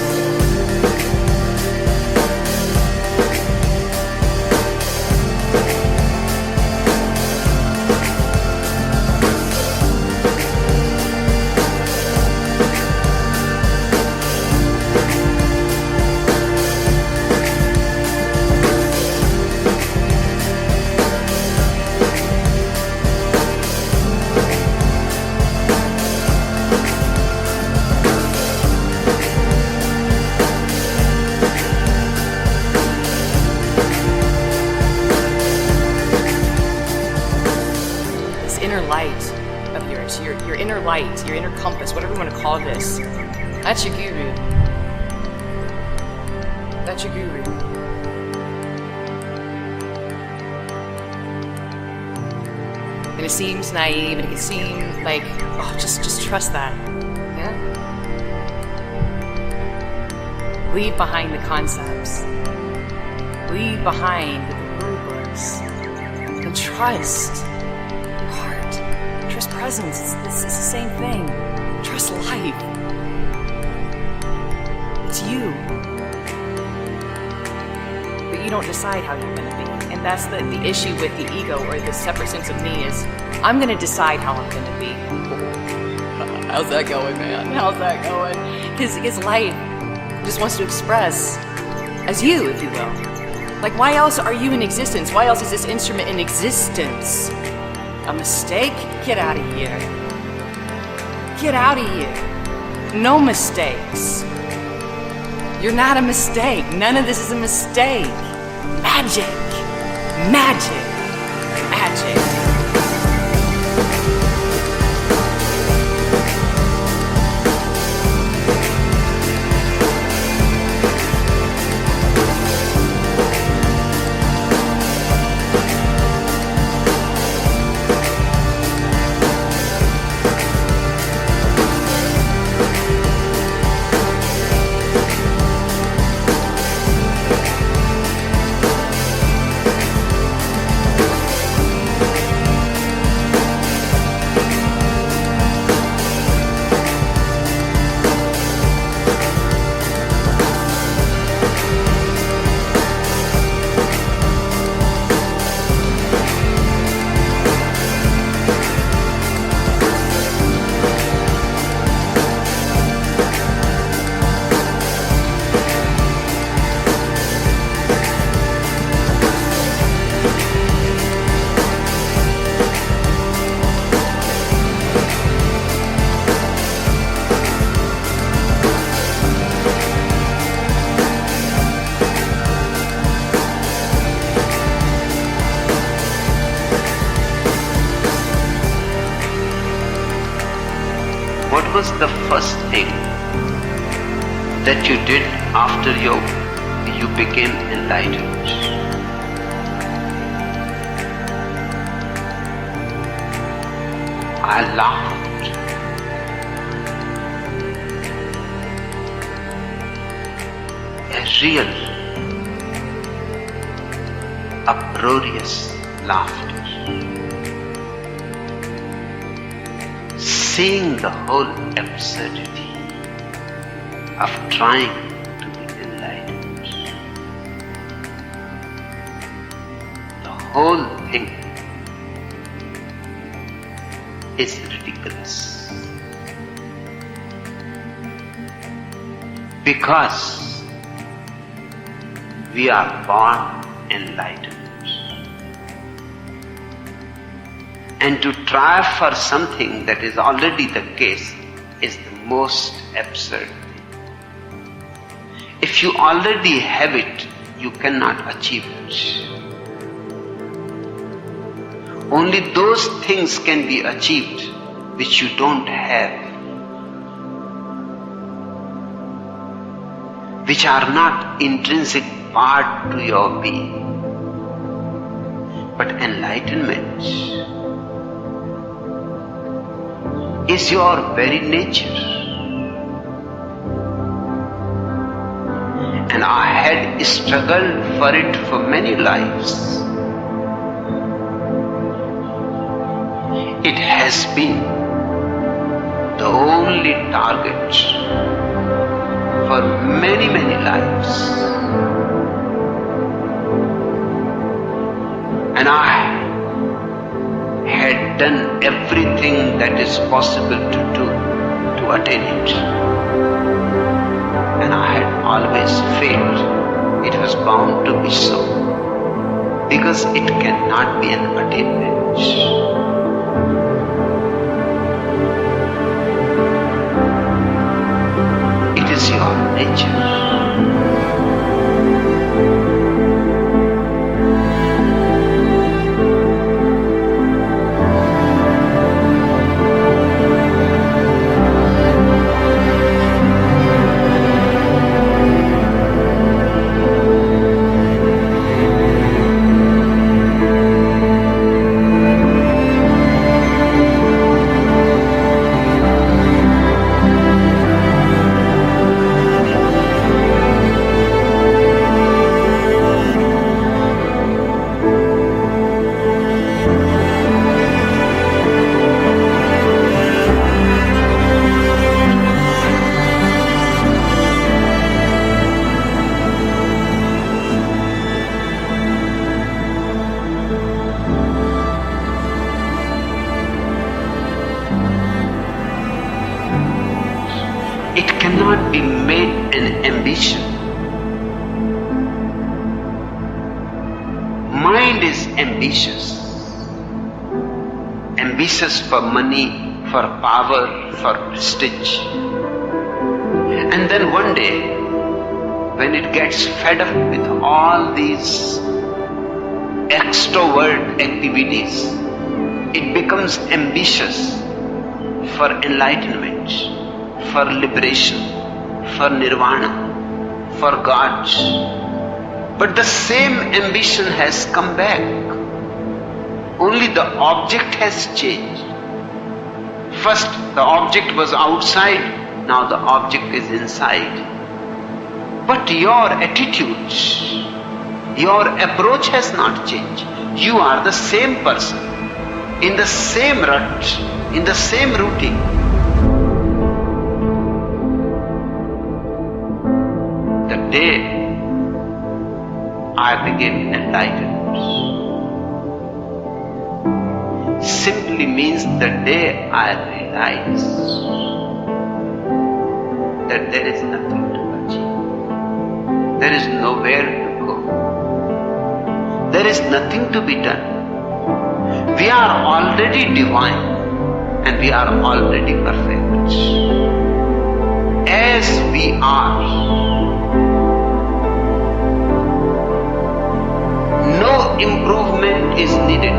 Your inner light, your inner compass, whatever you want to call this. That's your guru. That's your guru. And it seems naive, and it can seem like, oh, just trust that. Yeah? Leave behind the concepts. Leave behind the rubrics. And trust. Trust presence. It's the same thing. Trust life. It's you. But you don't decide how you're going to be. And that's the issue with the ego or the separate sense of me is I'm going to decide how I'm going to be. How's that going, man? How's that going? His life just wants to express as you, if you will. Like, why else are you in existence? Why else is this instrument in existence? A mistake? Get out of here. Get out of here. No mistakes. You're not a mistake. None of this is a mistake. Magic. Magic. Magic.
What was the first thing that you did after you became enlightened? I laughed. A real, uproarious laughter. Seeing the whole absurdity of trying to be enlightened. The whole thing is ridiculous. Because we are born enlightened. And to try for something that is already the case is the most absurd thing. If you already have it, you cannot achieve it. Only those things can be achieved which you don't have, which are not intrinsic part to your being. But enlightenment is your very nature.
had struggled for it for many lives. It has been the only target for many, many lives. And I had done everything that is possible to do to attain it. And I had always failed. It was bound to be so, because it cannot be an attainment. It is your nature. It cannot be made an ambition. Mind is ambitious. Ambitious for money, for power, for prestige. And then one day, when it gets fed up with all these extrovert activities, it becomes ambitious for enlightenment, for liberation, for nirvana, for God. But the same ambition has come back. Only the object has changed. First the object was outside, now the object is inside. But your attitude, your approach has not changed. You are the same person, in the same rut, in the same routine. The day I became enlightened simply means the day I realized that there is nothing to achieve. There is nowhere to go. There is nothing to be done. We are already divine and we are already perfect. As we are, no improvement is needed.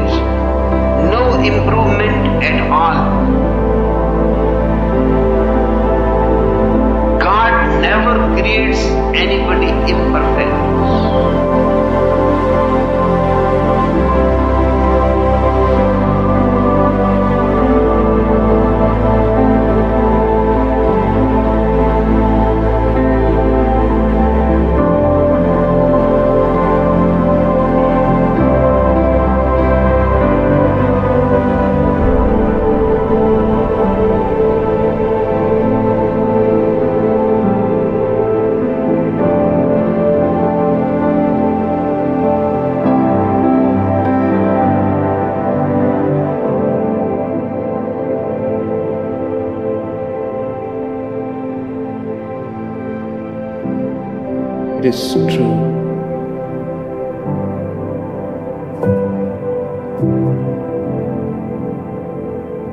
No improvement at all. God never creates anybody imperfect.
It is true.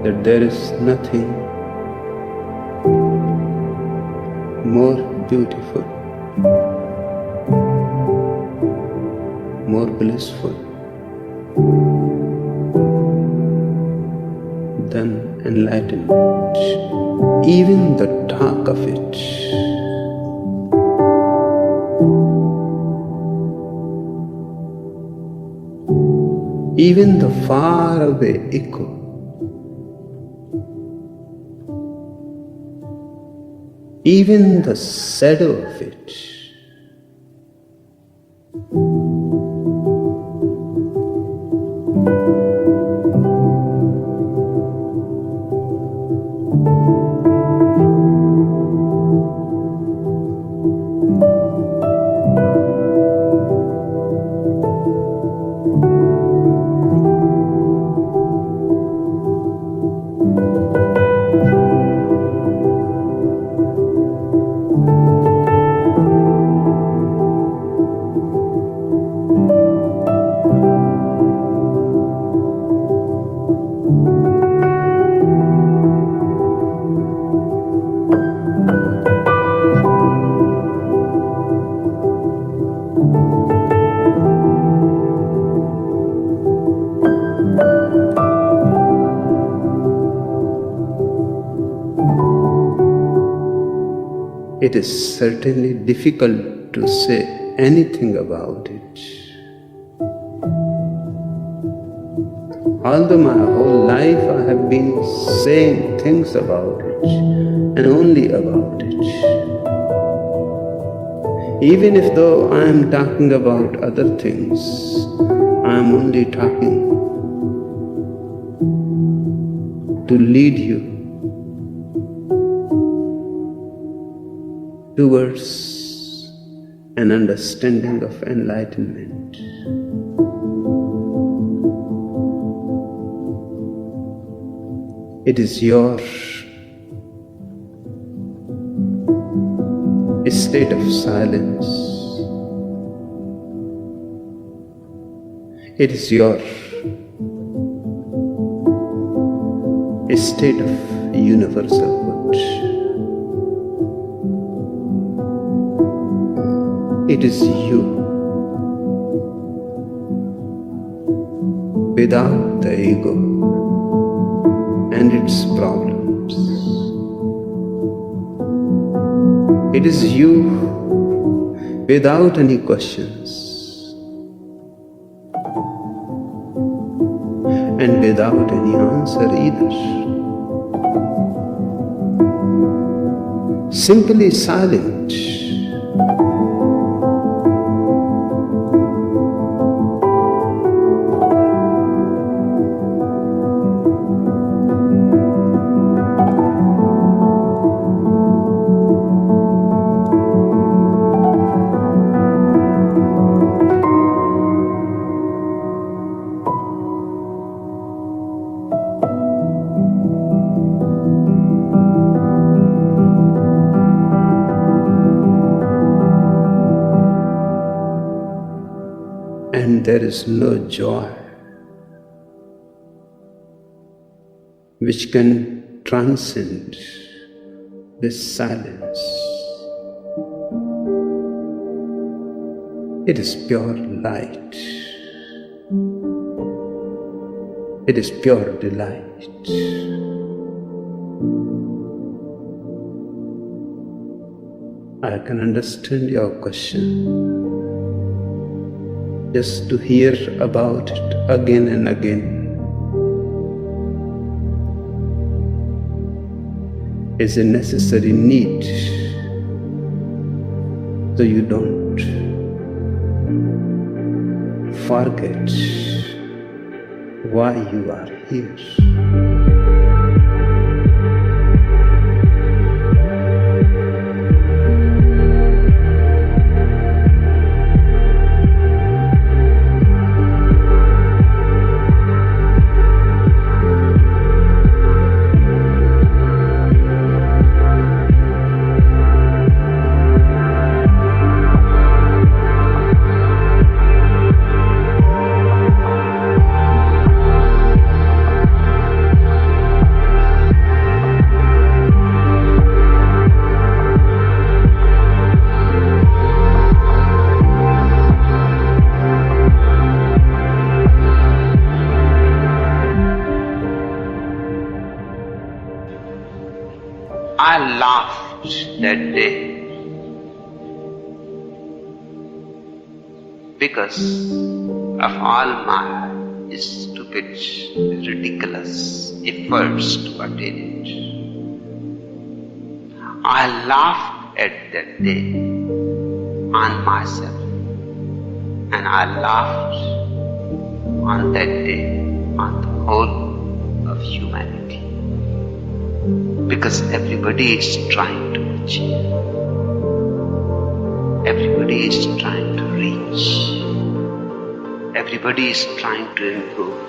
That there is nothing more beautiful, more blissful than enlightenment. Even the talk of it even the faraway echo, even the shadow of it It is certainly difficult to say anything about it. Although my whole life I have been saying things about it and only about it. Even if though I am talking about other things, I am only talking to lead you towards an understanding of enlightenment. It is your state of silence. It is your state of universal good. It is you without the ego and its problems. It is you without any questions and without any answer either. Simply silent. And there is no joy which can transcend this silence. It is pure light. It is pure delight. I can understand your question. Just to hear about it again and again is a necessary need, so you don't forget why you are here.
I laughed that day because of all my stupid, ridiculous efforts to attain it. I laughed at that day on myself And I laughed on that day on the whole of humanity. Because everybody is trying to achieve. Everybody is trying to reach. Everybody is trying to improve.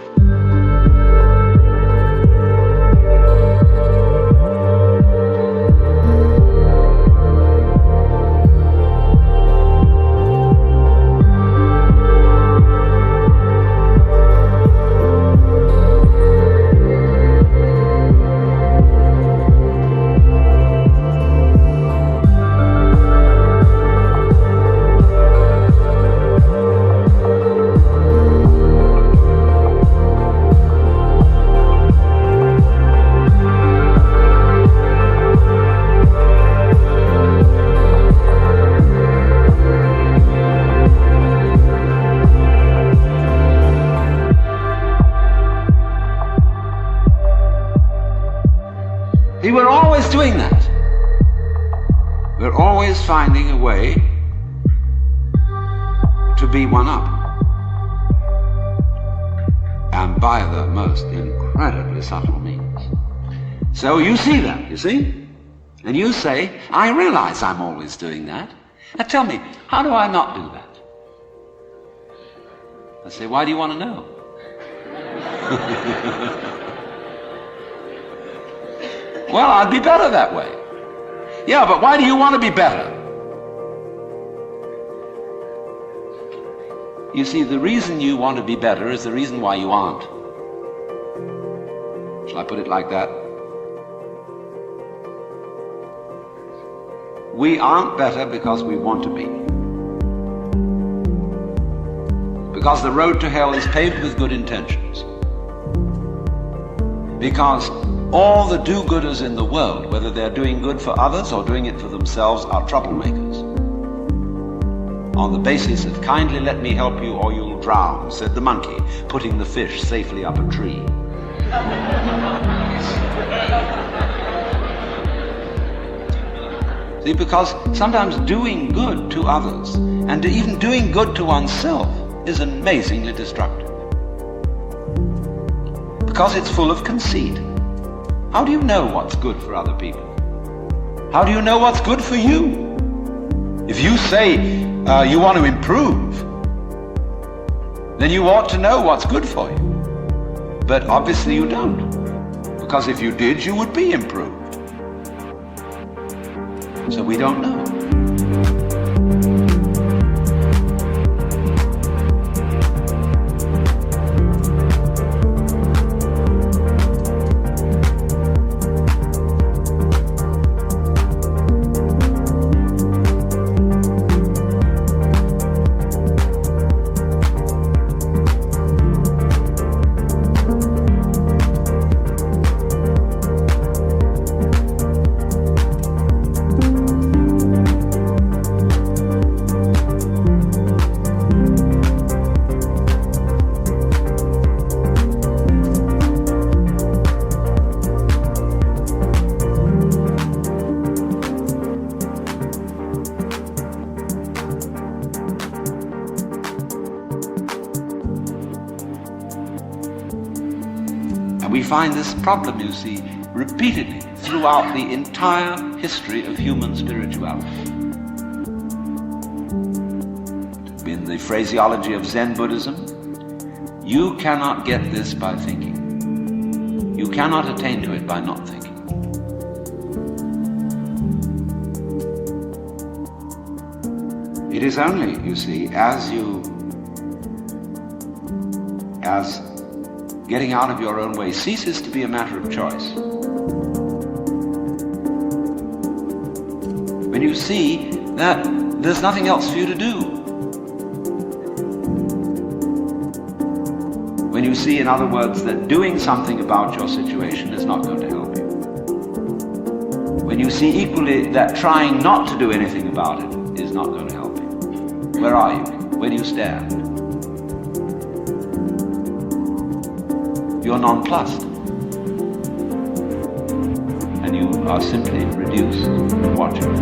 See, we're always doing that. We're always finding a way to be one up. And by the most incredibly subtle means. So you see that, you see? And you say, I realize I'm always doing that. Now tell me, how do I not do that? I say, why do you want to know? Well, I'd be better that way. Yeah, but why do you want to be better? You see, the reason you want to be better is the reason why you aren't. Shall I put it like that? We aren't better because we want to be. Because the road to hell is paved with good intentions. Because all the do-gooders in the world, whether they're doing good for others or doing it for themselves, are troublemakers. On the basis of kindly let me help you or you'll drown, said the monkey, putting the fish safely up a tree. See, because sometimes doing good to others and even doing good to oneself is amazingly destructive. Because it's full of conceit. How do you know what's good for other people? How do you know what's good for you? If you say you want to improve, then you ought to know what's good for you. But obviously you don't. Because if you did, you would be improved. So we don't know. We find this problem, you see, repeatedly throughout the entire history of human spirituality. In the phraseology of Zen Buddhism, you cannot get this by thinking. You cannot attain to it by not thinking. It is only, you see, as getting out of your own way ceases to be a matter of choice. When you see that there's nothing else for you to do. When you see, in other words, that doing something about your situation is not going to help you. When you see equally that trying not to do anything about it is not going to help you. Where are you? Where do you stand? You're nonplussed. And you are simply reduced to watching.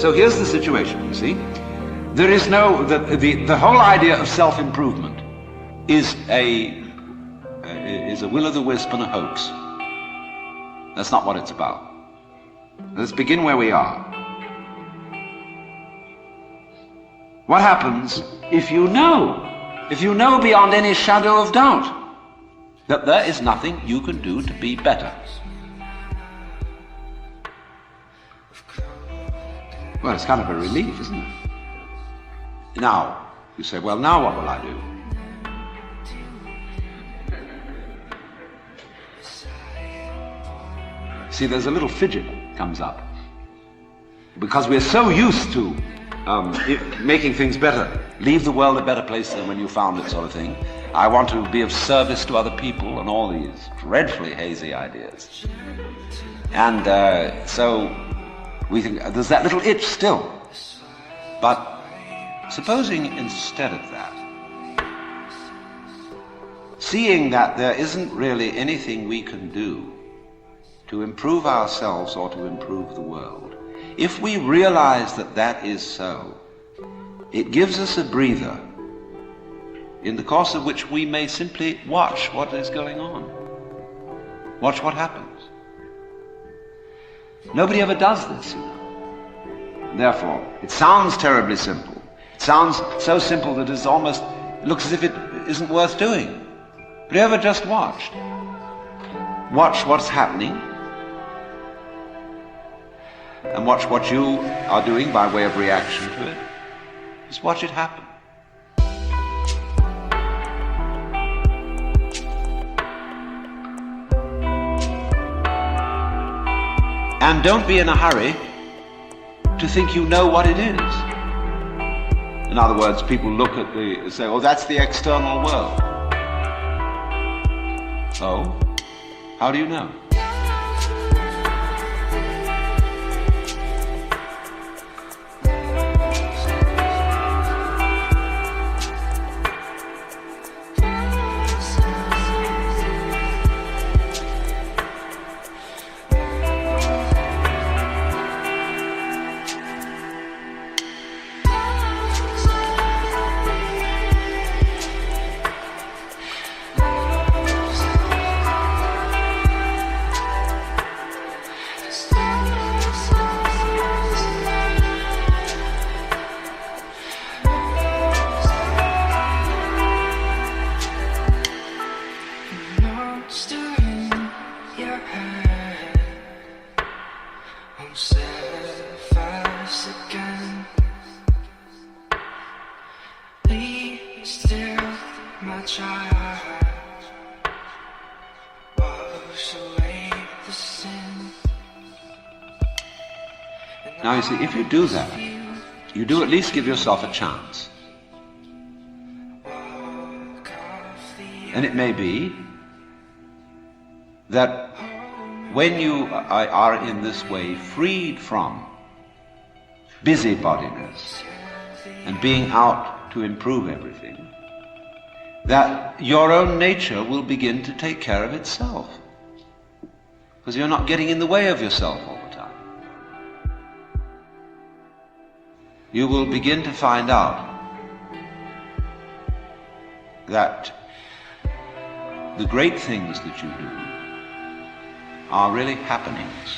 So here's the situation, you see. There is no, the whole idea of self-improvement is a will-o'-the-wisp and a hoax. That's not what it's about. Let's begin where we are. What happens if you know beyond any shadow of doubt that there is nothing you can do to be better? Well, it's kind of a relief, isn't it? Now, you say, well, now what will I do? See, there's a little fidget comes up. Because we're so used to making things better, leave the world a better place than when you found it, sort of thing. I want to be of service to other people, and all these dreadfully hazy ideas. And so we think there's that little itch still. But supposing instead of that, seeing that there isn't really anything we can do to improve ourselves or to improve the world, if we realize that that is so, it gives us a breather in the course of which we may simply watch what is going on. Watch what happens. Nobody ever does this, you know. And therefore, it sounds terribly simple. It sounds so simple that it looks as if it isn't worth doing. But you ever just watched? Watch what's happening, and watch what you are doing by way of reaction to it. Just watch it happen. And don't be in a hurry to think you know what it is. In other words, people look at say, oh, that's the external world. Oh, how do you know? Now you see, if you do that, you do at least give yourself a chance. And it may be that when you are in this way freed from busybodiness and being out to improve everything, that your own nature will begin to take care of itself. Because you're not getting in the way of yourself all the time. You will begin to find out that the great things that you do are really happenings.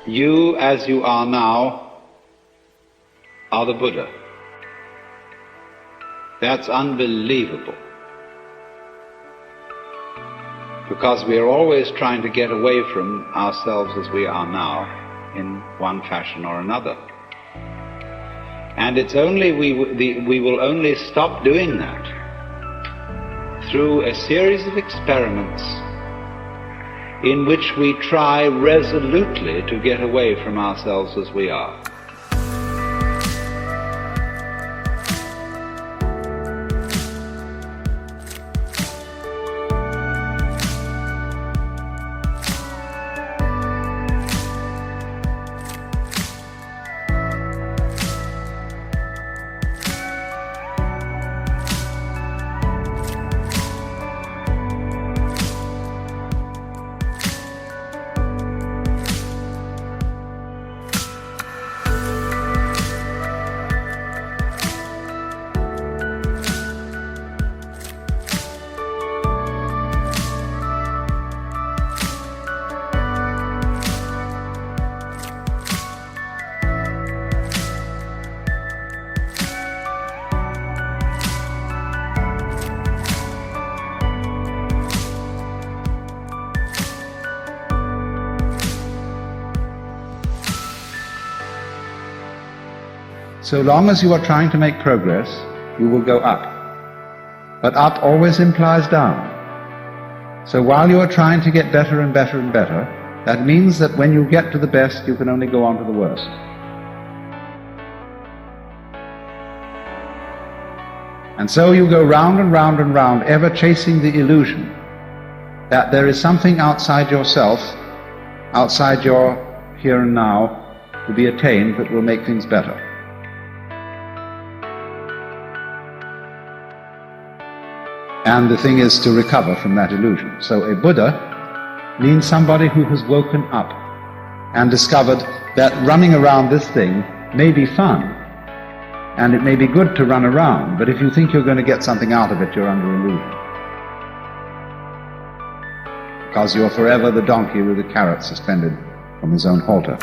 you as you are now are the Buddha. That's unbelievable. Because we are always trying to get away from ourselves as we are now in one fashion or another. And it's only we will only stop doing that through a series of experiments in which we try resolutely to get away from ourselves as we are. So long as you are trying to make progress, you will go up. But up always implies down. So while you are trying to get better and better and better, that means that when you get to the best, you can only go on to the worst. And so you go round and round and round, ever chasing the illusion that there is something outside yourself, outside your here and now, to be attained that will make things better. And the thing is to recover from that illusion. So a Buddha means somebody who has woken up and discovered that running around this thing may be fun, and it may be good to run around, but if you think you're going to get something out of it, you're under illusion. Because you're forever the donkey with a carrot suspended from his own halter.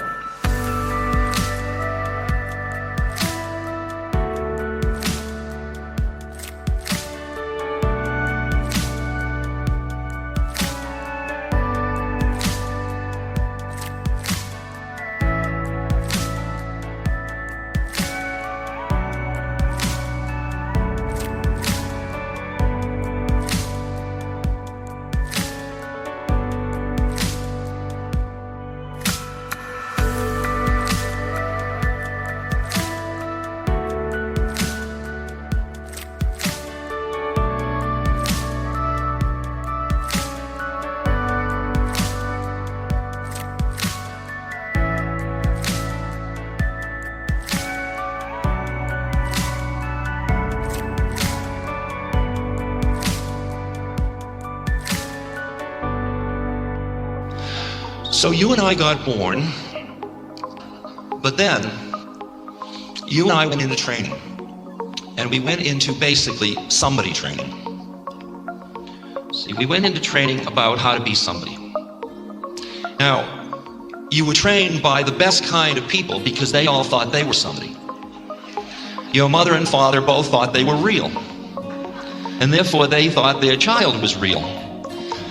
So you and I got born, but then you and I went into training, and we went into basically somebody training. See, we went into training about how to be somebody. Now, you were trained by the best kind of people because they all thought they were somebody. Your mother and father both thought they were real, and therefore they thought their child was real.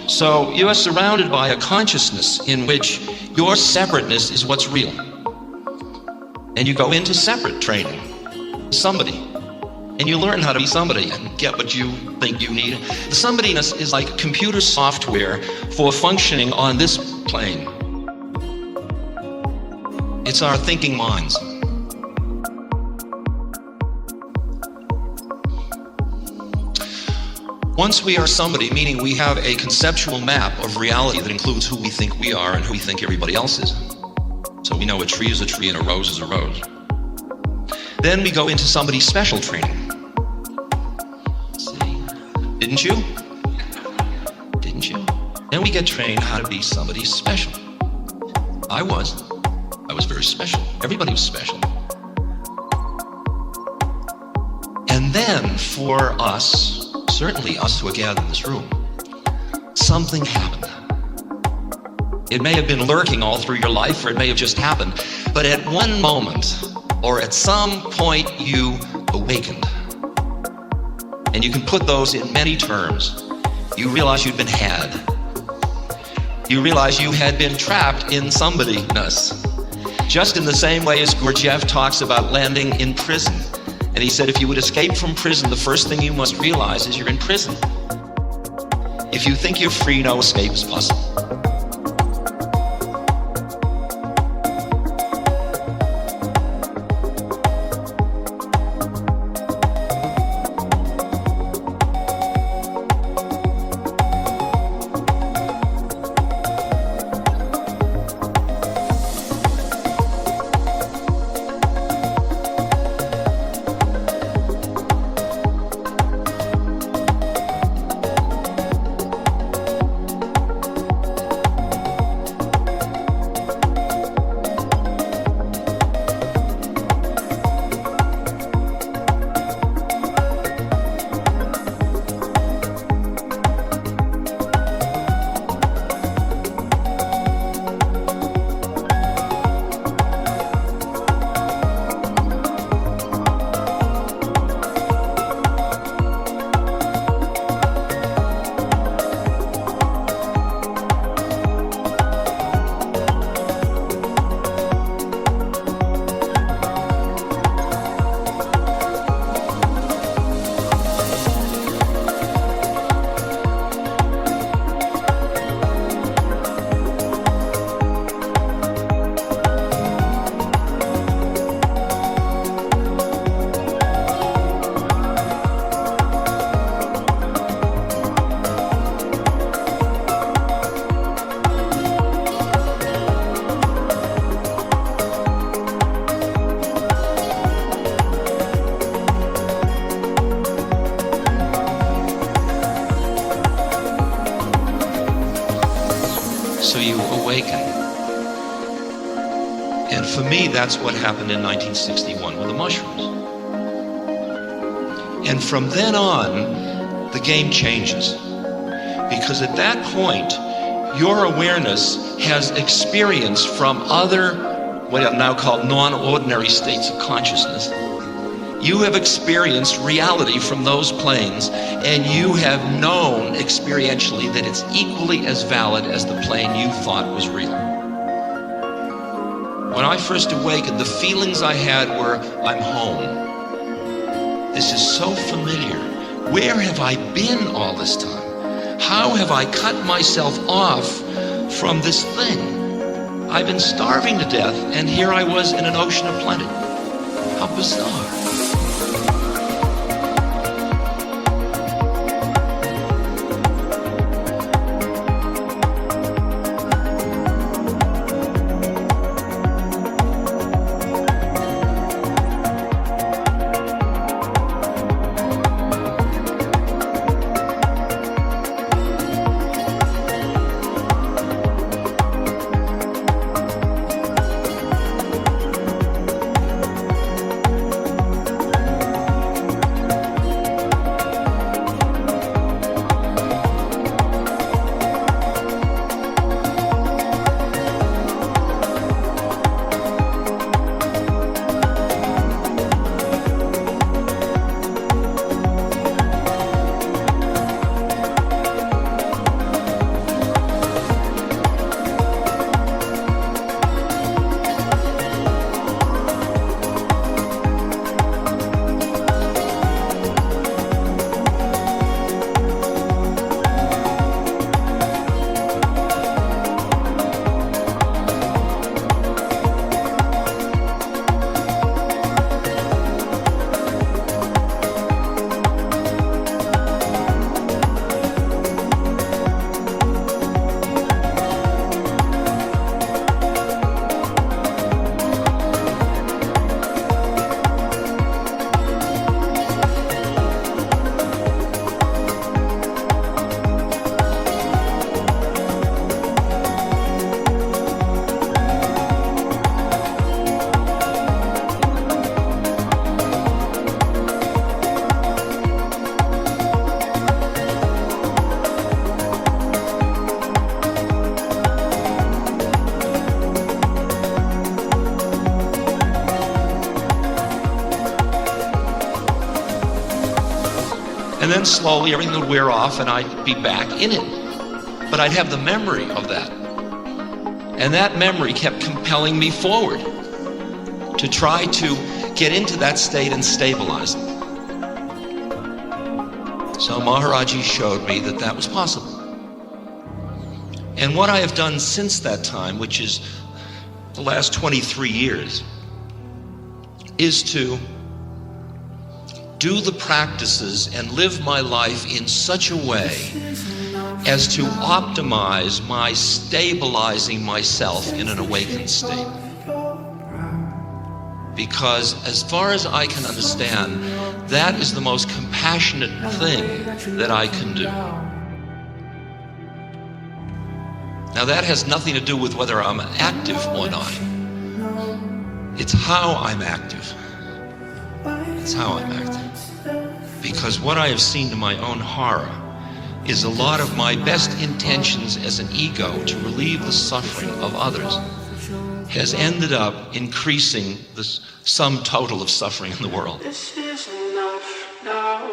So you are surrounded by a consciousness in which your separateness is what's real. And you go into separate training, somebody. And you learn how to be somebody and get what you think you need. The somebodyness is like computer software for functioning on this plane. It's our thinking minds. Once we are somebody, meaning we have a conceptual map of reality that includes who we think we are and who we think everybody else is. So we know a tree is a tree and a rose is a rose. Then we go into somebody's special training. See? Didn't you? Didn't you? Then we get trained how to be somebody special. I was very special. Everybody was special. And then for us, certainly us who are gathered in this room, something happened. It may have been lurking all through your life, or it may have just happened. But at one moment, or at some point, you awakened. And you can put those in many terms. You realize you'd been had. You realize you had been trapped in somebody-ness. Just in the same way as Gurdjieff talks about landing in prison. And he said, if you would escape from prison, the first thing you must realize is you're in prison. If you think you're free, no escape is possible. So you awaken. And for me, that's what happened in 1961 with the mushrooms. And from then on, the game changes. Because at that point, your awareness has experience from other, what are now called non-ordinary states of consciousness. You have experienced reality from those planes, and you have known experientially that it's equally as valid as the plane you thought was real. When I first awakened, the feelings I had were, I'm home. This is so familiar. Where have I been all this time? How have I cut myself off from this thing? I've been starving to death, and here I was in an ocean of plenty. How bizarre. then slowly everything would wear off and I'd be back in it. But I'd have the memory of that. And that memory kept compelling me forward to try to get into that state and stabilize it. So Maharaji showed me that that was possible. And what I have done since that time, which is the last 23 years, is to do the practices and live my life in such a way as to optimize my stabilizing myself in an awakened state. Because as far as I can understand, that is the most compassionate thing that I can do. Now that has nothing to do with whether I'm active or not. It's how I'm active. It's how I'm active. Because what I have seen to my own horror is a lot of my best intentions as an ego to relieve the suffering of others has ended up increasing the sum total of suffering in the world.
This is enough now.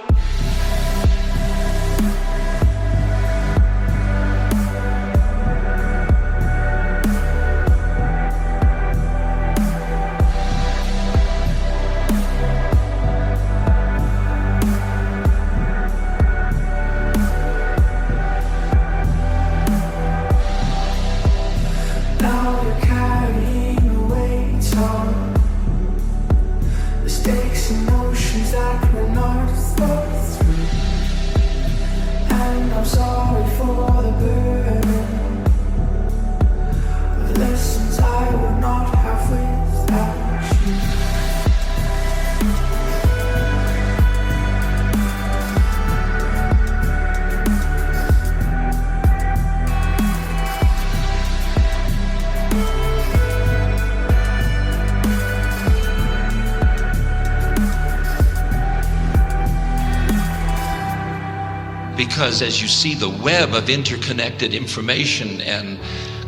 Because as you see the web of interconnected information and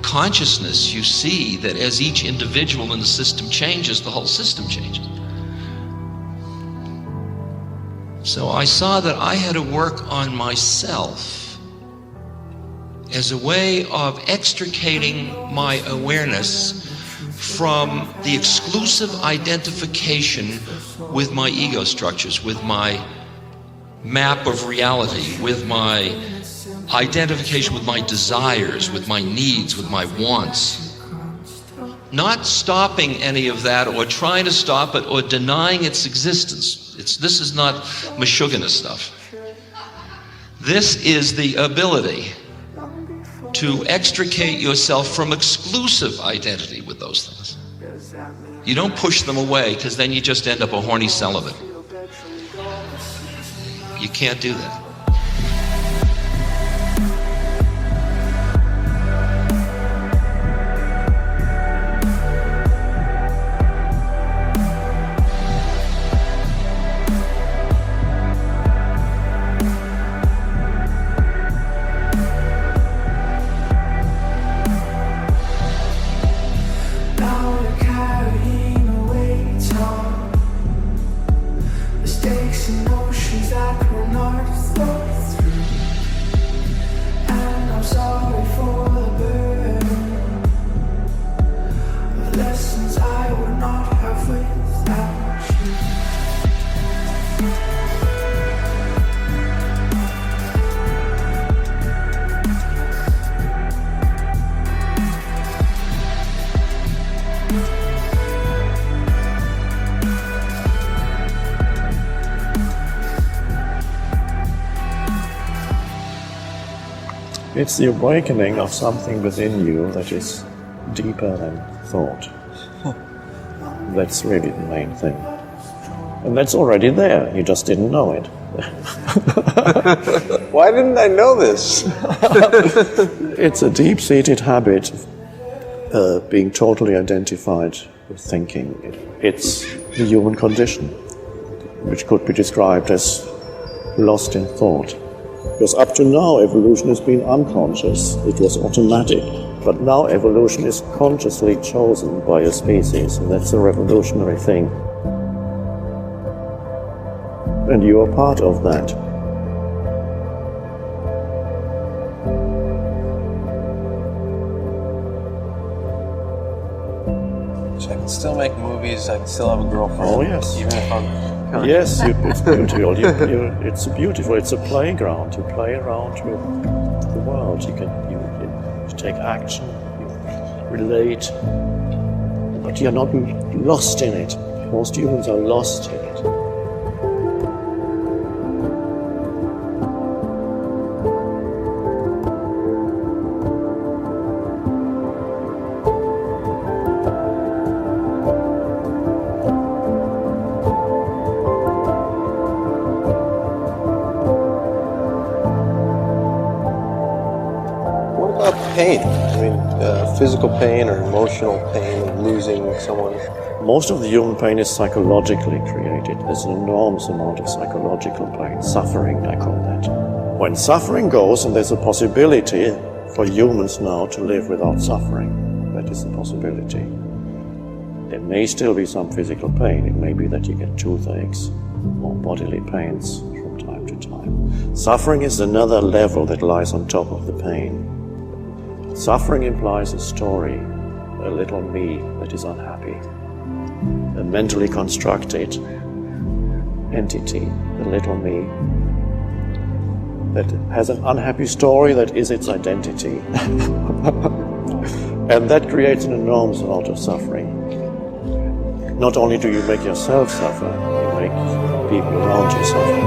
consciousness, you see that as each individual in the system changes, the whole system changes. So I saw that I had to work on myself as a way of extricating my awareness from the exclusive identification with my ego structures, with my map of reality, with my identification with my desires, with my needs, with my wants. Not stopping any of that or trying to stop it or denying its existence. This is not Meshuggah stuff. This is the ability to extricate yourself from exclusive identity with those things. You don't push them away, because then you just end up a horny celibate. You can't do that.
It's the awakening of something within you that is deeper than thought. That's really the main thing. And that's already there, you just didn't know it.
Why didn't I know this?
It's a deep-seated habit of being totally identified with thinking. It's the human condition, which could be described as lost in thought. Because up to now, evolution has been unconscious. It was automatic. But now evolution is consciously chosen by a species, and that's a revolutionary thing. And you are part of that.
still make movies. I can still have a girlfriend.
Oh, yes.
Even if I'm kind of...
Yes, it's beautiful. It's beautiful. It's a playground. You play around with the world. You take action. You relate, but you're not lost in it. Most humans are lost in it.
Pain. I mean, physical pain or emotional pain of losing someone.
Most of the human pain is psychologically created. There's an enormous amount of psychological pain, suffering, I call that. When suffering goes, and there's a possibility for humans now to live without suffering, that is a possibility. There may still be some physical pain. It may be that you get toothaches or bodily pains from time to time. Suffering is another level that lies on top of the pain. Suffering implies a story, a little me that is unhappy, a mentally constructed entity, a little me that has an unhappy story that is its identity. And that creates an enormous amount of suffering. Not only do you make yourself suffer, you make people around you suffer.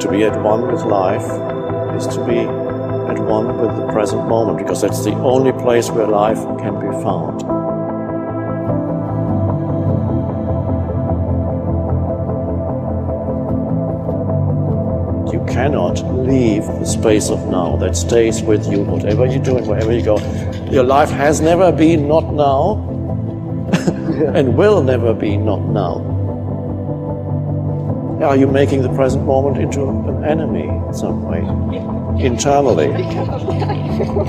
To be at one with life is to be at one with the present moment, because that's the only place where life can be found. You cannot leave the space of now. That stays with you, whatever you're doing, wherever you go. Your life has never been not now and will never be not now. Are you making the present moment into an enemy in some way, internally,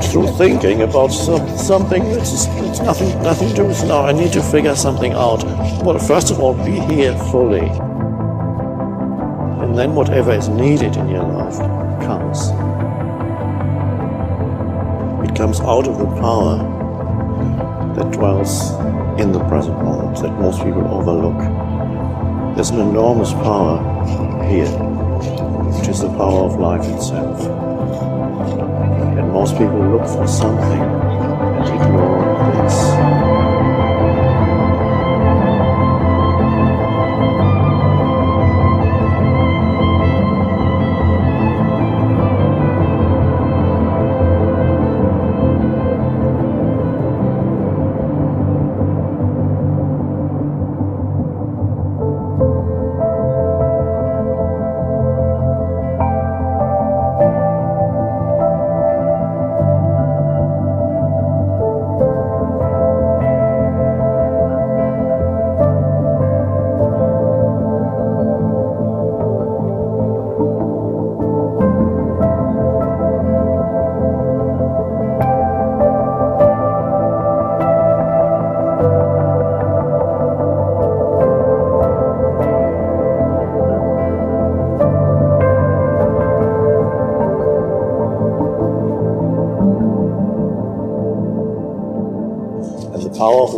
through thinking about something that's nothing to do with now? I need to figure something out. Well, first of all, be here fully. And then whatever is needed in your life comes. It comes out of the power that dwells in the present moment, that most people overlook. There's an enormous power here, which is the power of life itself. And most people look for something and ignore this.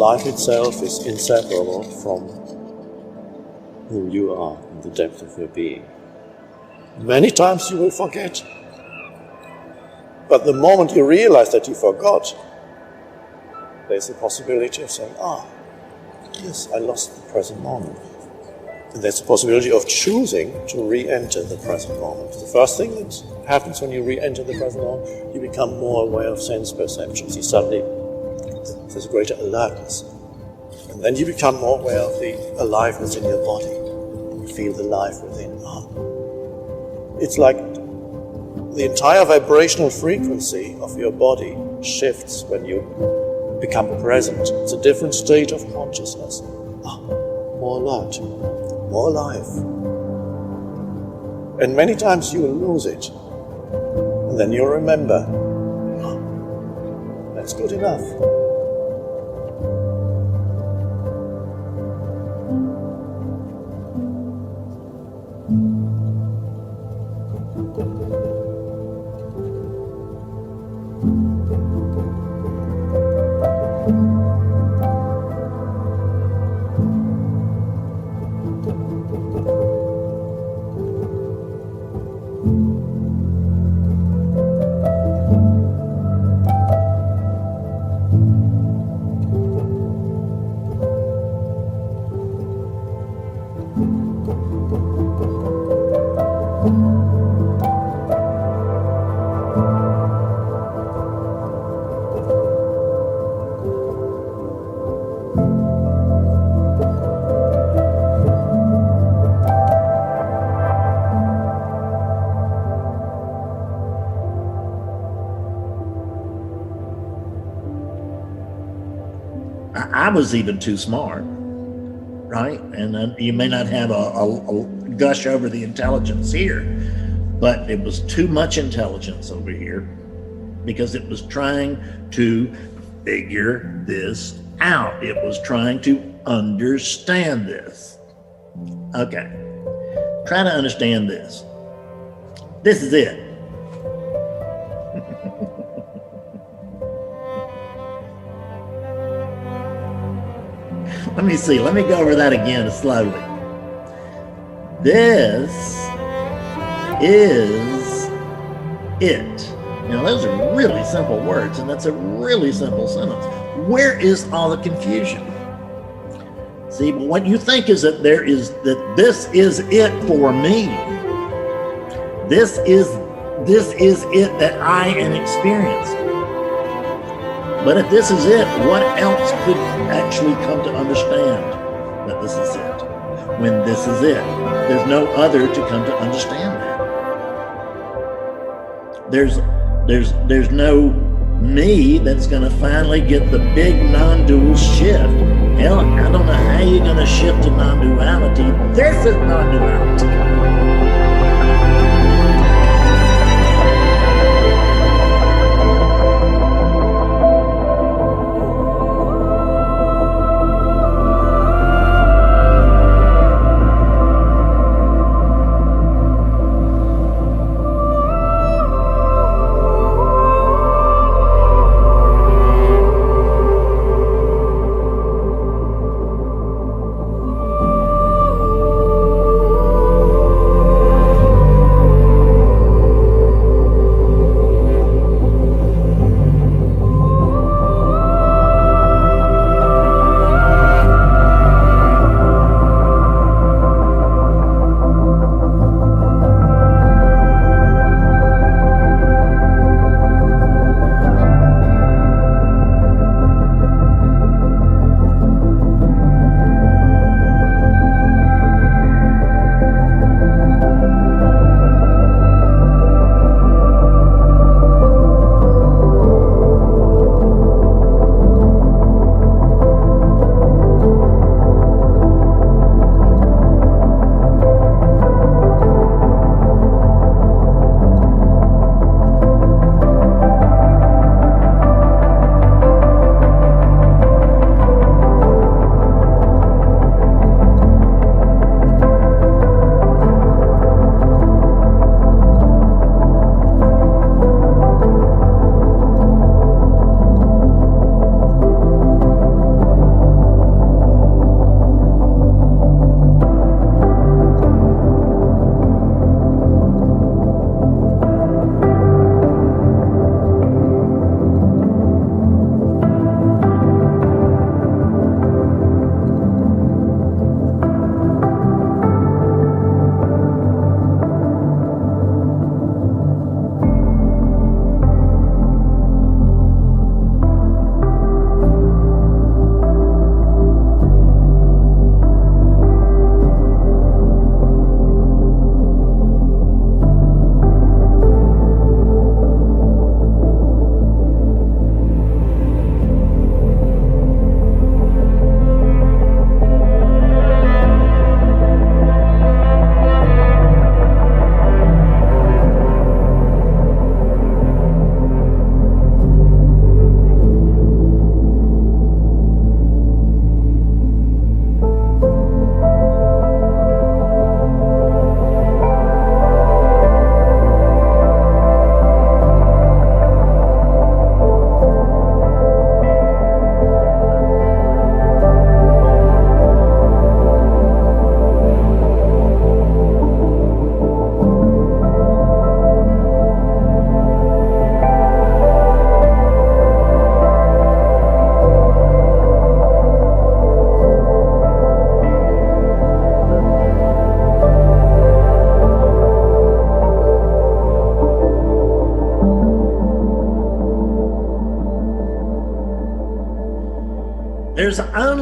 life itself is inseparable from who you are in the depth of your being. Many times you will forget. But the moment you realize that you forgot, there's a possibility of saying, yes, I lost the present moment. And there's a possibility of choosing to re-enter the present moment. The first thing that happens when you re-enter the present moment, you become more aware of sense perceptions. You suddenly, there's a greater alertness. And then you become more aware of the aliveness in your body. You feel the life within. It's like the entire vibrational frequency of your body shifts when you become present. It's a different state of consciousness. More alert, more alive. And many times you will lose it. And then you'll remember, that's good enough.
I was even too smart, right? And you may not have a gush over the intelligence here, but it was too much intelligence over here because it was trying to figure this out. It was trying to understand this. Okay, try to understand this. This is it. Let me see, let me go over that again slowly. This is it. Now those are really simple words, and that's a really simple sentence. Where is all the confusion? See, but what you think is that this is it for me. This is it that I am experiencing. But if this is it, what else could actually come to understand that this is it? When this is it, there's no other to come to understand that. There's no me that's going to finally get the big non-dual shift. Hell, I don't know how you're going to shift to non-duality. This is non-duality.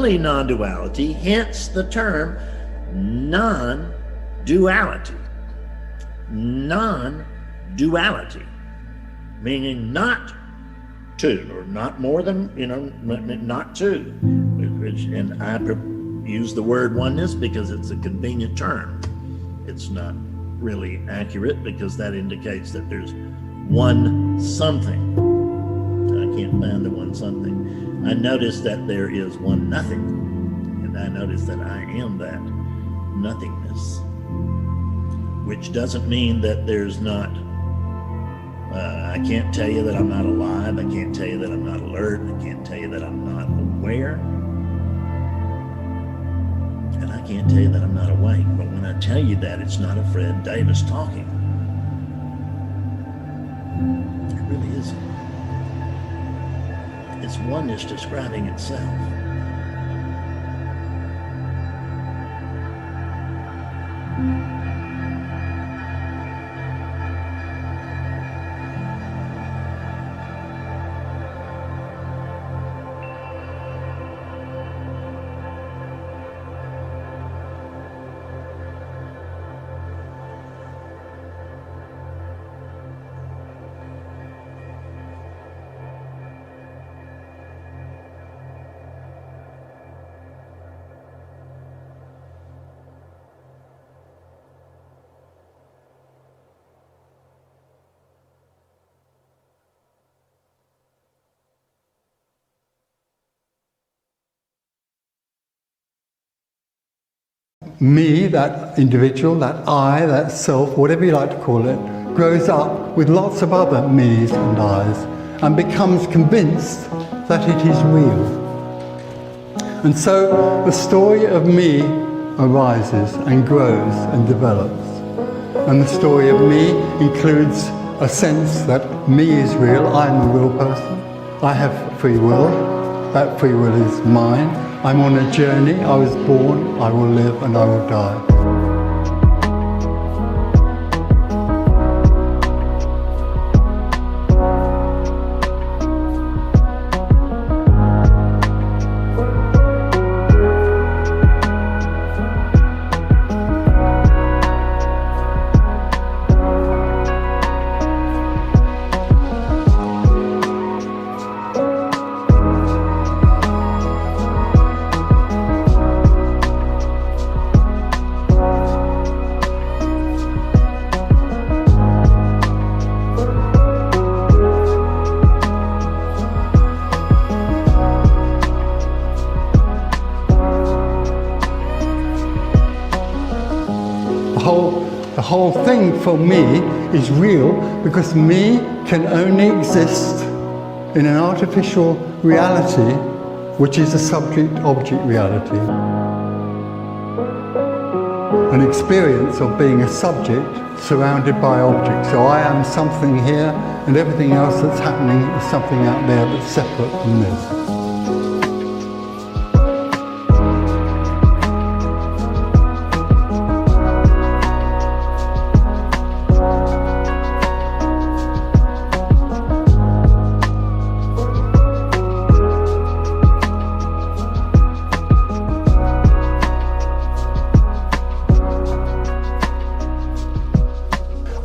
only non-duality, hence the term non-duality. Non-duality, meaning not two, or not more than, not two. And I use the word oneness because it's a convenient term. It's not really accurate because that indicates that there's one something. I can't find the one something. I notice that there is one nothing, and I notice that I am that nothingness, which doesn't mean that there's not, I can't tell you that I'm not alive, I can't tell you that I'm not alert, I can't tell you that I'm not aware, and I can't tell you that I'm not awake. But when I tell you that, it's not a Fred Davis talking. It really isn't. It's oneness describing itself.
Me, that individual, that I, that self, whatever you like to call it, grows up with lots of other me's and I's and becomes convinced that it is real. And so the story of me arises and grows and develops. And the story of me includes a sense that me is real, I'm a real person, I have free will, that free will is mine. I'm on a journey, I was born, I will live and I will die. The whole thing for me is real because me can only exist in an artificial reality which is a subject-object reality. An experience of being a subject surrounded by objects. So I am something here and everything else that's happening is something out there that's separate from this.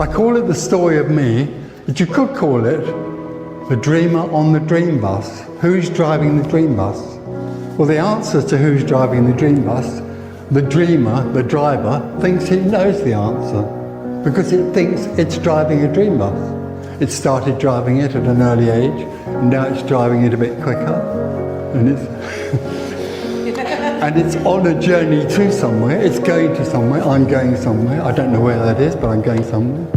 I call it the story of me, but you could call it the dreamer on the dream bus. Who's driving the dream bus? Well, the answer to who's driving the dream bus, the dreamer, the driver, thinks it knows the answer because it thinks it's driving a dream bus. It started driving it at an early age, and now it's driving it a bit quicker, and it's and it's on a journey to somewhere. It's going to somewhere. I'm going somewhere. I don't know where that is, but I'm going somewhere.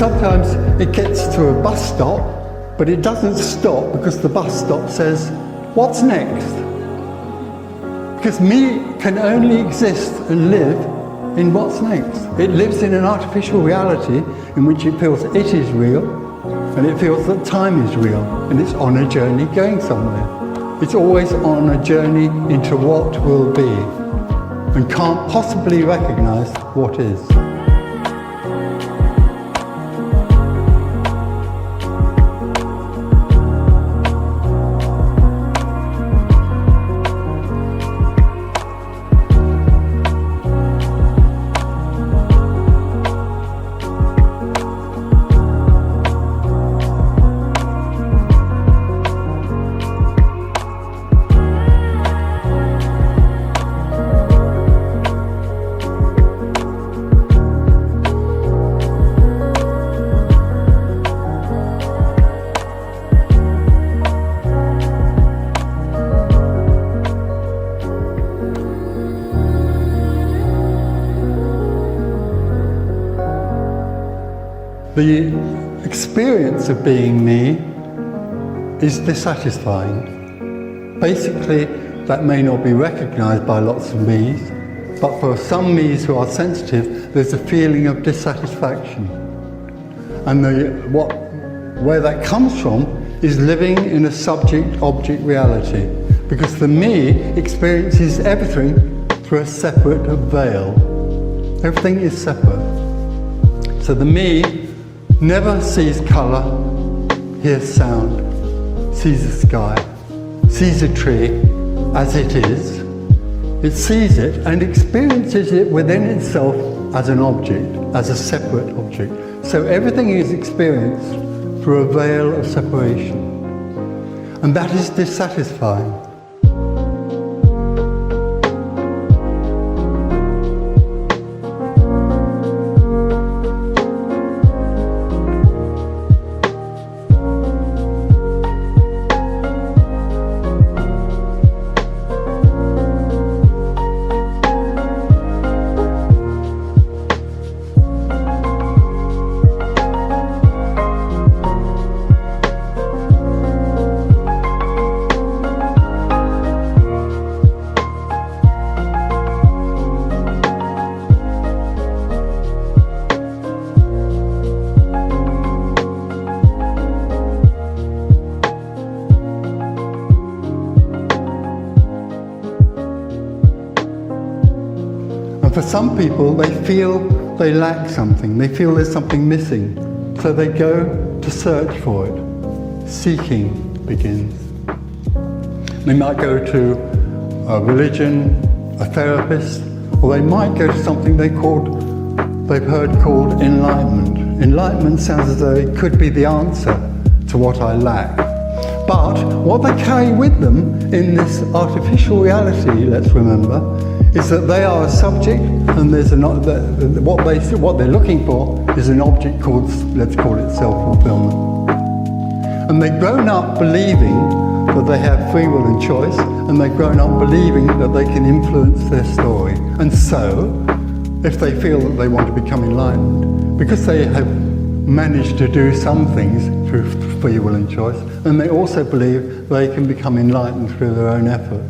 sometimes it gets to a bus stop, but it doesn't stop because the bus stop says, what's next? Because me can only exist and live in what's next. It lives in an artificial reality in which it feels it is real, and it feels that time is real, and it's on a journey going somewhere. It's always on a journey into what will be, and can't possibly recognize what is. The experience of being me is dissatisfying. Basically, that may not be recognized by lots of me's, but for some me's who are sensitive, there's a feeling of dissatisfaction. And where that comes from is living in a subject-object reality, because the me experiences everything through a separate veil. Everything is separate. So the me never sees colour, hears sound, sees the sky, sees a tree as it is. It sees it and experiences it within itself as an object, as a separate object. So everything is experienced through a veil of separation. And that is dissatisfying. For some people, they feel they lack something, they feel there's something missing, so they go to search for it. Seeking begins. They might go to a religion, a therapist, or they might go to something they've heard called enlightenment. Enlightenment sounds as though it could be the answer to what I lack. But what they carry with them in this artificial reality, let's remember, is that they are a subject, and what they're looking for is an object called, let's call it self-fulfillment. And they've grown up believing that they have free will and choice, and they've grown up believing that they can influence their story. And so, if they feel that they want to become enlightened, because they have managed to do some things through free will and choice, and they also believe they can become enlightened through their own effort.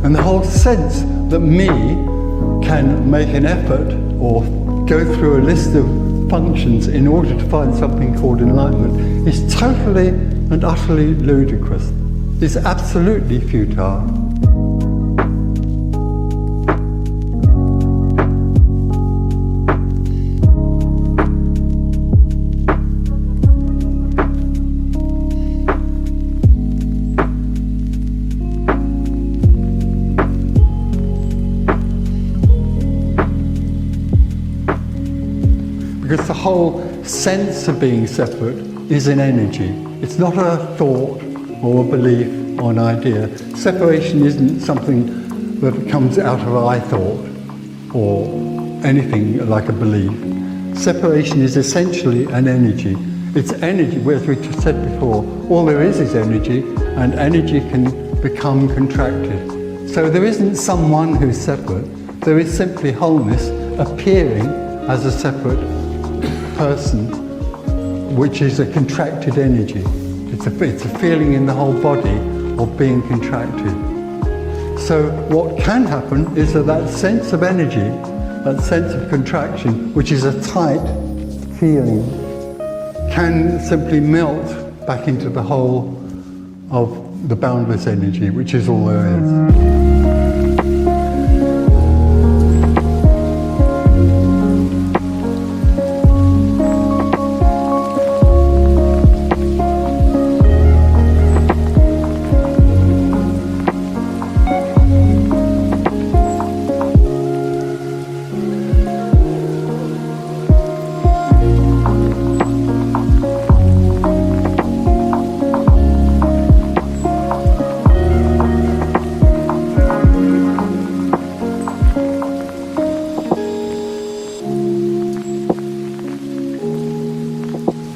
And the whole sense that me can make an effort or go through a list of functions in order to find something called enlightenment is totally and utterly ludicrous. It's absolutely futile. because the whole sense of being separate is an energy. It's not a thought or a belief or an idea. Separation isn't something that comes out of I thought or anything like a belief. Separation is essentially an energy. It's energy, as we said before, all there is energy, and energy can become contracted. So there isn't someone who's separate, there is simply wholeness appearing as a separate person, which is a contracted energy. It's a feeling in the whole body of being contracted. So what can happen is that sense of energy, that sense of contraction, which is a tight feeling, can simply melt back into the whole of the boundless energy, which is all there is.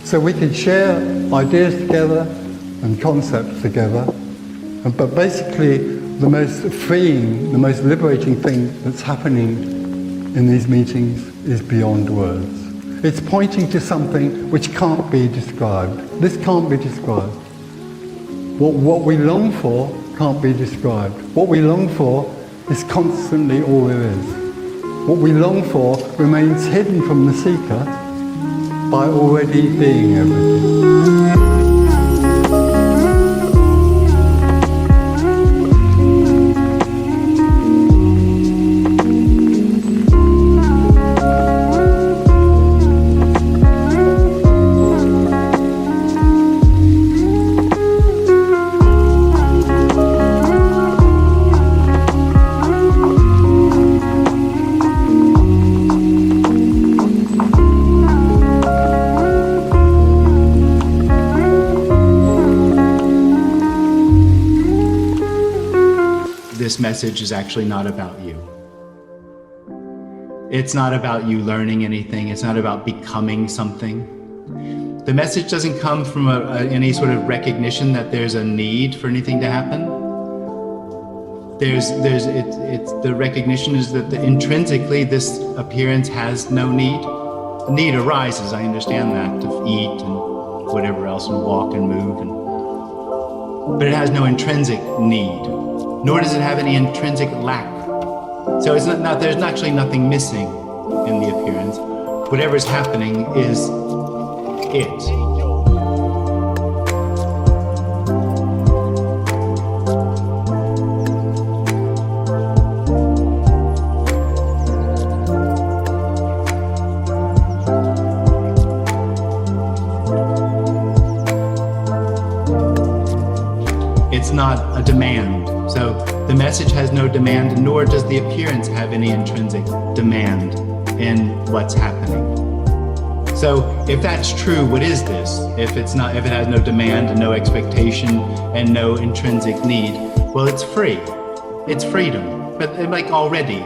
So we can share ideas together and concepts together, but basically the most freeing, the most liberating thing that's happening in these meetings is beyond words. It's pointing to something which can't be described. This can't be described. What we long for can't be described. What we long for is constantly all there is. What we long for remains hidden from the seeker by already being everything.
This message is actually not about you. It's not about you learning anything. It's not about becoming something. The message doesn't come from any sort of recognition that there's a need for anything to happen. The recognition is that intrinsically this appearance has no need. The need arises, I understand that, to eat and whatever else, and walk and move, but it has no intrinsic need. Nor does it have any intrinsic lack. So it's not there's actually nothing missing in the appearance. Whatever's happening is it. It's not a demand. So the message has no demand, nor does the appearance have any intrinsic demand in what's happening. So if that's true, what is this? If it has no demand and no expectation and no intrinsic need, well, it's free. It's freedom, but like already.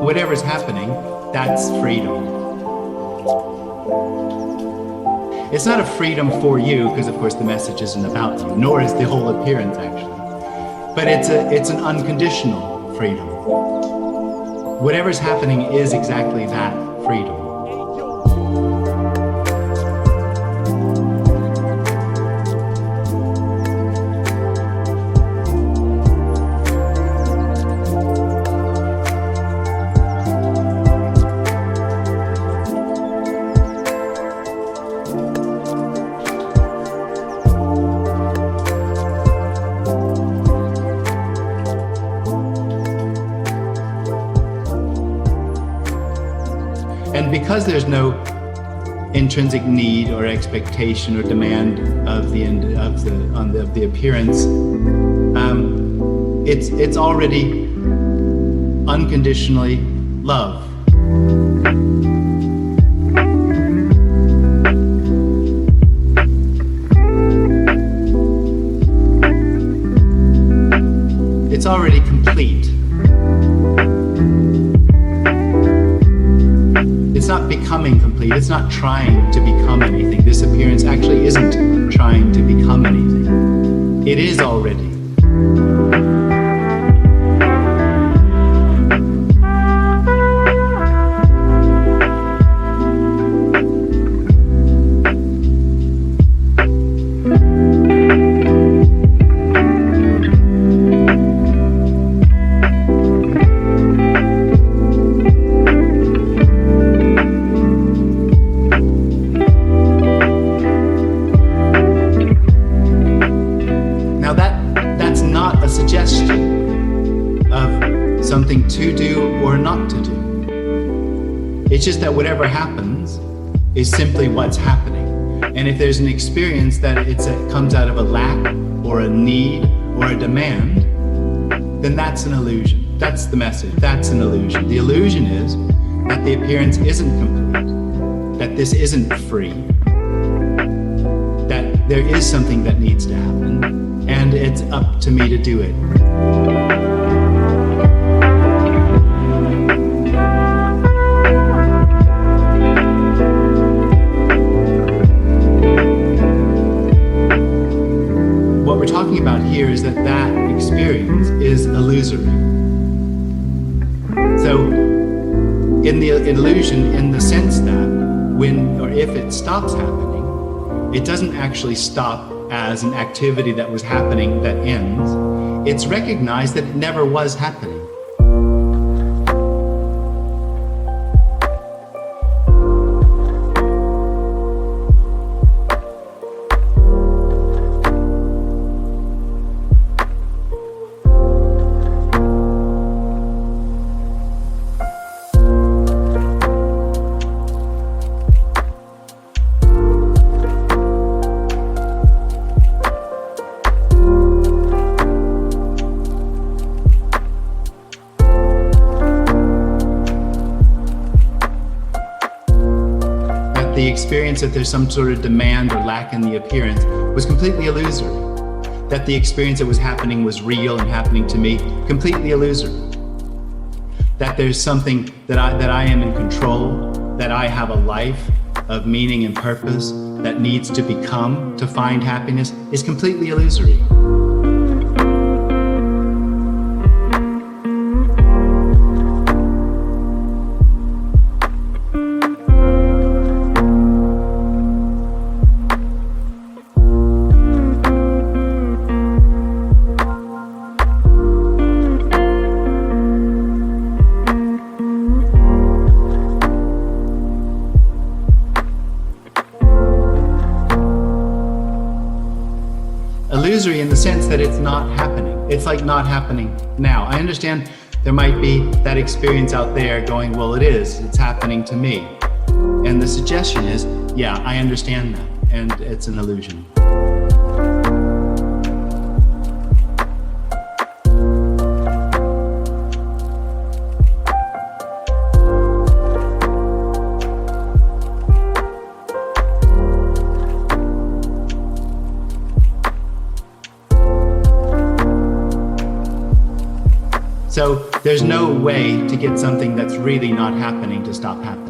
Whatever's happening, that's freedom. It's not a freedom for you, because of course the message isn't about you, nor is the whole appearance actually. But it's an unconditional freedom. Whatever's happening is exactly that freedom. because there's no intrinsic need or expectation or demand of the appearance, it's already unconditionally love. It's already complete. It's not becoming complete. It's not trying to become anything. This appearance actually isn't trying to become anything. It is already. Something to do or not to do. It's just that whatever happens is simply what's happening. And if there's an experience that comes out of a lack or a need or a demand, then that's an illusion. That's the message. That's an illusion. The illusion is that the appearance isn't complete, that this isn't free, that there is something that needs to happen, and it's up to me to do it. What we're talking about here is that experience is illusory. So, in the illusion, in the sense that when or if it stops happening, it doesn't actually stop as an activity that was happening that ends. It's recognized that it never was happening. The experience that there's some sort of demand or lack in the appearance was completely illusory. That the experience that was happening was real and happening to me, completely illusory. That there's something that I am in control, that I have a life of meaning and purpose that needs to become to find happiness is completely illusory. Illusory in the sense that it's not happening. It's like not happening now. I understand there might be that experience out there going, well, it is, it's happening to me. And the suggestion is, yeah, I understand that, and it's an illusion. So there's no way to get something that's really not happening to stop happening.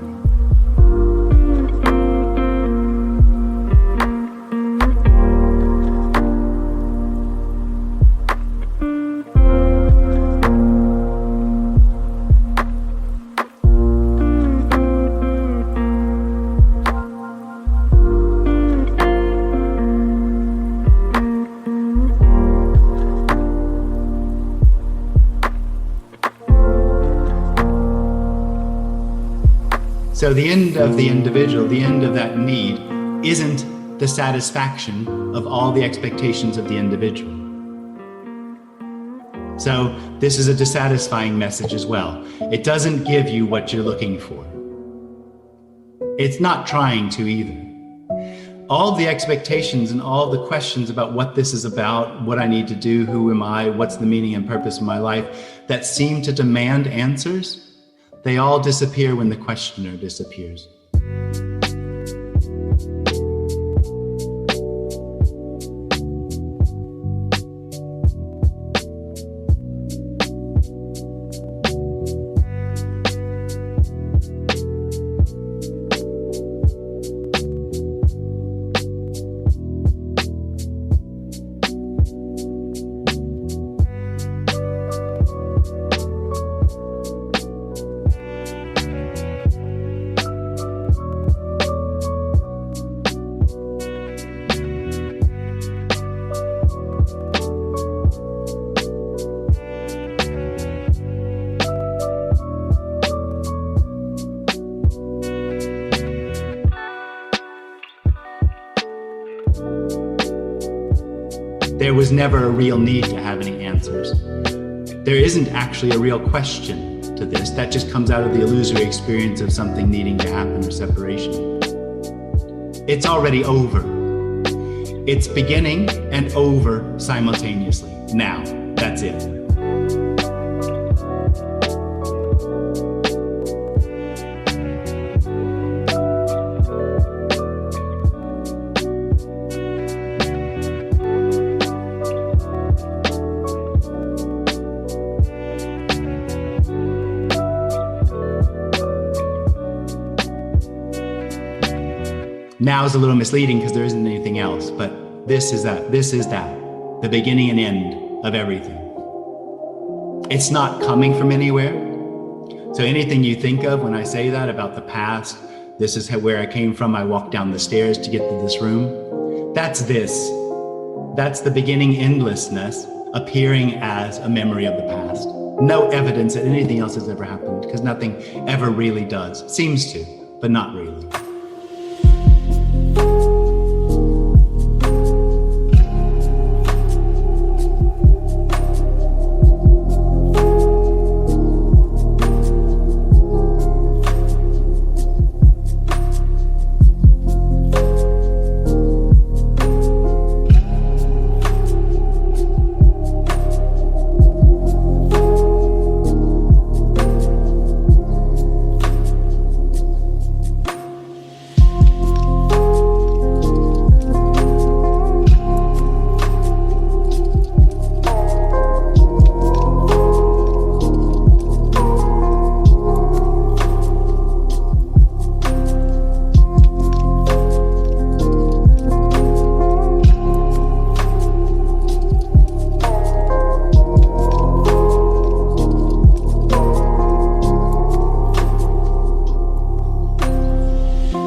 So the end of the individual, the end of that need, isn't the satisfaction of all the expectations of the individual. So this is a dissatisfying message as well. It doesn't give you what you're looking for. It's not trying to either. All the expectations and all the questions about what this is about, what I need to do, who am I, what's the meaning and purpose of my life, that seem to demand answers, they all disappear when the questioner disappears. There was never a real need to have any answers. There isn't actually a real question to this. That just comes out of the illusory experience of something needing to happen or separation. It's already over. It's beginning and over simultaneously. Now, that's it. Now is a little misleading because there isn't anything else, but this is that, the beginning and end of everything. It's not coming from anywhere. So anything you think of when I say that about the past, this is where I came from, I walked down the stairs to get to this room, that's this. That's the beginning endlessness appearing as a memory of the past. No evidence that anything else has ever happened because nothing ever really does. Seems to, but not really.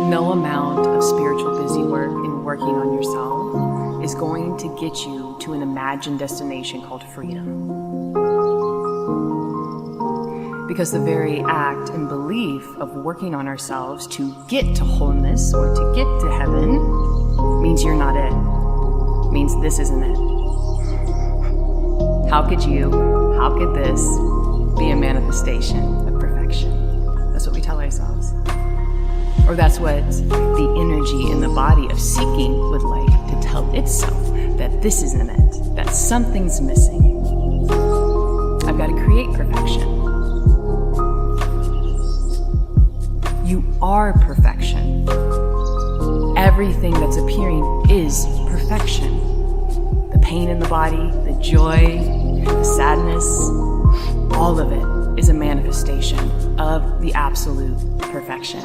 No amount of spiritual busy work in working on yourself is going to get you to an imagined destination called freedom. Because the very act and belief of working on ourselves to get to wholeness or to get to heaven means you're not it. Means this isn't it. How could this be a manifestation of perfection? That's what we tell ourselves. Or that's what the energy in the body of seeking would like to tell itself, that this isn't it, that something's missing. I've got to create perfection. You are perfection. Everything that's appearing is perfection. The pain in the body, the joy, the sadness, all of it is a manifestation of the absolute perfection.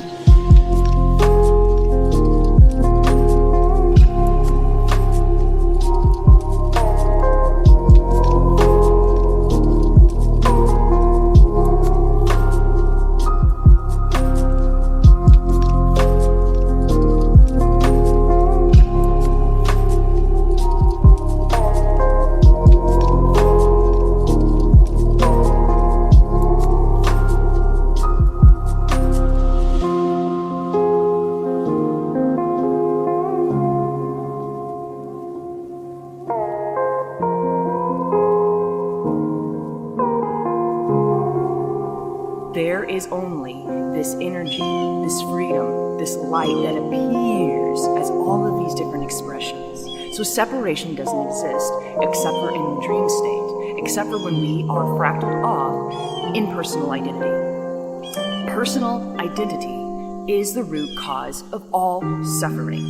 There is only this energy, this freedom, this light that appears as all of these different expressions. So separation doesn't exist except for in the dream state, except for when we are fractaled off in personal identity. Personal identity is the root cause of all suffering.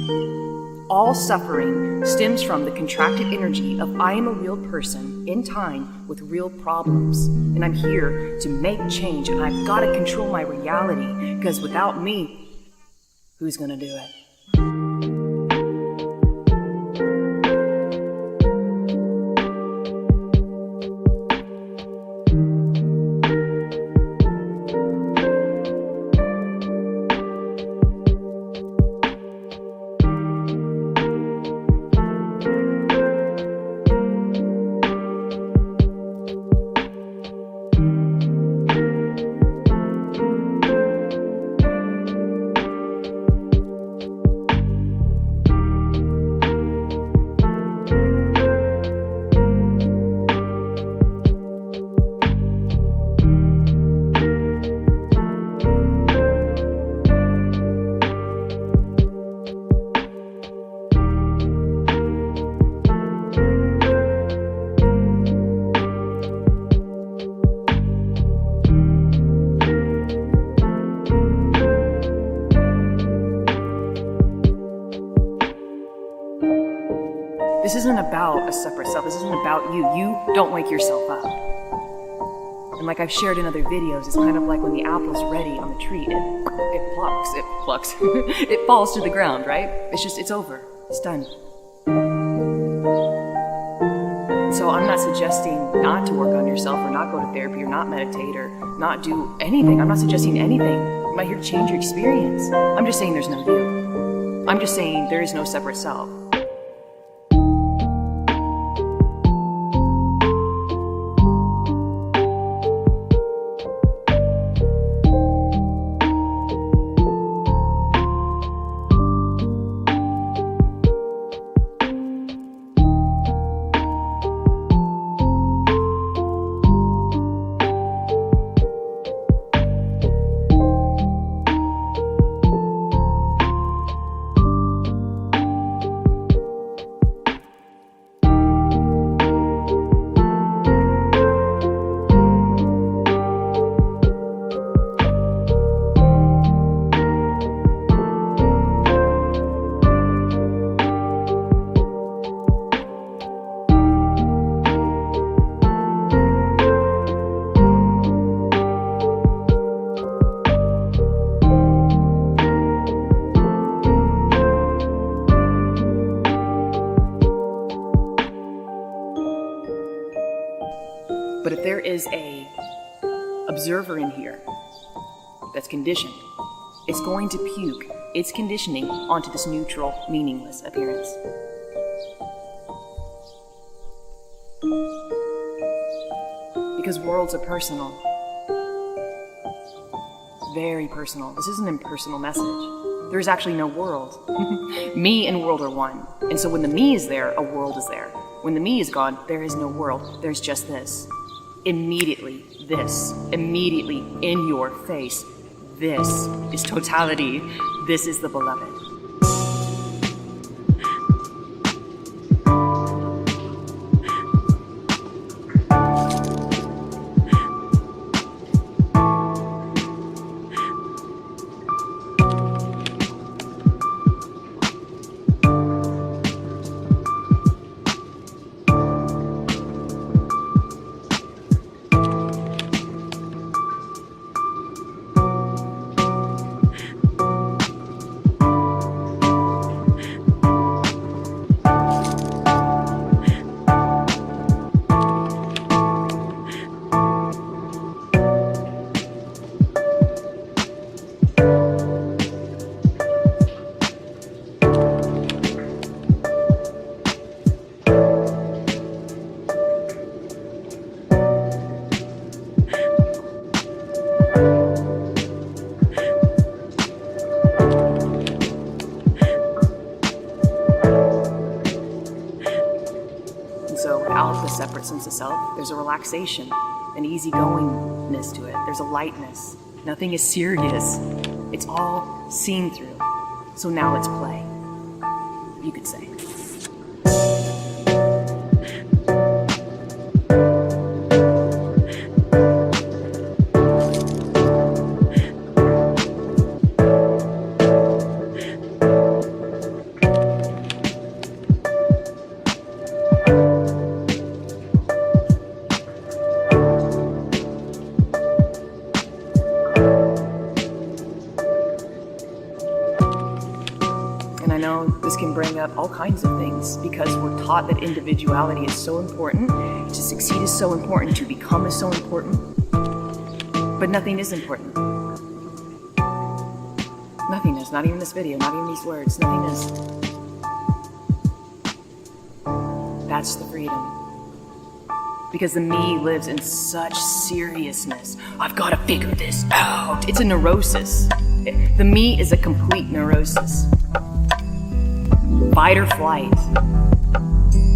All suffering stems from the contracted energy of I am a real person in time with real problems, and I'm here to make change, and I've got to control my reality, because without me, who's gonna do it? This isn't about a separate self. This isn't about you. You don't wake yourself up. And like I've shared in other videos, it's kind of like when the apple's ready on the tree, it plucks, it falls to the ground, right? It's over. It's done. So I'm not suggesting not to work on yourself or not go to therapy or not meditate or not do anything. I'm not suggesting anything. I'm not here to change your experience. I'm just saying there's no you. I'm just saying there is no separate self. But if there is a observer in here that's conditioned, it's going to puke its conditioning onto this neutral, meaningless appearance. Because worlds are personal. Very personal. This is an impersonal message. There is actually no world. Me and world are one. And so when the me is there, a world is there. When the me is gone, there is no world. There's just this. Immediately, this. Immediately, in your face. This is totality. This is the beloved. Separate sense of self, there's a relaxation, an easygoingness to it. There's a lightness. Nothing is serious. It's all seen through. So now let's play, you could say. All kinds of things because we're taught that individuality is so important, to succeed is so important, to become is so important, but nothing is important. Nothing is, not even this video, not even these words, nothing is. That's the freedom. Because the me lives in such seriousness. I've got to figure this out. It's a neurosis. The me is a complete neurosis. Fight or flight.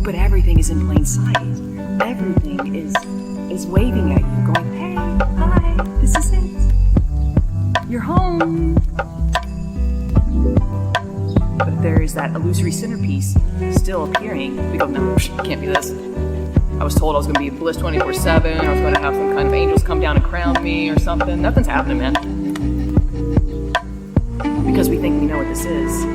But everything is in plain sight. Everything is waving at you, going, hey, hi, this is it. You're home. But there is that illusory centerpiece still appearing. We go, no, can't be this. I was told I was going to be bliss 24/7, I was going to have some kind of angels come down and crown me or something. Nothing's happening, man. Because we think we know what this is.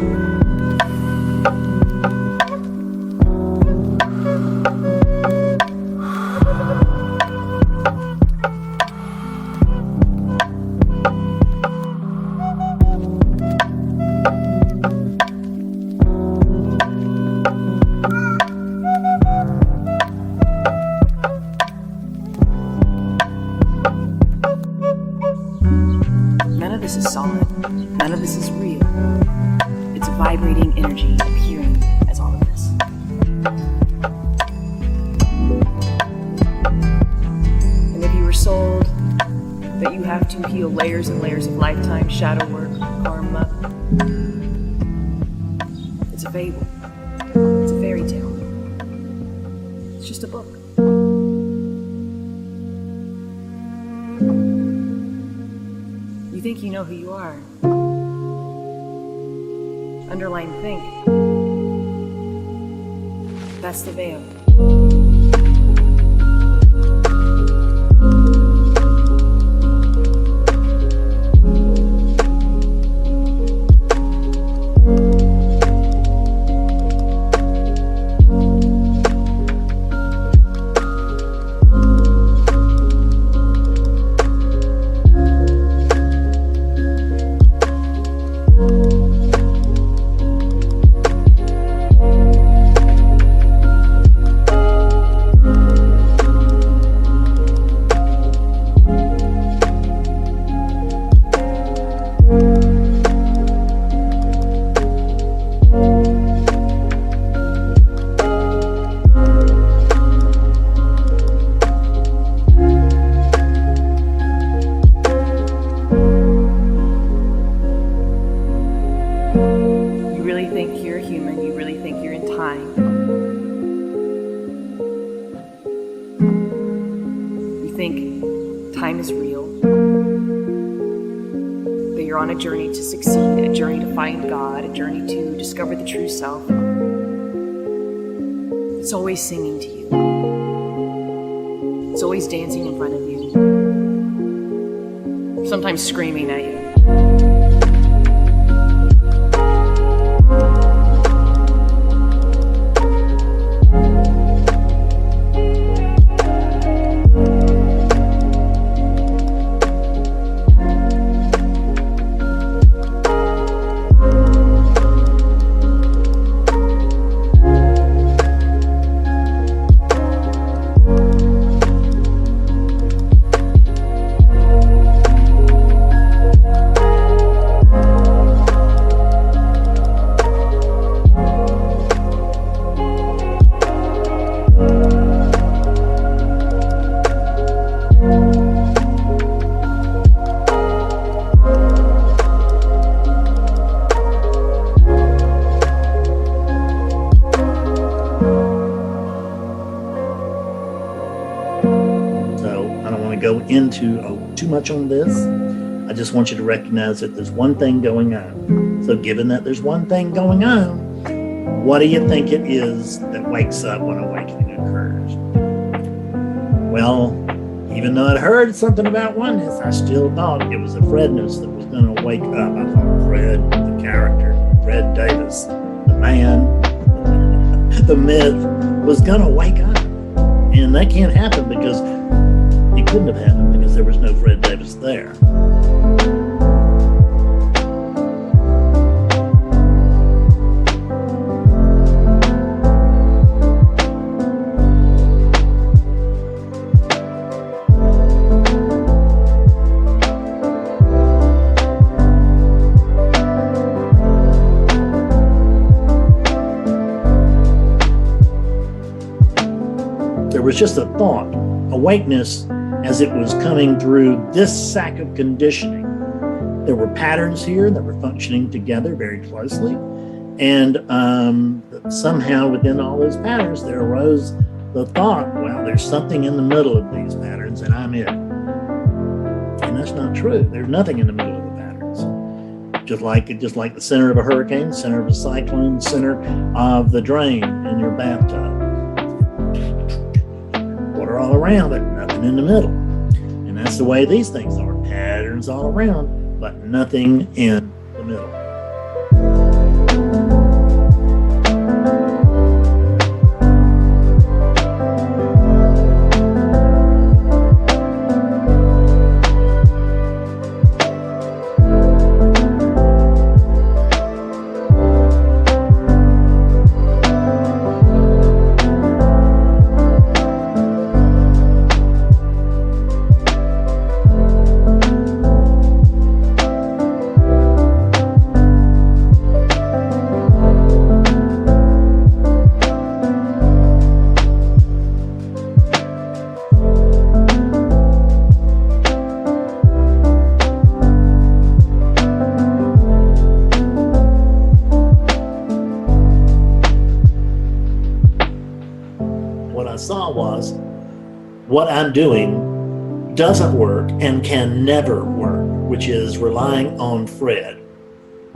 Layers and layers of lifetime, shadow work, karma. It's a fable. It's a fairy tale. It's just a book. You think you know who you are. Underline think. That's the veil. Discover the true self. It's always singing to you. It's always dancing in front of you. Sometimes screaming at you.
Into too much on this. I just want you to recognize that there's one thing going on. So given that there's one thing going on, what do you think it is that wakes up when awakening occurs? Well, even though I'd heard something about oneness, I still thought it was a Fredness that was going to wake up. I thought Fred, the character, Fred Davis, the man, the myth, was going to wake up. And that can't happen because it couldn't have happened because there was no Fred Davis there. There was just a thought, awakeness, as it was coming through this sack of conditioning. There were patterns here that were functioning together very closely. And somehow within all those patterns, there arose the thought, well, there's something in the middle of these patterns and I'm it. And that's not true. There's nothing in the middle of the patterns. Just like the center of a hurricane, the center of a cyclone, the center of the drain in your bathtub. Water all around, but nothing in the middle. And that's the way these things are. Patterns all around, but nothing in the middle. What I'm doing doesn't work and can never work, which is relying on Fred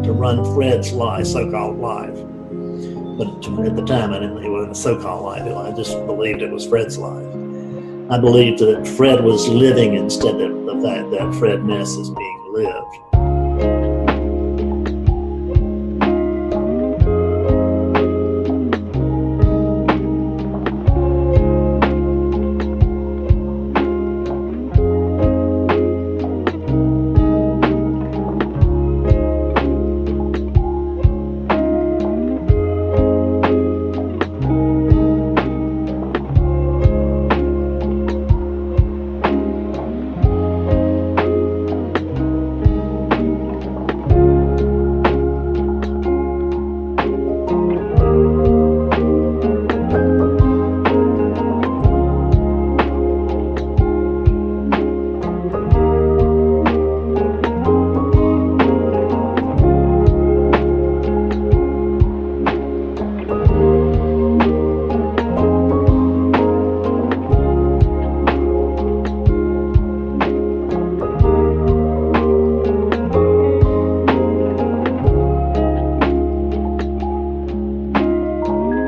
to run Fred's life, so-called life. But at the time, I didn't think it was a so-called life. I just believed it was Fred's life. I believed that Fred was living instead of the fact that Fredness is being lived.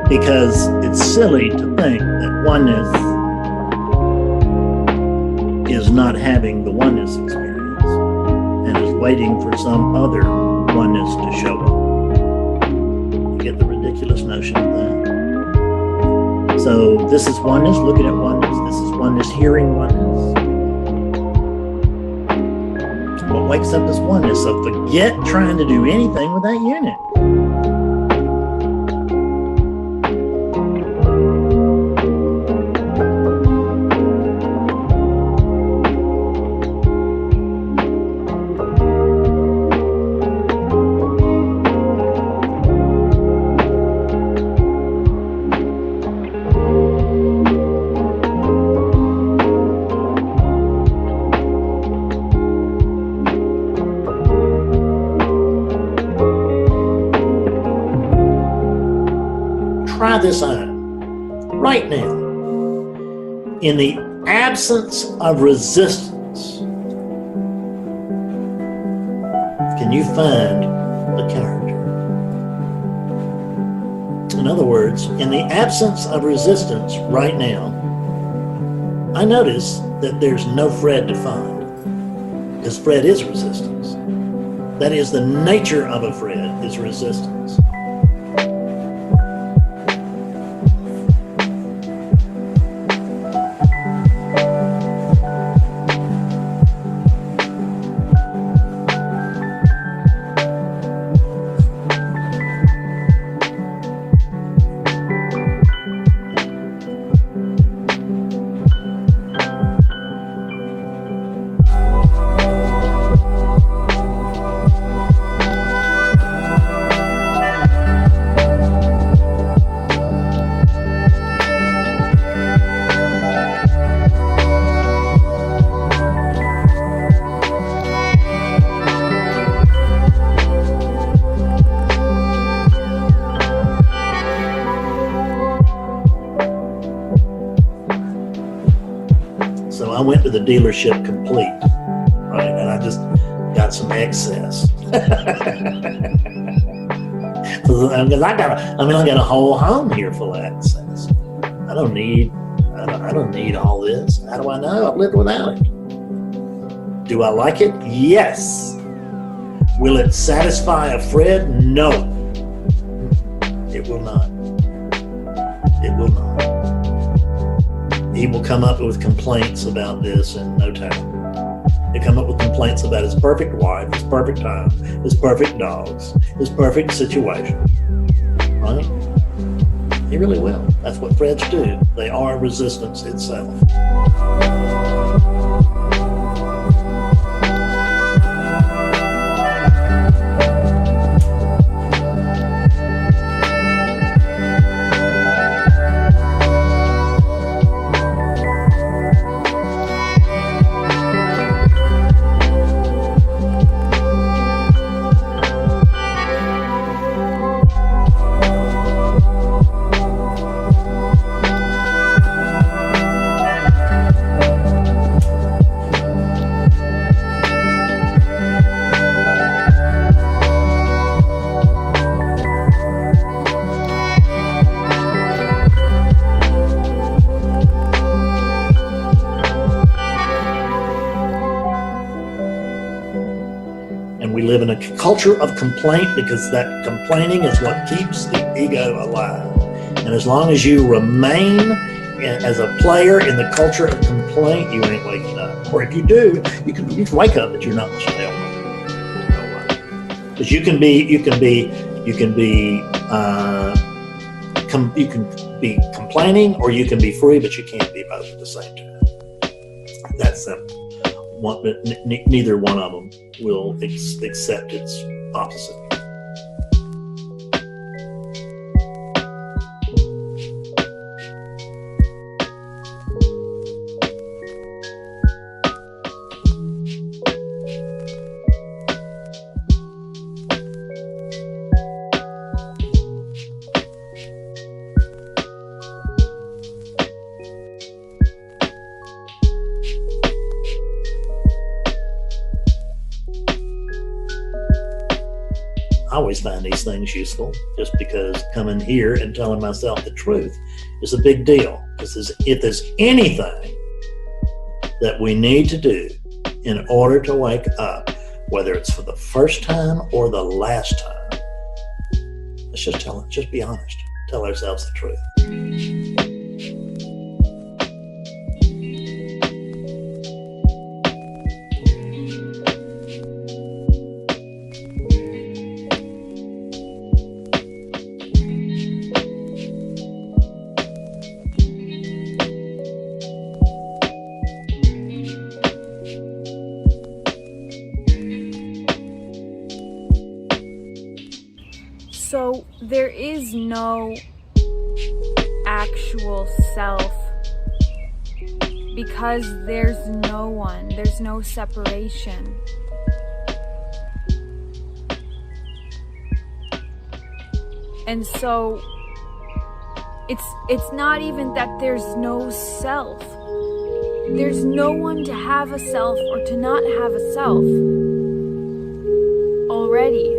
Because it's silly to think that oneness is not having the oneness experience and is waiting for some other oneness to show up. You get the ridiculous notion of that? So this is oneness looking at oneness. This is oneness hearing oneness. What wakes up is oneness. So forget trying to do anything with that unit. Try this on right now. In the absence of resistance, and you find a character. In other words, in the absence of resistance right now, I notice that there's no Fred to find, because Fred is resistance. That is, the nature of a Fred is resistance. So I went to the dealership complete, right? And I just got some excess. Because I got a whole home here full of excess. I don't need all this. How do I know? I've lived without it. Do I like it? Yes. Will it satisfy a Fred? No. It will not. It will not. He will come up with complaints about this in no time. He'll come up with complaints about his perfect wife, his perfect time, his perfect dogs, his perfect situation. Right? He really will. That's what Freds do. They are resistance itself. We live in a culture of complaint because that complaining is what keeps the ego alive. And as long as you remain as a player in the culture of complaint, you ain't waking up. Or if you do, you can wake up, but you're not the one. Because you can be complaining, or you can be free, but you can't be both at the same time. That's simple. Neither one of them will accept its opposite. I always find these things useful just because coming here and telling myself the truth is a big deal. Because if there's anything that we need to do in order to wake up, whether it's for the first time or the last time, let's just be honest, tell ourselves the truth.
So there is no actual self because there's no one, there's no separation. And so it's not even that there's no self. There's no one to have a self or to not have a self. already.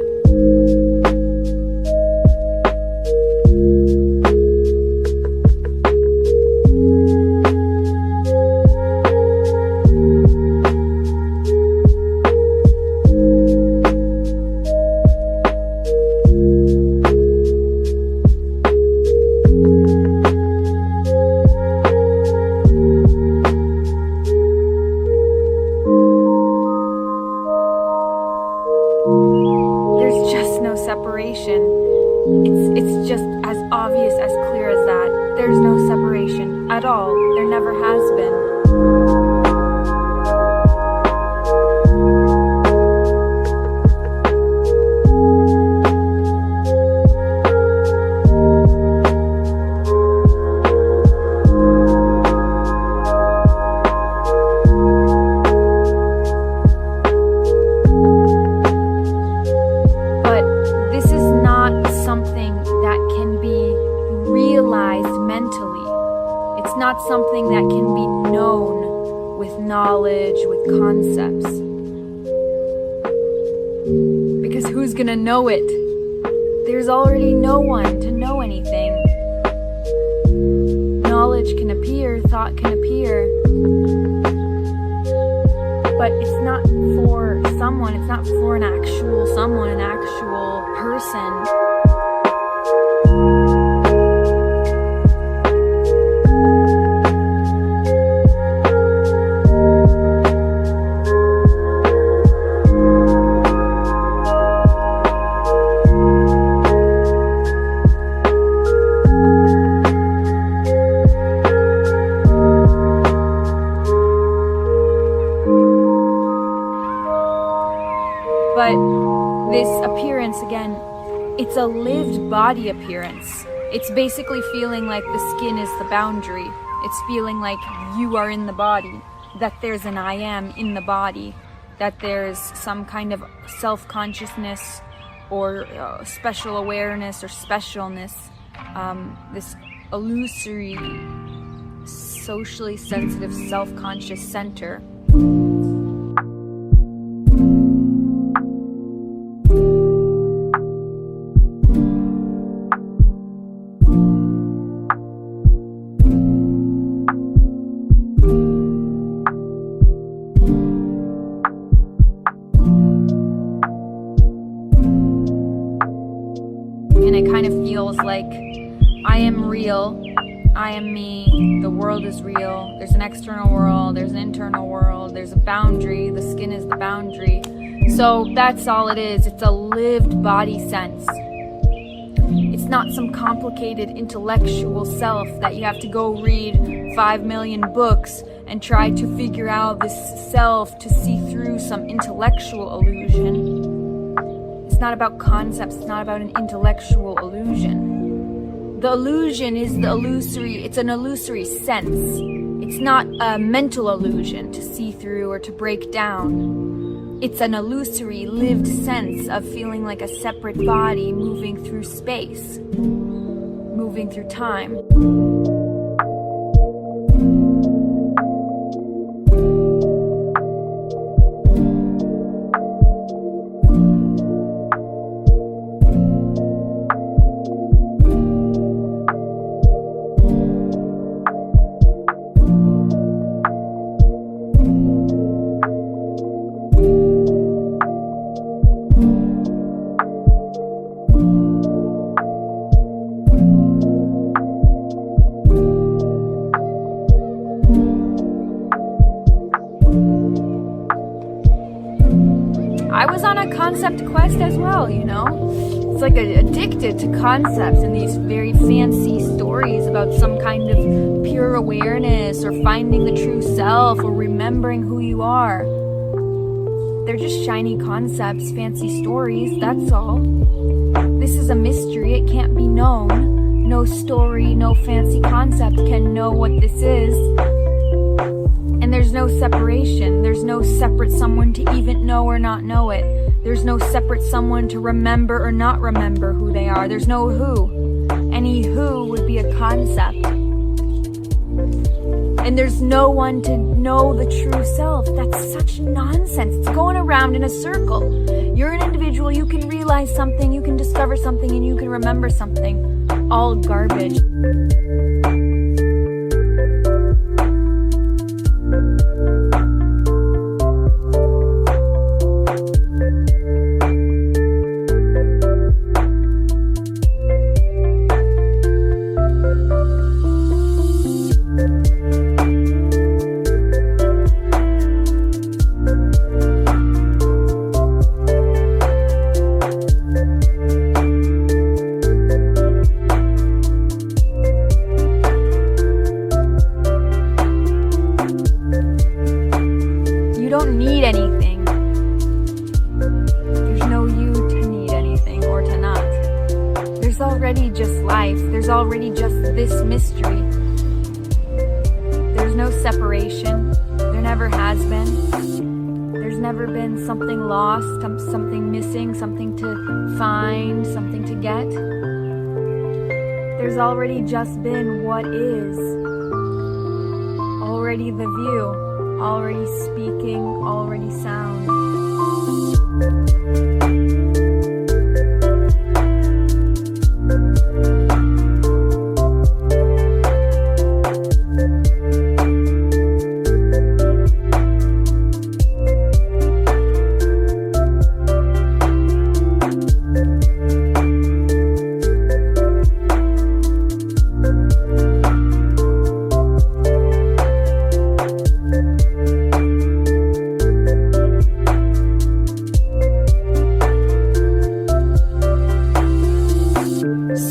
There's just no separation. It's just as obvious, as clear as that. There's no separation at all. There never has been. Not something that can be known with knowledge, with concepts. Because who's gonna know it? There's already no one to know anything. Knowledge can appear, thought can appear, but it's not for someone, it's not for an actual someone, an actual person. But this appearance, again, it's a lived body appearance. It's basically feeling like the skin is the boundary. It's feeling like you are in the body, that there's an I am in the body, that there's some kind of self-consciousness or special awareness or specialness, this illusory, socially sensitive, self-conscious center. And it kind of feels like I am real, I am me, the world is real, there's an external world, there's an internal world, there's a boundary, the skin is the boundary. So that's all it is, it's a lived body sense. It's not some complicated intellectual self that you have to go read 5 million books and try to figure out this self to see through some intellectual illusion. It's not about concepts, it's not about an intellectual illusion. The illusion is the illusory, it's an illusory sense. It's not a mental illusion to see through or to break down. It's an illusory, lived sense of feeling like a separate body moving through space, moving through time. I was on a concept quest as well, you know? It's like addicted to concepts and these very fancy stories about some kind of pure awareness or finding the true self or remembering who you are. They're just shiny concepts, fancy stories, that's all. This is a mystery, it can't be known. No story, no fancy concept can know what this is. And there's no separation. There's no separate someone to even know or not know it. There's no separate someone to remember or not remember who they are. There's no who. Any who would be a concept. and there's no one to know the true self. That's such nonsense. It's going around in a circle. You're an individual, you can realize something, you can discover something, and you can remember something. All garbage. You don't need anything. There's no you to need anything or to not. There's already just life. There's already just this mystery. There's no separation. There never has been. There's never been something lost, something missing, something to find, something to get. There's already just been what is. Already the view. Already speaking, already sound.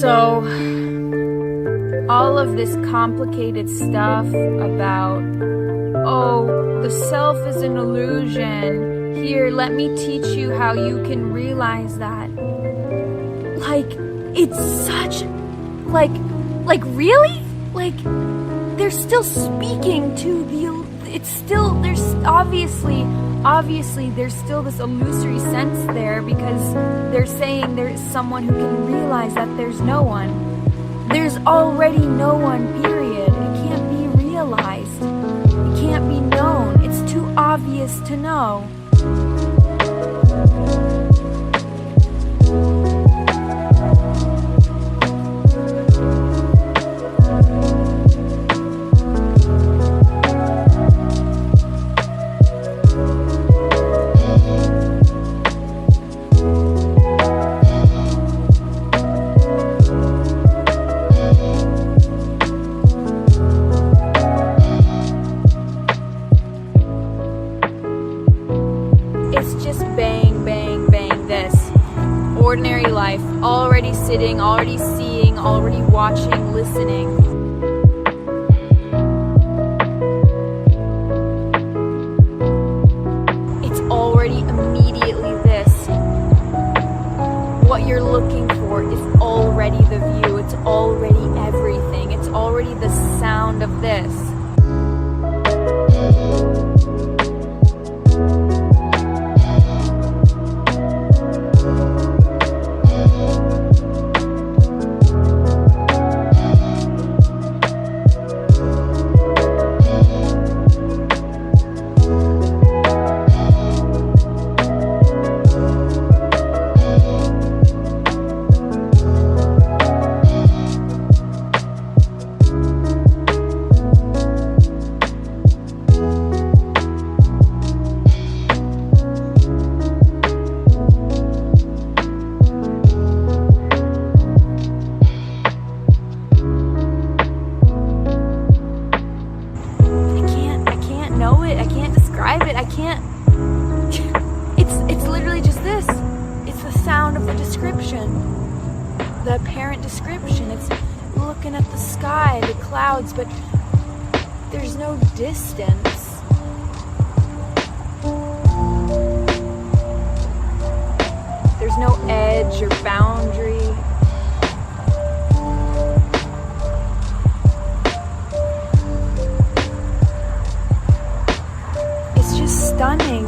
So, all of this complicated stuff about, oh, the self is an illusion. Here, let me teach you how you can realize that. Like, it's such, like really? Like, they're still speaking to the, it's still, there's obviously there's still this illusory sense there, because they're saying there's someone who can realize that there's no one. There's already no one, period. It can't be realized. It can't be known. It's too obvious to know. It's just bang, bang, bang, this. Ordinary life, already sitting, already seeing, already watching, listening. It's already immediately this. What you're looking for is already the view, it's already everything, it's already the sound of this. It's literally just this. It's the sound of the description. The apparent description. It's looking at the sky, the clouds, but there's no distance. There's no edge or boundary. It's just stunning,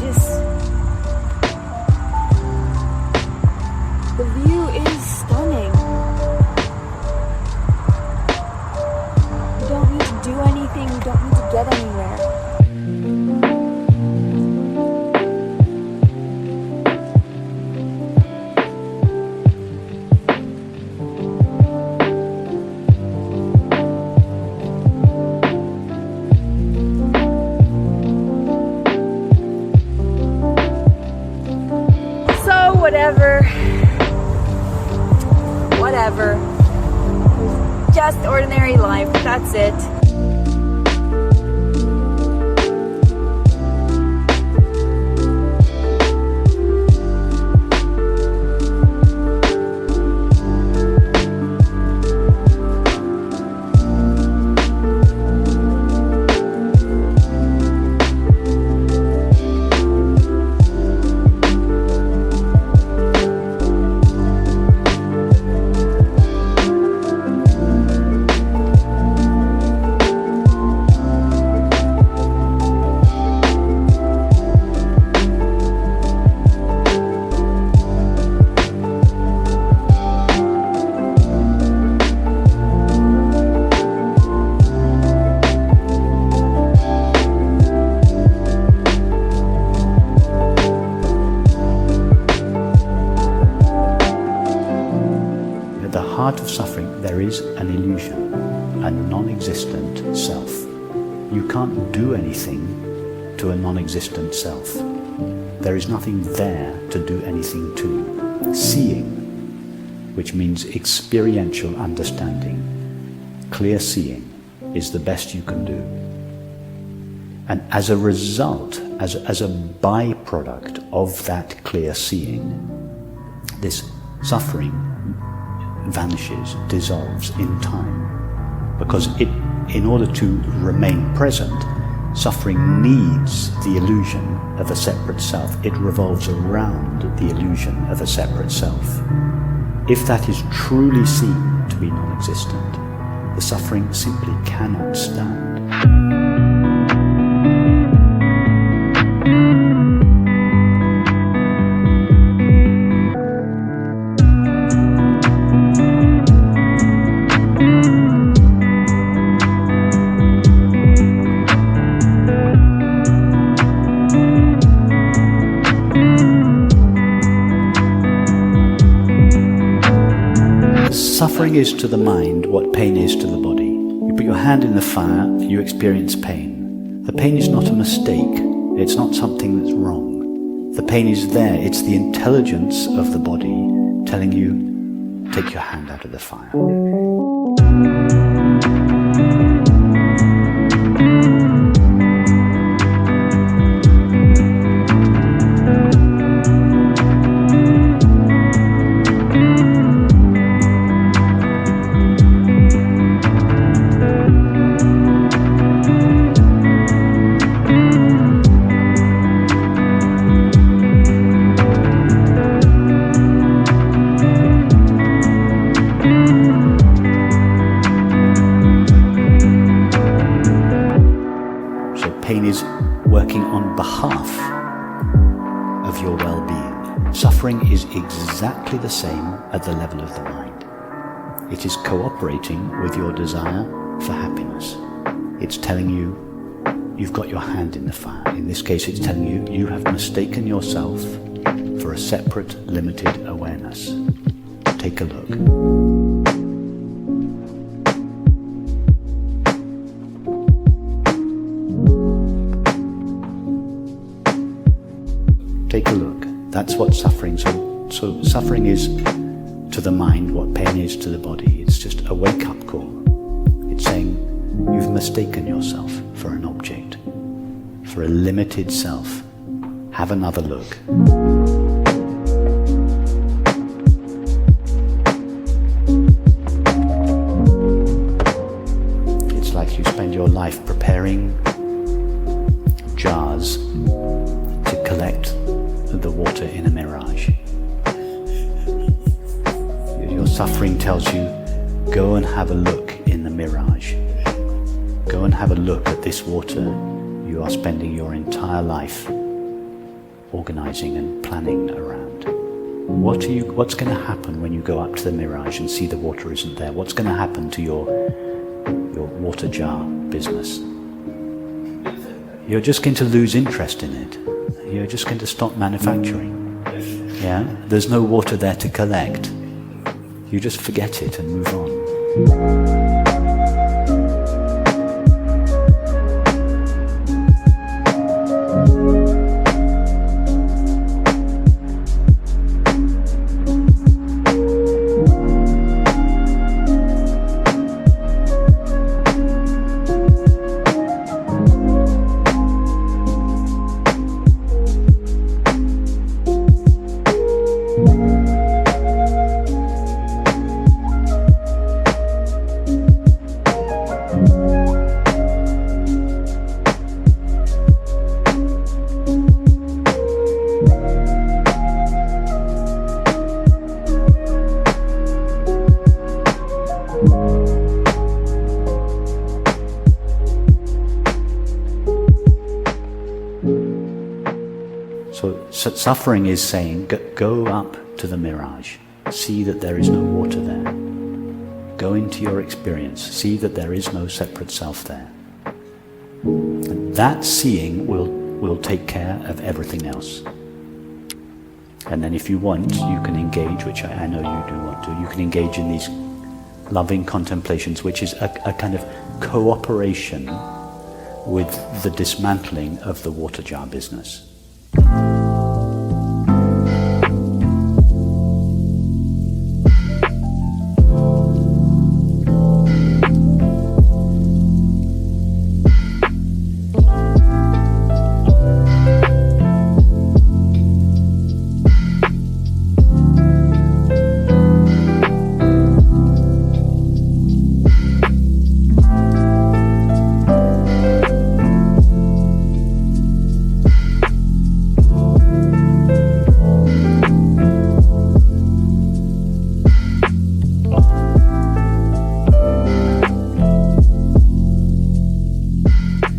the view is stunning. You don't need to do anything, you don't need to get ordinary life. That's it.
Of suffering, there is an illusion, a non-existent self. You can't do anything to a non-existent self. There is nothing there to do anything to. Seeing, which means experiential understanding, clear seeing, is the best you can do. And as a result, as a byproduct of that clear seeing, this suffering vanishes, dissolves in time, because in order to remain present, suffering needs the illusion of a separate self. It revolves around the illusion of a separate self. If that is truly seen to be non-existent, the suffering simply cannot stand. Suffering is to the mind what pain is to the body. You put your hand in the fire, you experience pain. The pain is not a mistake. It's not something that's wrong. The pain is there. It's the intelligence of the body telling you, take your hand out of the fire. Pain is working on behalf of your well-being. Suffering is exactly the same at the level of the mind. It is cooperating with your desire for happiness. It's telling you, you've got your hand in the fire. In this case, it's telling you, you have mistaken yourself for a separate, limited awareness. Take a look. Take a look. That's what suffering is. So suffering is to the mind what pain is to the body. It's just a wake-up call. It's saying, you've mistaken yourself for an object, for a limited self. Have another look. It's like you spend your life preparing jars to collect the water in a mirage. Your suffering tells you, go and have a look in the mirage. Go and have a look at this water you are spending your entire life organizing and planning around. What's going to happen when you go up to the mirage and see the water isn't there? What's going to happen to your water jar business? You're just going to lose interest in it. You're just going to stop manufacturing. Yeah? There's no water there to collect. You just forget it and move on. Suffering is saying, go up to the mirage, see that there is no water there. Go into your experience, see that there is no separate self there. And that seeing will take care of everything else. And then if you want, you can engage, which I know you do want to, you can engage in these loving contemplations, which is a kind of cooperation with the dismantling of the water jar business.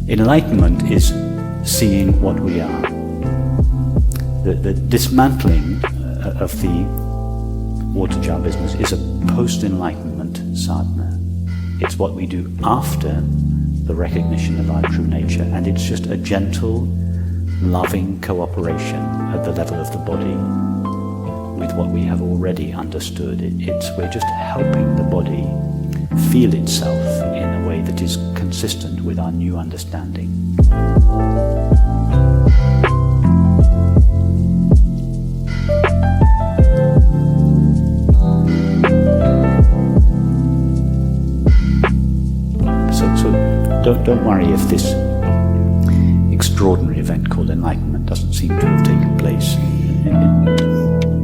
Enlightenment is seeing what we are. The dismantling of the water jar business is a post-enlightenment sadhana. It's what we do after the recognition of our true nature, and it's just a gentle, loving cooperation at the level of the body with what we have already understood. We're just helping the body feel itself in a way that is consistent with our new understanding. So don't worry if this extraordinary event called enlightenment doesn't seem to have taken place.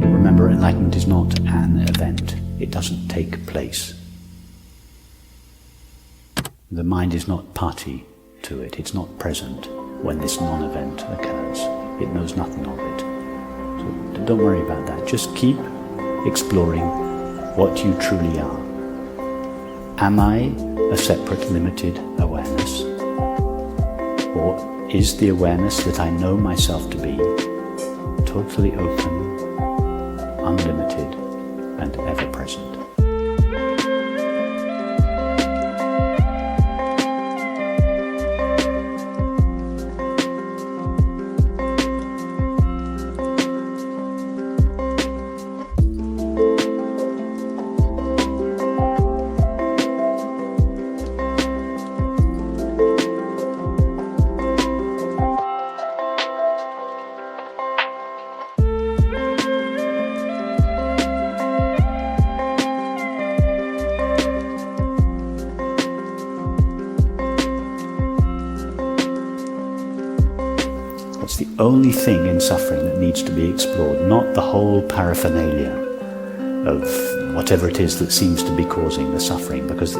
Remember, enlightenment is not an event. It doesn't take place. The mind is not party to it. It's not present when this non-event occurs. It knows nothing of it. So don't worry about that. Just keep exploring what you truly are. Am I a separate, limited awareness? Or is the awareness that I know myself to be totally open, unlimited, and ever-present? The only thing in suffering that needs to be explored, not the whole paraphernalia of whatever it is that seems to be causing the suffering, because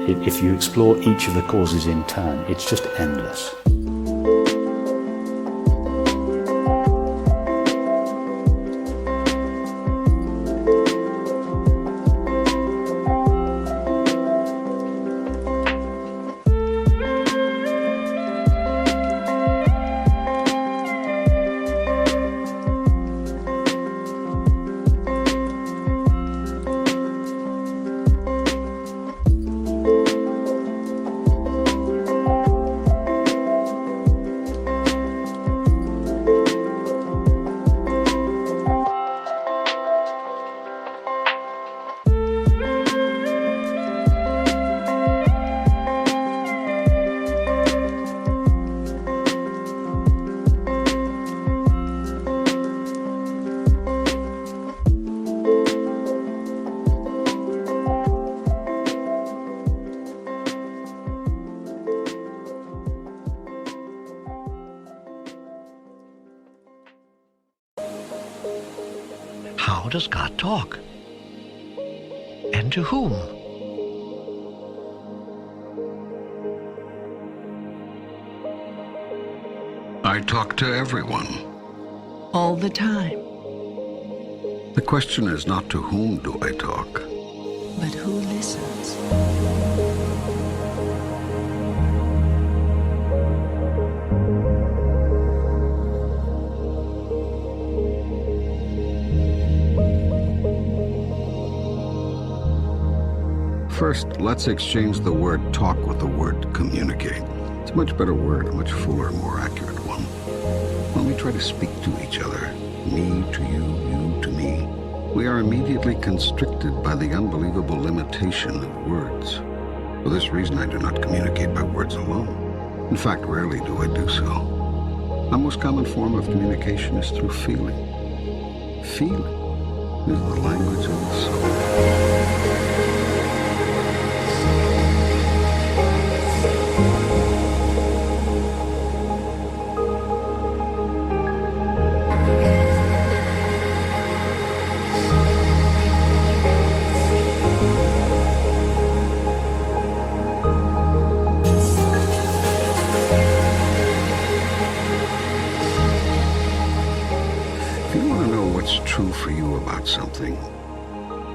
if you explore each of the causes in turn, it's just endless.
How does God talk? And to whom?
I talk to everyone.
All the time.
The question is not to whom do I talk,
but who listens.
First, let's exchange the word talk with the word communicate. It's a much better word, a much fuller, more accurate one. When we try to speak to each other, me to you, you to me, we are immediately constricted by the unbelievable limitation of words. For this reason, I do not communicate by words alone. In fact, rarely do I do so. My most common form of communication is through feeling. Feeling is the language of the soul. True for you about something,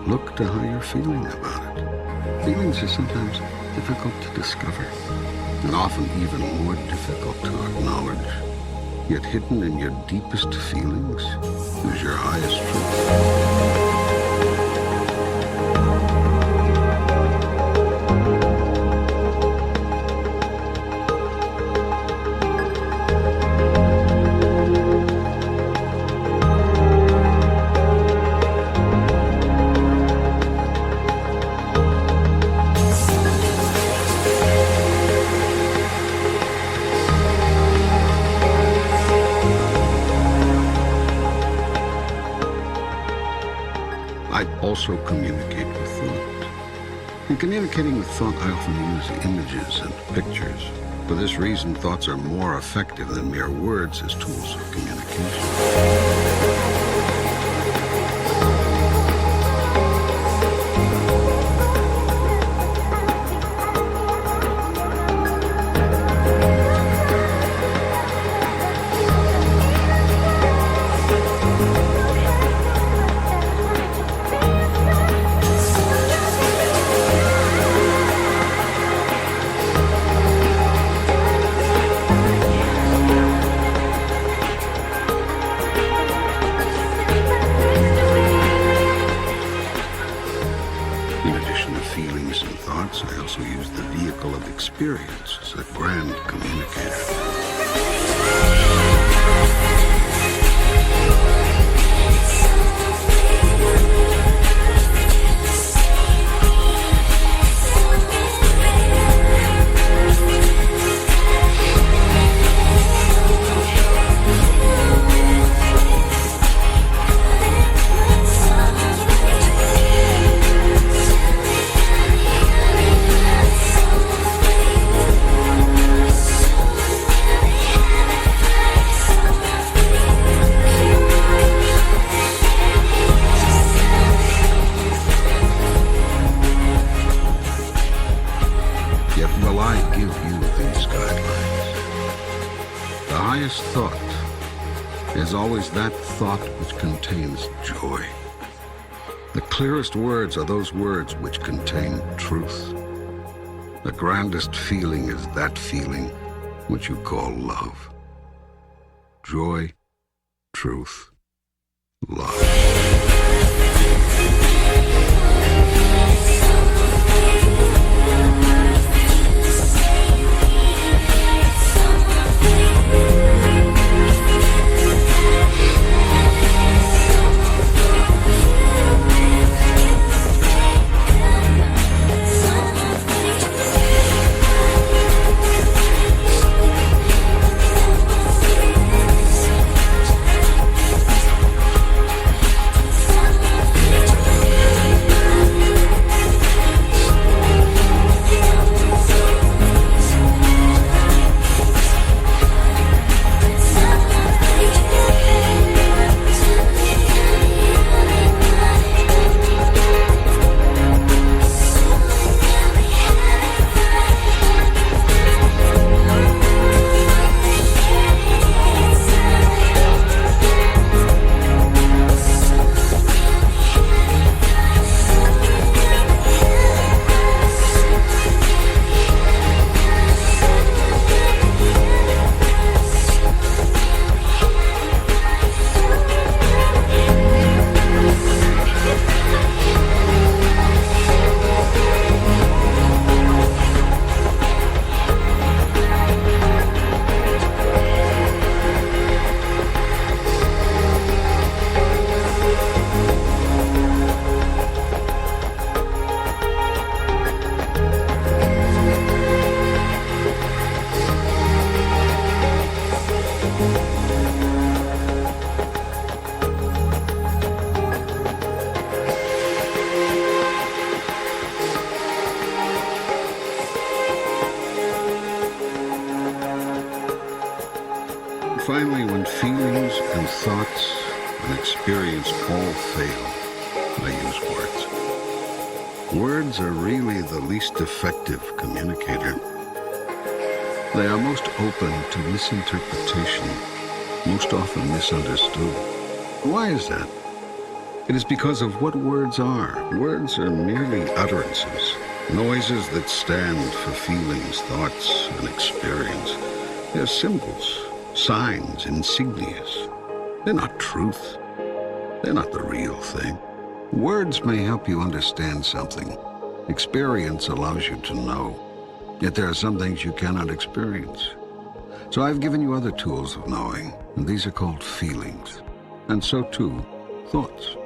look to how you're feeling about it. Feelings are sometimes difficult to discover, and often even more difficult to acknowledge. Yet hidden in your deepest feelings is your highest truth. Also communicate with thought. In communicating with thought, I often use images and pictures. For this reason, thoughts are more effective than mere words as tools of communication. I also use the vehicle of experience as a grand communicator. Thought is always that thought which contains joy. The clearest words are those words which contain truth. The grandest feeling is that feeling which you call love. Joy, truth, love. Finally, when feelings and thoughts and experience all fail, I use words. Words are really the least effective communicator. They are most open to misinterpretation, most often misunderstood. Why is that? It is because of what words are. Words are merely utterances, noises that stand for feelings, thoughts, and experience. They're symbols, signs, insignias. They're not truth. They're not the real thing. Words may help you understand something. Experience allows you to know. Yet there are some things you cannot experience. So I've given you other tools of knowing, and these are called feelings. And so too, thoughts.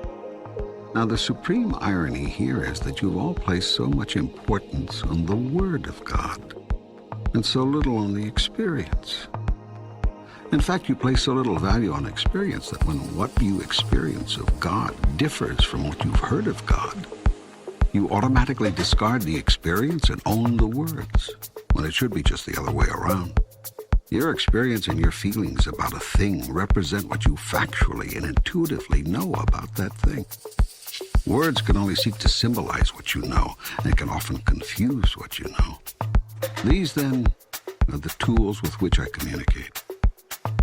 Now the supreme irony here is that you've all placed so much importance on the Word of God, and so little on the experience. In fact, you place so little value on experience that when what you experience of God differs from what you've heard of God, you automatically discard the experience and own the words, when it should be just the other way around. Your experience and your feelings about a thing represent what you factually and intuitively know about that thing. Words can only seek to symbolize what you know, and can often confuse what you know. These, then, are the tools with which I communicate.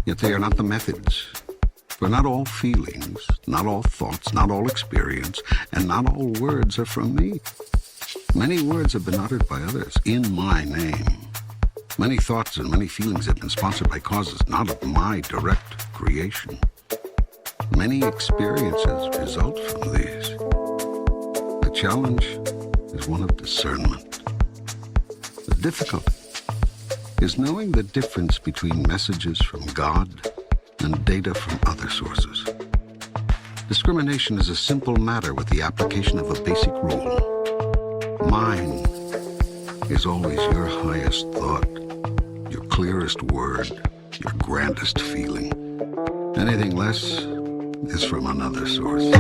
Yet they are not the methods. For not all feelings, not all thoughts, not all experience, and not all words are from me. Many words have been uttered by others in my name. Many thoughts and many feelings have been sponsored by causes not of my direct creation. Many experiences result from these. The challenge is one of discernment. The difficulty is knowing the difference between messages from God and data from other sources. Discrimination is a simple matter with the application of a basic rule. Mine is always your highest thought, your clearest word, your grandest feeling. Anything less is from another source.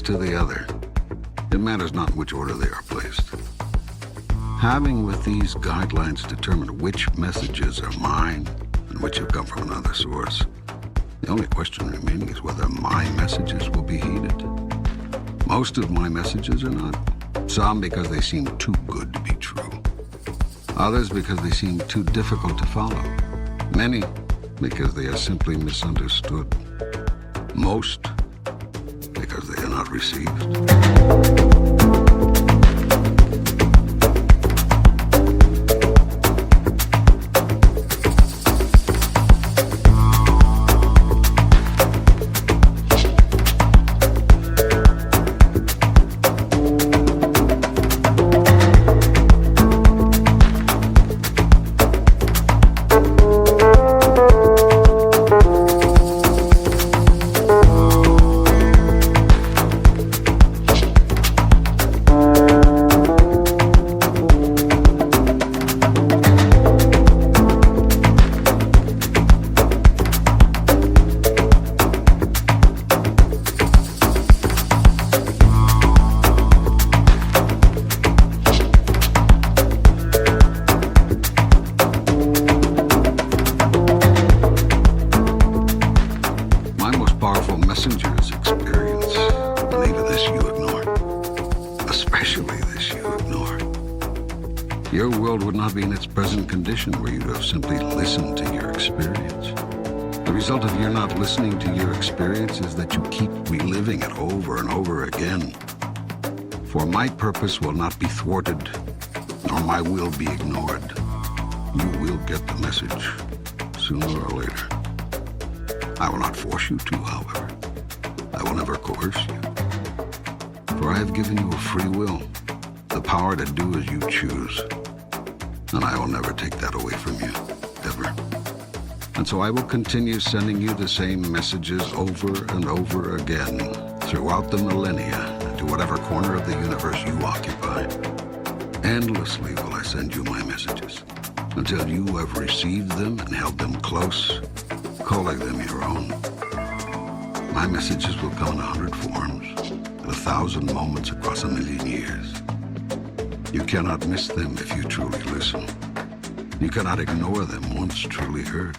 To the other. It matters not in which order they are placed. Having with these guidelines determined which messages are mine and which have come from another source, the only question remaining is whether my messages will be heeded. Most of my messages are not. Some because they seem too good to be true. Others because they seem too difficult to follow. Many because they are simply misunderstood. Most because they are not received. Your world would not be in its present condition were you to have simply listened to your experience. The result of your not listening to your experience is that you keep reliving it over and over again. For my purpose will not be thwarted, nor my will be ignored. You will get the message, sooner or later. I will not force you to, however. I will never coerce you. For I have given you a free will, the power to do as you choose. And I will never take that away from you, ever. And so I will continue sending you the same messages over and over again throughout the millennia to whatever corner of the universe you occupy. Endlessly will I send you my messages until you have received them and held them close, calling them your own. My messages will come in 100 forms, at 1,000 moments across 1,000,000 years. You cannot miss them if you truly listen. You cannot ignore them once truly heard.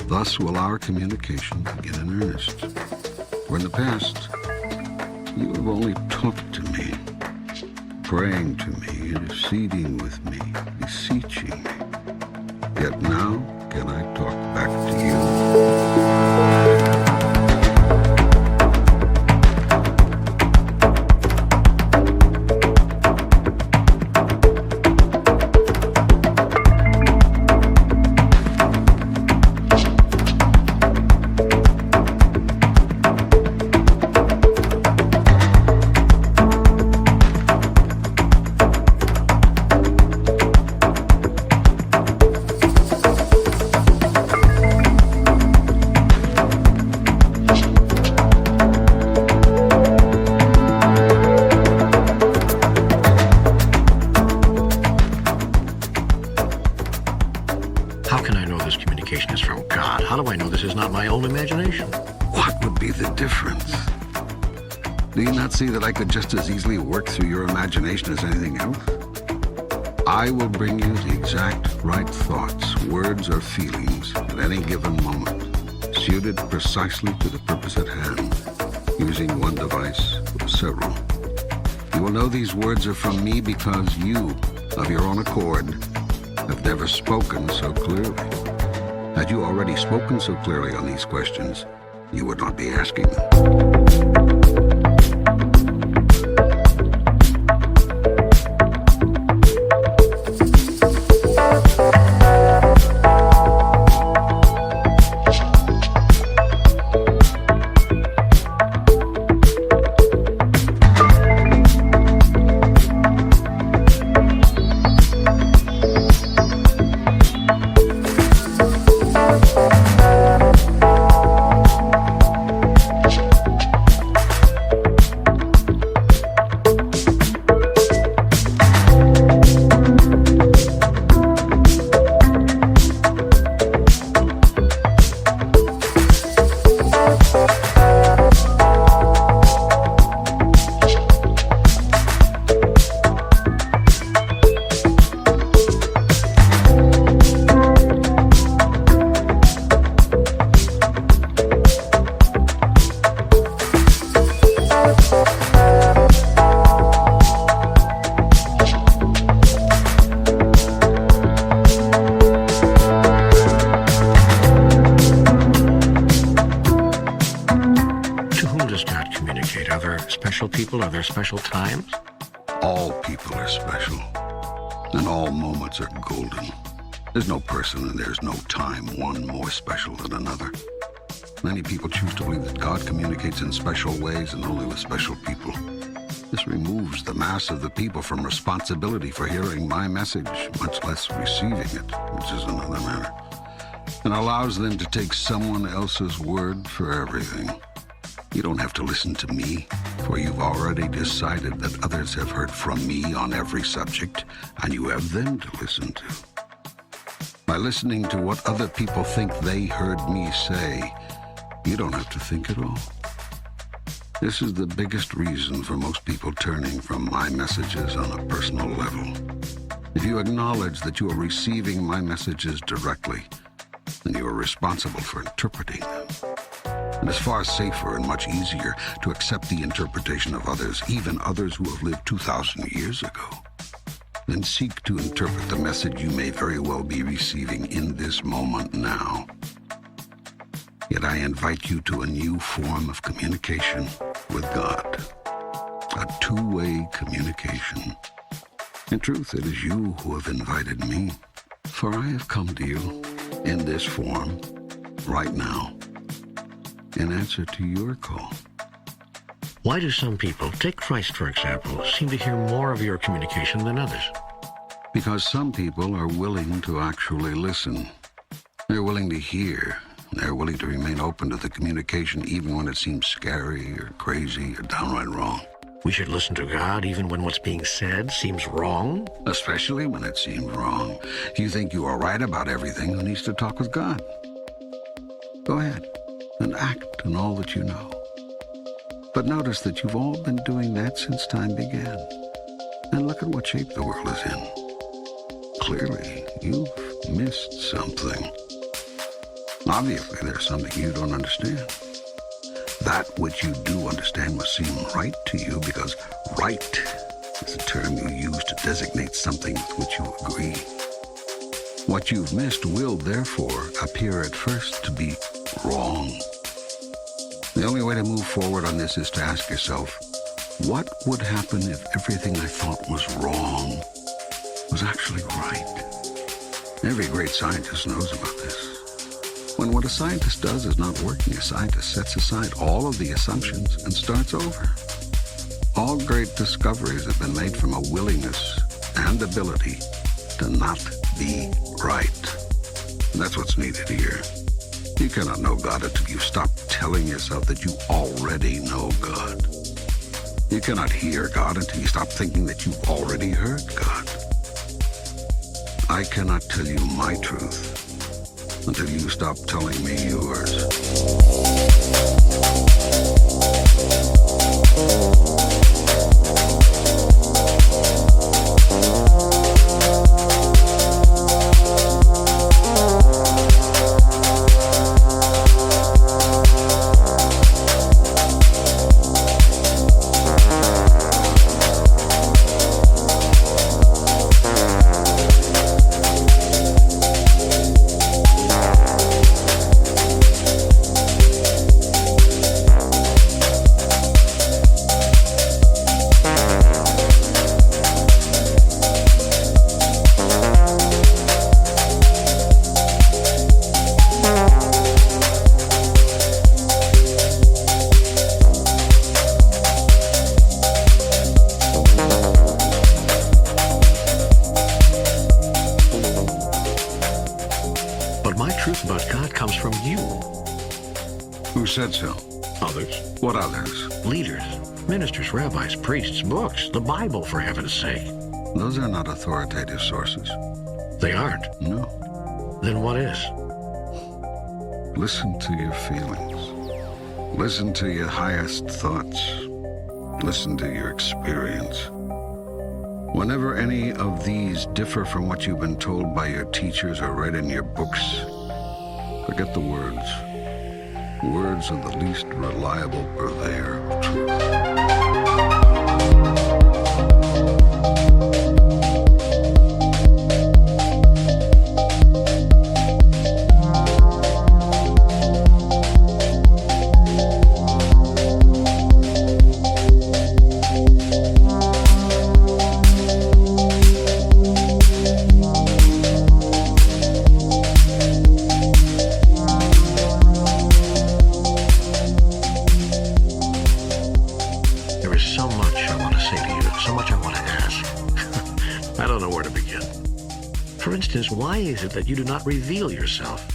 Thus will our communication begin in earnest. For in the past, you have only talked to me, praying to me, interceding with me, beseeching me. Yet now can I talk back to you.
How can I know this communication is from God? How do I know this is not my own imagination?
What would be the difference? Do you not see that I could just as easily work through your imagination as anything else? I will bring you the exact right thoughts, words, or feelings at any given moment, suited precisely to the purpose at hand, using one device or several. You will know these words are from me because you, of your own accord, have never spoken so clearly. Had you already spoken so clearly on these questions, you would not be asking them.
People, are there special times?
All people are special, and all moments are golden. There's no person and there's no time one more special than another. Many people choose to believe that God communicates in special ways and only with special people. This removes the mass of the people from responsibility for hearing my message, much less receiving it, which is another matter, and allows them to take someone else's word for everything. You don't have to listen to me, for you've already decided that others have heard from me on every subject, and you have them to listen to. By listening to what other people think they heard me say, you don't have to think at all. This is the biggest reason for most people turning from my messages on a personal level. If you acknowledge that you are receiving my messages directly, then you are responsible for interpreting them. And it's far safer and much easier to accept the interpretation of others, even others who have lived 2,000 years ago, than seek to interpret the message you may very well be receiving in this moment now. Yet I invite you to a new form of communication with God, a two-way communication. In truth, it is you who have invited me, for I have come to you in this form right now, in answer to your call.
Why do some people, take Christ for example, seem to hear more of your communication than others?
Because some people are willing to actually listen. They're willing to hear. They're willing to remain open to the communication even when it seems scary or crazy or downright wrong.
We should listen to God even when what's being said seems wrong?
Especially when it seems wrong. If you think you are right about everything, who needs to talk with God? Go ahead and act on all that you know. But notice that you've all been doing that since time began. And look at what shape the world is in. Clearly, you've missed something. Obviously, there's something you don't understand. That which you do understand must seem right to you, because right is a term you use to designate something with which you agree. What you've missed will, therefore, appear at first to be wrong. The only way to move forward on this is to ask yourself, what would happen if everything I thought was wrong was actually right? Every great scientist knows about this. When what a scientist does is not working, a scientist sets aside all of the assumptions and starts over. All great discoveries have been made from a willingness and ability to not be right. And that's what's needed here. You cannot know God until you stop telling yourself that you already know God. You cannot hear God until you stop thinking that you've already heard God. I cannot tell you my truth until you stop telling me yours. Who said so?
Others.
What others?
Leaders, ministers, rabbis, priests, books, the Bible, for heaven's sake.
Those are not authoritative sources.
They aren't?
No.
Then what is?
Listen to your feelings. Listen to your highest thoughts. Listen to your experience. Whenever any of these differ from what you've been told by your teachers or read in your books, forget the words. Words are the least reliable purveyor of truth.
Why is it that you do not reveal yourself?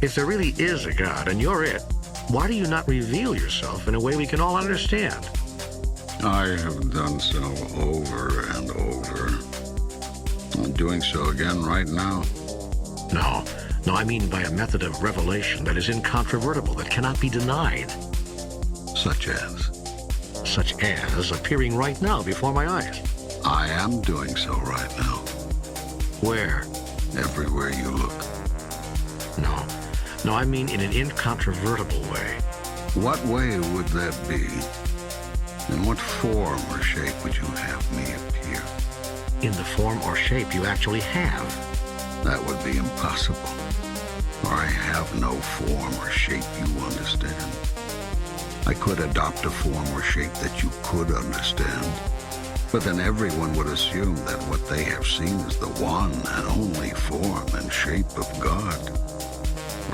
If there really is a God and you're it, why do you not reveal yourself in a way we can all understand?
I have done so over and over. I'm doing so again right now.
No, I mean by a method of revelation that is incontrovertible, that cannot be denied.
Such as?
Such as appearing right now before my eyes.
I am doing so right now.
Where?
Everywhere you look.
No, I mean in an incontrovertible way.
What way would that be? In what form or shape would you have me appear?
In the form or shape you actually have.
That would be impossible. For I have no form or shape you understand. I could adopt a form or shape that you could understand. But then everyone would assume that what they have seen is the one and only form and shape of God,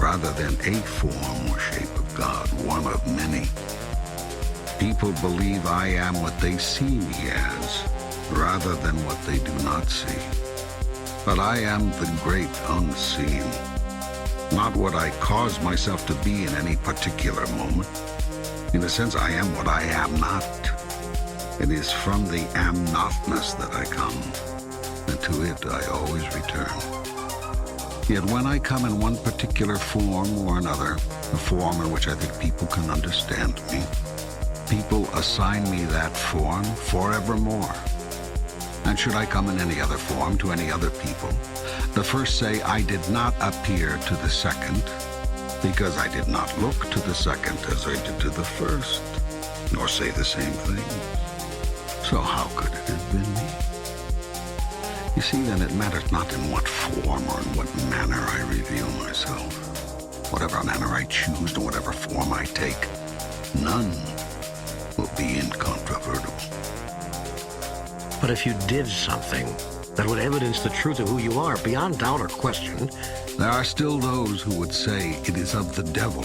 rather than a form or shape of God, one of many. People believe I am what they see me as, rather than what they do not see. But I am the great unseen, not what I cause myself to be in any particular moment. In a sense, I am what I am not. It is from the am-notness that I come, and to it I always return. Yet when I come in one particular form or another, a form in which I think people can understand me, people assign me that form forevermore. And should I come in any other form to any other people, the first say I did not appear to the second, because I did not look to the second as I did to the first, nor say the same thing. So how could it have been me? You see, then it matters not in what form or in what manner I reveal myself. Whatever manner I choose and whatever form I take, none will be incontrovertible.
But if you did something that would evidence the truth of who you are beyond doubt or question,
there are still those who would say it is of the devil,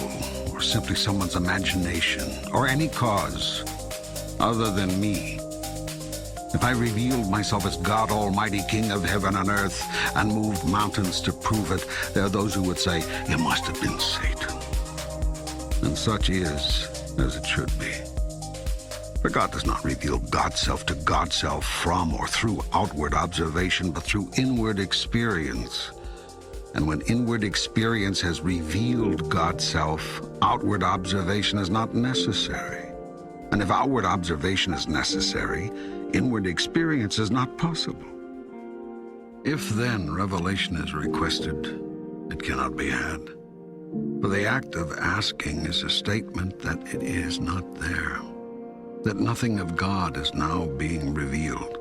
or simply someone's imagination, or any cause other than me. If I revealed myself as God Almighty, King of heaven and earth, and moved mountains to prove it, there are those who would say, it must have been Satan. And such is as it should be. For God does not reveal God's self to God's self from or through outward observation, but through inward experience. And when inward experience has revealed God's self, outward observation is not necessary. And if outward observation is necessary, inward experience is not possible. If then revelation is requested, it cannot be had. For the act of asking is a statement that it is not there, that nothing of God is now being revealed.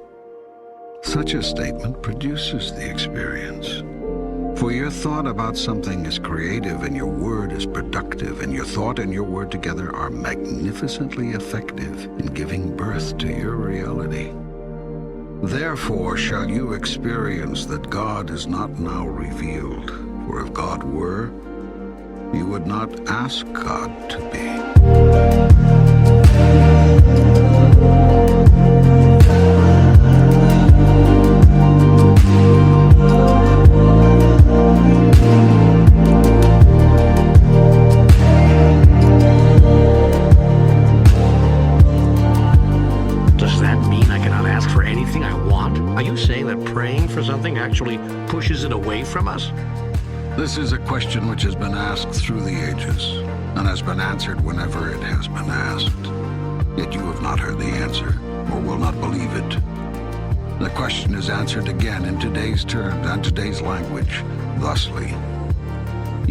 Such a statement produces the experience. For your thought about something is creative and your word is productive, and your thought and your word together are magnificently effective in giving birth to your reality. Therefore shall you experience that God is not now revealed, for if God were, you would not ask God to be.
Actually pushes it away from us?
This is a question which has been asked through the ages and has been answered whenever it has been asked. Yet you have not heard the answer or will not believe it. The question is answered again in today's terms and today's language, thusly: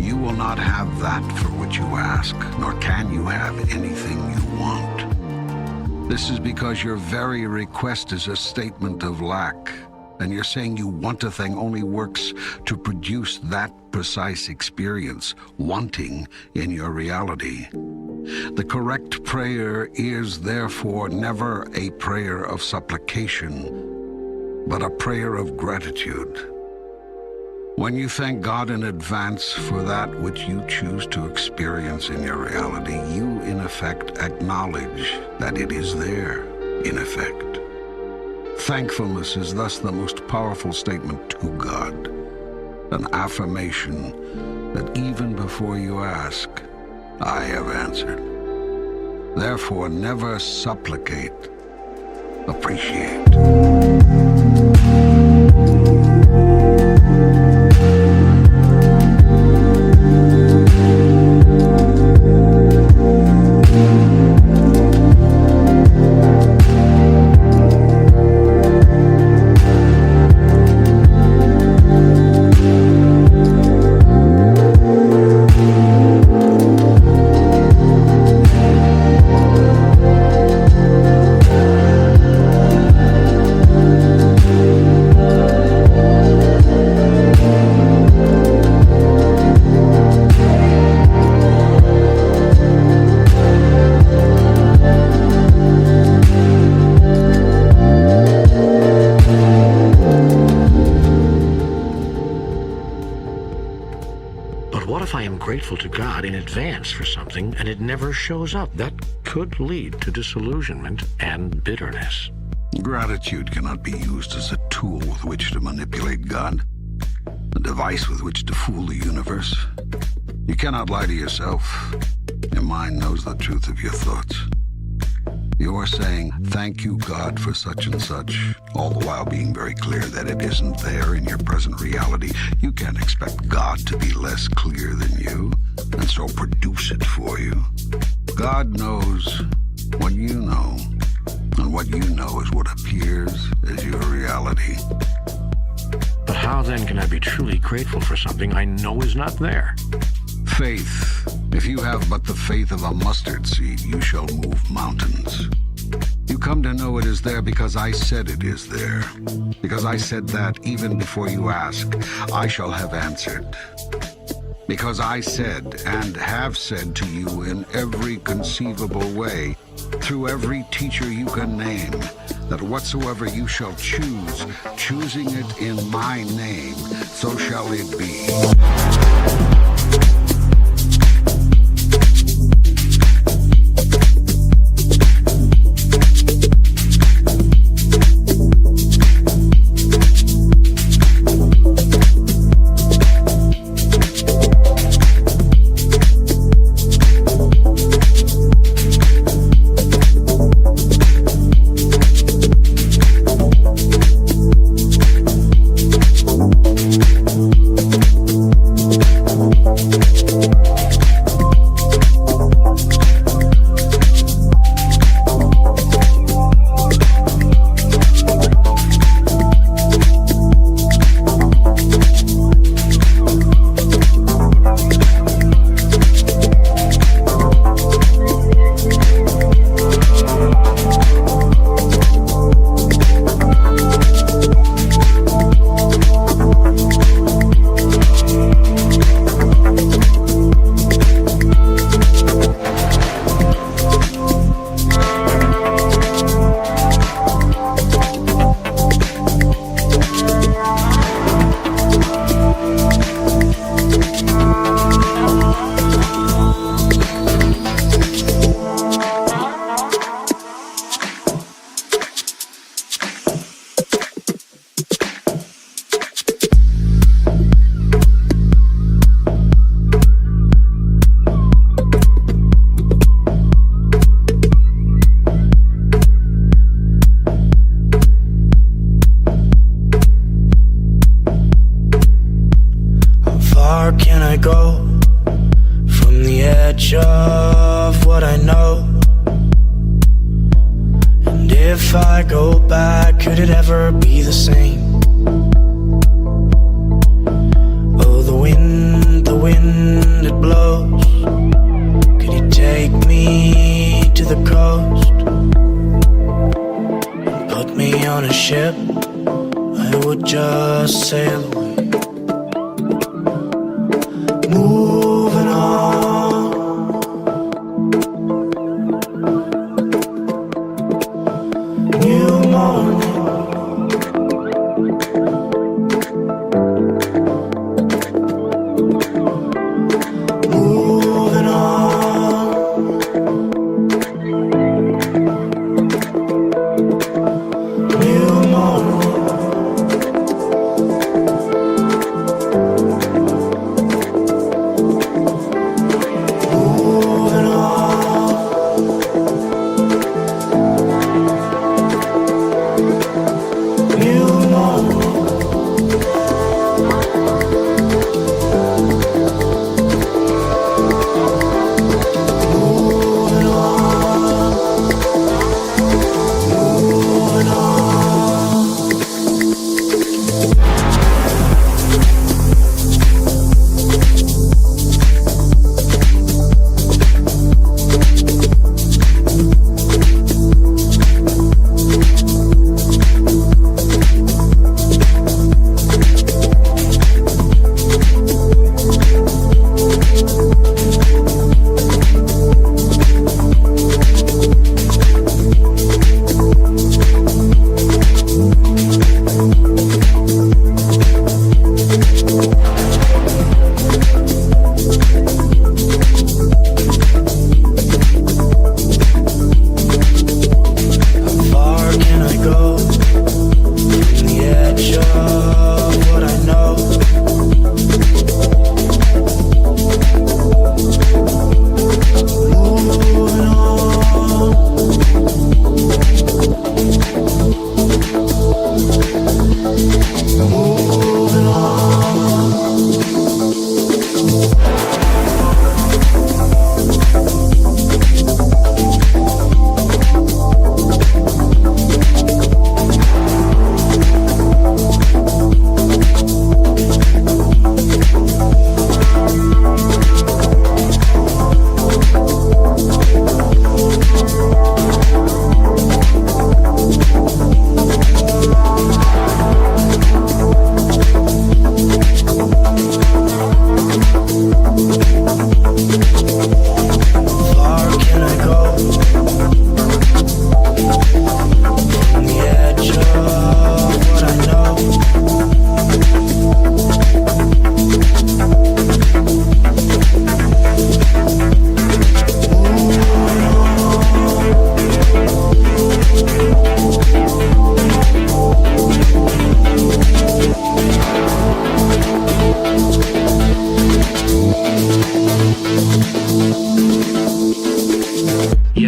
you will not have that for which you ask, nor can you have anything you want. This is because your very request is a statement of lack. And you're saying you want a thing only works to produce that precise experience, wanting in your reality. The correct prayer is therefore never a prayer of supplication, but a prayer of gratitude. When you thank God in advance for that which you choose to experience in your reality, you in effect acknowledge that it is there, in effect. Thankfulness is thus the most powerful statement to God, an affirmation that even before you ask, I have answered. Therefore, never supplicate, appreciate.
Grateful to God in advance for something and it never shows up. That could lead to disillusionment and bitterness.
Gratitude cannot be used as a tool with which to manipulate God, a device with which to fool the universe. You cannot lie to yourself. Your mind knows the truth of your thoughts. You're saying, thank you, God, for such and such, all the while being very clear that it isn't there in your present reality. You can't expect God to be less clear than you, and so produce it for you. God knows what you know, and what you know is what appears as your reality.
But how then can I be truly grateful for something I know is not there?
Faith. If you have but the faith of a mustard seed, you shall move mountains. You come to know it is there because I said it is there. Because I said that even before you ask, I shall have answered. Because I said and have said to you in every conceivable way, through every teacher you can name, that whatsoever you shall choose, choosing it in my name, so shall it be.
Of what I know, and if I go back, could it ever be the same? Oh, the wind, it blows. Could you take me to the coast and put me on a ship? I would just sail away, moving on.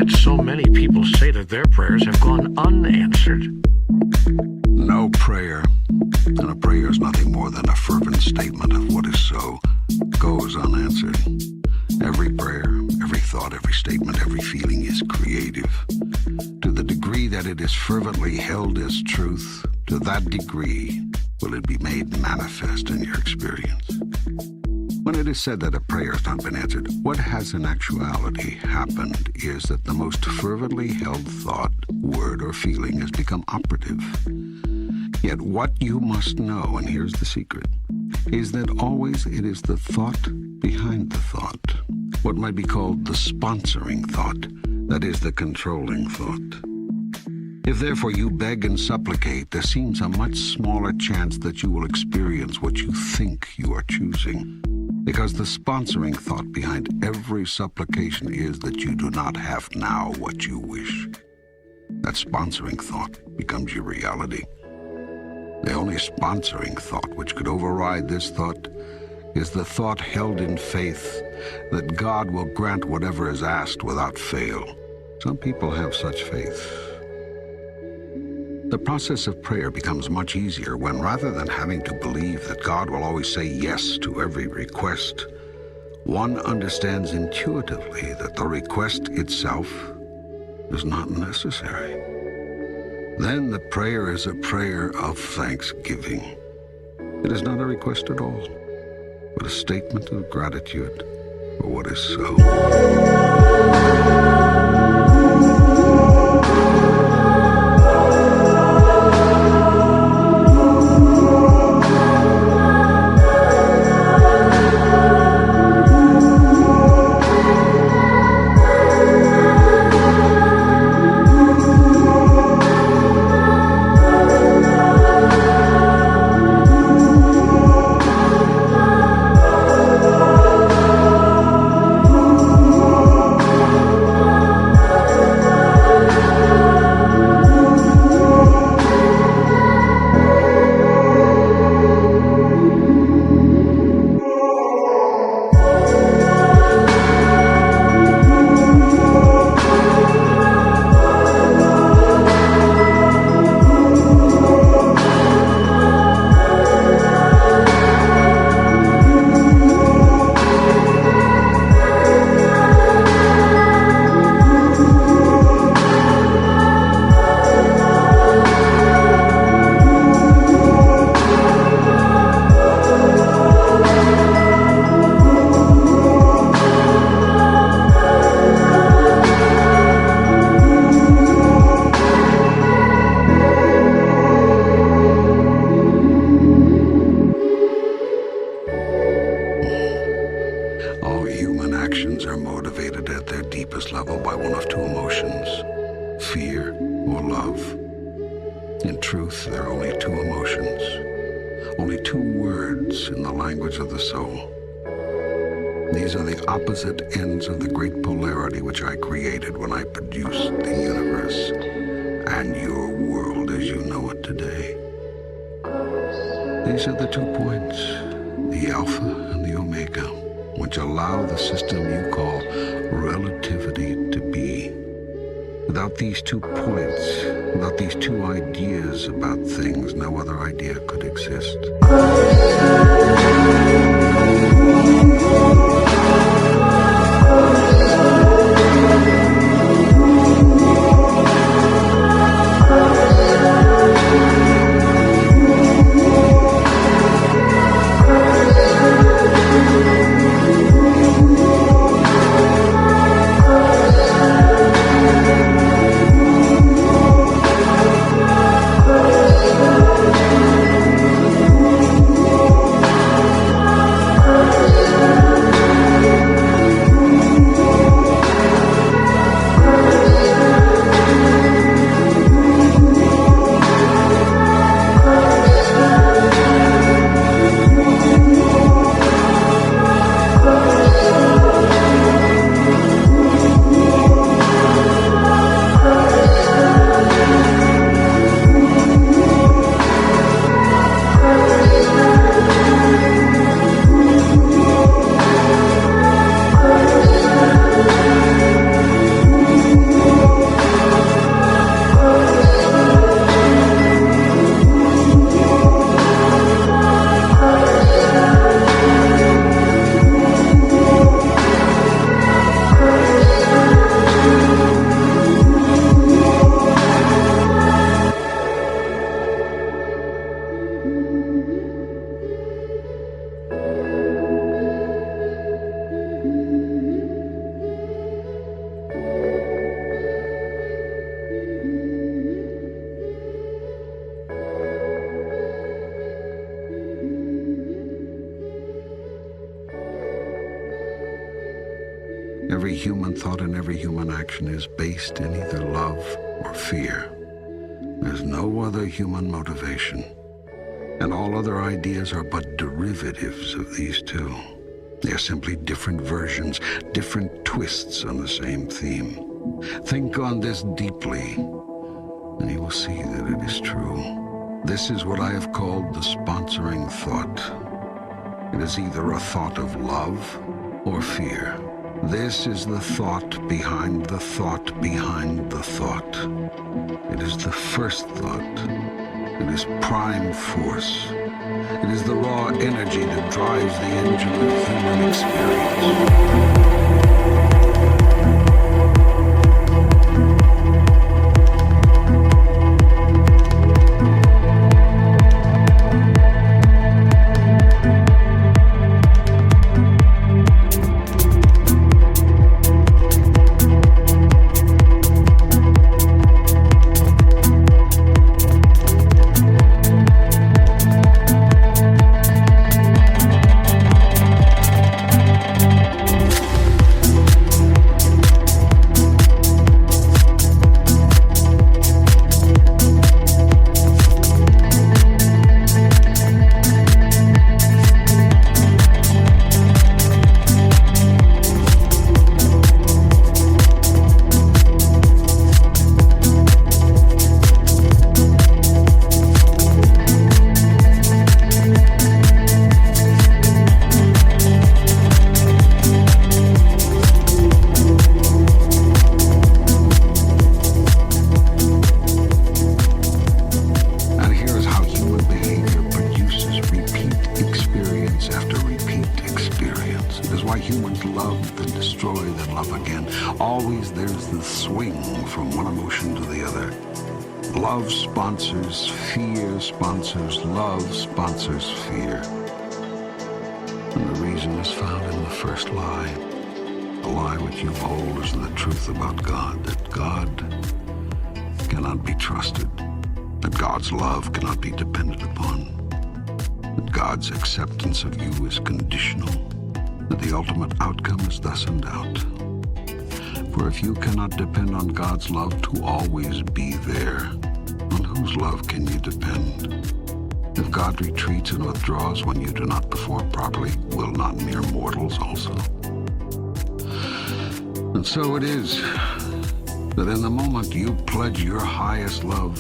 that so many people say that their prayers have gone unanswered.
No prayer, and a prayer is nothing more than a fervent statement of what is so, goes unanswered. Every prayer, every thought, every statement, every feeling is creative. To the degree that it is fervently held as truth, to that degree will it be made manifest in your experience. When it is said that a prayer has not been answered, what has in actuality happened is that the most fervently held thought, word, or feeling has become operative. Yet what you must know, and here's the secret, is that always it is the thought behind the thought, what might be called the sponsoring thought, that is the controlling thought. If therefore you beg and supplicate, there seems a much smaller chance that you will experience what you think you are choosing, because the sponsoring thought behind every supplication is that you do not have now what you wish. That sponsoring thought becomes your reality. The only sponsoring thought which could override this thought is the thought held in faith that God will grant whatever is asked without fail. Some people have such faith. The process of prayer becomes much easier when, rather than having to believe that God will always say yes to every request, one understands intuitively that the request itself is not necessary. Then the prayer is a prayer of thanksgiving. It is not a request at all, but a statement of gratitude for what is so. Opposite ends of the great polarity which I created when I produced the universe and your world as you know it today. These are the 2 points, the alpha and the omega, which allow the system you call relativity to be. Without these 2 points, without these 2 ideas about things, no other idea could exist. human thought and every human action is based in either love or fear. There's no other human motivation, and all other ideas are but derivatives of these two. They are simply different versions, different twists on the same theme. Think on this deeply, and you will see that it is true. This is what I have called the sponsoring thought. It is either a thought of love or fear. This is the thought behind the thought behind the thought. It is the first thought. It is prime force. It is the raw energy that drives the engine of human experience. Love sponsors fear, sponsors love, sponsors fear. And the reason is found in the first lie. The lie which you hold is the truth about God, that God cannot be trusted, that God's love cannot be depended upon, that God's acceptance of you is conditional, that the ultimate outcome is thus in doubt. For if you cannot depend on God's love to always be there, on whose love can you depend? If God retreats and withdraws when you do not perform properly, will not mere mortals also? And so it is that in the moment you pledge your highest love,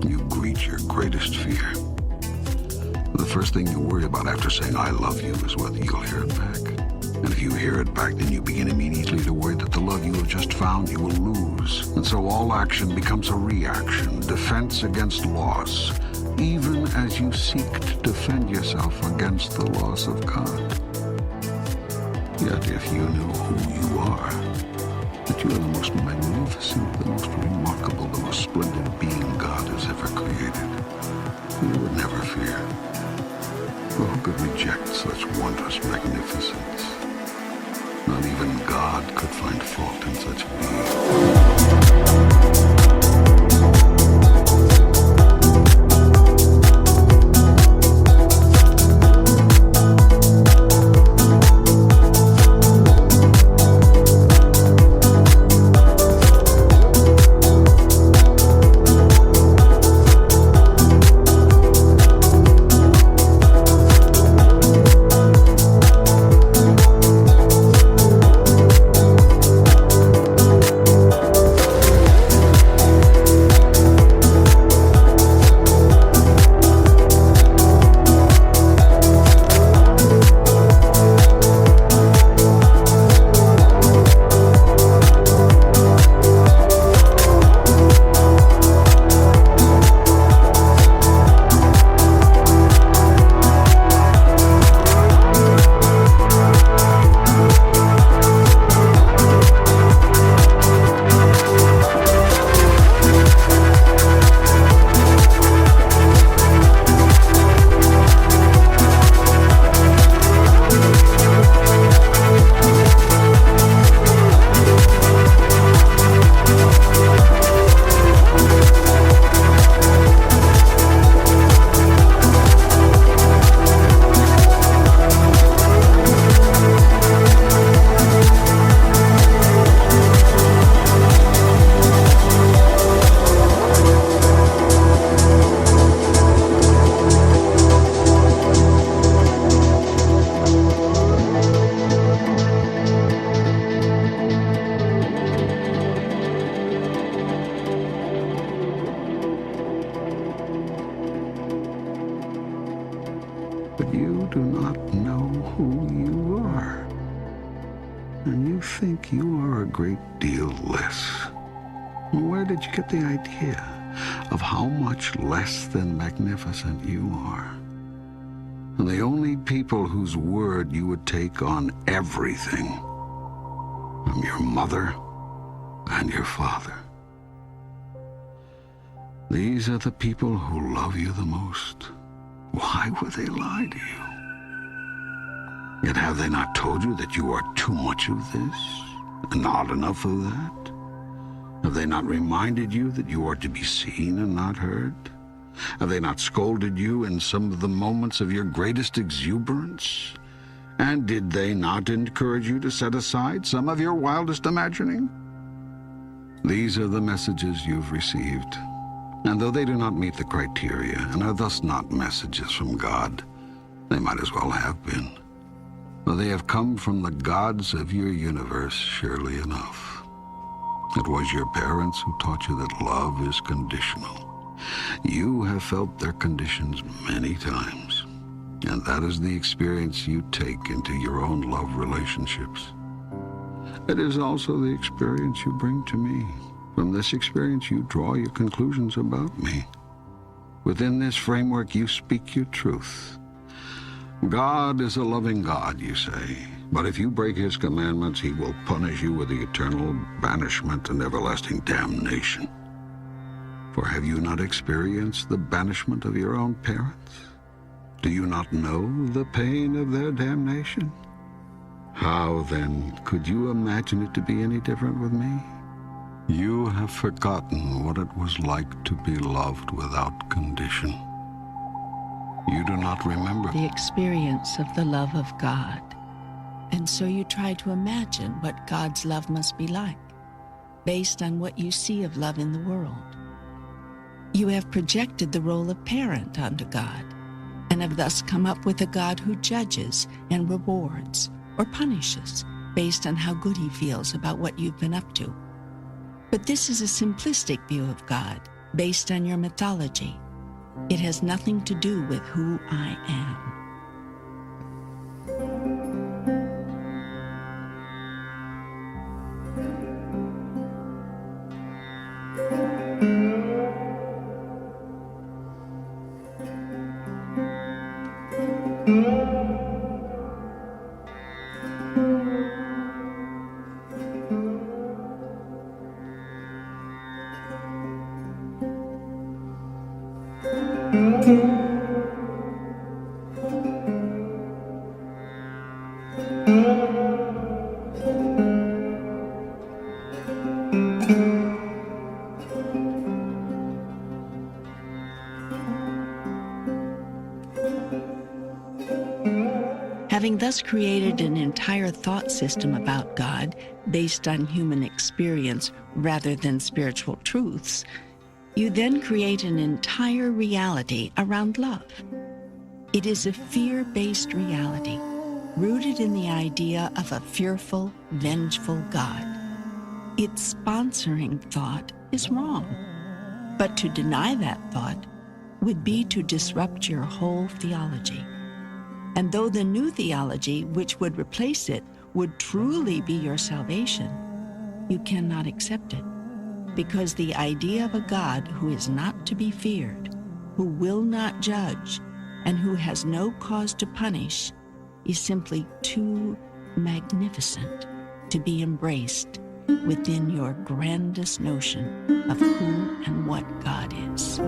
you greet your greatest fear. The first thing you worry about after saying I love you is whether you'll hear it back. And if you hear it back, then you begin immediately to worry that the love you have just found you will lose. And so all action becomes a reaction, defense against loss, even as you seek to defend yourself against the loss of God. Yet if you knew who you are, that you are the most magnificent, the most remarkable, the most splendid being God has ever created, you would never fear. For who could reject such wondrous magnificence? Not even God could find fault in such a being. deal less. Where did you get the idea of how much less than magnificent you are? And the only people whose word you would take on everything are your mother and your father. These are the people who love you the most. Why would they lie to you? Yet have they not told you that you are too much of this and not enough of that? Have they not reminded you that you are to be seen and not heard? Have they not scolded you in some of the moments of your greatest exuberance? And did they not encourage you to set aside some of your wildest imagining? These are the messages you've received. And though they do not meet the criteria and are thus not messages from God, they might as well have been. For they have come from the gods of your universe, surely enough. It was your parents who taught you that love is conditional. You have felt their conditions many times, and that is the experience you take into your own love relationships. It is also the experience you bring to me. From this experience, you draw your conclusions about me. Within this framework, you speak your truth. God is a loving God, you say, but if you break his commandments, he will punish you with the eternal banishment and everlasting damnation. For have you not experienced the banishment of your own parents? Do you not know the pain of their damnation? How, then, could you imagine it to be any different with me? You have forgotten what it was like to be loved without condition. You do not remember
the experience of the love of God. And so you try to imagine what God's love must be like, based on what you see of love in the world. You have projected the role of parent onto God, and have thus come up with a God who judges and rewards or punishes based on how good he feels about what you've been up to. But this is a simplistic view of God based on your mythology. It has nothing to do with who I am. Having thus created an entire thought system about God based on human experience rather than spiritual truths, you then create an entire reality around love. It is a fear-based reality, rooted in the idea of a fearful, vengeful God. Its sponsoring thought is wrong, but to deny that thought would be to disrupt your whole theology. And though the new theology, which would replace it, would truly be your salvation, you cannot accept it, because the idea of a God who is not to be feared, who will not judge, and who has no cause to punish is simply too magnificent to be embraced within your grandest notion of who and what God is.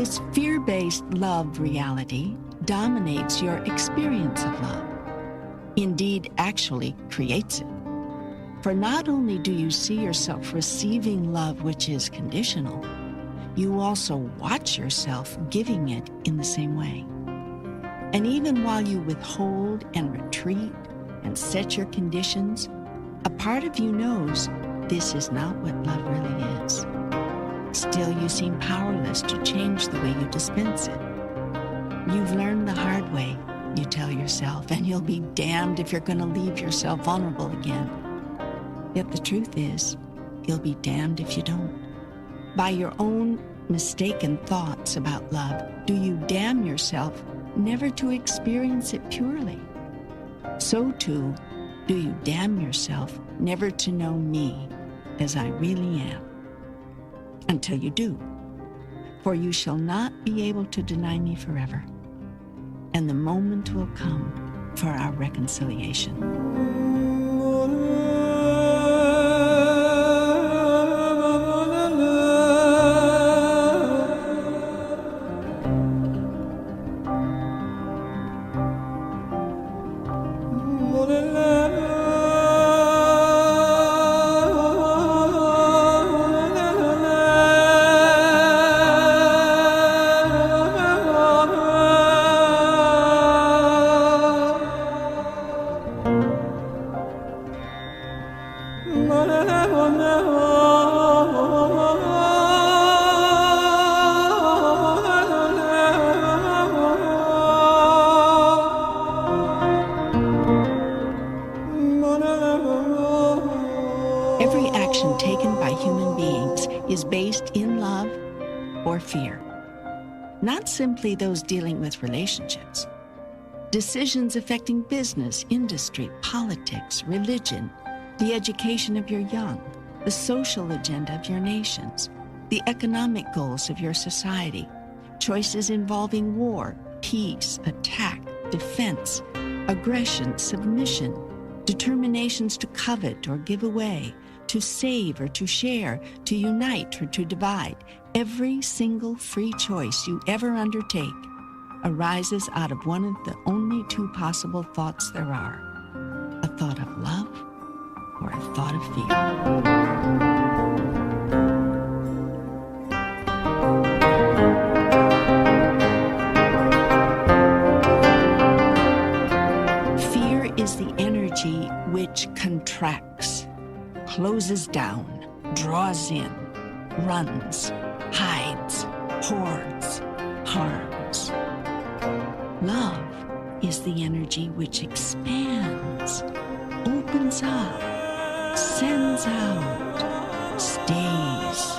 This fear-based love reality dominates your experience of love. Indeed, actually creates it. For not only do you see yourself receiving love which is conditional, you also watch yourself giving it in the same way. And even while you withhold and retreat and set your conditions, a part of you knows this is not what love really is. Still, you seem powerless to change the way you dispense it. You've learned the hard way, you tell yourself, and you'll be damned if you're going to leave yourself vulnerable again. Yet the truth is, you'll be damned if you don't. By your own mistaken thoughts about love, do you damn yourself never to experience it purely? So too, do you damn yourself never to know me as I really am. Until you do, for you shall not be able to deny me forever, and the moment will come for our reconciliation. Every action taken by human beings is based in love or fear, not simply those dealing with relationships. Decisions affecting business, industry, politics, religion, the education of your young, the social agenda of your nations, the economic goals of your society, choices involving war, peace, attack, defense, aggression, submission, determinations to covet or give away, to save or to share, to unite or to divide. Every single free choice you ever undertake arises out of one of the only two possible thoughts there are: a thought of love or a thought of fear. Fear is the energy which contracts, closes down, draws in, runs, hides, hoards, harms. Love is the energy which expands, opens up, sends out, stays,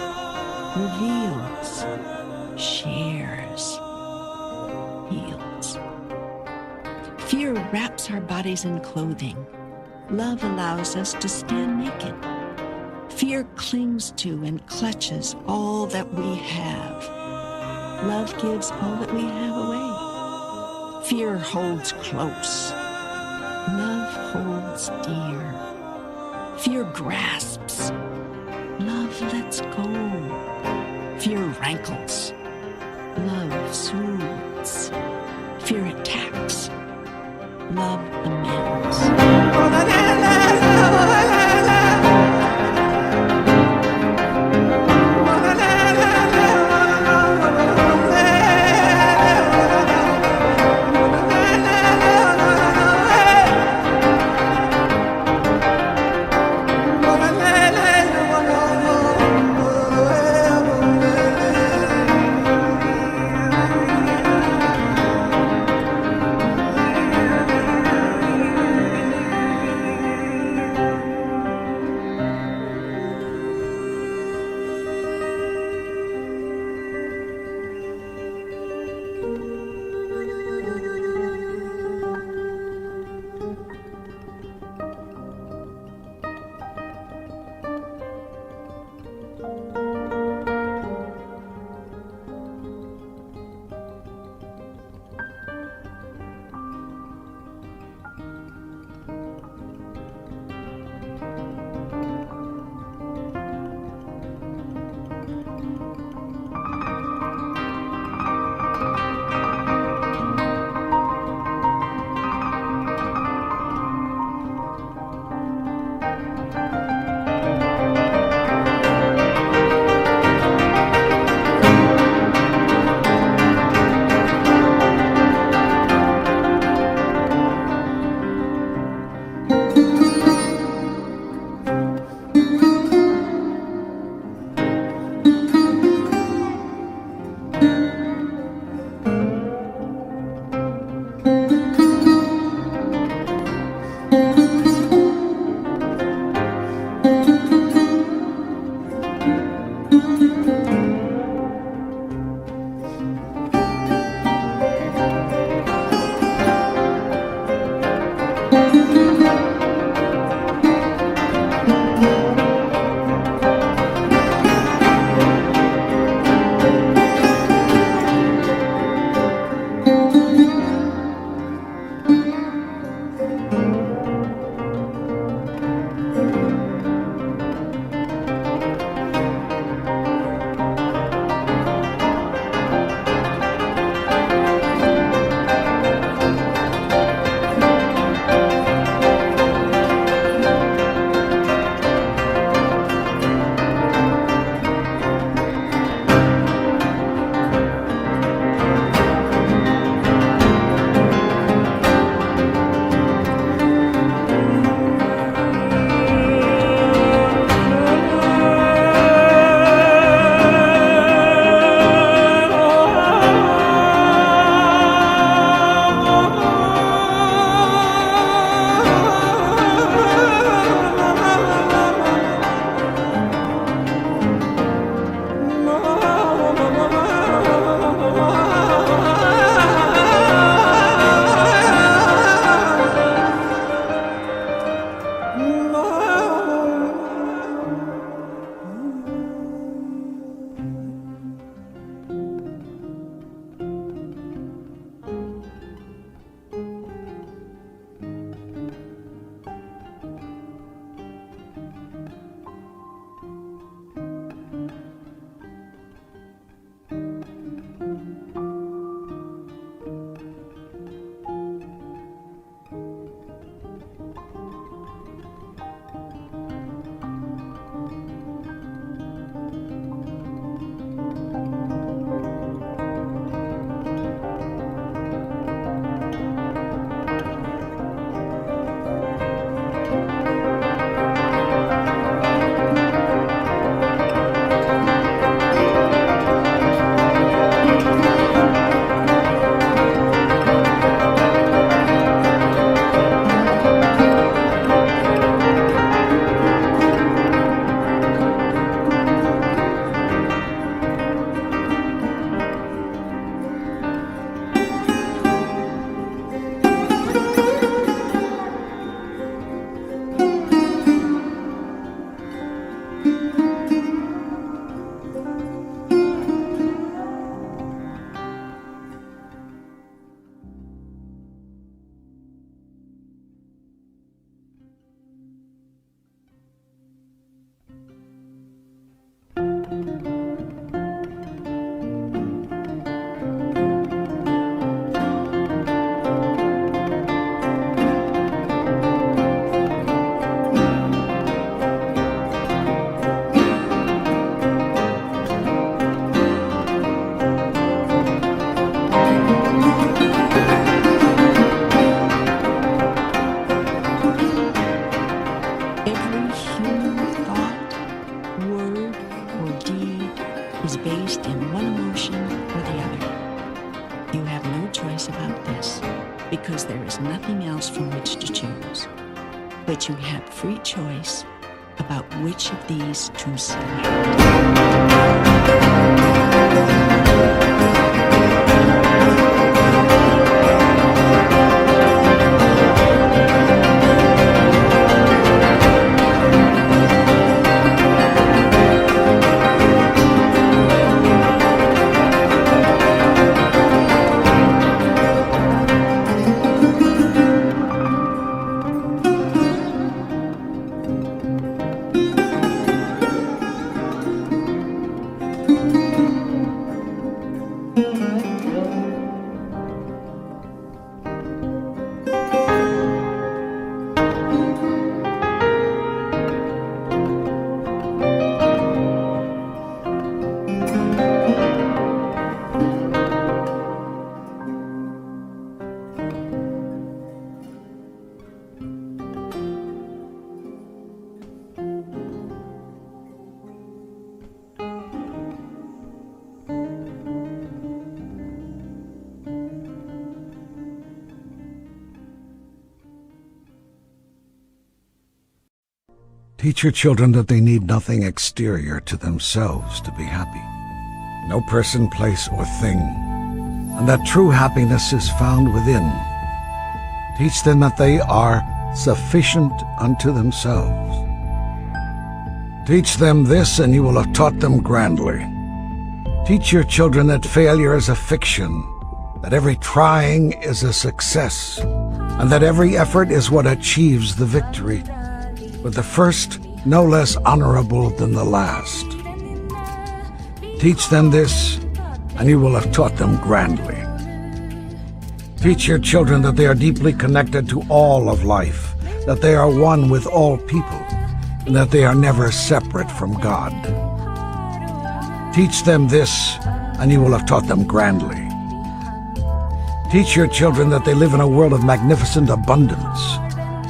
reveals, shares, heals. Fear wraps our bodies in clothing. Love allows us to stand naked. Fear clings to and clutches all that we have. Love gives all that we have away. Fear holds close. Love holds dear. Fear grasps. Love lets go. Fear rankles. Love soothes. Fear attacks. Love amends. because there is nothing else from which to choose. But you have free choice about which of these to select.
Teach your children that they need nothing exterior to themselves to be happy. No person, place, or thing. And that true happiness is found within. Teach them that they are sufficient unto themselves. Teach them this, and you will have taught them grandly. Teach your children that failure is a fiction, that every trying is a success, and that every effort is what achieves the victory, with the first no less honorable than the last. Teach them this, and you will have taught them grandly. Teach your children that they are deeply connected to all of life, that they are one with all people, and that they are never separate from God. Teach them this, and you will have taught them grandly. Teach your children that they live in a world of magnificent abundance,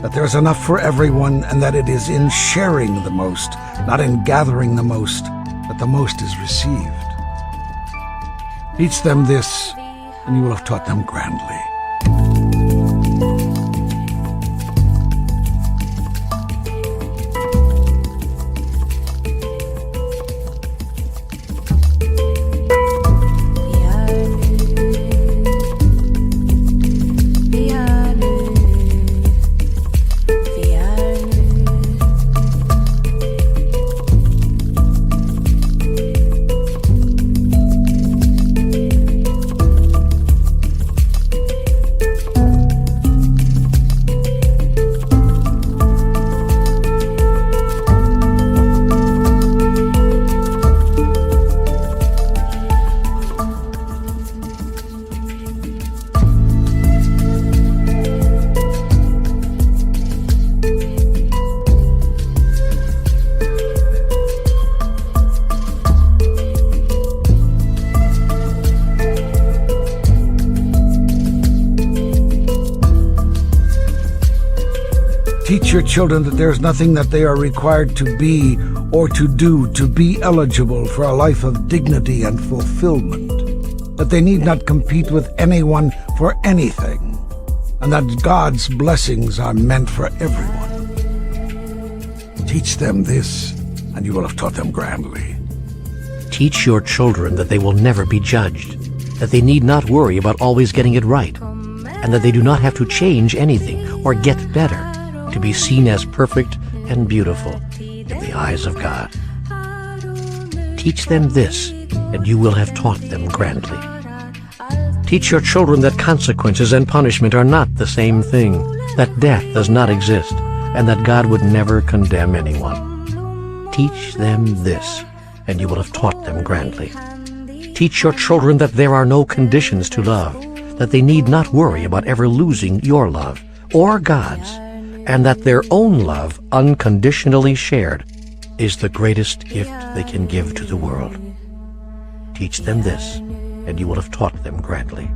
that there is enough for everyone, and that it is in sharing the most, not in gathering the most, that the most is received. Teach them this, and you will have taught them grandly. Teach your children that there is nothing that they are required to be or to do to be eligible for a life of dignity and fulfillment, that they need not compete with anyone for anything, and that God's blessings are meant for everyone. Teach them this, and you will have taught them grandly.
Teach your children that they will never be judged, that they need not worry about always getting it right, and that they do not have to change anything or get better to be seen as perfect and beautiful in the eyes of God. Teach them this, and you will have taught them grandly. Teach your children that consequences and punishment are not the same thing, that death does not exist, and that God would never condemn anyone. Teach them this, and you will have taught them grandly. Teach your children that there are no conditions to love, that they need not worry about ever losing your love or God's, and that their own love, unconditionally shared, is the greatest gift they can give to the world. Teach them this, and you will have taught them grandly.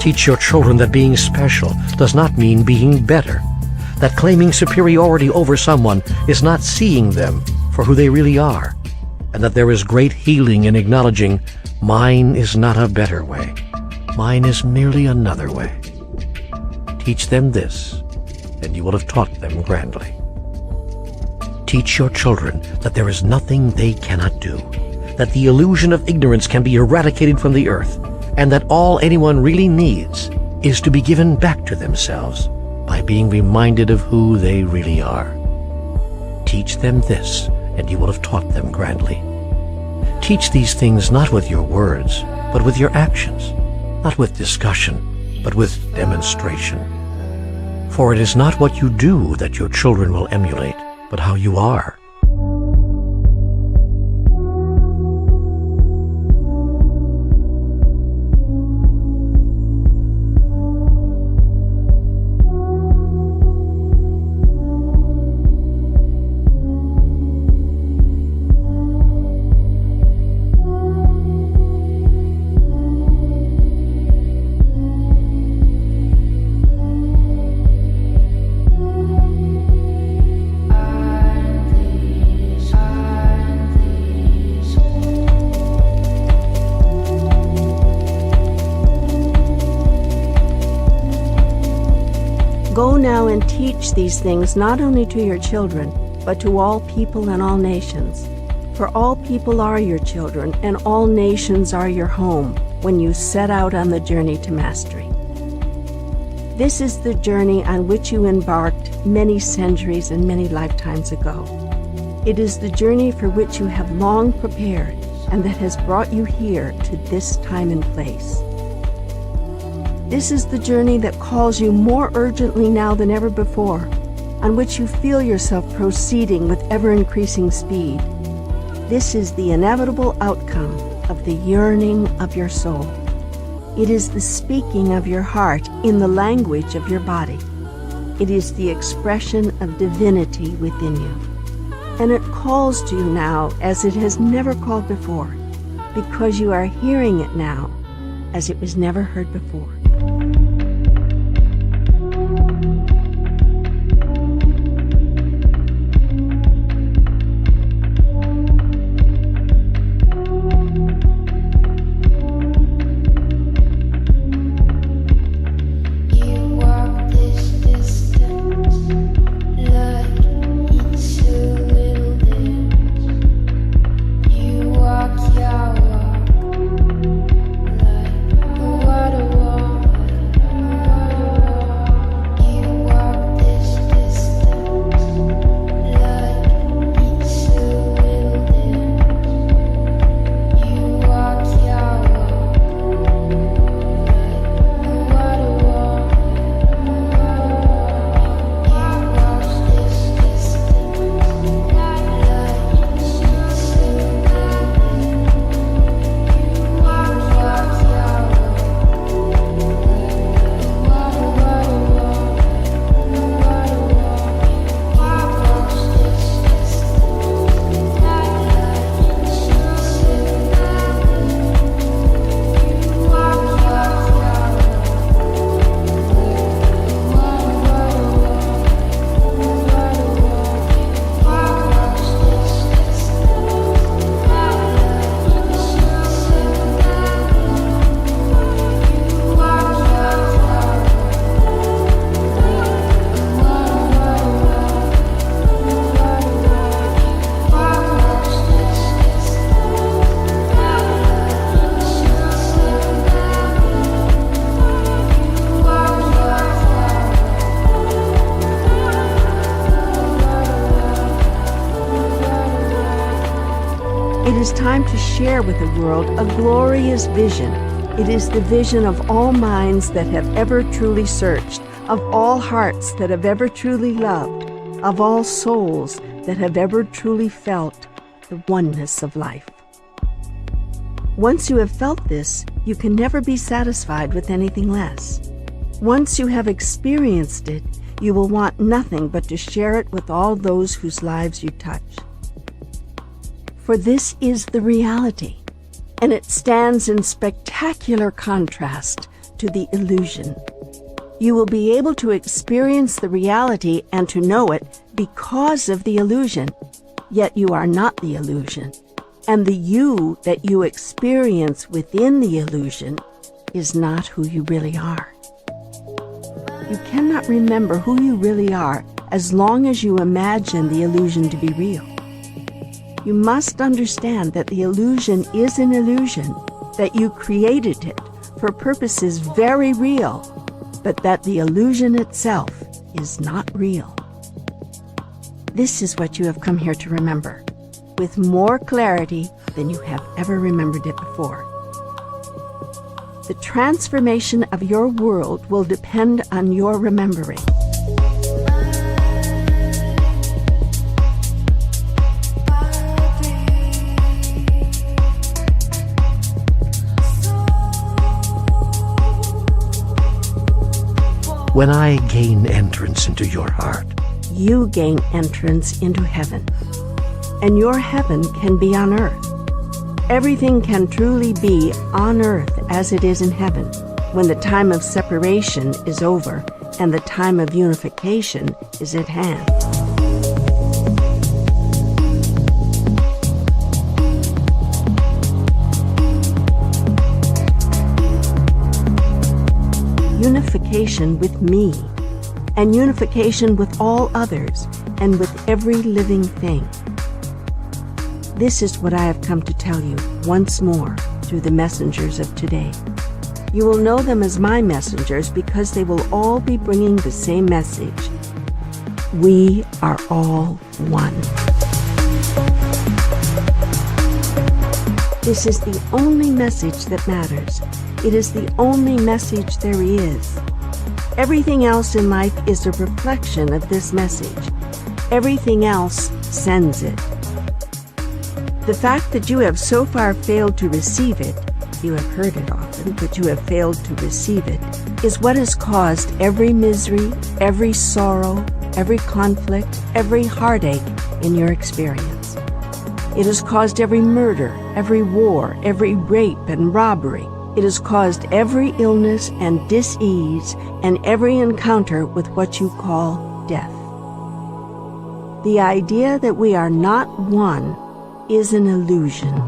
Teach your children that being special does not mean being better, that claiming superiority over someone is not seeing them for who they really are, and that there is great healing in acknowledging, mine is not a better way, mine is merely another way. Teach them this, and you will have taught them grandly. Teach your children that there is nothing they cannot do, that the illusion of ignorance can be eradicated from the earth, and that all anyone really needs is to be given back to themselves by being reminded of who they really are. Teach them this, and you will have taught them grandly. Teach these things not with your words, but with your actions, not with discussion, but with demonstration. For it is not what you do that your children will emulate, but how you are.
Go now and teach these things not only to your children, but to all people and all nations. For all people are your children, and all nations are your home when you set out on the journey to mastery. This is the journey on which you embarked many centuries and many lifetimes ago. It is the journey for which you have long prepared, and that has brought you here to this time and place. This is the journey that calls you more urgently now than ever before, on which you feel yourself proceeding with ever-increasing speed. This is the inevitable outcome of the yearning of your soul. It is the speaking of your heart in the language of your body. It is the expression of divinity within you. And it calls to you now as it has never called before, because you are hearing it now as it was never heard before. It is time to share with the world a glorious vision. It is the vision of all minds that have ever truly searched, of all hearts that have ever truly loved, of all souls that have ever truly felt the oneness of life. Once you have felt this, you can never be satisfied with anything less. Once you have experienced it, you will want nothing but to share it with all those whose lives you touch. For this is the reality, and it stands in spectacular contrast to the illusion. You will be able to experience the reality and to know it because of the illusion, yet you are not the illusion. And the you that you experience within the illusion is not who you really are. You cannot remember who you really are as long as you imagine the illusion to be real. You must understand that the illusion is an illusion, that you created it for purposes very real, but that the illusion itself is not real. This is what you have come here to remember, with more clarity than you have ever remembered it before. The transformation of your world will depend on your remembering.
When I gain entrance into your heart,
You gain entrance into heaven, and your heaven can be on earth. Everything can truly be on earth as it is in heaven when the time of separation is over and the time of unification is at hand. Unification with me, and unification with all others, and with every living thing. This is what I have come to tell you once more through the messengers of today. You will know them as my messengers because they will all be bringing the same message. We are all one. This is the only message that matters. It is the only message there is. Everything else in life is a reflection of this message. Everything else sends it. The fact that you have so far failed to receive it, you have heard it often, but you have failed to receive it, is what has caused every misery, every sorrow, every conflict, every heartache in your experience. It has caused every murder, every war, every rape and robbery. It has caused every illness and dis-ease and every encounter with what you call death. The idea that we are not one is an illusion.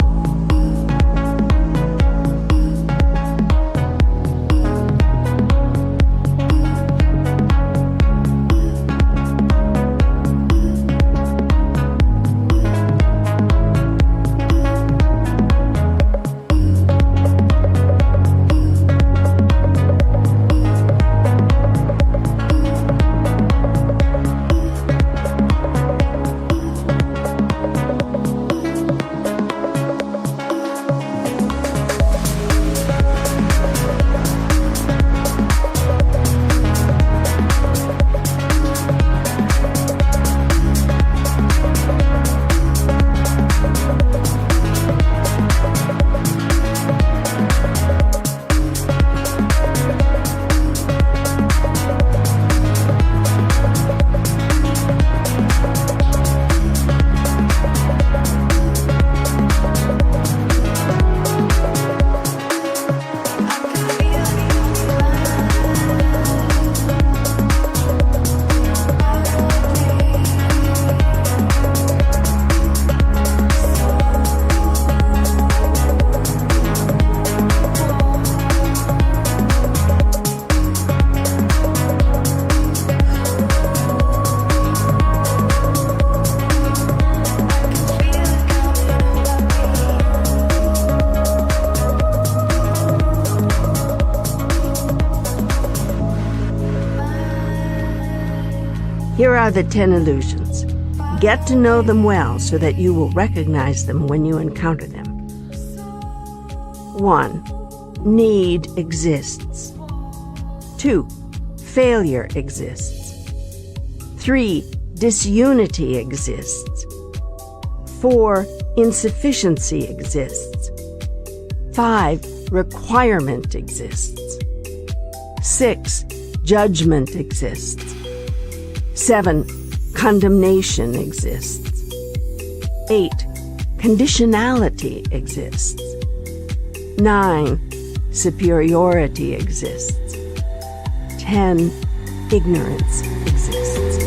Here are the 10 illusions. Get to know them well so that you will recognize them when you encounter them. 1. Need exists. 2. Failure exists. 3. Disunity exists. 4. Insufficiency exists. 5. Requirement exists. 6. Judgment exists. 7. Condemnation exists. 8. Conditionality exists. 9. superiority exists. 10. Ignorance exists.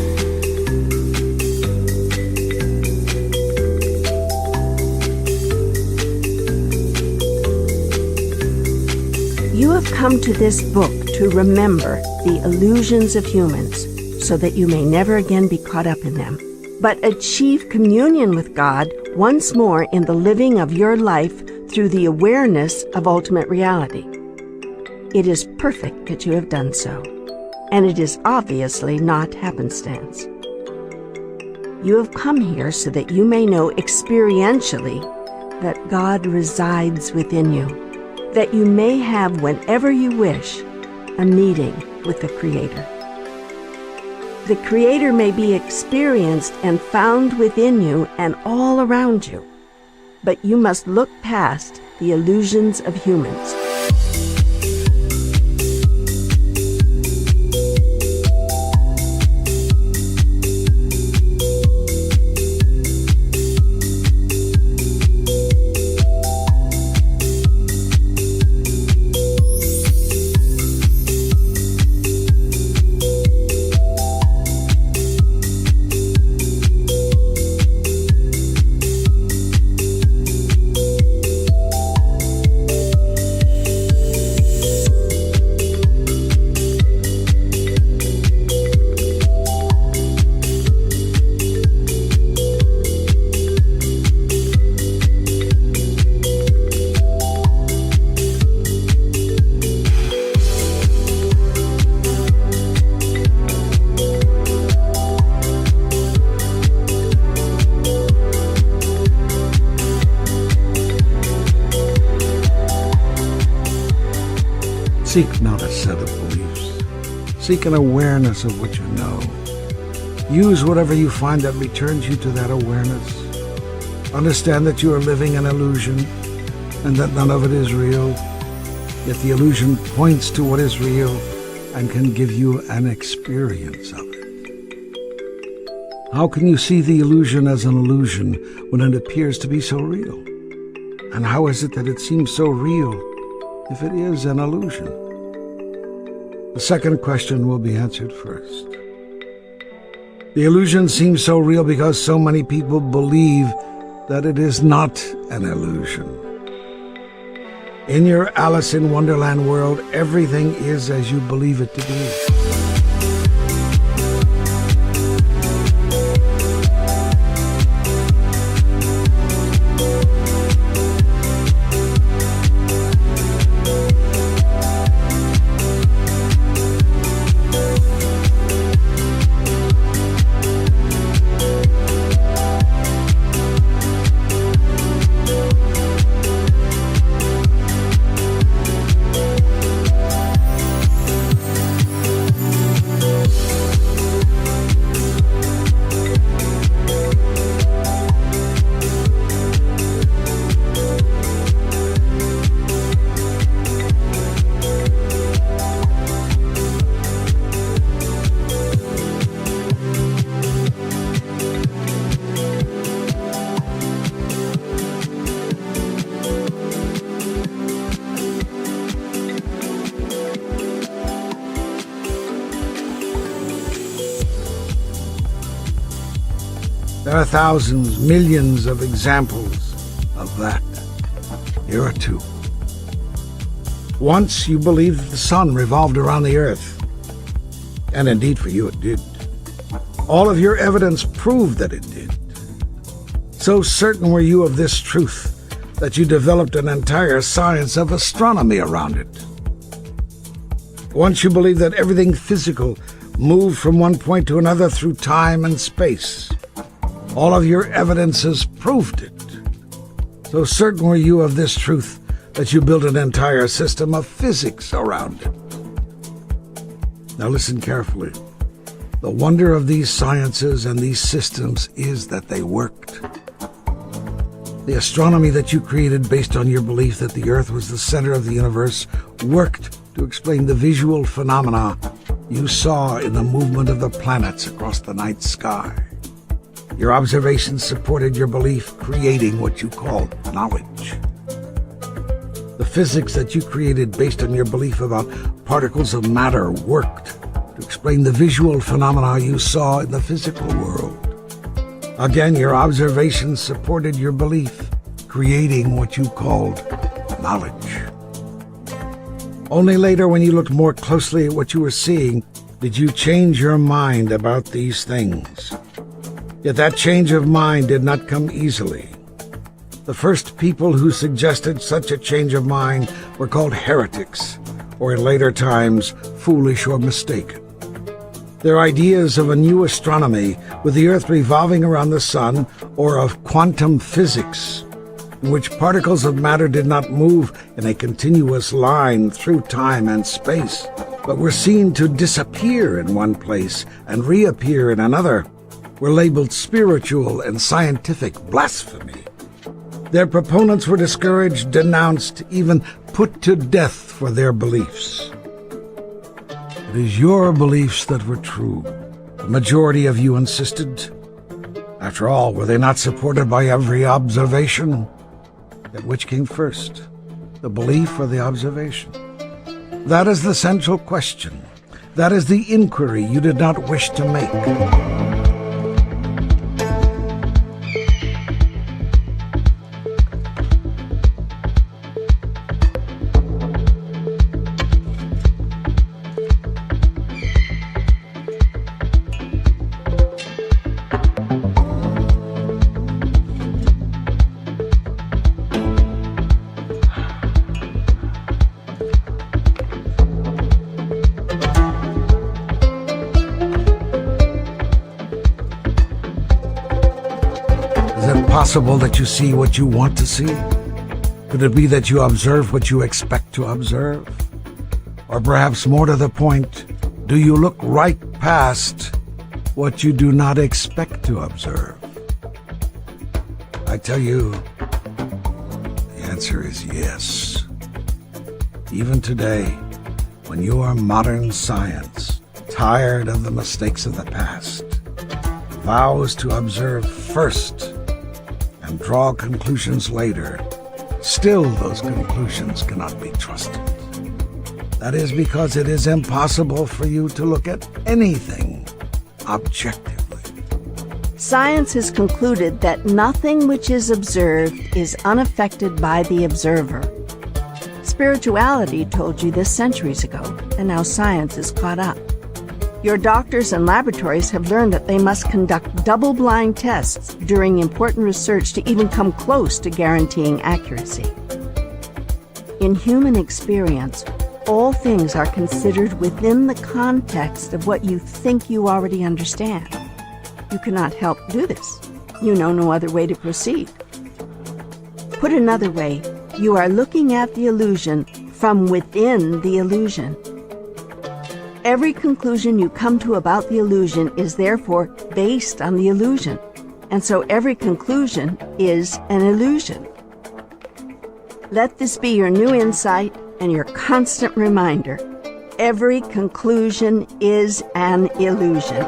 You have come to this book to remember the illusions of humans so that you may never again be caught up in them, but achieve communion with God once more in the living of your life through the awareness of ultimate reality. It is perfect that you have done so, and it is obviously not happenstance. You have come here so that you may know experientially that God resides within you, that you may have, whenever you wish, a meeting with the Creator. The Creator may be experienced and found within you and all around you, but you must look past the illusions of humans.
Seek not a set of beliefs. Seek an awareness of what you know. Use whatever you find that returns you to that awareness. Understand that you are living an illusion and that none of it is real, yet the illusion points to what is real and can give you an experience of it. How can you see the illusion as an illusion when it appears to be so real? And how is it that it seems so real if it is an illusion? The second question will be answered first. The illusion seems so real because so many people believe that it is not an illusion. In your Alice in Wonderland world, everything is as you believe it to be. There are thousands, millions of examples of that. Here are two. Once you believed the sun revolved around the earth, and indeed for you it did. All of your evidence proved that it did. So certain were you of this truth that you developed an entire science of astronomy around it. Once you believed that everything physical moved from one point to another through time and space. All of your evidences proved it. So certain were you of this truth that you built an entire system of physics around it. Now listen carefully. The wonder of these sciences and these systems is that they worked. The astronomy that you created based on your belief that the Earth was the center of the universe worked to explain the visual phenomena you saw in the movement of the planets across the night sky. Your observations supported your belief, creating what you called knowledge. The physics that you created based on your belief about particles of matter worked to explain the visual phenomena you saw in the physical world. Again, your observations supported your belief, creating what you called knowledge. Only later, when you looked more closely at what you were seeing, did you change your mind about these things. Yet that change of mind did not come easily. The first people who suggested such a change of mind were called heretics, or in later times, foolish or mistaken. Their ideas of a new astronomy, with the Earth revolving around the Sun, or of quantum physics, in which particles of matter did not move in a continuous line through time and space, but were seen to disappear in one place and reappear in another, were labeled spiritual and scientific blasphemy. Their proponents were discouraged, denounced, even put to death for their beliefs. It is your beliefs that were true, the majority of you insisted. After all, were they not supported by every observation? Yet which came first, the belief or the observation? That is the central question. That is the inquiry you did not wish to make. Is it possible that you see what you want to see? Could it be that you observe what you expect to observe? Or perhaps more to the point, do you look right past what you do not expect to observe? I tell you, the answer is yes. Even today, when you are modern science, tired of the mistakes of the past, vows to observe first and draw conclusions later, still those conclusions cannot be trusted. That is because it is impossible for you to look at anything objectively.
Science has concluded that nothing which is observed is unaffected by the observer. Spirituality told you this centuries ago, and now science is caught up. Your doctors and laboratories have learned that they must conduct double-blind tests during important research to even come close to guaranteeing accuracy. In human experience, all things are considered within the context of what you think you already understand. You cannot help do this. You know no other way to proceed. Put another way, you are looking at the illusion from within the illusion. Every conclusion you come to about the illusion is therefore based on the illusion, and so every conclusion is an illusion. Let this be your new insight and your constant reminder. Every conclusion is an illusion.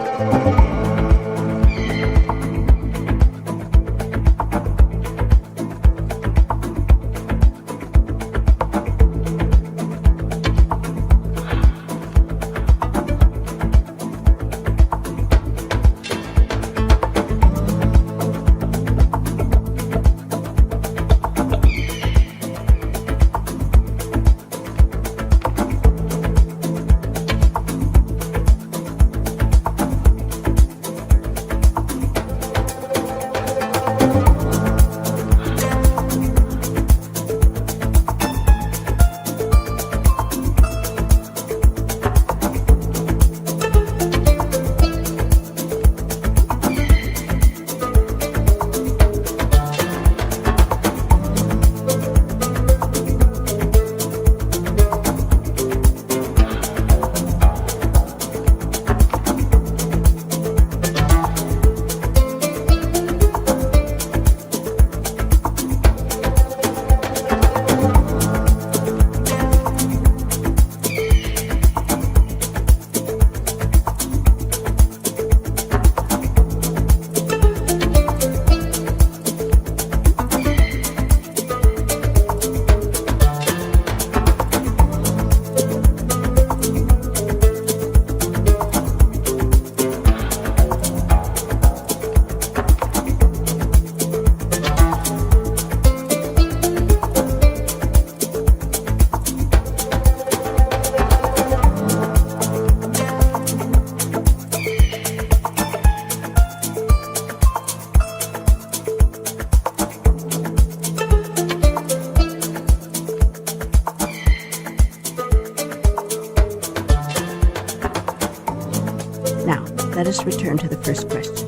let us return to the first question.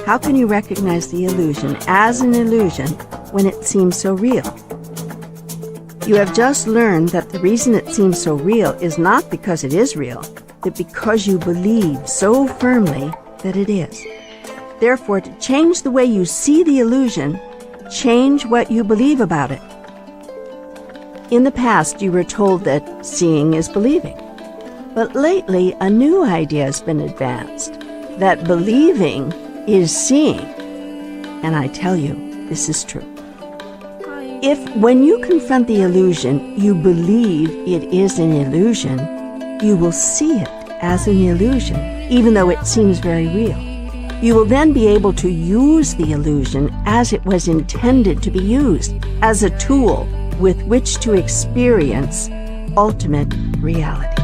How can you recognize the illusion as an illusion when it seems so real? You have just learned that the reason it seems so real is not because it is real, but because you believe so firmly that it is. Therefore, to change the way you see the illusion, change what you believe about it. In the past, you were told that seeing is believing. But lately, a new idea has been advanced, that believing is seeing. And I tell you, this is true. If, when you confront the illusion, you believe it is an illusion, you will see it as an illusion, even though it seems very real. You will then be able to use the illusion as it was intended to be used, as a tool with which to experience ultimate reality.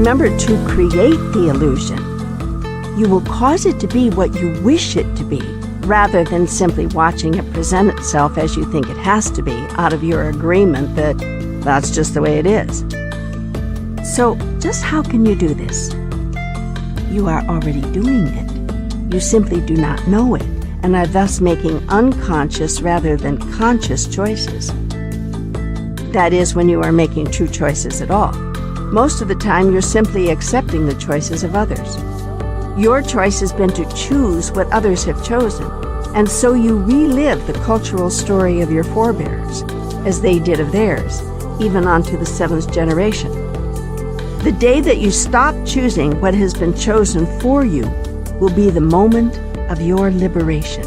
Remember to create the illusion. You will cause it to be what you wish it to be, rather than simply watching it present itself as you think it has to be, out of your agreement that that's just the way it is. So, just how can you do this? You are already doing it. You simply do not know it, and are thus making unconscious rather than conscious choices. That is, when you are making true choices at all. Most of the time, you're simply accepting the choices of others. Your choice has been to choose what others have chosen, and so you relive the cultural story of your forebears, as they did of theirs, even onto the 7th generation. The day that you stop choosing what has been chosen for you will be the moment of your liberation.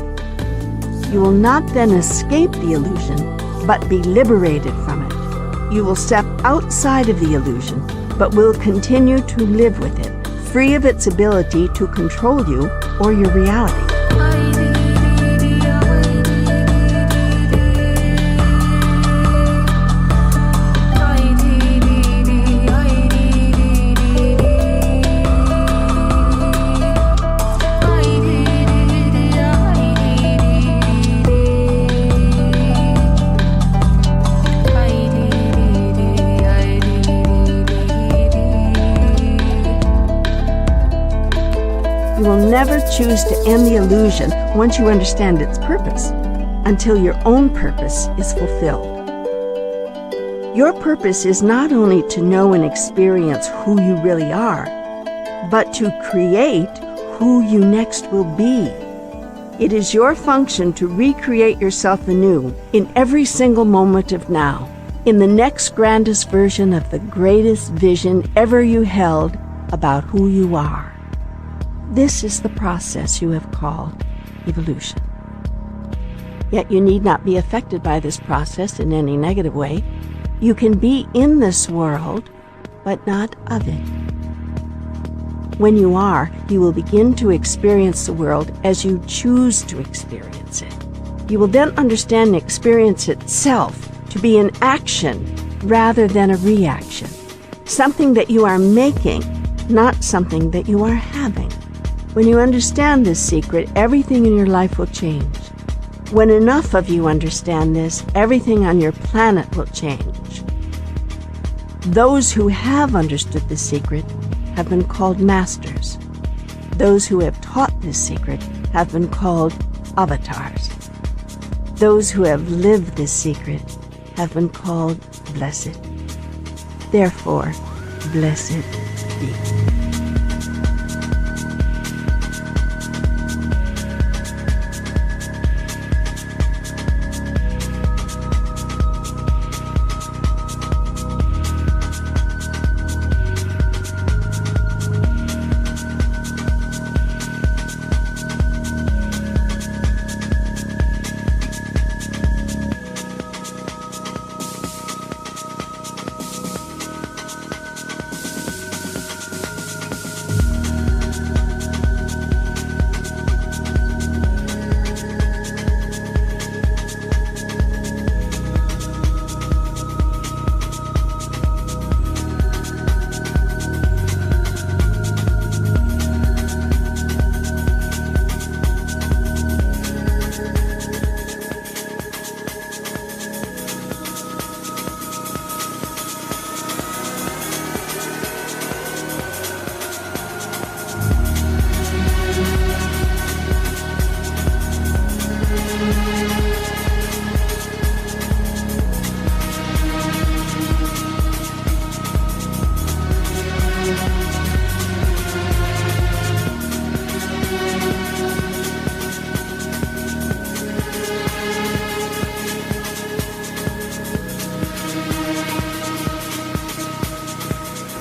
You will not then escape the illusion, but be liberated from it. You will step outside of the illusion, but will continue to live with it, free of its ability to control you or your reality. You will never choose to end the illusion once you understand its purpose, until your own purpose is fulfilled. Your purpose is not only to know and experience who you really are, but to create who you next will be. It is your function to recreate yourself anew in every single moment of now, in the next grandest version of the greatest vision ever you held about who you are. This is the process you have called evolution. Yet you need not be affected by this process in any negative way. You can be in this world, but not of it. When you are, you will begin to experience the world as you choose to experience it. You will then understand the experience itself to be an action rather than a reaction. Something that you are making, not something that you are having. When you understand this secret, everything in your life will change.
When enough of you understand this, everything on your planet will change. Those who have understood the secret have been called masters. Those who have taught this secret have been called avatars. Those who have lived this secret have been called blessed. Therefore, blessed be.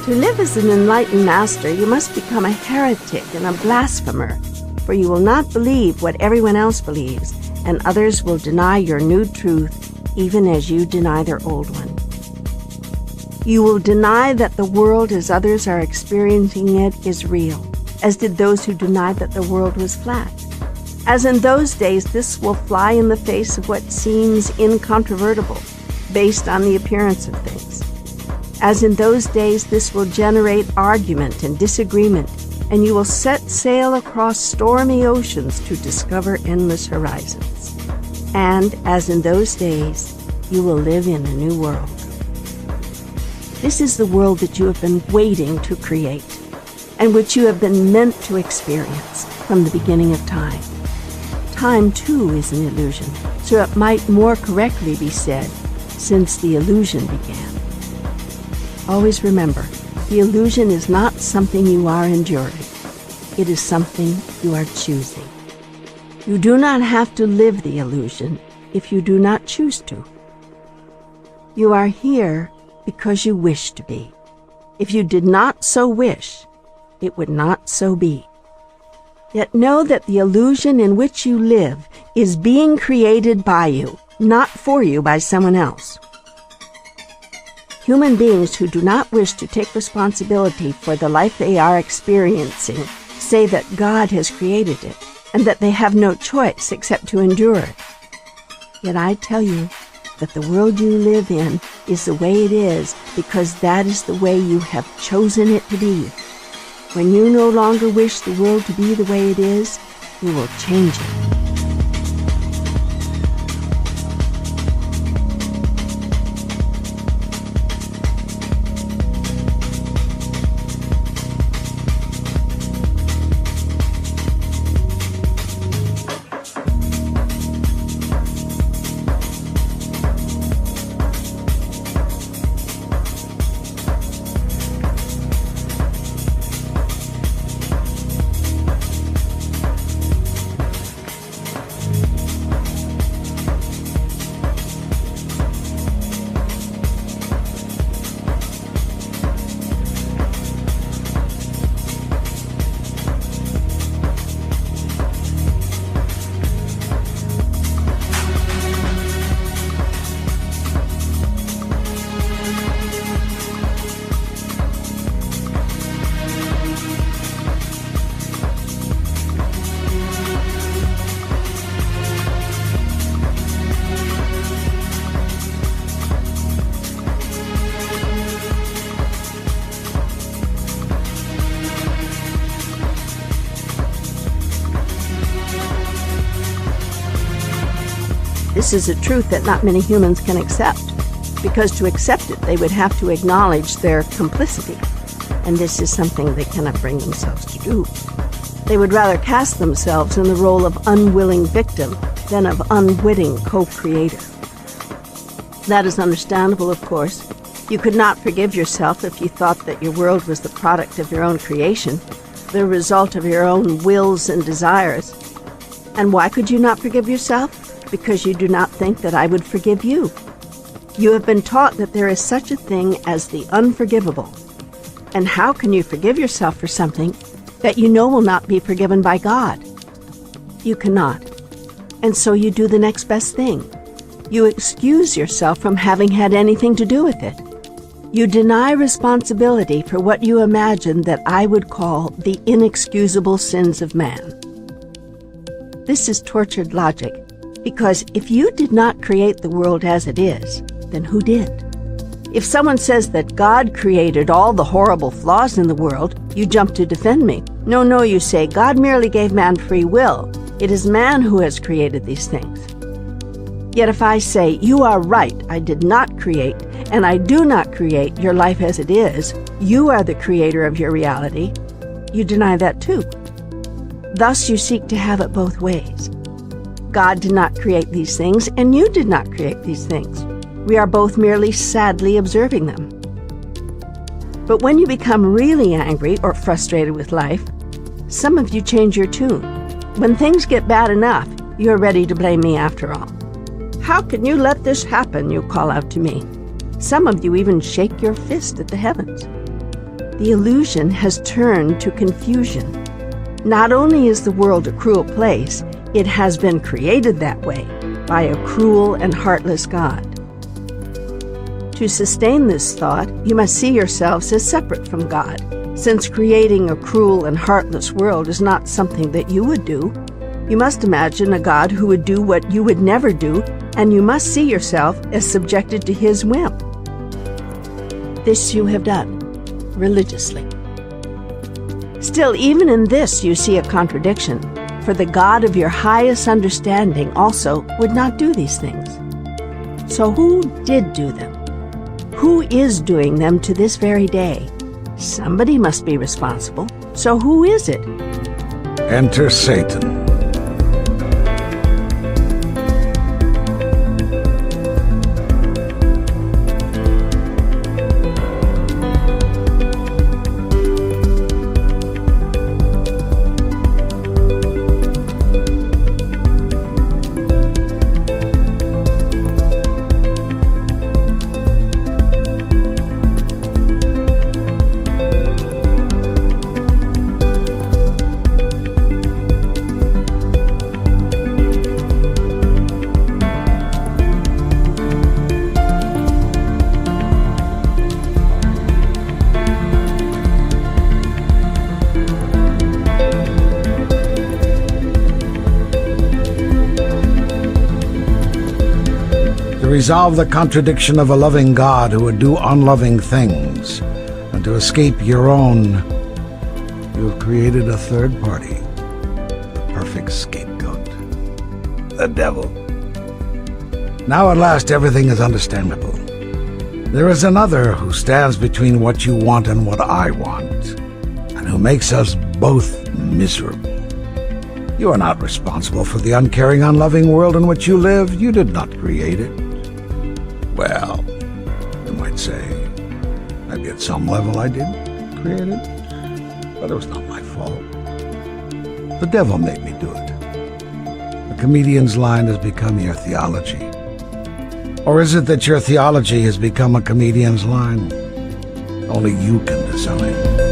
To live as an enlightened master, you must become a heretic and a blasphemer, for you will not believe what everyone else believes, and others will deny your new truth, even as you deny their old one. You will deny that the world as others are experiencing it is real, as did those who denied that the world was flat. As in those days, this will fly in the face of what seems incontrovertible, based on the appearance of things. As in those days, this will generate argument and disagreement, and you will set sail across stormy oceans to discover endless horizons. And, as in those days, you will live in a new world. This is the world that you have been waiting to create, and which you have been meant to experience from the beginning of time. Time, too, is an illusion, so it might more correctly be said, since the illusion began. Always remember, the illusion is not something you are enduring. It is something you are choosing. You do not have to live the illusion if you do not choose to. You are here because you wish to be. If you did not so wish, it would not so be. Yet know that the illusion in which you live is being created by you, not for you by someone else. Human beings who do not wish to take responsibility for the life they are experiencing say that God has created it, and that they have no choice except to endure it. Yet I tell you that the world you live in is the way it is because that is the way you have chosen it to be. When you no longer wish the world to be the way it is, you will change it. is a truth that not many humans can accept, because to accept it, they would have to acknowledge their complicity, and this is something they cannot bring themselves to do. They would rather cast themselves in the role of unwilling victim than of unwitting co-creator. That is understandable, of course. You could not forgive yourself if you thought that your world was the product of your own creation, the result of your own wills and desires. And why could you not forgive yourself? Because you do not think that I would forgive you. You have been taught that there is such a thing as the unforgivable. And how can you forgive yourself for something that you know will not be forgiven by God? You cannot. And so you do the next best thing. You excuse yourself from having had anything to do with it. You deny responsibility for what you imagine that I would call the inexcusable sins of man. This is tortured logic, because if you did not create the world as it is, then who did? If someone says that God created all the horrible flaws in the world, you jump to defend me. No, you say, God merely gave man free will. It is man who has created these things. Yet if I say, you are right, I did not create, and I do not create your life as it is, you are the creator of your reality, you deny that too. Thus you seek to have it both ways. God did not create these things, and you did not create these things. We are both merely sadly observing them. But when you become really angry or frustrated with life, some of you change your tune. When things get bad enough, you are ready to blame me after all. How can you let this happen, you call out to me. Some of you even shake your fist at the heavens. The illusion has turned to confusion. Not only is the world a cruel place, it has been created that way by a cruel and heartless God. To sustain this thought, you must see yourselves as separate from God, since creating a cruel and heartless world is not something that you would do. You must imagine a God who would do what you would never do, and you must see yourself as subjected to his whim. This you have done, religiously. Still, even in this you see a contradiction, for the God of your highest understanding also would not do these things. So who did do them? Who is doing them to this very day? Somebody must be responsible. So who is it?
Enter Satan. To resolve the contradiction of a loving God who would do unloving things, and to escape your own, you have created a third party, the perfect scapegoat, the devil. Now at last everything is understandable. There is another who stands between what you want and what I want, and who makes us both miserable. You are not responsible for the uncaring, unloving world in which you live. You did not create it. Well, you might say, maybe at some level I did create it, but it was not my fault. The devil made me do it. The comedian's line has become your theology. Or is it that your theology has become a comedian's line? Only you can decide.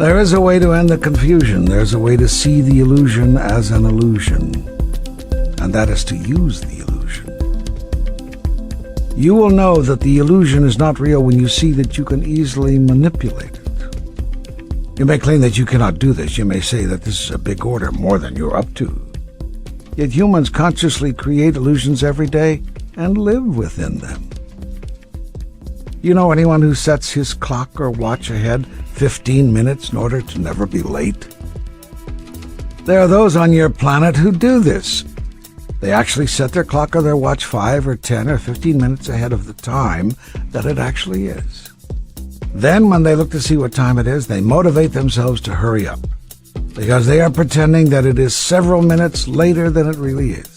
There is a way to end the confusion. There's a way to see the illusion as an illusion, and that is to use the illusion. You will know that the illusion is not real when you see that you can easily manipulate it. You may claim that you cannot do this. You may say that this is a big order, more than you're up to. Yet humans consciously create illusions every day and live within them. You know anyone who sets his clock or watch ahead 15 minutes in order to never be late? There are those on your planet who do this. They actually set their clock or their watch 5 or 10 or 15 minutes ahead of the time that it actually is. Then, when they look to see what time it is, they motivate themselves to hurry up, because they are pretending that it is several minutes later than it really is.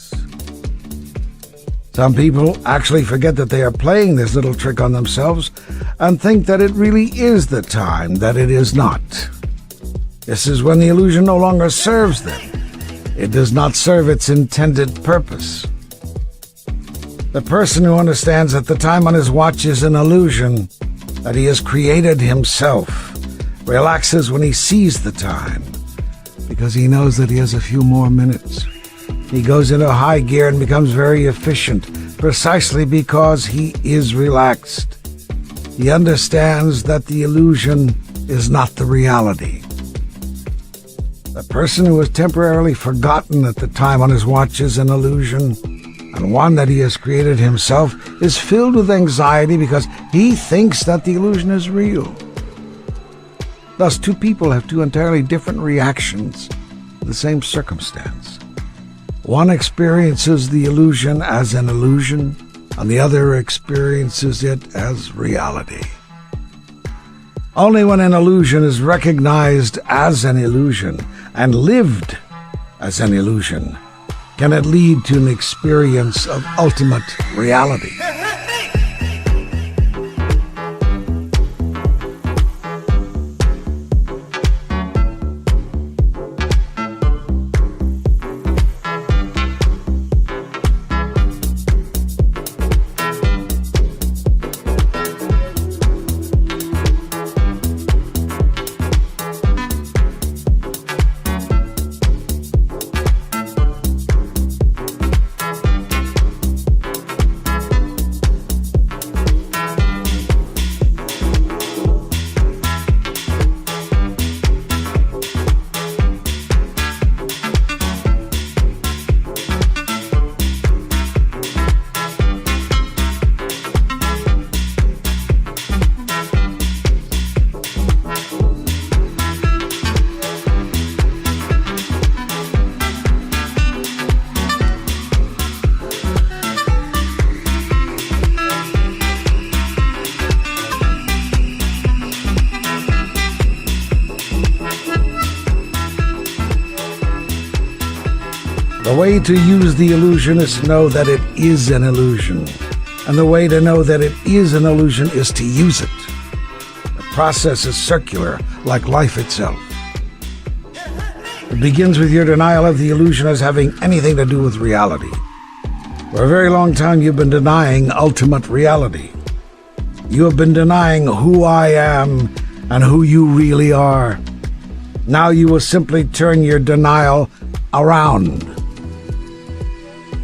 Some people actually forget that they are playing this little trick on themselves and think that it really is the time that it is not. This is when the illusion no longer serves them. It does not serve its intended purpose. The person who understands that the time on his watch is an illusion that he has created himself relaxes when he sees the time, because he knows that he has a few more minutes. He goes into high gear and becomes very efficient, precisely because he is relaxed. He understands that the illusion is not the reality. The person who has temporarily forgotten that the time on his watch is an illusion, and one that he has created himself, is filled with anxiety because he thinks that the illusion is real. Thus, two people have two entirely different reactions to the same circumstance. One experiences the illusion as an illusion, and the other experiences it as reality. Only when an illusion is recognized as an illusion and lived as an illusion can it lead to an experience of ultimate reality. The way to use the illusion is to know that it is an illusion. And the way to know that it is an illusion is to use it. The process is circular, like life itself. It begins with your denial of the illusion as having anything to do with reality. For a very long time, you've been denying ultimate reality. You have been denying who I am and who you really are. Now you will simply turn your denial around.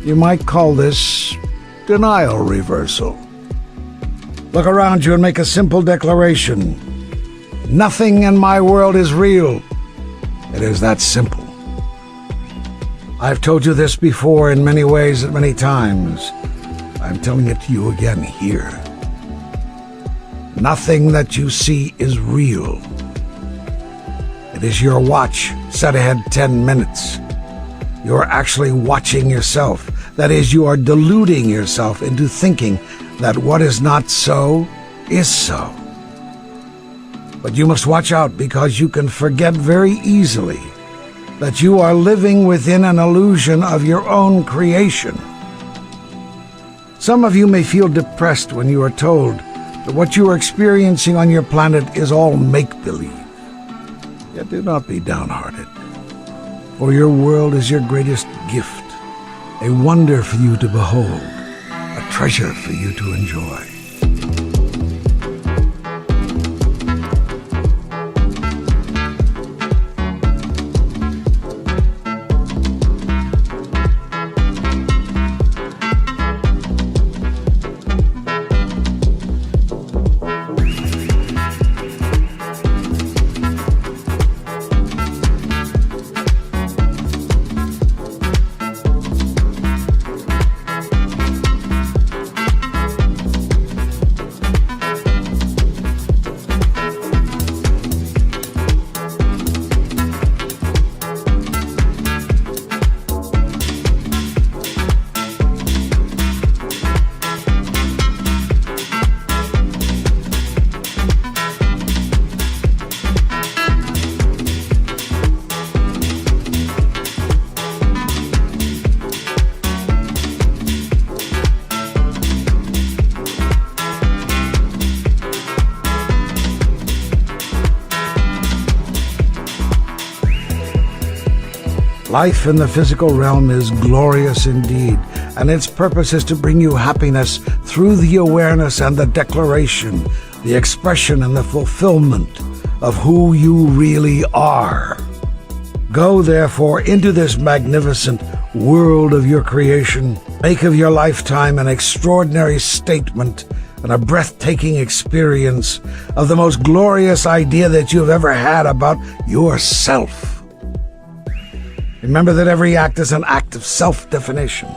You might call this denial reversal. Look around you and make a simple declaration. Nothing in my world is real. It is that simple. I've told you this before in many ways at many times. I'm telling it to you again here. Nothing that you see is real. It is your watch set ahead 10 minutes. You're actually watching yourself. That is, you are deluding yourself into thinking that what is not so is so. But you must watch out, because you can forget very easily that you are living within an illusion of your own creation. Some of you may feel depressed when you are told that what you are experiencing on your planet is all make-believe. Yet do not be downhearted, for your world is your greatest gift, a wonder for you to behold, a treasure for you to enjoy. Life in the physical realm is glorious indeed, and its purpose is to bring you happiness through the awareness and the declaration, the expression and the fulfillment of who you really are. Go, therefore, into this magnificent world of your creation. Make of your lifetime an extraordinary statement and a breathtaking experience of the most glorious idea that you have ever had about yourself. Remember that every act is an act of self-definition.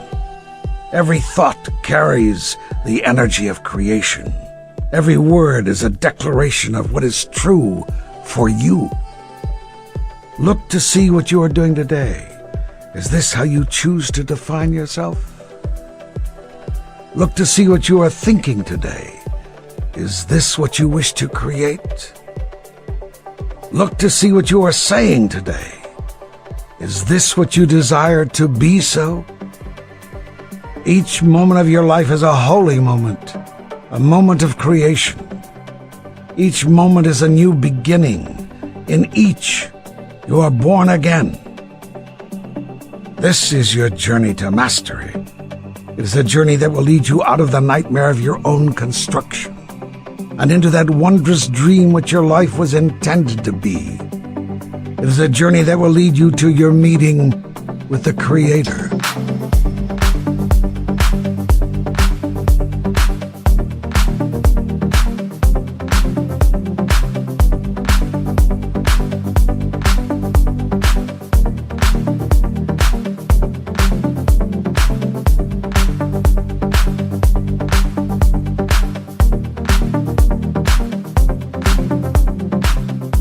Every thought carries the energy of creation. Every word is a declaration of what is true for you. Look to see what you are doing today. Is this how you choose to define yourself? Look to see what you are thinking today. Is this what you wish to create? Look to see what you are saying today. Is this what you desire to be so? Each moment of your life is a holy moment, a moment of creation. Each moment is a new beginning. In each, you are born again. This is your journey to mastery. It is a journey that will lead you out of the nightmare of your own construction and into that wondrous dream which your life was intended to be. It is a journey that will lead you to your meeting with the Creator.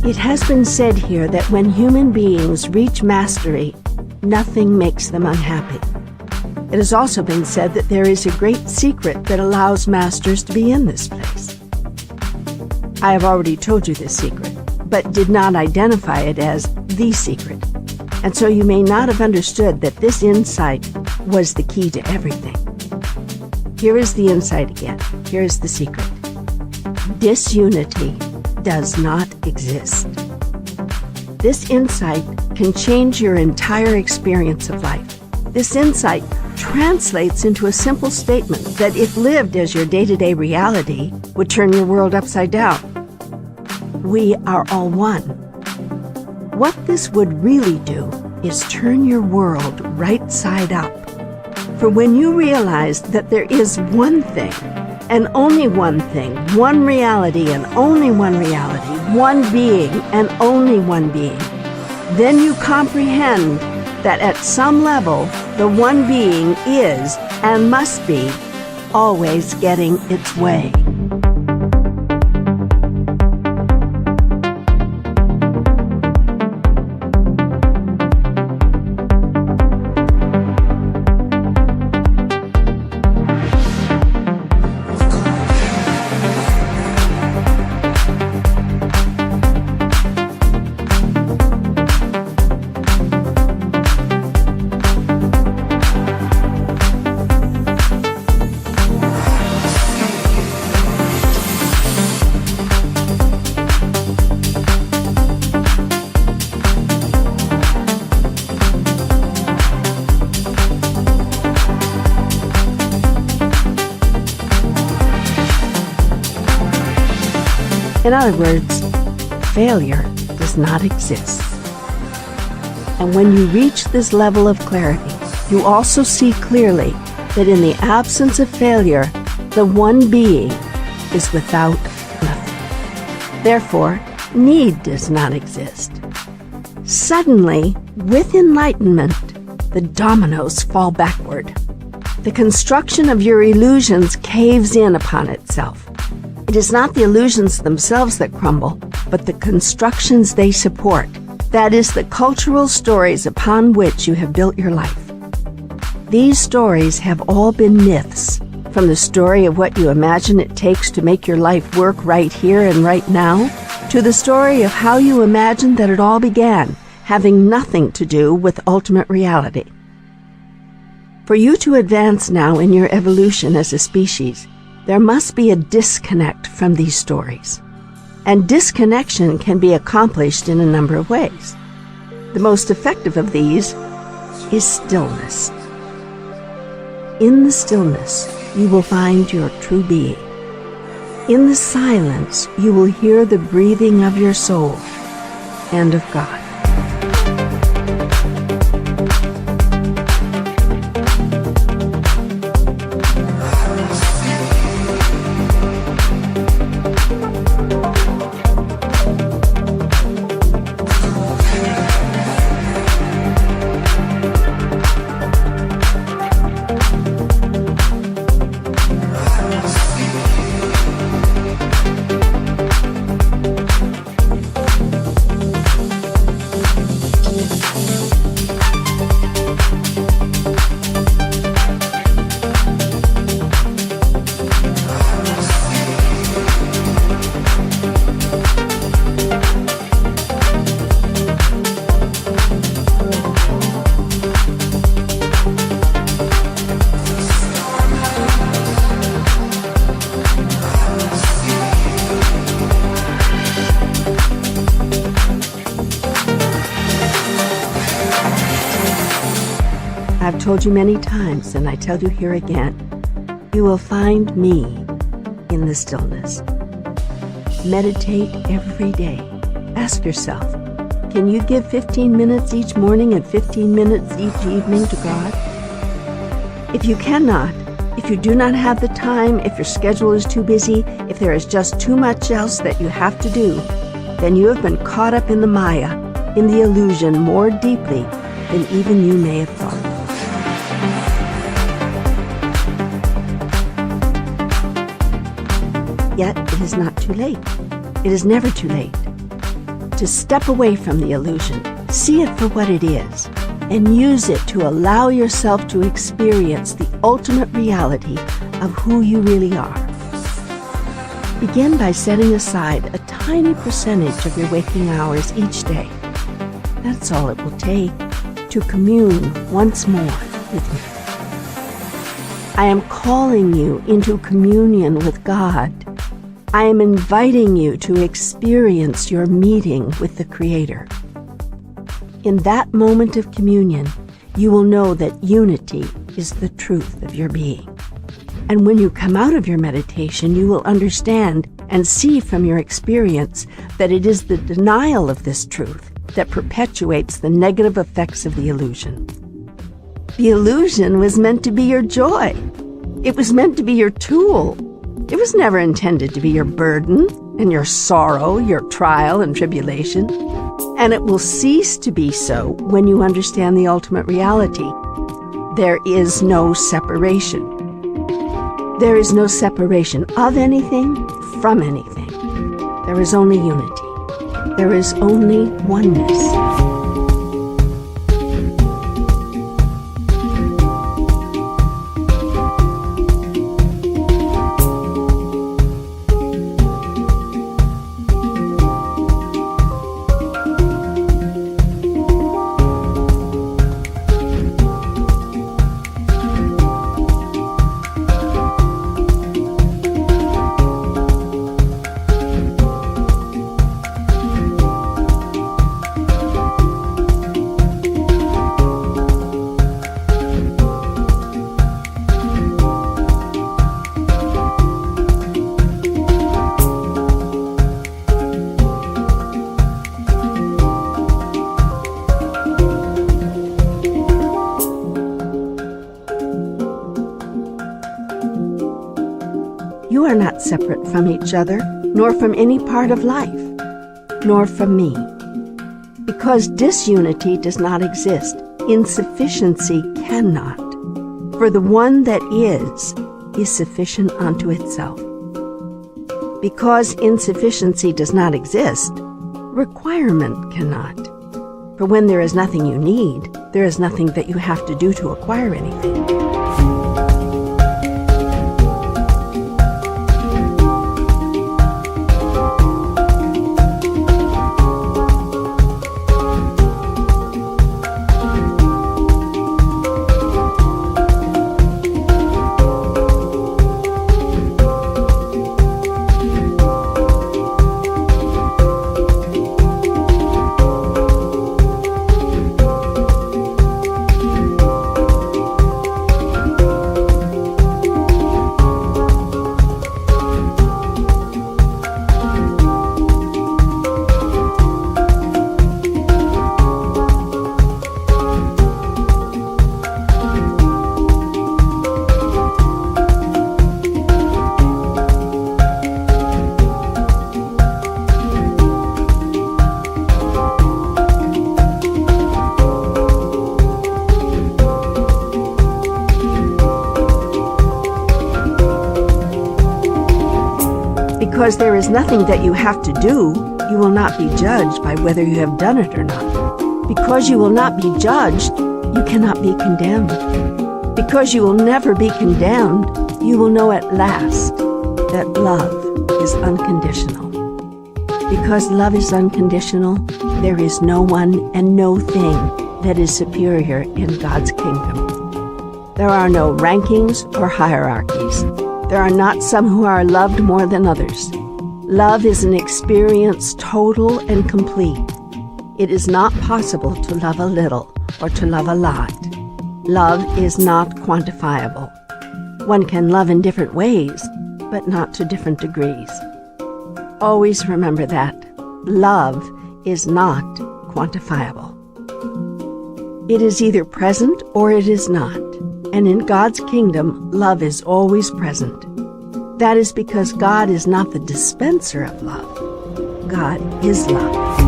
It has been said here that when human beings reach mastery, nothing makes them unhappy. It has also been said that there is a great secret that allows masters to be in this place. I have already told you this secret, but did not identify it as the secret, and so you may not have understood that this insight was the key to everything. Here is the insight again. Here is the secret. Disunity does not exist. This insight can change your entire experience of life. This insight translates into a simple statement that, if lived as your day-to-day reality, would turn your world upside down. We are all one. What this would really do is turn your world right side up. For when you realize that there is one thing, and only one thing, one reality and only one reality, one being and only one being, then you comprehend that at some level, the one being is and must be always getting its way. In other words, failure does not exist. And when you reach this level of clarity, you also see clearly that in the absence of failure, the one being is without nothing. Therefore, need does not exist. Suddenly, with enlightenment, the dominoes fall backward. The construction of your illusions caves in upon itself. It is not the illusions themselves that crumble, but the constructions they support. That is, the cultural stories upon which you have built your life. These stories have all been myths, from the story of what you imagine it takes to make your life work right here and right now, to the story of how you imagine that it all began, having nothing to do with ultimate reality. For you to advance now in your evolution as a species, there must be a disconnect from these stories. And disconnection can be accomplished in a number of ways. The most effective of these is stillness. In the stillness, you will find your true being. In the silence, you will hear the breathing of your soul and of God. I've told you many times, and I tell you here again, you will find me in the stillness. Meditate every day. Ask yourself, can you give 15 minutes each morning and 15 minutes each evening to God? If you cannot, if you do not have the time, if your schedule is too busy, if there is just too much else that you have to do, then you have been caught up in the Maya, in the illusion more deeply than even you may have thought. Yet it is not too late. It is never too late to step away from the illusion, see it for what it is, and use it to allow yourself to experience the ultimate reality of who you really are. Begin by setting aside a tiny percentage of your waking hours each day. That's all it will take to commune once more with me. I am calling you into communion with God. I am inviting you to experience your meeting with the Creator. In that moment of communion, you will know that unity is the truth of your being. And when you come out of your meditation, you will understand and see from your experience that it is the denial of this truth that perpetuates the negative effects of the illusion. The illusion was meant to be your joy. It was meant to be your tool. It was never intended to be your burden and your sorrow, your trial and tribulation. And it will cease to be so when you understand the ultimate reality. There is no separation. There is no separation of anything from anything. There is only unity. There is only oneness. You are not separate from each other, nor from any part of life, nor from me. Because disunity does not exist, insufficiency cannot. For the one that is sufficient unto itself. Because insufficiency does not exist, requirement cannot. For when there is nothing you need, there is nothing that you have to do to acquire anything. Because there is nothing that you have to do, you will not be judged by whether you have done it or not. Because you will not be judged, you cannot be condemned. Because you will never be condemned, you will know at last that love is unconditional. Because love is unconditional, there is no one and no thing that is superior in God's kingdom. There are no rankings or hierarchies. There are not some who are loved more than others. Love is an experience total and complete. It is not possible to love a little or to love a lot. Love is not quantifiable. One can love in different ways, but not to different degrees. Always remember that love is not quantifiable. It is either present or it is not. And in God's kingdom, love is always present. That is because God is not the dispenser of love. God is love.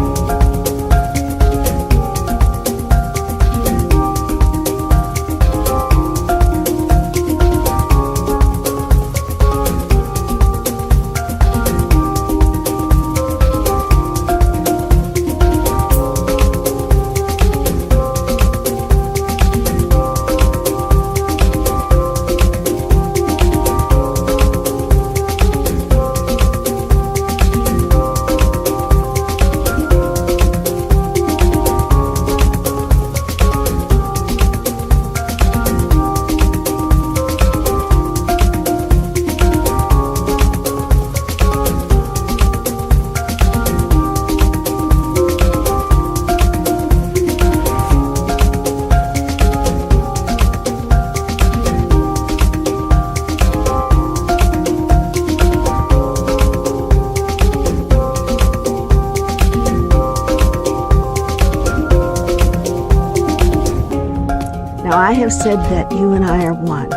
Now I have said that you and I are one,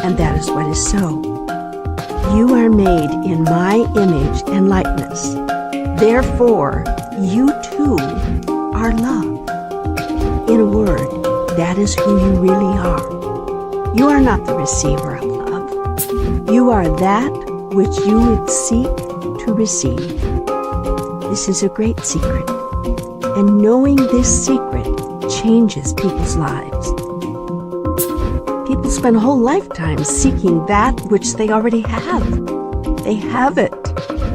and that is what is so. You are made in my image and likeness. Therefore, you too are love. In a word, that is who you really are. You are not the receiver of love. You are that which you would seek to receive. This is a great secret, and knowing this secret changes people's lives. People spend a whole lifetime seeking that which they already have. They have it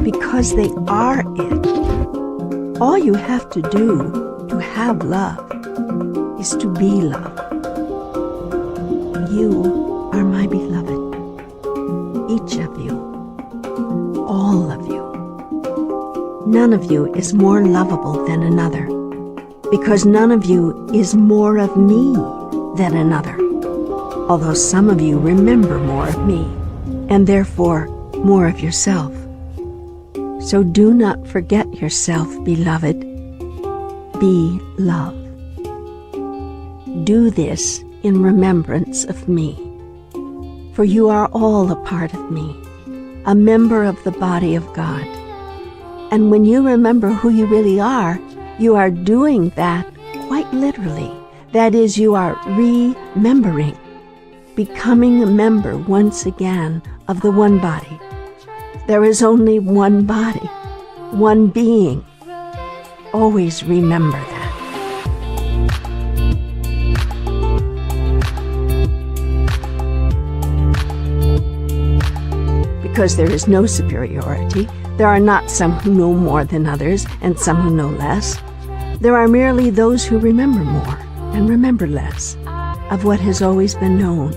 because they are it. All you have to do to have love is to be love. You are my beloved. Each of you. All of you. None of you is more lovable than another, because none of you is more of me than another. Although some of you remember more of me, and therefore more of yourself. So do not forget yourself, beloved. Be love. Do this in remembrance of me. For you are all a part of me, a member of the body of God. And when you remember who you really are, you are doing that quite literally. That is, you are remembering. Becoming a member once again of the one body. There is only one body, one being. Always remember that. Because there is no superiority, there are not some who know more than others and some who know less. There are merely those who remember more and remember less of what has always been known.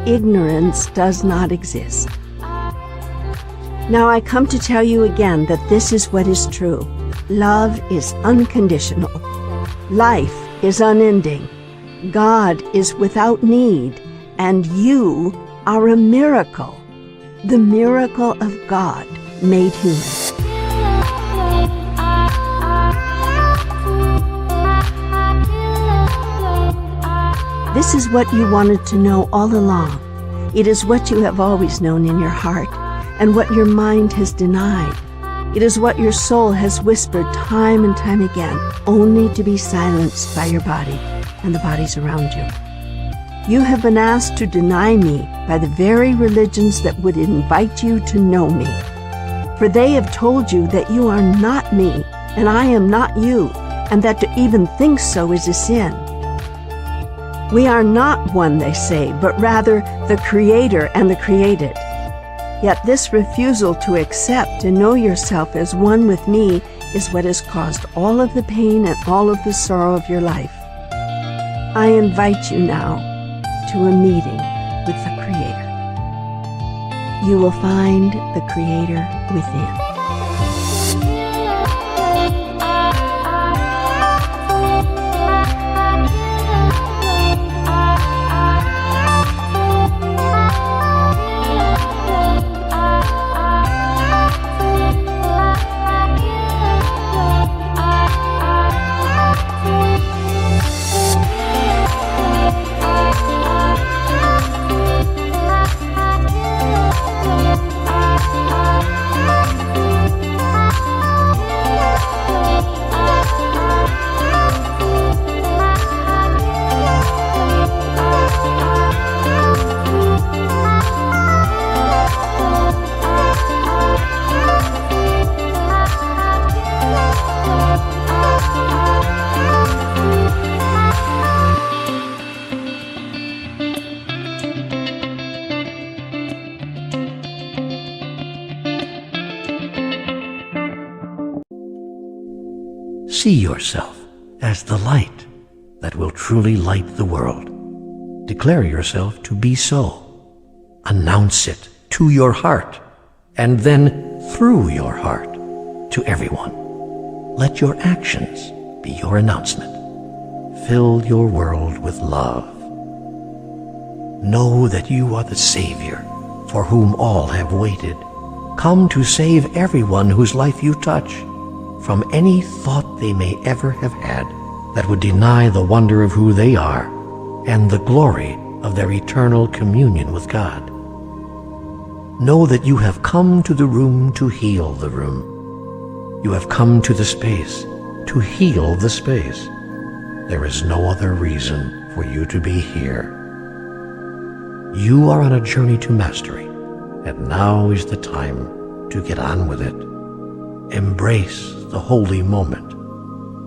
Ignorance does not exist. Now I come to tell you again that this is what is true. Love is unconditional. Life is unending. God is without need, and you are a miracle. The miracle of God made human. This is what you wanted to know all along. It is what you have always known in your heart, and what your mind has denied. It is what your soul has whispered time and time again, only to be silenced by your body and the bodies around you. You have been asked to deny me by the very religions that would invite you to know me. For they have told you that you are not me, and I am not you, and that to even think so is a sin. We are not one, they say, but rather the Creator and the created. Yet this refusal to accept and know yourself as one with me is what has caused all of the pain and all of the sorrow of your life. I invite you now to a meeting with the Creator. You will find the Creator within.
See yourself as the light that will truly light the world. Declare yourself to be so. Announce it to your heart, and then through your heart to everyone. Let your actions be your announcement. Fill your world with love. Know that you are the Savior for whom all have waited. Come to save everyone whose life you touch from any thought they may ever have had that would deny the wonder of who they are and the glory of their eternal communion with God. Know that you have come to the room to heal the room. You have come to the space to heal the space. There is no other reason for you to be here. You are on a journey to mastery, and now is the time to get on with it. Embrace the holy moment.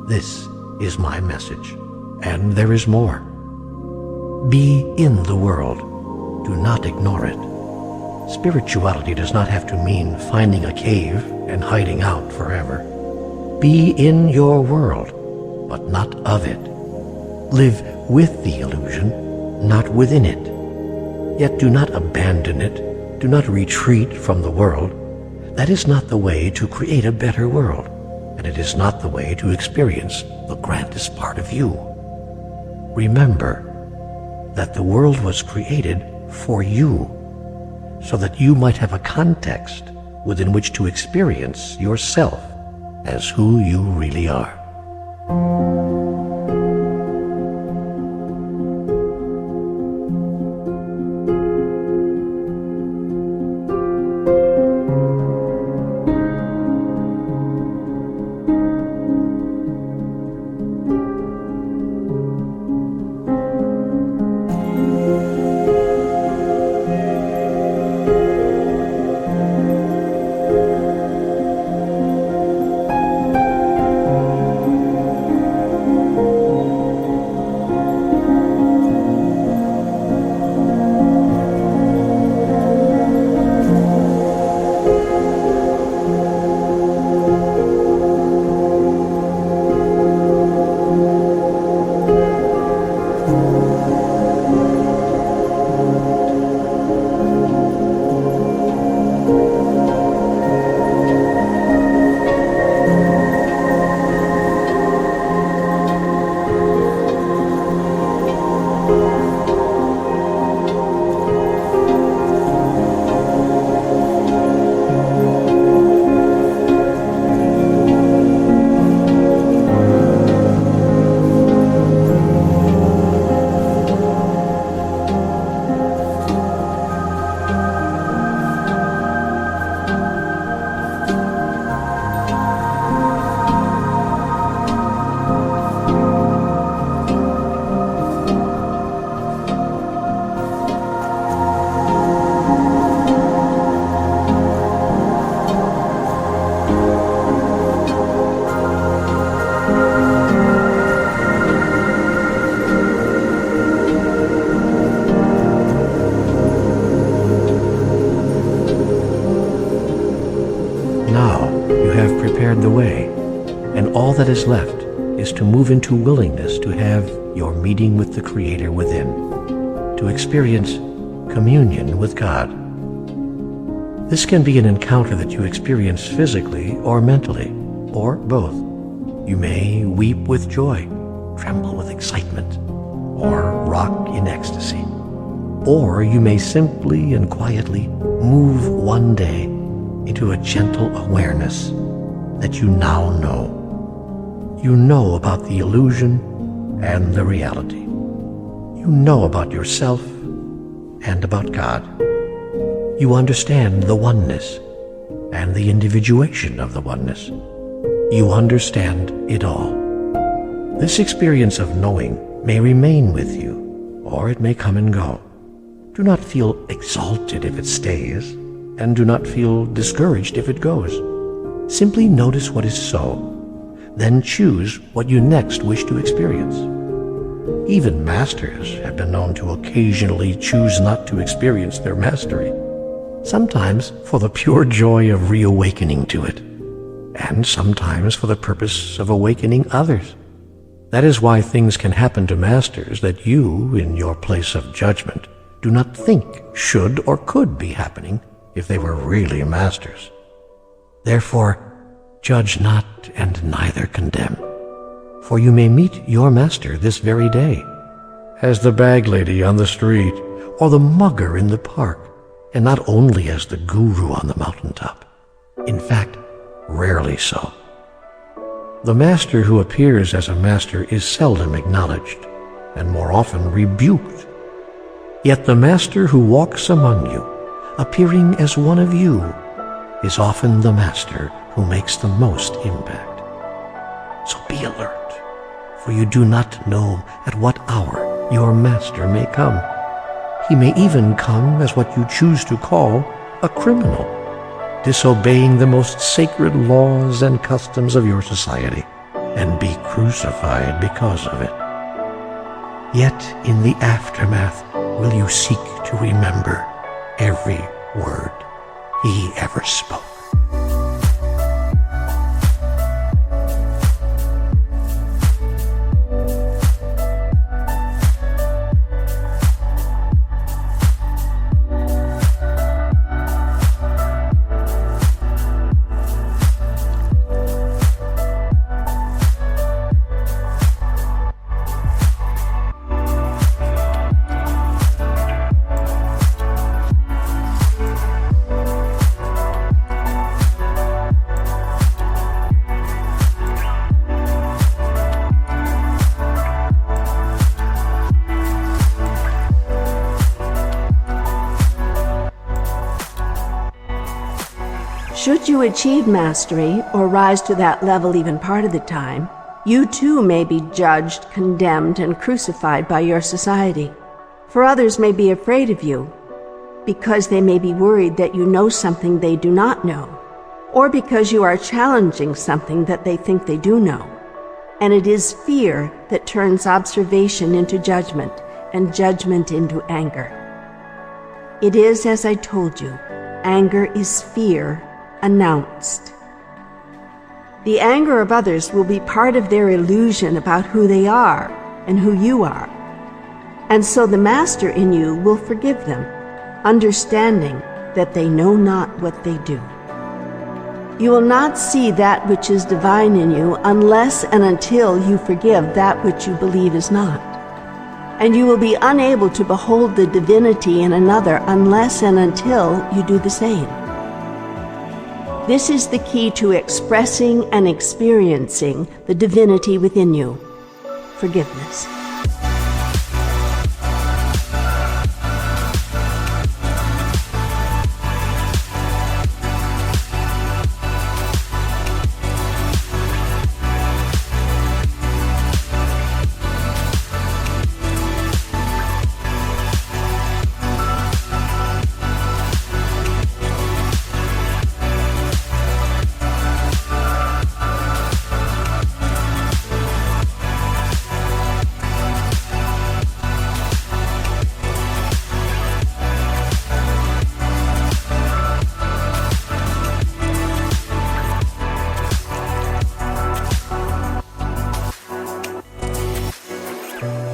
This is my message, and there is more. Be in the world. Do not ignore it. Spirituality does not have to mean finding a cave and hiding out forever. Be in your world, but not of it. Live with the illusion, not within it. Yet do not abandon it. Do not retreat from the world. That is not the way to create a better world, and it is not the way to experience the grandest part of you. Remember that the world was created for you, so that you might have a context within which to experience yourself as who you really are. prepared the way, and all that is left is to move into willingness to have your meeting with the Creator within, to experience communion with God. This can be an encounter that you experience physically or mentally, or both. You may weep with joy, tremble with excitement, or rock in ecstasy. Or you may simply and quietly move one day into a gentle awareness that you now know. You know about the illusion and the reality. You know about yourself and about God. You understand the oneness and the individuation of the oneness. You understand it all. This experience of knowing may remain with you, or it may come and go. Do not feel exalted if it stays, and do not feel discouraged if it goes. Simply notice what is so, then choose what you next wish to experience. Even masters have been known to occasionally choose not to experience their mastery, sometimes for the pure joy of reawakening to it, and sometimes for the purpose of awakening others. That is why things can happen to masters that you, in your place of judgment, do not think should or could be happening if they were really masters. Therefore, judge not and neither condemn, for you may meet your master this very day, as the bag lady on the street or the mugger in the park, and not only as the guru on the mountaintop. In fact, rarely so. The master who appears as a master is seldom acknowledged, and more often rebuked. Yet the master who walks among you, appearing as one of you, is often the master who makes the most impact. So be alert, for you do not know at what hour your master may come. He may even come as what you choose to call a criminal, disobeying the most sacred laws and customs of your society, and be crucified because of it. Yet in the aftermath will you seek to remember every word he ever spoke.
Should you achieve mastery or rise to that level even part of the time, you too may be judged, condemned, and crucified by your society. For others may be afraid of you, because they may be worried that you know something they do not know, or because you are challenging something that they think they do know. And it is fear that turns observation into judgment, and judgment into anger. It is as I told you, anger is fear announced. The anger of others will be part of their illusion about who they are and who you are. And so the master in you will forgive them, understanding that they know not what they do. You will not see that which is divine in you unless and until you forgive that which you believe is not. And you will be unable to behold the divinity in another unless and until you do the same. This is the key to expressing and experiencing the divinity within you: forgiveness.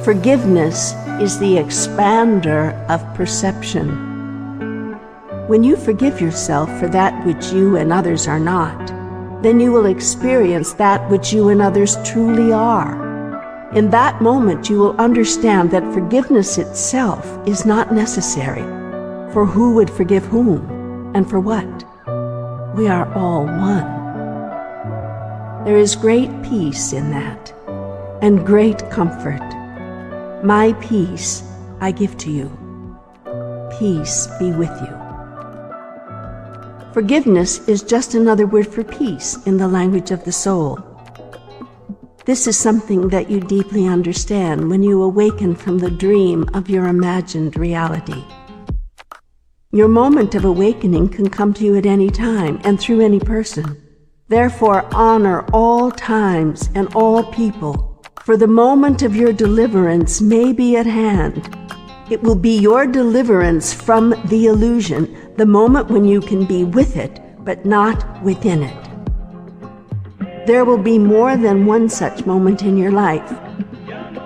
Forgiveness is the expander of perception. When you forgive yourself for that which you and others are not, then you will experience that which you and others truly are. In that moment, you will understand that forgiveness itself is not necessary. For who would forgive whom, and for what? We are all one. There is great peace in that, and great comfort. My peace I give to you. Peace be with you. Forgiveness is just another word for peace in the language of the soul. This is something that you deeply understand when you awaken from the dream of your imagined reality. Your moment of awakening can come to you at any time and through any person. Therefore, honor all times and all people, for the moment of your deliverance may be at hand. It will be your deliverance from the illusion, the moment when you can be with it, but not within it. There will be more than one such moment in your life.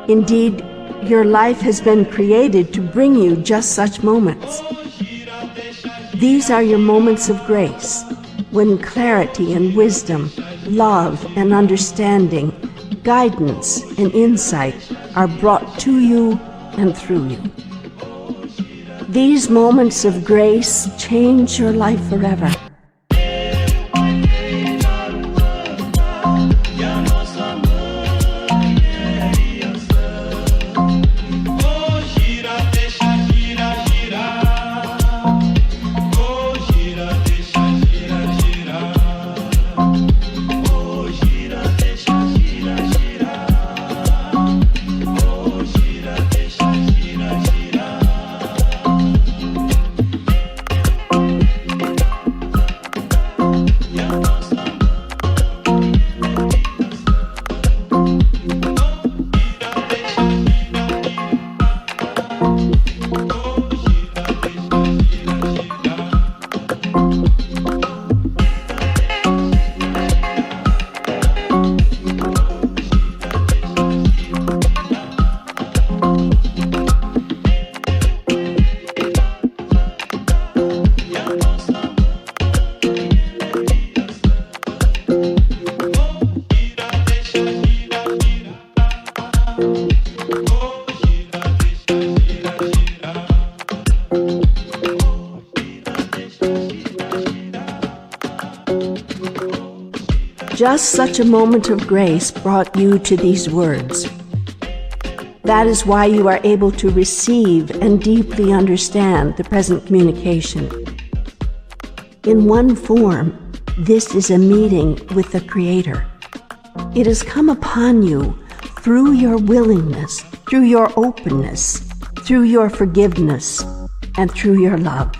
Indeed, your life has been created to bring you just such moments. These are your moments of grace, when clarity and wisdom, love and understanding, guidance and insight are brought to you and through you. These moments of grace change your life forever. Just such a moment of grace brought you to these words. That is why you are able to receive and deeply understand the present communication. In one form, this is a meeting with the Creator. It has come upon you through your willingness, through your openness, through your forgiveness, and through your love.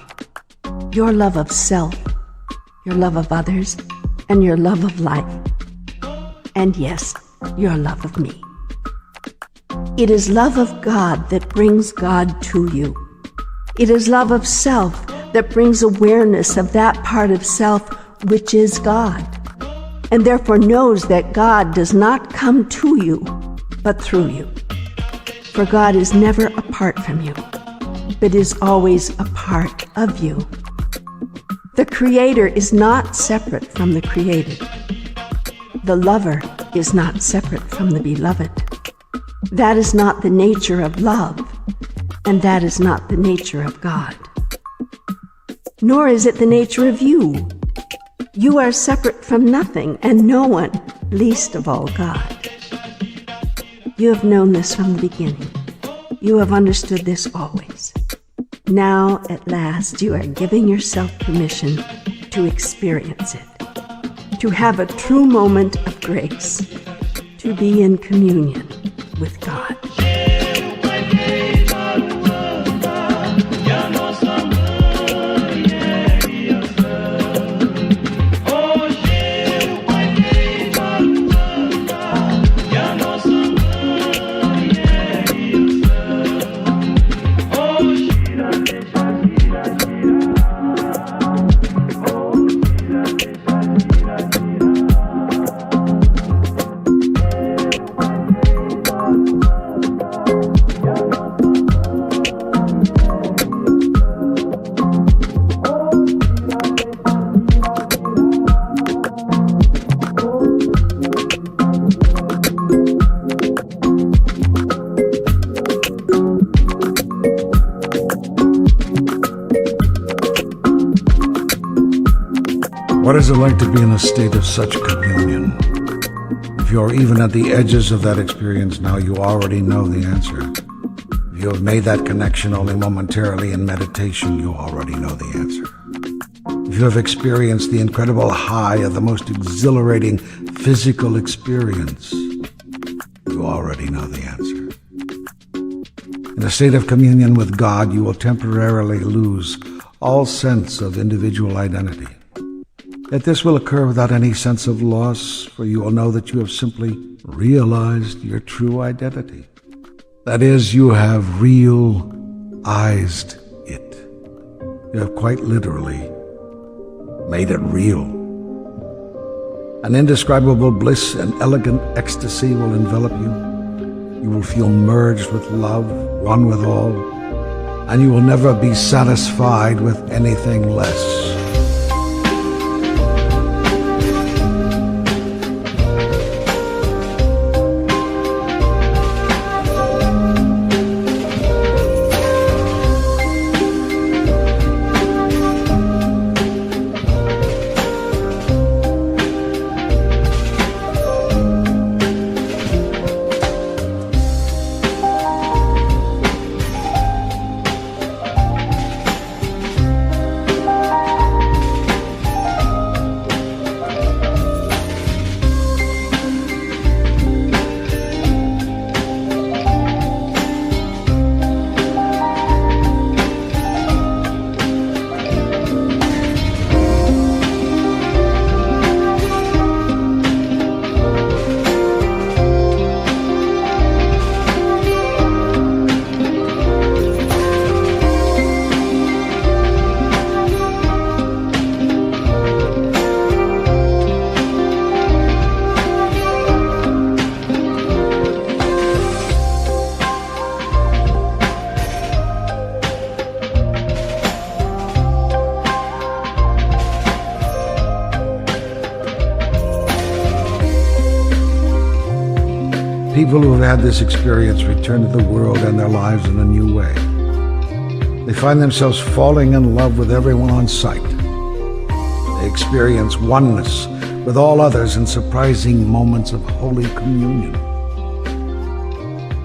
Your love of self, your love of others, and your love of life. And yes, your love of me. It is love of God that brings God to you. It is love of self that brings awareness of that part of self which is God, and therefore knows that God does not come to you, but through you. For God is never apart from you, but is always a part of you. The Creator is not separate from the created. The lover is not separate from the beloved. That is not the nature of love, and that is not the nature of God. Nor is it the nature of you. You are separate from nothing and no one, least of all God. You have known this from the beginning. You have understood this always. Now, at last, you are giving yourself permission to experience it, to have a true moment of grace, to be in communion with God.
What is it like to be in a state of such communion? If you're even at the edges of that experience now, you already know the answer. If you have made that connection only momentarily in meditation, you already know the answer. If you have experienced the incredible high of the most exhilarating physical experience, you already know the answer. In a state of communion with God, you will temporarily lose all sense of individual identity. Yet this will occur without any sense of loss, for you will know that you have simply realized your true identity. That is, you have realized it. You have quite literally made it real. An indescribable bliss and elegant ecstasy will envelop you. You will feel merged with love, one with all, and you will never be satisfied with anything less. People who have had this experience return to the world and their lives in a new way. They find themselves falling in love with everyone on sight. They experience oneness with all others in surprising moments of Holy Communion.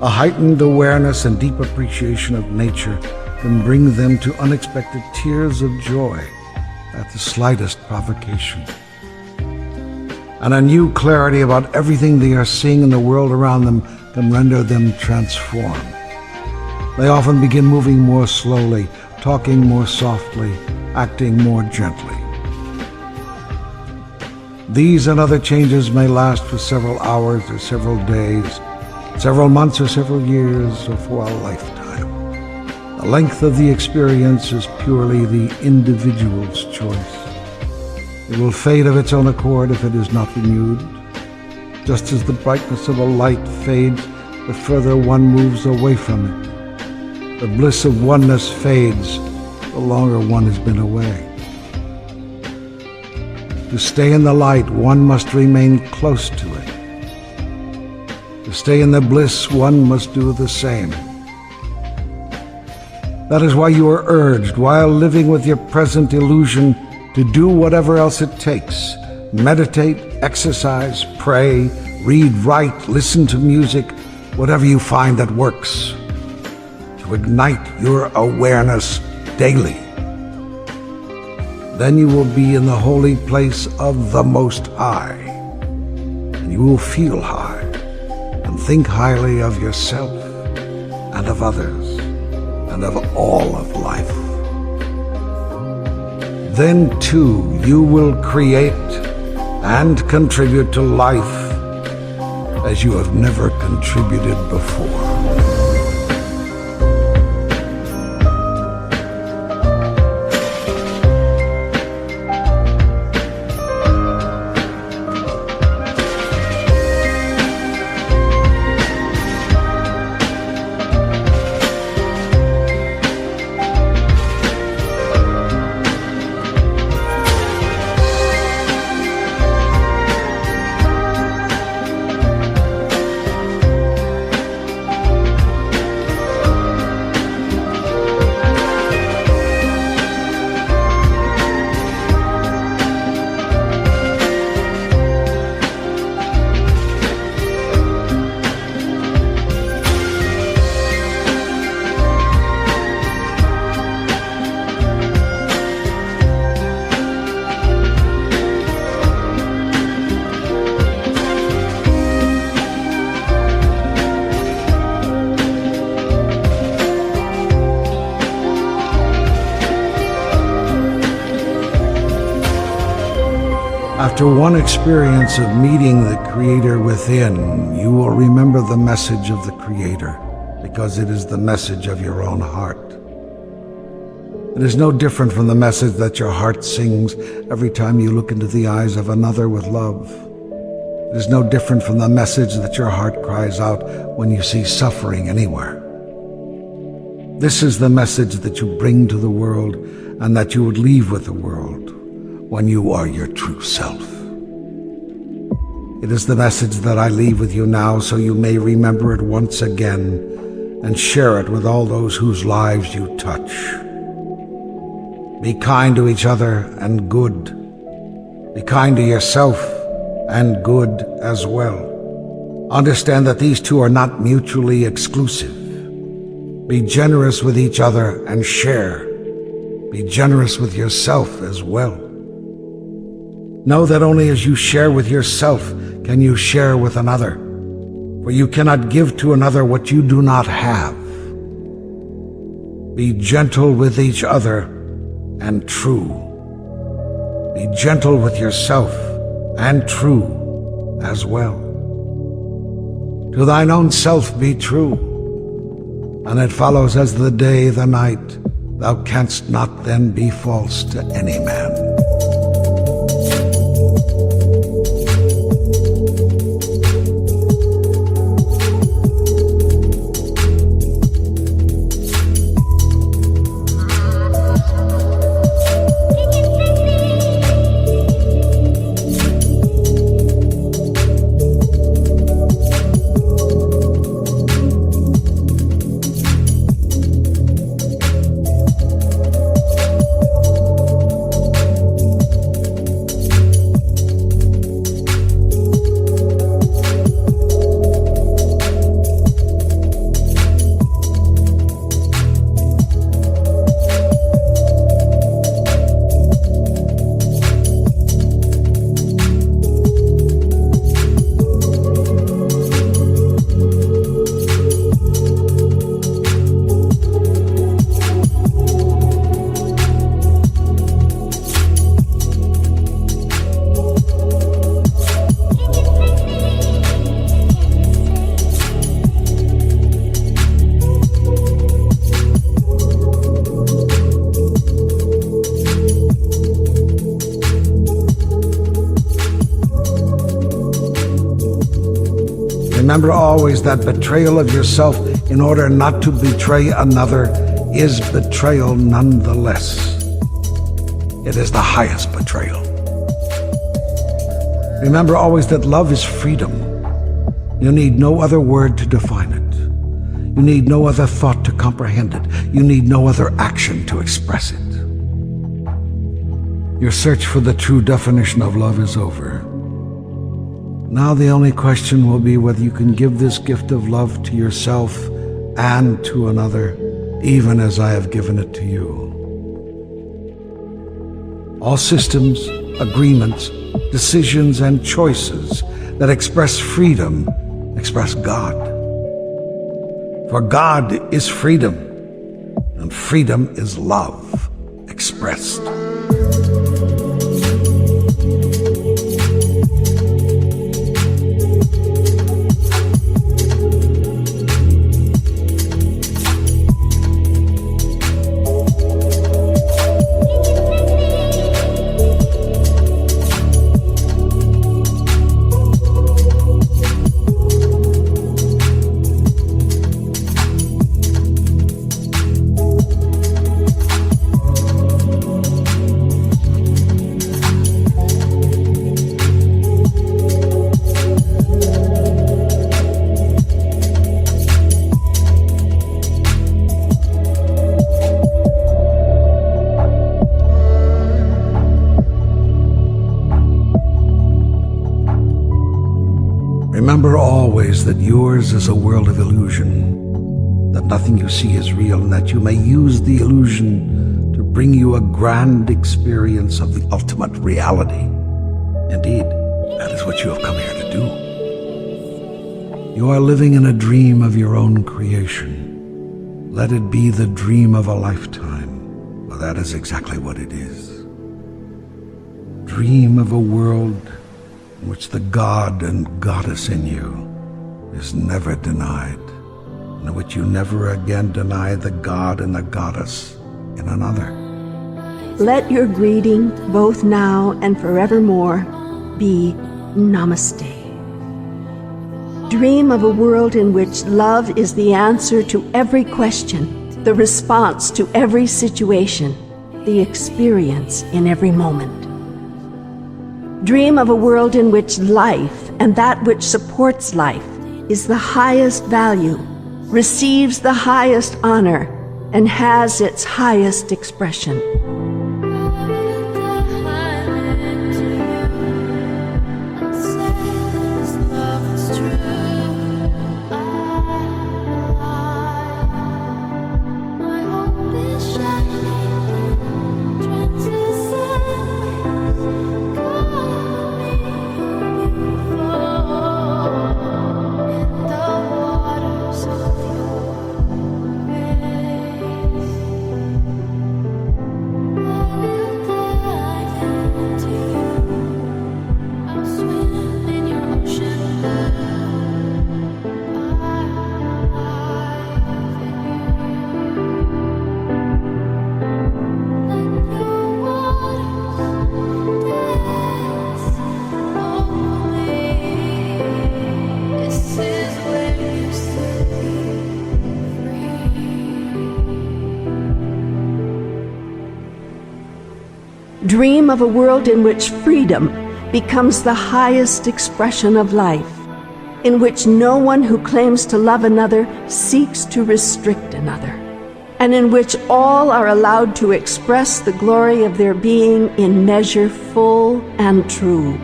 A heightened awareness and deep appreciation of nature can bring them to unexpected tears of joy at the slightest provocation. And a new clarity about everything they are seeing in the world around them can render them transformed. They often begin moving more slowly, talking more softly, acting more gently. These and other changes may last for several hours or several days, several months or several years, or for a lifetime. The length of the experience is purely the individual's choice. It will fade of its own accord if it is not renewed. Just as the brightness of a light fades the further one moves away from it, the bliss of oneness fades the longer one has been away. To stay in the light, one must remain close to it. To stay in the bliss, one must do the same. That is why you are urged, while living with your present illusion, to do whatever else it takes. Meditate, exercise, pray, read, write, listen to music, whatever you find that works. To ignite your awareness daily. Then you will be in the holy place of the Most High. And you will feel high and think highly of yourself and of others and of all of life. Then too you will create and contribute to life as you have never contributed before. After one experience of meeting the Creator within, you will remember the message of the Creator, because it is the message of your own heart. It is no different from the message that your heart sings every time you look into the eyes of another with love. It is no different from the message that your heart cries out when you see suffering anywhere. This is the message that you bring to the world and that you would leave with the world when you are your true self. It is the message that I leave with you now so you may remember it once again and share it with all those whose lives you touch. Be kind to each other and good. Be kind to yourself and good as well. Understand that these two are not mutually exclusive. Be generous with each other and share. Be generous with yourself as well. Know that only as you share with yourself can you share with another, for you cannot give to another what you do not have. Be gentle with each other and true. Be gentle with yourself and true as well. To thine own self be true, and it follows as the day the night, thou canst not then be false to any man. Remember always that betrayal of yourself in order not to betray another is betrayal nonetheless. It is the highest betrayal. Remember always that love is freedom. You need no other word to define it. You need no other thought to comprehend it. You need no other action to express it. Your search for the true definition of love is over. Now the only question will be whether you can give this gift of love to yourself and to another, even as I have given it to you. All systems, agreements, decisions, and choices that express freedom express God. For God is freedom, and freedom is love expressed. Remember always that yours is a world of illusion, that nothing you see is real, and that you may use the illusion to bring you a grand experience of the ultimate reality. Indeed, that is what you have come here to do. You are living in a dream of your own creation. Let it be the dream of a lifetime, for that is exactly what it is. Dream of a world in which the god and goddess in you is never denied, and in which you never again deny the god and the goddess in another.
Let your greeting, both now and forevermore, be Namaste. Dream of a world in which love is the answer to every question, the response to every situation, the experience in every moment. Dream of a world in which life and that which supports life is the highest value, receives the highest honor, and has its highest expression. Dream of a world in which freedom becomes the highest expression of life, in which no one who claims to love another seeks to restrict another, and in which all are allowed to express the glory of their being in measure full and true.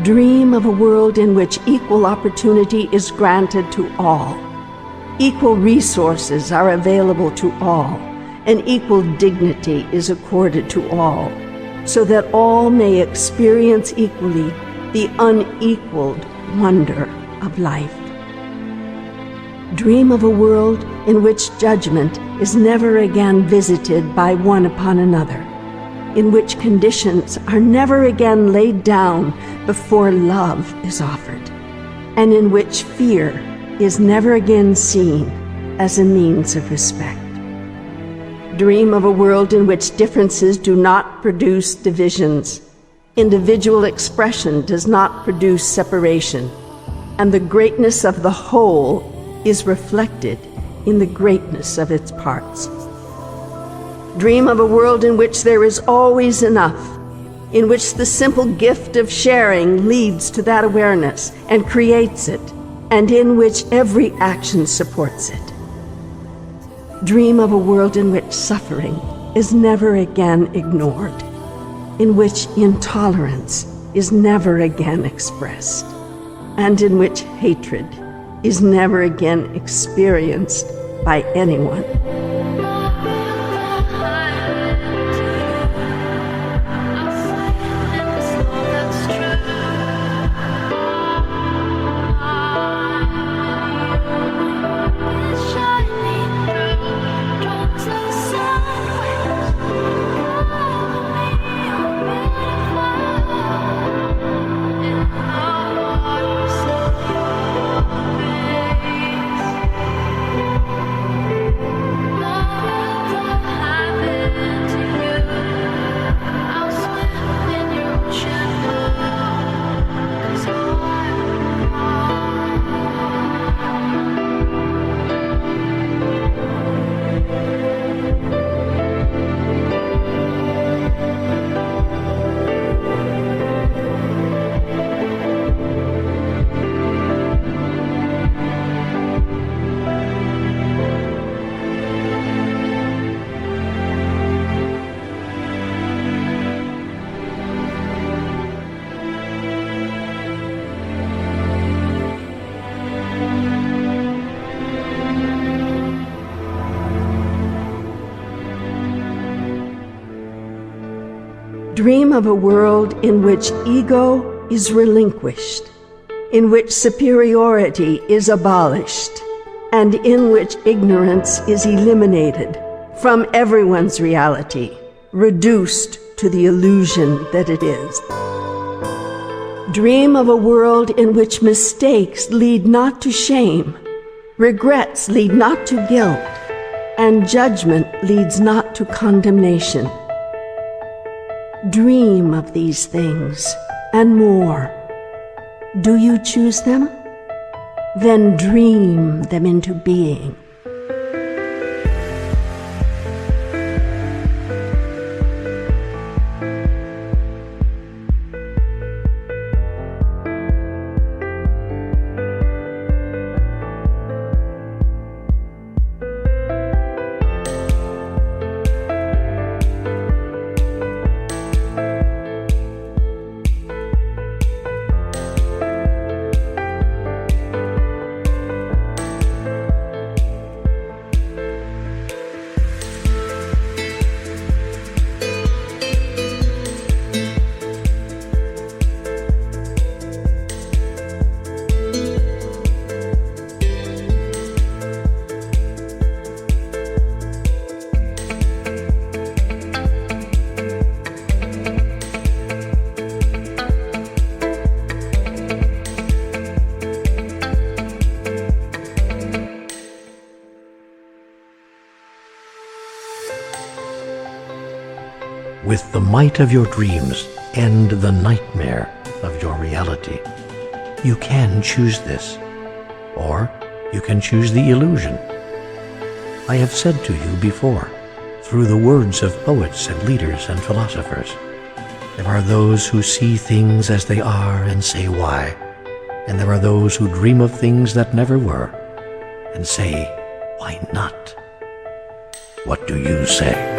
Dream of a world in which equal opportunity is granted to all, equal resources are available to all, and equal dignity is accorded to all, so that all may experience equally the unequaled wonder of life. Dream of a world in which judgment is never again visited by one upon another, in which conditions are never again laid down before love is offered, and in which fear is never again seen as a means of respect. Dream of a world in which differences do not produce divisions, individual expression does not produce separation, and the greatness of the whole is reflected in the greatness of its parts. Dream of a world in which there is always enough, in which the simple gift of sharing leads to that awareness and creates it, and in which every action supports it. Dream of a world in which suffering is never again ignored, in which intolerance is never again expressed, and in which hatred is never again experienced by anyone. Dream of a world in which ego is relinquished, in which superiority is abolished, and in which ignorance is eliminated from everyone's reality, reduced to the illusion that it is. Dream of a world in which mistakes lead not to shame, regrets lead not to guilt, and judgment leads not to condemnation. Dream of these things and more. Do you choose them? Then dream them into being.
With the might of your dreams end the nightmare of your reality. You can choose this, or you can choose the illusion. I have said to you before, through the words of poets and leaders and philosophers, there are those who see things as they are and say why, and there are those who dream of things that never were and say, why not? What do you say?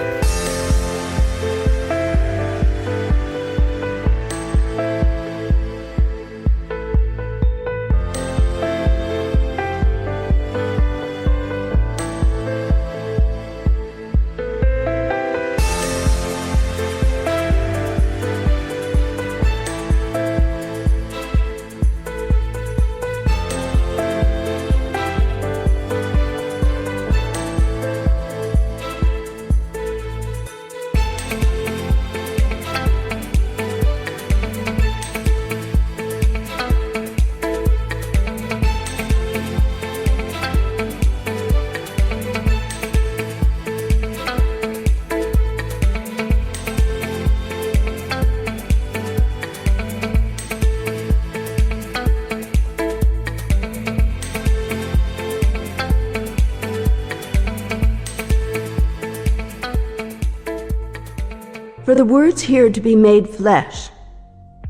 For the words here to be made flesh,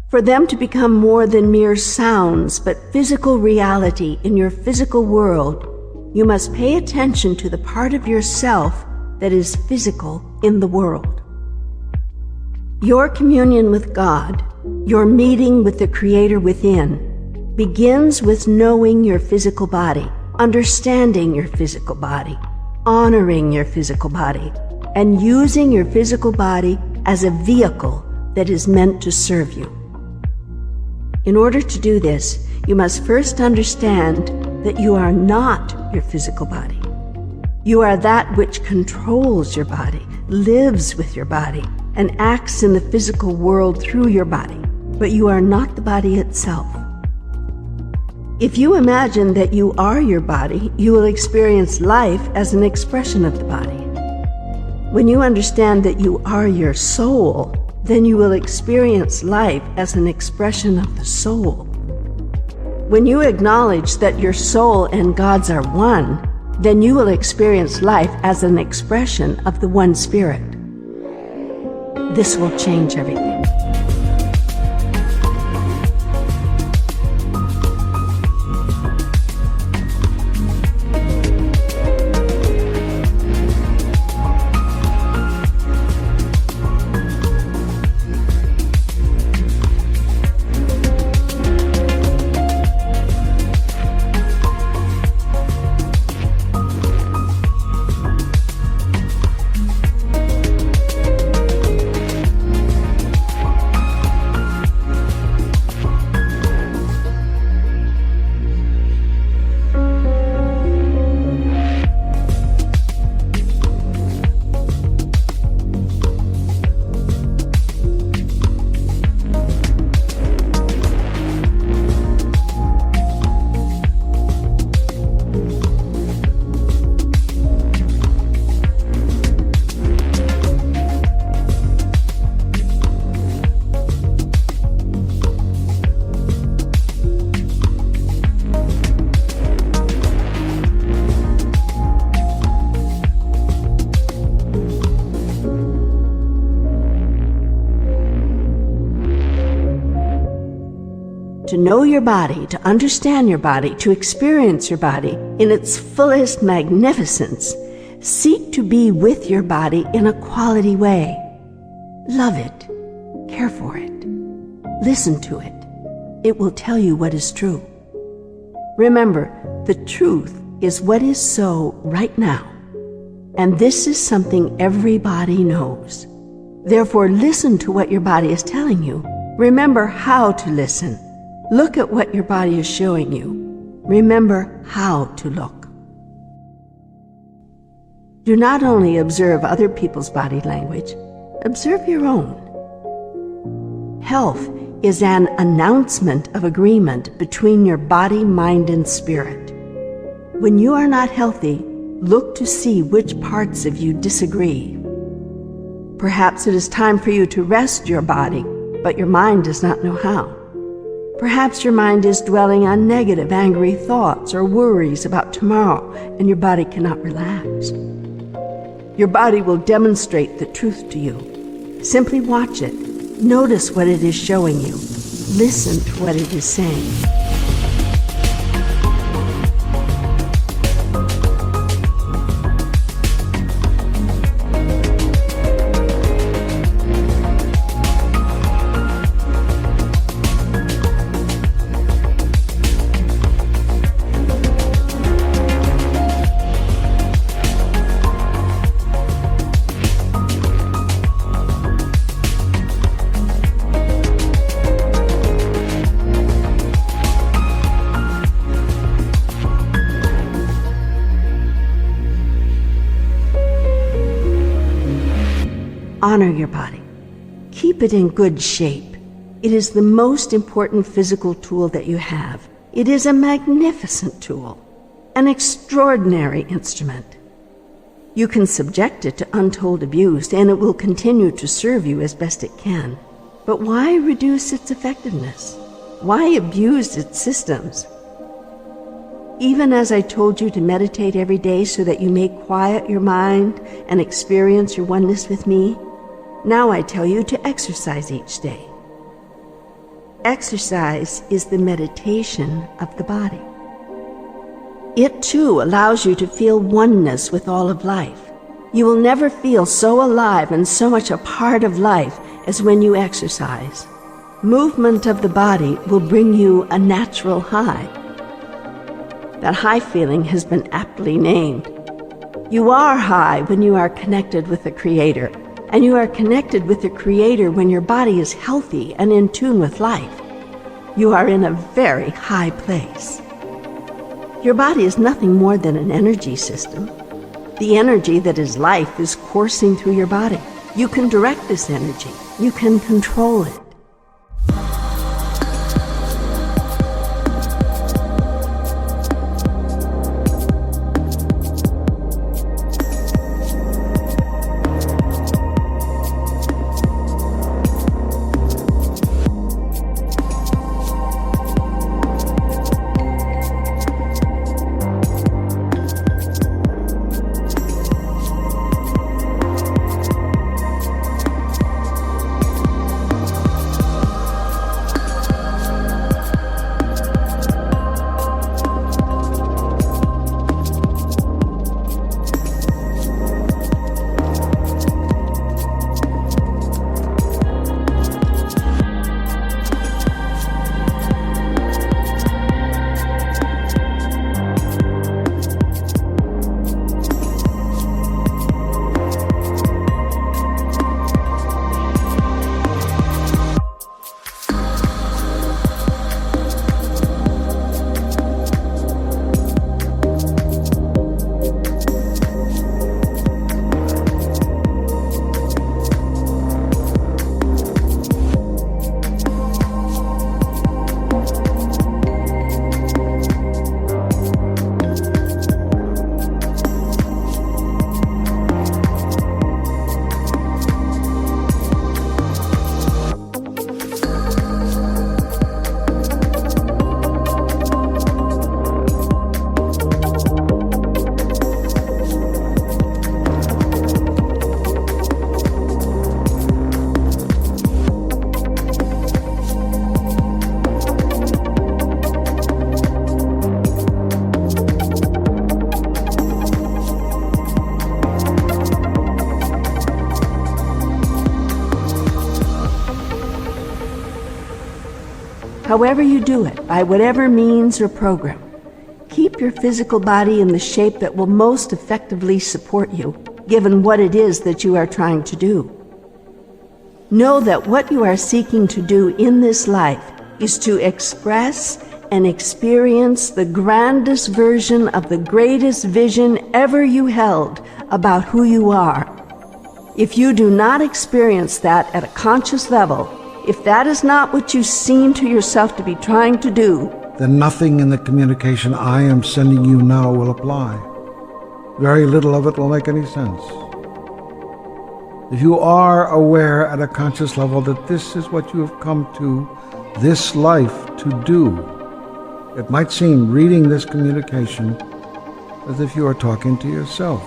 for them to become more than mere sounds but physical reality in your physical world, you must pay attention to the part of yourself that is physical in the world. Your communion with God, your meeting with the Creator within, begins with knowing your physical body, understanding your physical body, honoring your physical body, and using your physical body as a vehicle that is meant to serve you. In order to do this, you must first understand that you are not your physical body. You are that which controls your body, lives with your body, and acts in the physical world through your body, but you are not the body itself. If you imagine that you are your body, you will experience life as an expression of the body. When you understand that you are your soul, then you will experience life as an expression of the soul. When you acknowledge that your soul and God's are one, then you will experience life as an expression of the one Spirit. This will change everything. To know your body, to understand your body, to experience your body in its fullest magnificence, seek to be with your body in a quality way. Love it. Care for it. Listen to it. It will tell you what is true. Remember, the truth is what is so right now. And this is something everybody knows. Therefore, listen to what your body is telling you. Remember how to listen. Look at what your body is showing you. Remember how to look. Do not only observe other people's body language, observe your own. Health is an announcement of agreement between your body, mind, and spirit. When you are not healthy, look to see which parts of you disagree. Perhaps it is time for you to rest your body, but your mind does not know how. Perhaps your mind is dwelling on negative, angry thoughts or worries about tomorrow, and your body cannot relax. Your body will demonstrate the truth to you. Simply watch it. Notice what it is showing you. Listen to what it is saying. Honor your body. Keep it in good shape. It is the most important physical tool that you have. It is a magnificent tool, an extraordinary instrument. You can subject it to untold abuse, and it will continue to serve you as best it can. But why reduce its effectiveness? Why abuse its systems? Even as I told you to meditate every day so that you may quiet your mind and experience your oneness with me, now I tell you to exercise each day. Exercise is the meditation of the body. It too allows you to feel oneness with all of life. You will never feel so alive and so much a part of life as when you exercise. Movement of the body will bring you a natural high. That high feeling has been aptly named. You are high when you are connected with the Creator, and you are connected with the Creator when your body is healthy and in tune with life. You are in a very high place. Your body is nothing more than an energy system. The energy that is life is coursing through your body. You can direct this energy. You can control it. However you do it, by whatever means or program, keep your physical body in the shape that will most effectively support you, given what it is that you are trying to do. Know that what you are seeking to do in this life is to express and experience the grandest version of the greatest vision ever you held about who you are. If you do not experience that at a conscious level, if that is not what you seem to yourself to be trying to do,
then nothing in the communication I am sending you now will apply. Very little of it will make any sense. If you are aware at a conscious level that this is what you have come to this life to do, it might seem, reading this communication, as if you are talking to yourself,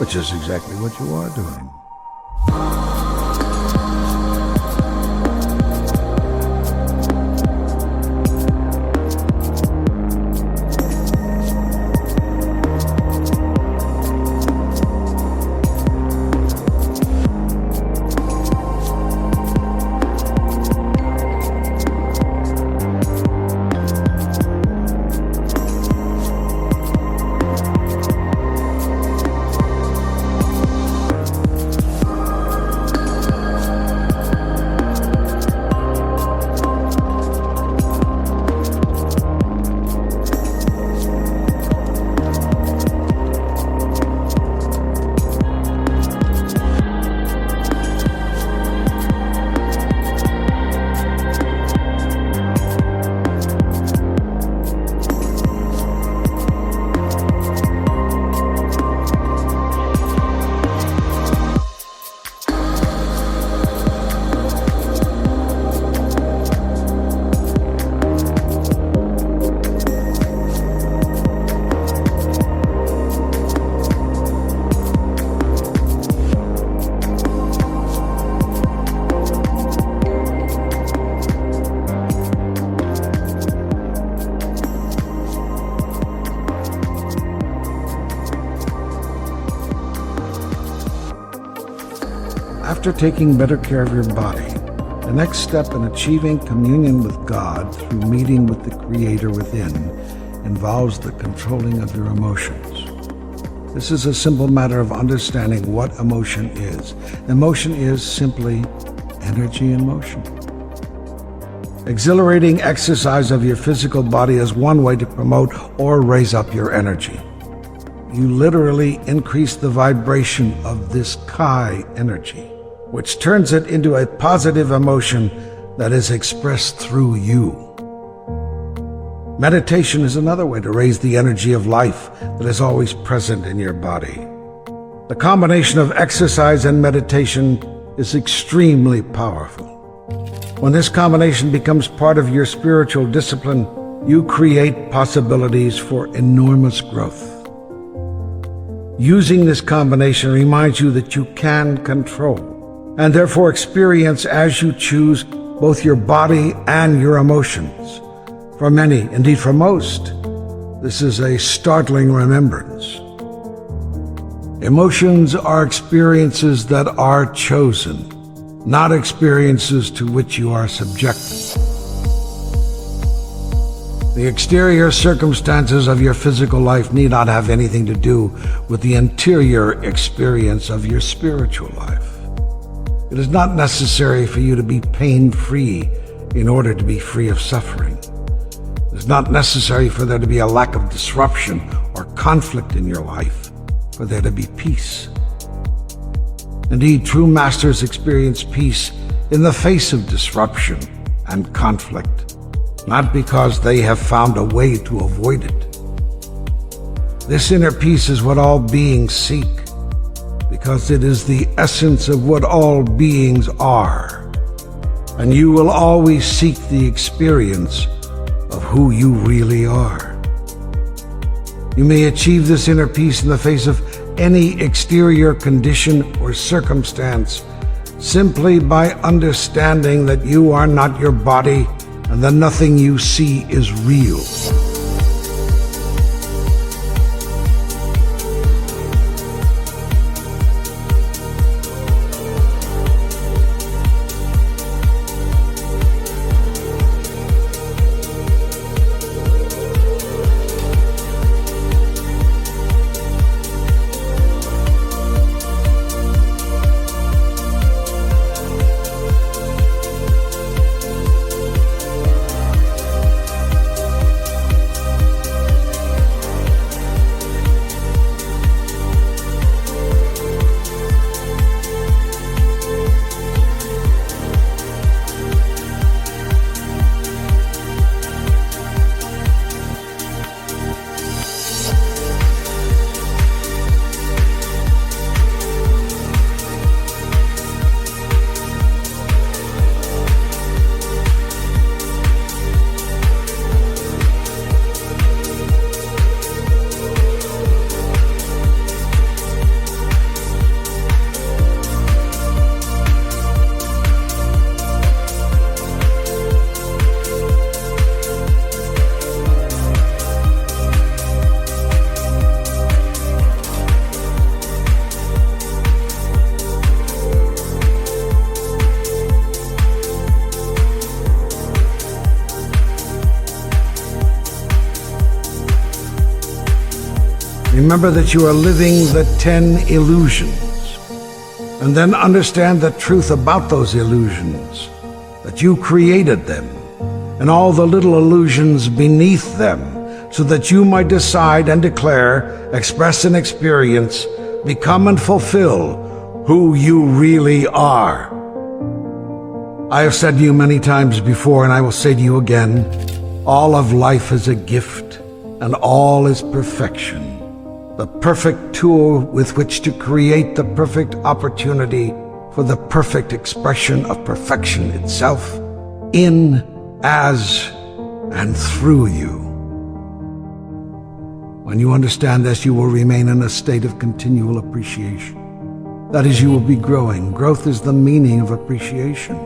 which is exactly what you are doing. After taking better care of your body, the next step in achieving communion with God through meeting with the Creator within involves the controlling of your emotions. This is a simple matter of understanding what emotion is. Emotion is simply energy in motion. Exhilarating exercise of your physical body is one way to promote or raise up your energy. You literally increase the vibration of this Chi energy, which turns it into a positive emotion that is expressed through you. Meditation is another way to raise the energy of life that is always present in your body. The combination of exercise and meditation is extremely powerful. When this combination becomes part of your spiritual discipline, you create possibilities for enormous growth. Using this combination reminds you that you can control and therefore experience as you choose both your body and your emotions. For many, indeed for most, this is a startling remembrance. Emotions are experiences that are chosen, not experiences to which you are subjected. The exterior circumstances of your physical life need not have anything to do with the interior experience of your spiritual life. It is not necessary for you to be pain-free in order to be free of suffering. It is not necessary for there to be a lack of disruption or conflict in your life for there to be peace. Indeed, true masters experience peace in the face of disruption and conflict, not because they have found a way to avoid it. This inner peace is what all beings seek, because it is the essence of what all beings are, and you will always seek the experience of who you really are. You may achieve this inner peace in the face of any exterior condition or circumstance simply by understanding that you are not your body and that nothing you see is real. Remember that you are living the 10 illusions. And then understand the truth about those illusions, that you created them, and all the little illusions beneath them, so that you might decide and declare, express and experience, become and fulfill who you really are. I have said to you many times before, and I will say to you again, all of life is a gift, and all is perfection. The perfect tool with which to create the perfect opportunity for the perfect expression of perfection itself, in, as, and through you. When you understand this, you will remain in a state of continual appreciation. That is, you will be growing. Growth is the meaning of appreciation.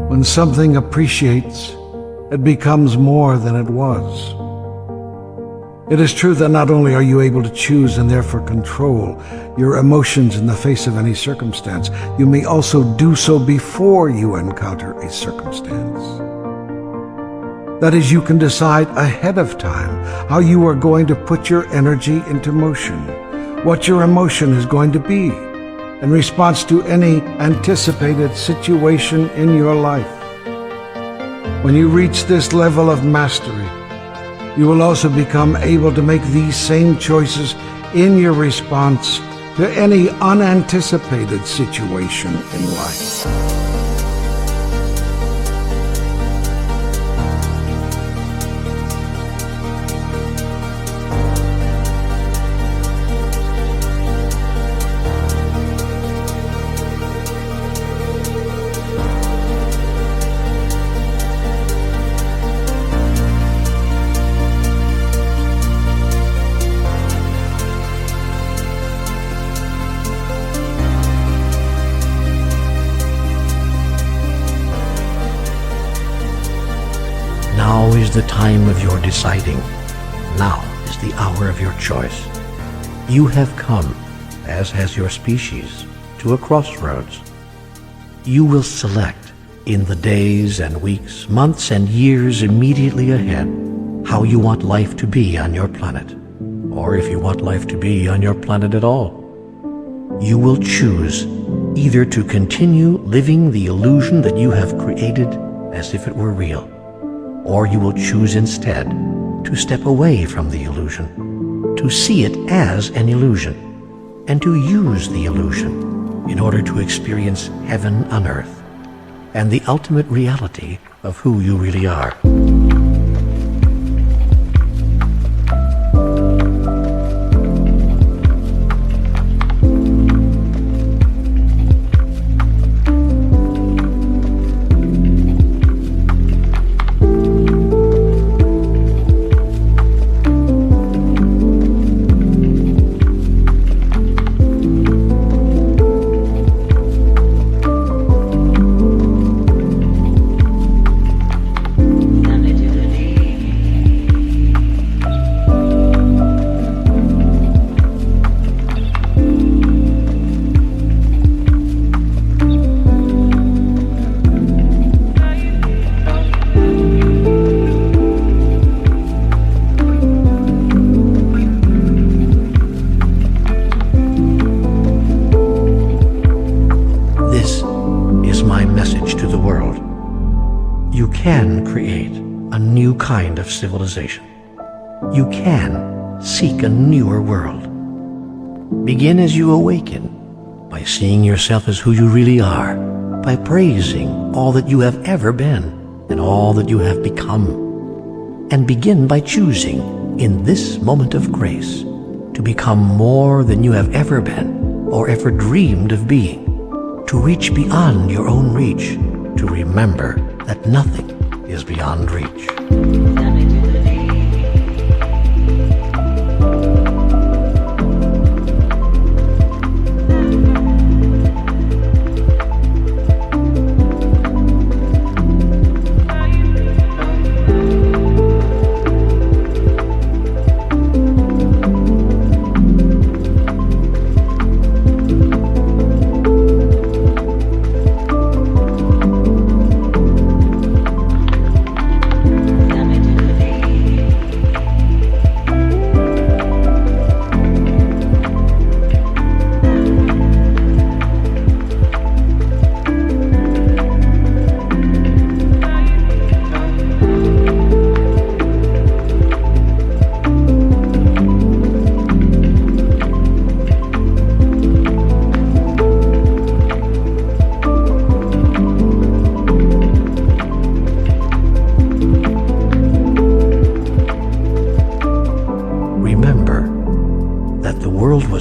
When something appreciates, it becomes more than it was. It is true that not only are you able to choose and therefore control your emotions in the face of any circumstance, you may also do so before you encounter a circumstance. That is, you can decide ahead of time how you are going to put your energy into motion, what your emotion is going to be in response to any anticipated situation in your life. When you reach this level of mastery, you will also become able to make these same choices in your response to any unanticipated situation in life.
Now is the time of your deciding. Now is the hour of your choice. You have come, as has your species, to a crossroads. You will select, in the days and weeks, months and years immediately ahead, how you want life to be on your planet, or if you want life to be on your planet at all. You will choose either to continue living the illusion that you have created as if it were real, or you will choose instead to step away from the illusion, to see it as an illusion, and to use the illusion in order to experience heaven on earth and the ultimate reality of who you really are. You can create a new kind of civilization. You can seek a newer world. Begin as you awaken, by seeing yourself as who you really are, by praising all that you have ever been and all that you have become. And begin by choosing, in this moment of grace, to become more than you have ever been or ever dreamed of being, to reach beyond your own reach, to remember that nothing is beyond reach.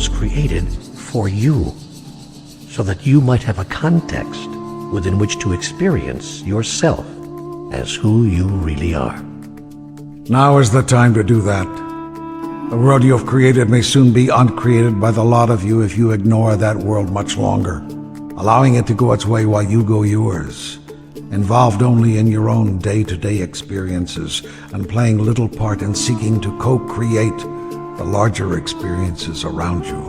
was created for you, so that you might have a context within which to experience yourself as who you really are.
Now is the time to do that. The world you have created may soon be uncreated by the lot of you if you ignore that world much longer, allowing it to go its way while you go yours, involved only in your own day-to-day experiences and playing little part in seeking to co-create the larger experiences around you.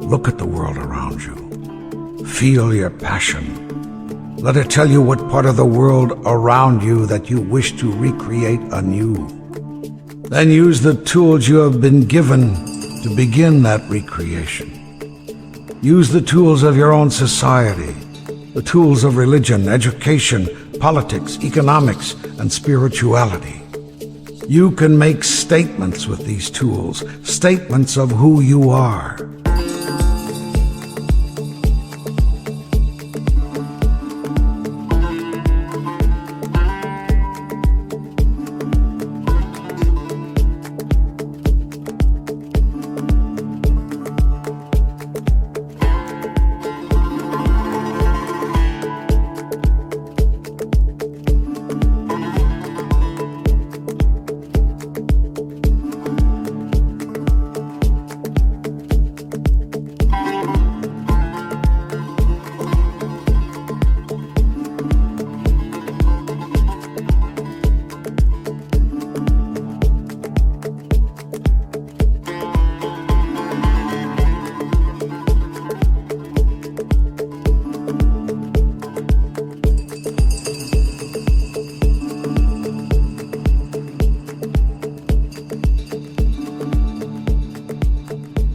Look at the world around you. Feel your passion. Let it tell you what part of the world around you that you wish to recreate anew. Then use the tools you have been given to begin that recreation. Use the tools of your own society, the tools of religion, education, politics, economics, and spirituality. You can make statements with these tools, statements of who you are.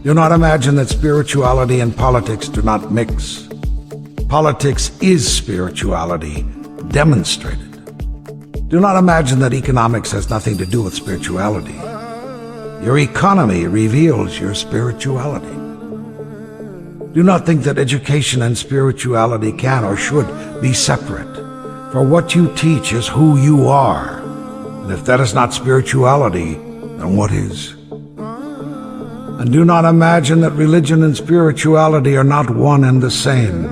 Do not imagine that spirituality and politics do not mix. Politics is spirituality, demonstrated. Do not imagine that economics has nothing to do with spirituality. Your economy reveals your spirituality. Do not think that education and spirituality can or should be separate, for what you teach is who you are. And if that is not spirituality, then what is? And do not imagine that religion and spirituality are not one and the same.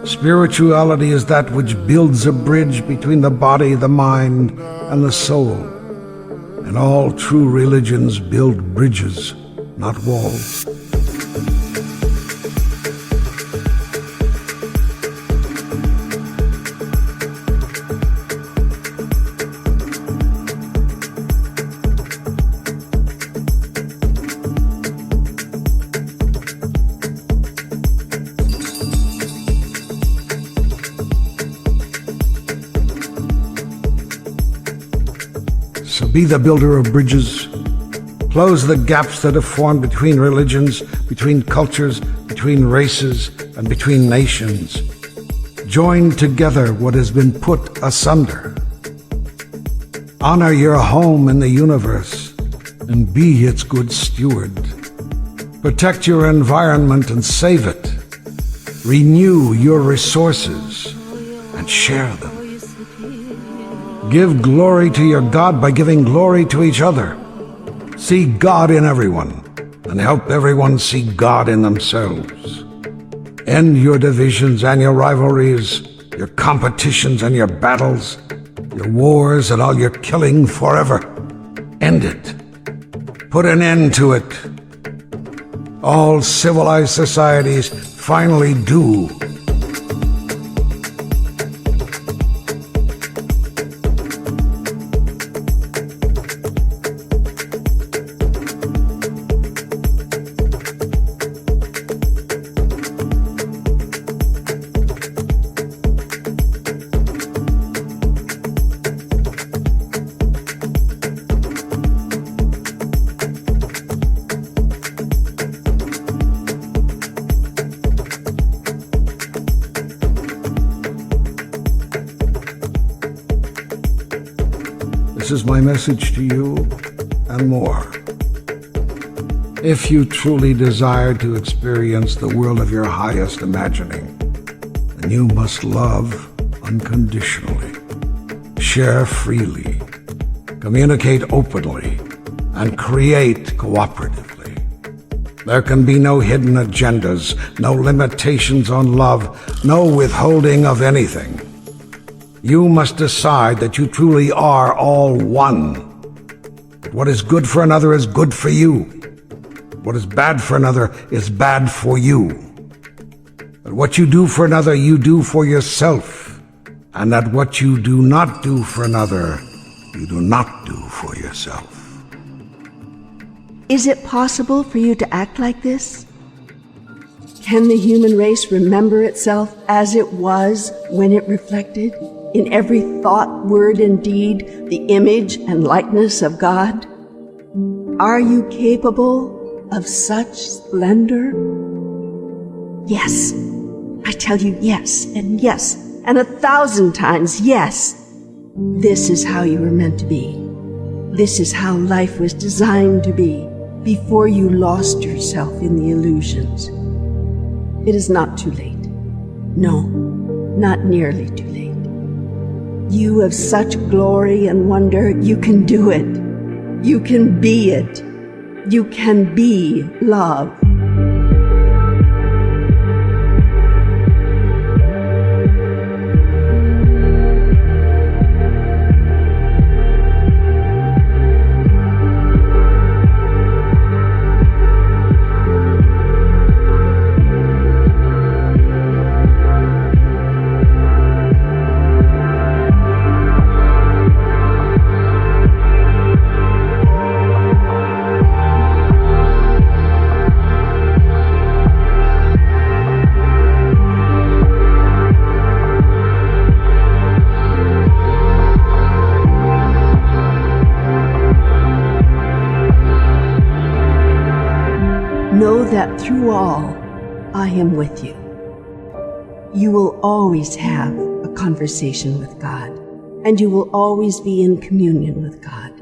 Spirituality is that which builds a bridge between the body, the mind, and the soul. And all true religions build bridges, not walls. So be the builder of bridges. Close the gaps that have formed between religions, between cultures, between races, and between nations. Join together what has been put asunder. Honor your home in the universe and be its good steward. Protect your environment and save it. Renew your resources and share them. Give glory to your God by giving glory to each other. See God in everyone and help everyone see God in themselves. End your divisions and your rivalries, your competitions and your battles, your wars and all your killing forever. End it. Put an end to it. All civilized societies finally do. This is my message to you and more. If you truly desire to experience the world of your highest imagining, then you must love unconditionally, share freely, communicate openly, and create cooperatively. There can be no hidden agendas, no limitations on love, no withholding of anything. You must decide that you truly are all one. That what is good for another is good for you. What is bad for another is bad for you. That what you do for another, you do for yourself. And that what you do not do for another, you do not do for yourself.
Is it possible for you to act like this? Can the human race remember itself as it was when it reflected, in every thought, word, and deed, the image and likeness of God? Are you capable of such splendor? Yes. I tell you yes, and 1,000 times yes. This is how you were meant to be. This is how life was designed to be before you lost yourself in the illusions. It is not too late. No, not nearly too late. You have such glory and wonder, you can do it. You can be it. You can be love. Know that through all, I am with you. You will always have a conversation with God, and you will always be in communion with God.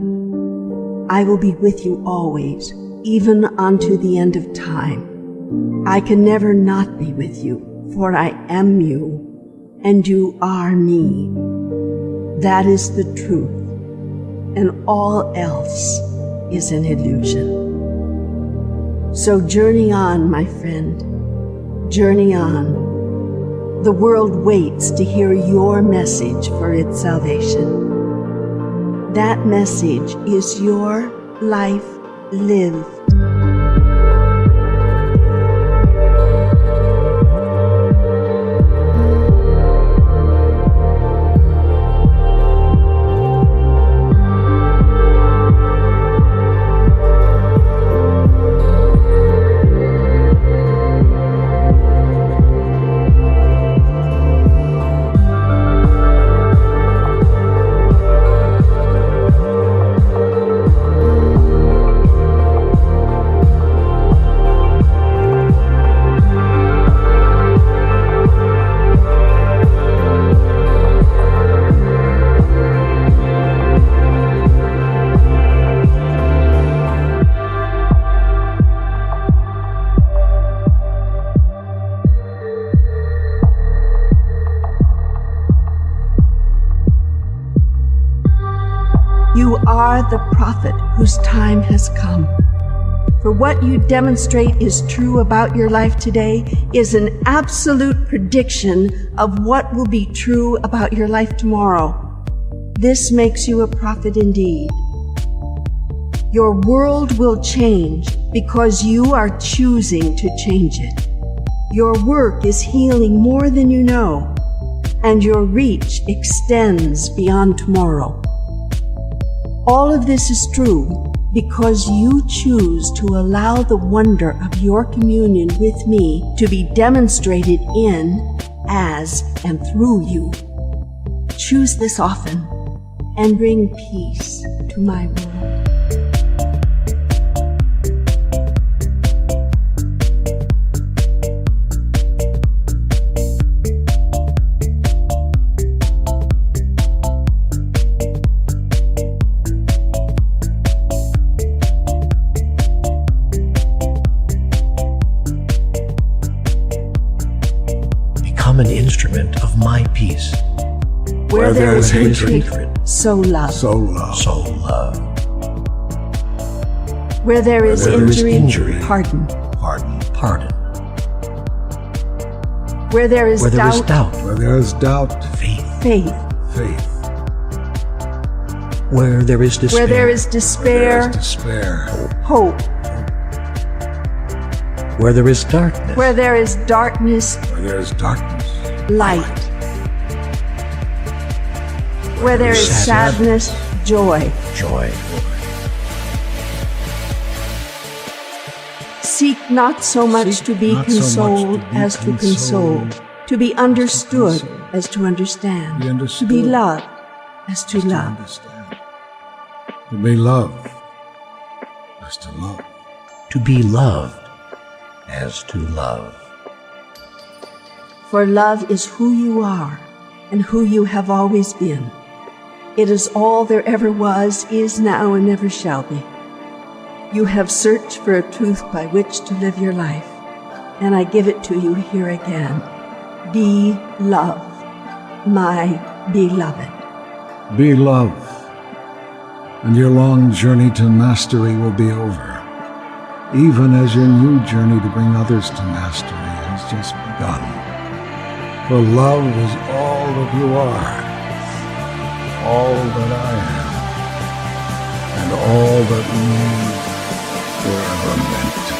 I will be with you always, even unto the end of time. I can never not be with you, for I am you, and you are me. That is the truth, and all else is an illusion. So journey on, my friend, journey on. The world waits to hear your message for its salvation. That message is your life lived. You are the prophet whose time has come. For what you demonstrate is true about your life today is an absolute prediction of what will be true about your life tomorrow. This makes you a prophet indeed. Your world will change because you are choosing to change it. Your work is healing more than you know, and your reach extends beyond tomorrow. All of this is true because you choose to allow the wonder of your communion with me to be demonstrated in, as, and through you. Choose this often and bring peace to my world.
An instrument of my peace.
Where there is hatred, sow love.
Sow love.
Sow love.
Where there is injury, pardon.
pardon.
Where there is
Where there is
doubt,
doubt,
Where there is doubt,
faith.
faith.
faith.
Where there is despair,
Where there is
Where there
despair,
is despair,
hope.
where there is darkness,
Where there is darkness,
where there is darkness,
light. Where there is sadness, joy.
joy.
Seek not so much
Seek
to be
not so much
consoled
to be
as to console,
consoled,
to be understood as to understand,
be understood
to be loved as to
to
love.
understand. To be loved as to love.
To be loved as to love.
For love is who you are and who you have always been. It is all there ever was, is now, and never shall be. You have searched for a truth by which to live your life, and I give it to you here again. Be love, my beloved.
Be love, and your long journey to mastery will be over, even as your new journey to bring others to mastery has just begun. For love is all that you are, all that I am, and all that we were ever meant to